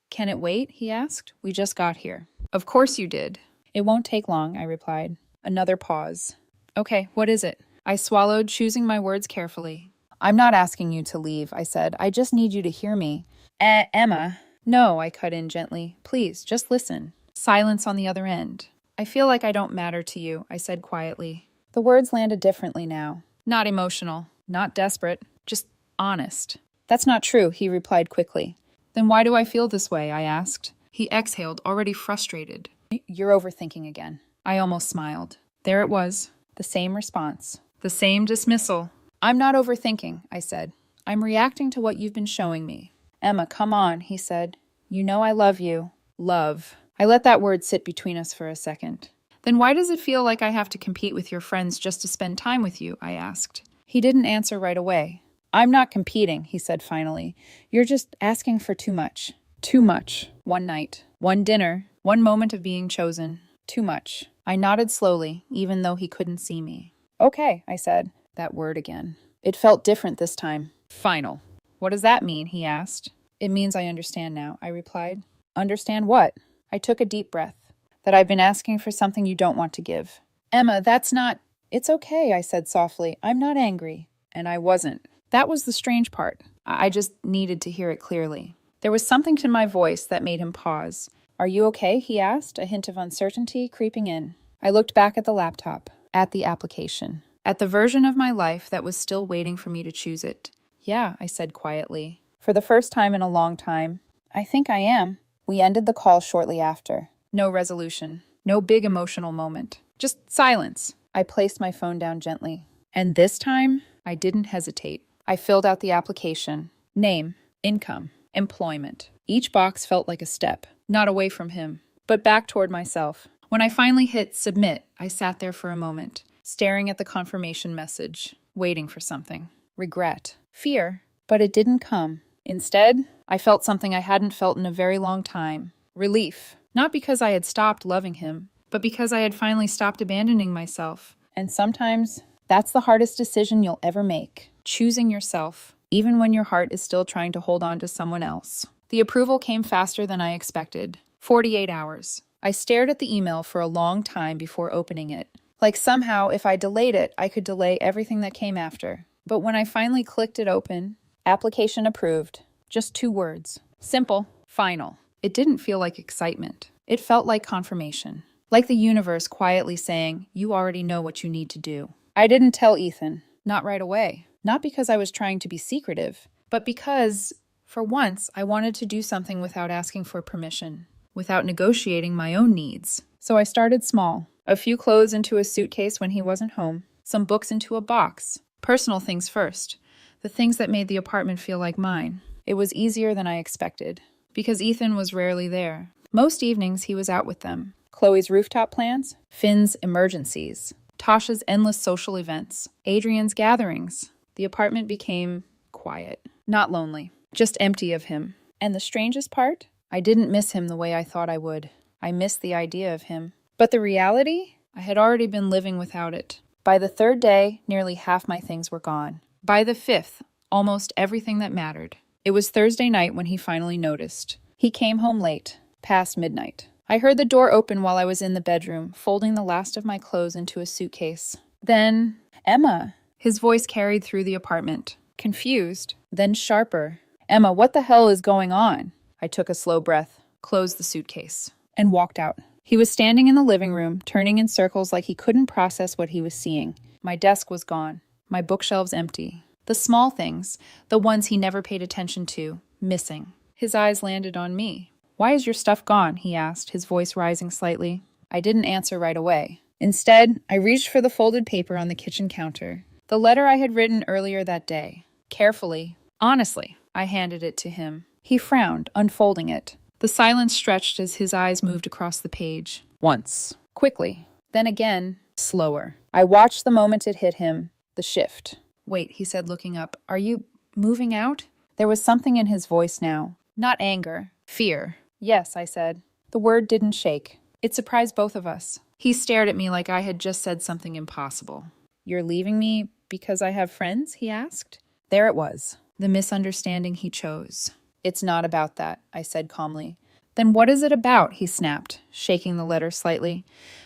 Can it wait? He asked. We just got here. Of course you did. It won't take long, I replied. Another pause. Okay, what is it? I swallowed, choosing my words carefully. I'm not asking you to leave, I said. I just need you to hear me. Emma. No, I cut in gently. Please, just listen. Silence on the other end. I feel like I don't matter to you, I said quietly. The words landed differently now. Not emotional, not desperate, just honest. That's not true, he replied quickly. Then why do I feel this way? I asked. He exhaled, already frustrated. You're overthinking again. I almost smiled. There it was. The same response. The same dismissal. I'm not overthinking, I said. I'm reacting to what you've been showing me. Emma, come on, he said. You know I love you. Love. I let that word sit between us for a second. Then why does it feel like I have to compete with your friends just to spend time with you? I asked. He didn't answer right away. I'm not competing, he said finally. You're just asking for too much. Too much. One night. One dinner. One moment of being chosen. Too much. I nodded slowly, even though he couldn't see me. Okay, I said. That word again. It felt different this time. Final. What does that mean? He asked. It means I understand now, I replied. Understand what? I took a deep breath. That I've been asking for something you don't want to give. Emma, that's not... It's okay, I said softly. I'm not angry. And I wasn't. That was the strange part. I just needed to hear it clearly. There was something to my voice that made him pause. Are you okay? He asked, a hint of uncertainty creeping in. I looked back at the laptop, at the application, at the version of my life that was still waiting for me to choose it. Yeah, I said quietly. For the first time in a long time. I think I am. We ended the call shortly after. No resolution. No big emotional moment. Just silence. I placed my phone down gently. And this time, I didn't hesitate. I filled out the application. Name, income, employment. Each box felt like a step, not away from him, but back toward myself. When I finally hit submit, I sat there for a moment, staring at the confirmation message, waiting for something. Regret. Fear. But it didn't come. Instead, I felt something I hadn't felt in a very long time. Relief. Not because I had stopped loving him, but because I had finally stopped abandoning myself. And sometimes, that's the hardest decision you'll ever make. Choosing yourself, even when your heart is still trying to hold on to someone else. The approval came faster than I expected. 48 hours. I stared at the email for a long time before opening it. Like somehow, if I delayed it, I could delay everything that came after. But when I finally clicked it open, application approved. Just 2 words. Simple, final. It didn't feel like excitement. It felt like confirmation. Like the universe quietly saying, you already know what you need to do. I didn't tell Ethan. Not right away. Not because I was trying to be secretive, but because, for once, I wanted to do something without asking for permission, without negotiating my own needs. So I started small. A few clothes into a suitcase when he wasn't home. Some books into a box. Personal things first. The things that made the apartment feel like mine. It was easier than I expected, because Ethan was rarely there. Most evenings he was out with them. Qley's rooftop plans, Finn's emergencies, Tasha's endless social events, Adrian's gatherings. The apartment became quiet. Not lonely, just empty of him. And the strangest part? I didn't miss him the way I thought I would. I missed the idea of him. But the reality? I had already been living without it. By the 3rd day, nearly half my things were gone. By the 5th, almost everything that mattered. It was Thursday night when he finally noticed. He came home late, past midnight. I heard the door open while I was in the bedroom, folding the last of my clothes into a suitcase. Then, Emma. His voice carried through the apartment. Confused, then sharper. Emma, what the hell is going on? I took a slow breath, closed the suitcase, and walked out. He was standing in the living room, turning in circles like he couldn't process what he was seeing. My desk was gone, my bookshelves empty. The small things, the ones he never paid attention to, missing. His eyes landed on me. Why is your stuff gone? He asked, his voice rising slightly. I didn't answer right away. Instead, I reached for the folded paper on the kitchen counter. The letter I had written earlier that day. Carefully, honestly, I handed it to him. He frowned, unfolding it. The silence stretched as his eyes moved across the page. Once. Quickly. Then again, slower. I watched the moment it hit him. The shift. Wait, he said, looking up. Are you moving out? There was something in his voice now. Not anger. Fear. Yes, I said. The word didn't shake. It surprised both of us. He stared at me like I had just said something impossible. You're leaving me because I have friends? He asked. There it was. The misunderstanding he chose. It's not about that, I said calmly. Then what is it about? He snapped, shaking the letter slightly.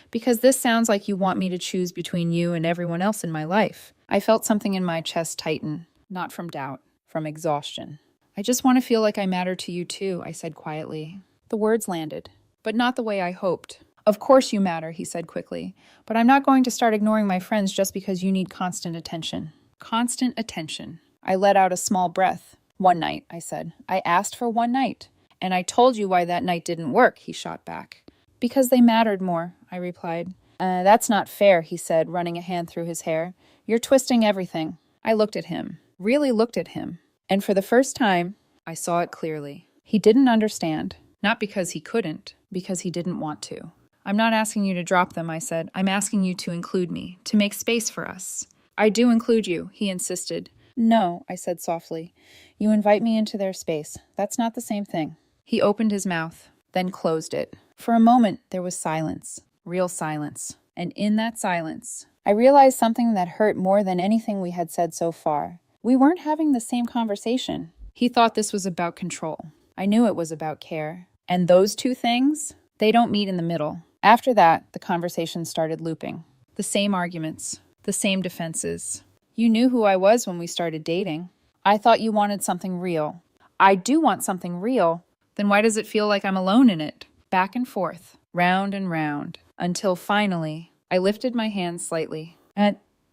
Because this sounds like you want me to choose between you and everyone else in my life. I felt something in my chest tighten, not from doubt, from exhaustion. I just want to feel like I matter to you too, I said quietly. The words landed, but not the way I hoped. Of course you matter, he said quickly, but I'm not going to start ignoring my friends just because you need constant attention. Constant attention. I let out a small breath. One night, I said. I asked for one night. And I told you why that night didn't work, he shot back. Because they mattered more, I replied. That's not fair, he said, running a hand through his hair. You're twisting everything. I looked at him. Really looked at him. And for the first time, I saw it clearly. He didn't understand. Not because he couldn't, because he didn't want to. I'm not asking you to drop them, I said. I'm asking you to include me, to make space for us. I do include you, he insisted. No, I said softly. You invite me into their space. That's not the same thing. He opened his mouth, then closed it. For a moment, there was silence. Real silence. And in that silence, I realized something that hurt more than anything we had said so far. We weren't having the same conversation. He thought this was about control. I knew it was about care. And those two things, they don't meet in the middle. After that, the conversation started looping. The same arguments, the same defenses. You knew who I was when we started dating. I thought you wanted something real. I do want something real. Then why does it feel like I'm alone in it? Back and forth, round and round, until finally, I lifted my hand slightly.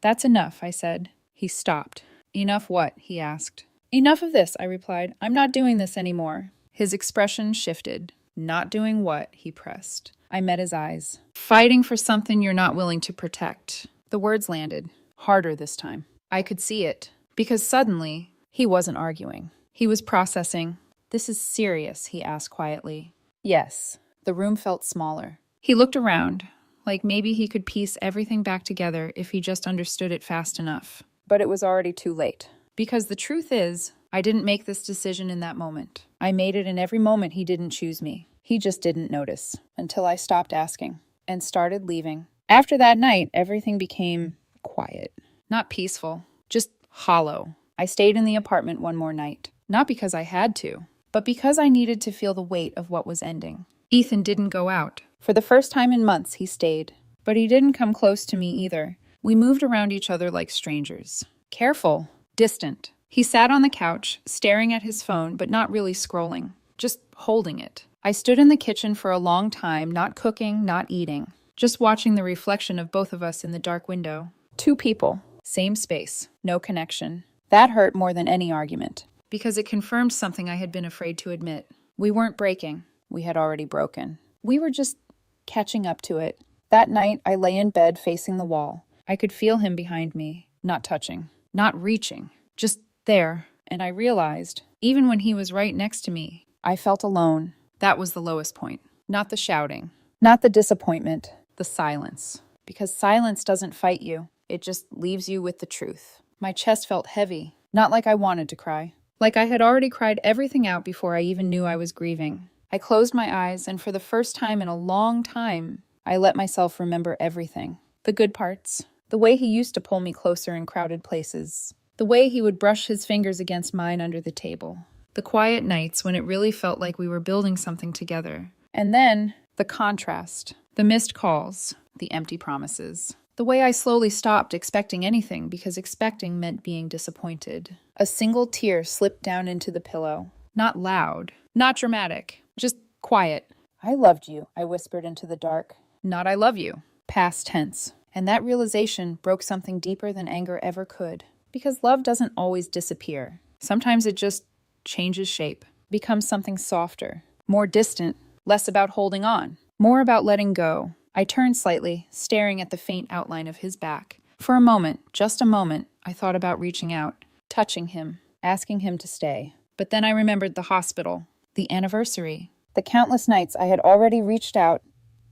That's enough, I said. He stopped. Enough what? He asked. Enough of this, I replied. I'm not doing this anymore. His expression shifted. Not doing what? He pressed. I met his eyes. Fighting for something you're not willing to protect. The words landed. Harder this time. I could see it. Because suddenly, he wasn't arguing. He was processing. This is serious, he asked quietly. Yes. The room felt smaller. He looked around, like maybe he could piece everything back together if he just understood it fast enough. But it was already too late. Because the truth is, I didn't make this decision in that moment. I made it in every moment he didn't choose me. He just didn't notice. Until I stopped asking. And started leaving. After that night, everything became quiet. Not peaceful. Just hollow. I stayed in the apartment one more night. Not because I had to, but because I needed to feel the weight of what was ending. Ethan didn't go out. For the first time in months, he stayed. But he didn't come close to me either. We moved around each other like strangers. Careful, distant. He sat on the couch, staring at his phone, but not really scrolling, just holding it. I stood in the kitchen for a long time, not cooking, not eating, just watching the reflection of both of us in the dark window. Two people, same space, no connection. That hurt more than any argument, because it confirmed something I had been afraid to admit. We weren't breaking. We had already broken. We were just catching up to it. That night, I lay in bed facing the wall. I could feel him behind me, not touching, not reaching, just there. And I realized, even when he was right next to me, I felt alone. That was the lowest point. Not the shouting, not the disappointment, the silence. Because silence doesn't fight you. It just leaves you with the truth. My chest felt heavy, not like I wanted to cry. Like I had already cried everything out before I even knew I was grieving. I closed my eyes, and for the first time in a long time, I let myself remember everything. The good parts. The way he used to pull me closer in crowded places. The way he would brush his fingers against mine under the table. The quiet nights when it really felt like we were building something together. And then, the contrast. The missed calls. The empty promises. The way I slowly stopped expecting anything because expecting meant being disappointed. A single tear slipped down into the pillow. Not loud. Not dramatic. Just quiet. I loved you, I whispered into the dark. Not I love you. Past tense. And that realization broke something deeper than anger ever could. Because love doesn't always disappear. Sometimes it just changes shape. Becomes something softer. More distant. Less about holding on. More about letting go. I turned slightly, staring at the faint outline of his back. For a moment, just a moment, I thought about reaching out. Touching him. Asking him to stay. But then I remembered the hospital. The anniversary. The countless nights I had already reached out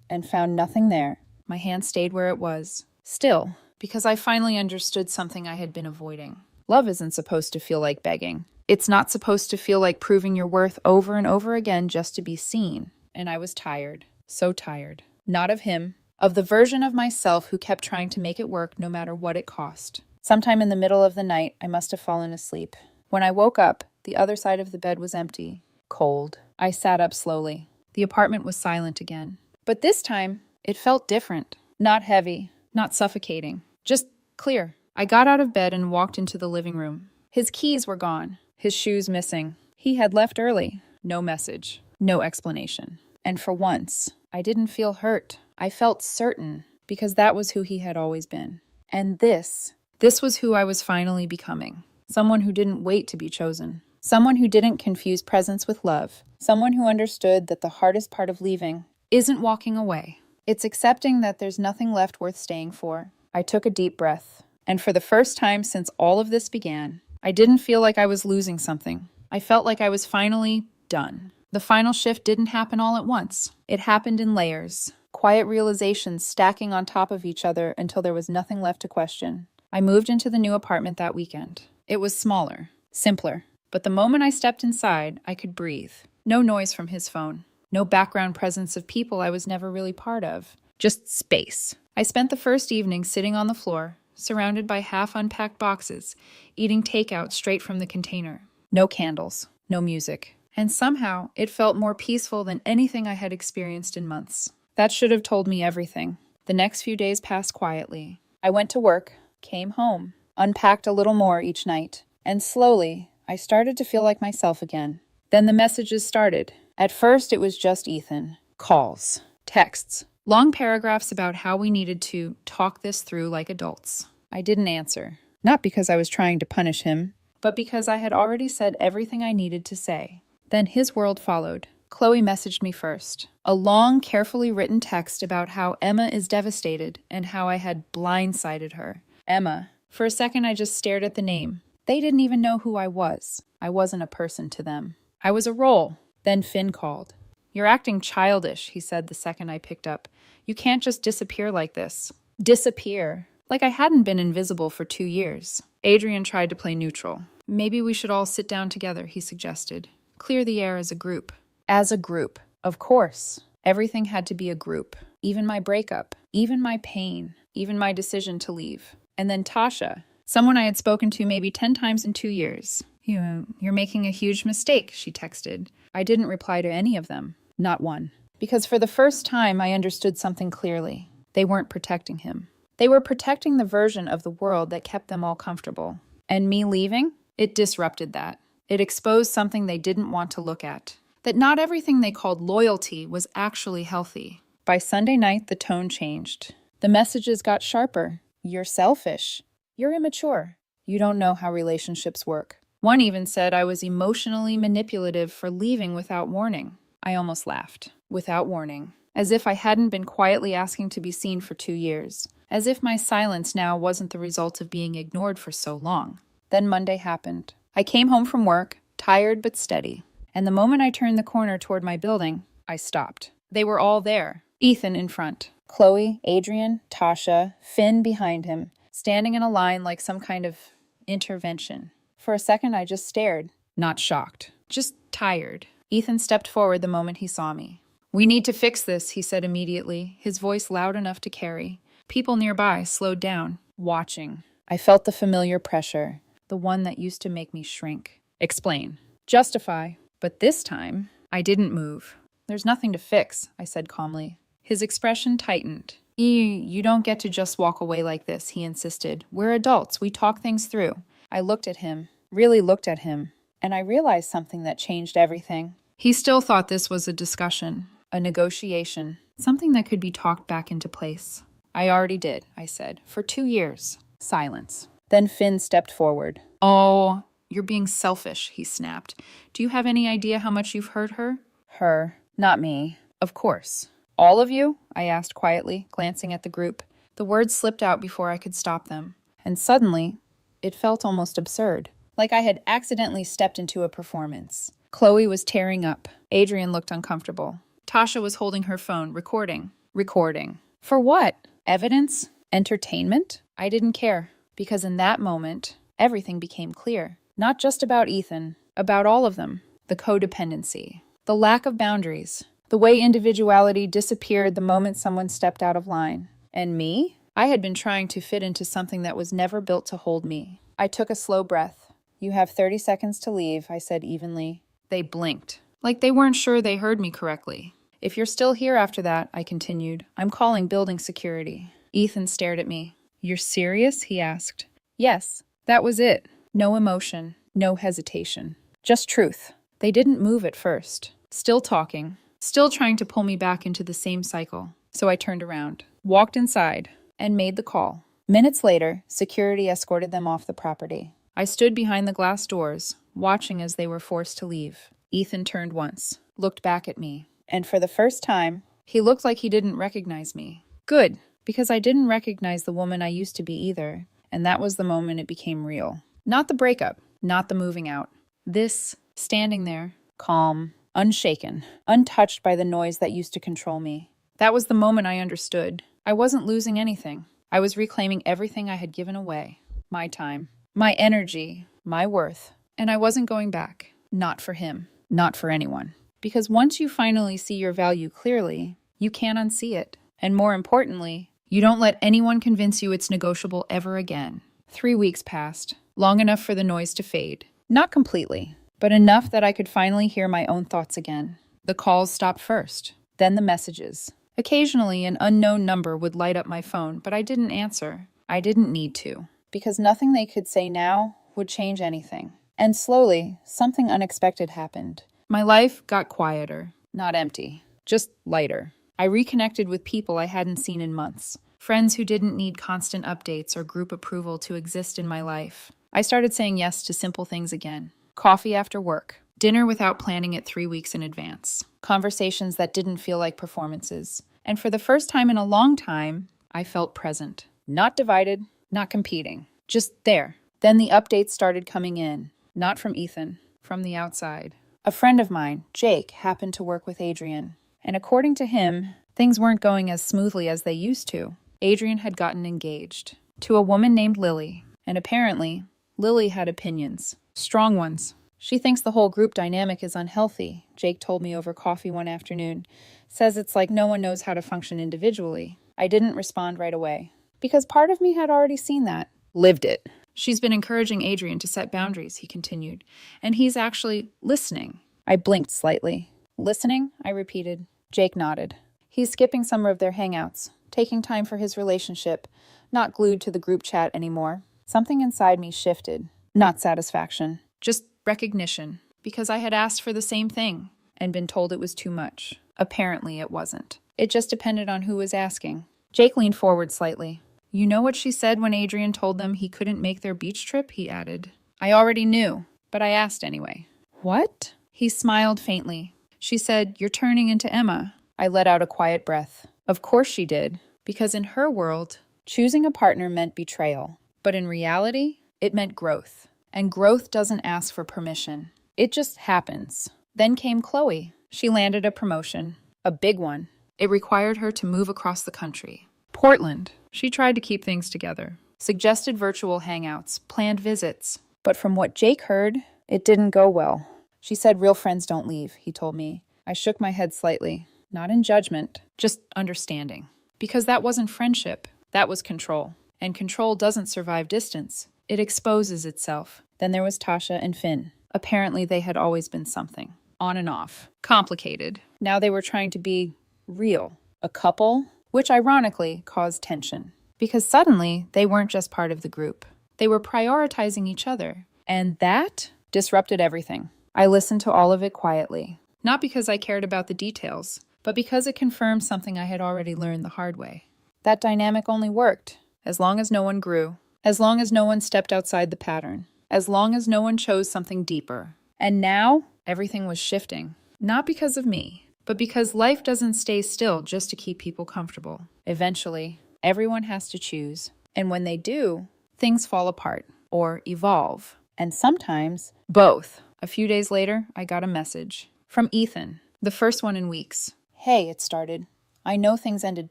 and found nothing there. My hand stayed where it was. Still, because I finally understood something I had been avoiding. Love isn't supposed to feel like begging. It's not supposed to feel like proving your worth over and over again just to be seen. And I was tired. So tired. Not of him. Of the version of myself who kept trying to make it work no matter what it cost. Sometime in the middle of the night, I must have fallen asleep. When I woke up, the other side of the bed was empty. Cold. I sat up slowly. The apartment was silent again. But this time, it felt different. Not heavy. Not suffocating. Just clear. I got out of bed and walked into the living room. His keys were gone. His shoes missing. He had left early. No message. No explanation. And for once, I didn't feel hurt. I felt certain, because that was who he had always been. And this was who I was finally becoming. Someone who didn't wait to be chosen. Someone who didn't confuse presence with love. Someone who understood that the hardest part of leaving isn't walking away. It's accepting that there's nothing left worth staying for. I took a deep breath. And for the first time since all of this began, I didn't feel like I was losing something. I felt like I was finally done. The final shift didn't happen all at once. It happened in layers. Quiet realizations stacking on top of each other until there was nothing left to question. I moved into the new apartment that weekend. It was smaller, simpler. But the moment I stepped inside, I could breathe. No noise from his phone. No background presence of people I was never really part of. Just space. I spent the first evening sitting on the floor, surrounded by half-unpacked boxes, eating takeout straight from the container. No candles. No music. And somehow, it felt more peaceful than anything I had experienced in months. That should have told me everything. The next few days passed quietly. I went to work, came home, unpacked a little more each night, and slowly, I started to feel like myself again. Then the messages started. At first, it was just Ethan. Calls. Texts. Long paragraphs about how we needed to talk this through like adults. I didn't answer. Not because I was trying to punish him, but because I had already said everything I needed to say. Then his world followed. Qley messaged me first. A long, carefully written text about how Emma is devastated and how I had blindsided her. Emma. For a second, I just stared at the name. They didn't even know who I was. I wasn't a person to them. I was a role. Then Finn called. "You're acting childish," he said the second I picked up. "You can't just disappear like this." Disappear. Like I hadn't been invisible for 2 years. Adrian tried to play neutral. "Maybe we should all sit down together," he suggested. "Clear the air as a group." As a group. Of course. Everything had to be a group. Even my breakup. Even my pain. Even my decision to leave. And then Tasha. Someone I had spoken to maybe 10 times in 2 years. You're making a huge mistake," she texted. I didn't reply to any of them. Not one. Because for the first time, I understood something clearly. They weren't protecting him. They were protecting the version of the world that kept them all comfortable. And me leaving? It disrupted that. It exposed something they didn't want to look at. That not everything they called loyalty was actually healthy. By Sunday night, the tone changed. The messages got sharper. You're selfish. You're immature. You don't know how relationships work. One even said I was emotionally manipulative for leaving without warning. I almost laughed. Without warning. As if I hadn't been quietly asking to be seen for 2 years. As if my silence now wasn't the result of being ignored for so long. Then Monday happened. I came home from work, tired but steady. And the moment I turned the corner toward my building, I stopped. They were all there. Ethan in front. Qley, Adrian, Tasha, Finn behind him, standing in a line like some kind of intervention. For a second, I just stared. Not shocked. Just tired. Ethan stepped forward the moment he saw me. "We need to fix this," he said immediately, his voice loud enough to carry. People nearby slowed down, watching. I felt the familiar pressure, the one that used to make me shrink. Explain. Justify. But this time, I didn't move. "There's nothing to fix," I said calmly. His expression tightened. You don't get to just walk away like this," he insisted. "We're adults. We talk things through." I looked at him, really looked at him, and I realized something that changed everything. He still thought this was a discussion, a negotiation, something that could be talked back into place. "I already did," I said, "for 2 years." Silence. Then Finn stepped forward. "Oh, you're being selfish," he snapped. "Do you have any idea how much you've hurt her?" "Her, not me." "Of course." "All of you?" I asked quietly, glancing at the group. The words slipped out before I could stop them. And suddenly, it felt almost absurd. Like I had accidentally stepped into a performance. Qley was tearing up. Adrian looked uncomfortable. Tasha was holding her phone, recording. Recording. For what? Evidence? Entertainment? I didn't care. Because in that moment, everything became clear. Not just about Ethan. About all of them. The codependency. The lack of boundaries. The way individuality disappeared the moment someone stepped out of line. And me? I had been trying to fit into something that was never built to hold me. I took a slow breath. "You have 30 seconds to leave," I said evenly. They blinked, like they weren't sure they heard me correctly. "If you're still here after that," I continued, "I'm calling building security." Ethan stared at me. "You're serious?" he asked. Yes, that was it. No emotion, no hesitation. Just truth. They didn't move at first. Still talking. Still trying to pull me back into the same cycle. So I turned around, walked inside, and made the call. Minutes later, security escorted them off the property. I stood behind the glass doors, watching as they were forced to leave. Ethan turned once, looked back at me, and for the first time, he looked like he didn't recognize me. Good, because I didn't recognize the woman I used to be either, and that was the moment it became real. Not the breakup, not the moving out. This, standing there, calm, unshaken, untouched by the noise that used to control me. That was the moment I understood. I wasn't losing anything. I was reclaiming everything I had given away. My time, my energy, my worth. And I wasn't going back. Not for him. Not for anyone. Because once you finally see your value clearly, you can't unsee it. And more importantly, you don't let anyone convince you it's negotiable ever again. 3 weeks passed. Long enough for the noise to fade. Not completely, but enough that I could finally hear my own thoughts again. The calls stopped first. Then the messages. Occasionally, an unknown number would light up my phone, but I didn't answer. I didn't need to. Because nothing they could say now would change anything. And slowly, something unexpected happened. My life got quieter. Not empty. Just lighter. I reconnected with people I hadn't seen in months. Friends who didn't need constant updates or group approval to exist in my life. I started saying yes to simple things again. Coffee after work. Dinner without planning it 3 weeks in advance. Conversations that didn't feel like performances. And for the first time in a long time, I felt present. Not divided, not competing. Just there. Then the updates started coming in. Not from Ethan, from the outside. A friend of mine, Jake, happened to work with Adrian. And according to him, things weren't going as smoothly as they used to. Adrian had gotten engaged to a woman named Lily. And apparently, Lily had opinions. Strong ones. She thinks the whole group dynamic is unhealthy, Jake told me over coffee one afternoon. Says it's like no one knows how to function individually. I didn't respond right away. Because part of me had already seen that. Lived it. She's been encouraging Adrian to set boundaries, he continued. And he's actually listening. I blinked slightly. Listening? I repeated. Jake nodded. He's skipping some of their hangouts. taking time for his relationship, not glued to the group chat anymore. Something inside me shifted. Not satisfaction, just recognition, because I had asked for the same thing and been told it was too much. Apparently it wasn't. It just depended on who was asking. Jake leaned forward slightly. You know what she said when Adrian told them he couldn't make their beach trip? He added. I already knew, but I asked anyway. What? He smiled faintly. She said, you're turning into Emma. I let out a quiet breath. Of course she did, because in her world, choosing a partner meant betrayal. But in reality, it meant growth. And growth doesn't ask for permission. It just happens. Then came Qley. She landed a promotion. A big one. It required her to move across the country. Portland. She tried to keep things together. Suggested virtual hangouts, planned visits. But from what Jake heard, it didn't go well. She said real friends don't leave, he told me. I shook my head slightly. Not in judgment, just understanding. Because that wasn't friendship. That was control. And control doesn't survive distance. It exposes itself. Then there was Tasha and Finn. Apparently they had always been something. On and off. Complicated. Now they were trying to be real. A couple, which ironically caused tension. Because suddenly they weren't just part of the group. They were prioritizing each other. And that disrupted everything. I listened to all of it quietly. Not because I cared about the details, but because it confirmed something I had already learned the hard way. That dynamic only worked as long as no one grew. As long as no one stepped outside the pattern. As long as no one chose something deeper. And now, everything was shifting. Not because of me, but because life doesn't stay still just to keep people comfortable. Eventually, everyone has to choose. And when they do, things fall apart or evolve. And sometimes, both. A few days later, I got a message. From Ethan, the first one in weeks. Hey, it started. I know things ended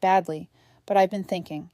badly, but I've been thinking.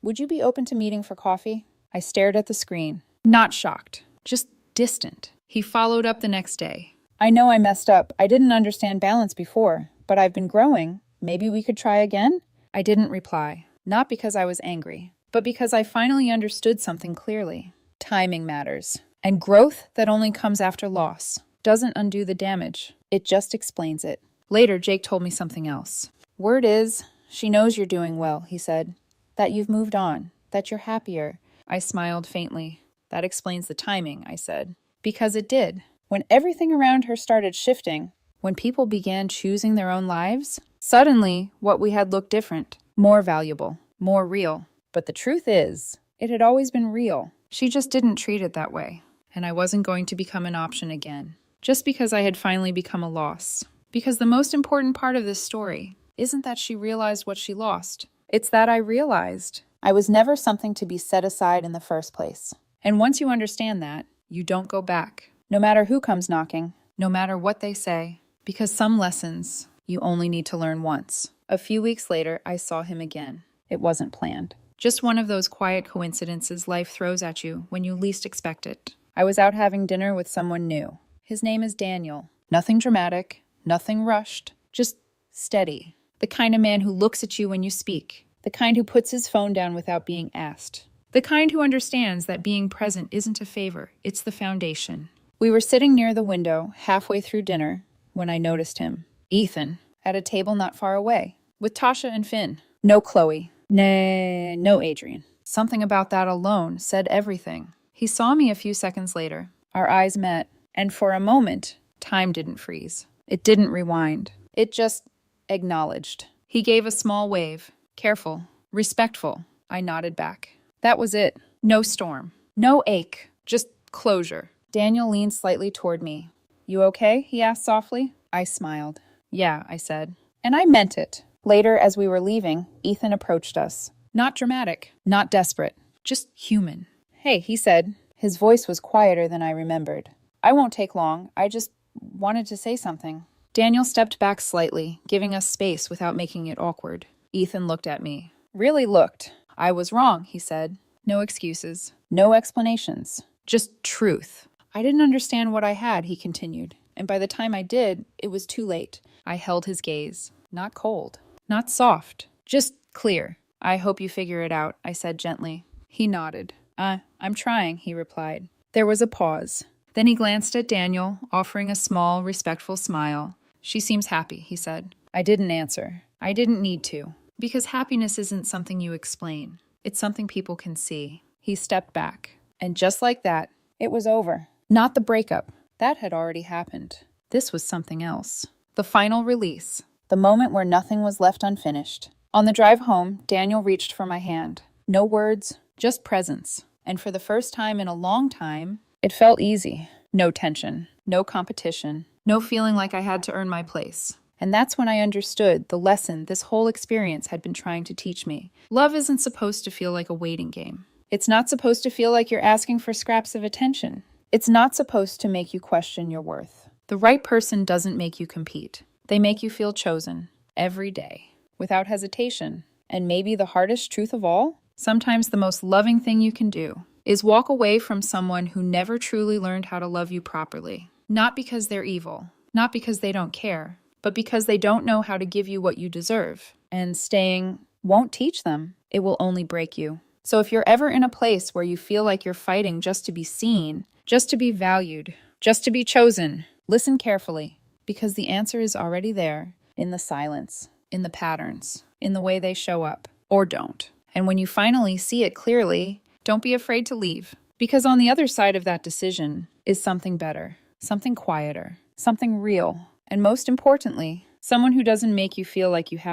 Would you be open to meeting for coffee? I stared at the screen. Not shocked, just distant. He followed up the next day. I know I messed up. I didn't understand balance before, but I've been growing. Maybe we could try again? I didn't reply. Not because I was angry, but because I finally understood something clearly. Timing matters. And growth that only comes after loss doesn't undo the damage. It just explains it. Later, Jake told me something else. Word is, she knows you're doing well, he said. That you've moved on. That you're happier. I smiled faintly. That explains the timing, I said. Because it did. When everything around her started shifting, when people began choosing their own lives, suddenly what we had looked different, more valuable, more real. But the truth is, it had always been real. She just didn't treat it that way. And I wasn't going to become an option again. Just because I had finally become a loss. Because the most important part of this story isn't that she realized what she lost. It's that I realized I was never something to be set aside in the first place. And once you understand that, you don't go back. No matter who comes knocking, no matter what they say. Because some lessons you only need to learn once. A few weeks later, I saw him again. It wasn't planned. Just one of those quiet coincidences life throws at you when you least expect it. I was out having dinner with someone new. His name is Daniel. Nothing dramatic, nothing rushed, just steady. The kind of man who looks at you when you speak. The kind who puts his phone down without being asked. The kind who understands that being present isn't a favor, it's the foundation. We were sitting near the window, halfway through dinner, when I noticed him. Ethan, at a table not far away, with Tasha and Finn. No Qley. Nah, no Adrian. Something about that alone said everything. He saw me a few seconds later. Our eyes met, and for a moment, time didn't freeze. It didn't rewind. It just acknowledged. He gave a small wave. Careful. Respectful. I nodded back. That was it. No storm. No ache. Just closure. Daniel leaned slightly toward me. You okay? He asked softly. I smiled. Yeah, I said. And I meant it. Later, as we were leaving, Ethan approached us. Not dramatic. Not desperate. Just human. Hey, he said. His voice was quieter than I remembered. I won't take long. I just wanted to say something. Daniel stepped back slightly, giving us space without making it awkward. Ethan looked at me. Really looked. I was wrong, he said. No excuses. No explanations. Just truth. I didn't understand what I had, he continued. And by the time I did, it was too late. I held his gaze. Not cold. Not soft. Just clear. I hope you figure it out, I said gently. He nodded. I'm trying, he replied. There was a pause. Then he glanced at Daniel, offering a small, respectful smile. She seems happy, he said. I didn't answer. I didn't need to. Because happiness isn't something you explain. It's something people can see. He stepped back. And just like that, it was over. Not the breakup. That had already happened. This was something else. The final release. The moment where nothing was left unfinished. On the drive home, Daniel reached for my hand. No words, just presence. And for the first time in a long time, it felt easy. No tension, no competition, no feeling like I had to earn my place. And that's when I understood the lesson this whole experience had been trying to teach me. Love isn't supposed to feel like a waiting game. It's not supposed to feel like you're asking for scraps of attention. It's not supposed to make you question your worth. The right person doesn't make you compete. They make you feel chosen every day, without hesitation. And maybe the hardest truth of all, sometimes the most loving thing you can do, is walk away from someone who never truly learned how to love you properly. Not because they're evil, not because they don't care, but because they don't know how to give you what you deserve. And staying won't teach them. It will only break you. So if you're ever in a place where you feel like you're fighting just to be seen, just to be valued, just to be chosen, listen carefully, because the answer is already there, in the silence, in the patterns, in the way they show up, or don't. And when you finally see it clearly, don't be afraid to leave, because on the other side of that decision is something better, something quieter, something real, and most importantly, someone who doesn't make you feel like you have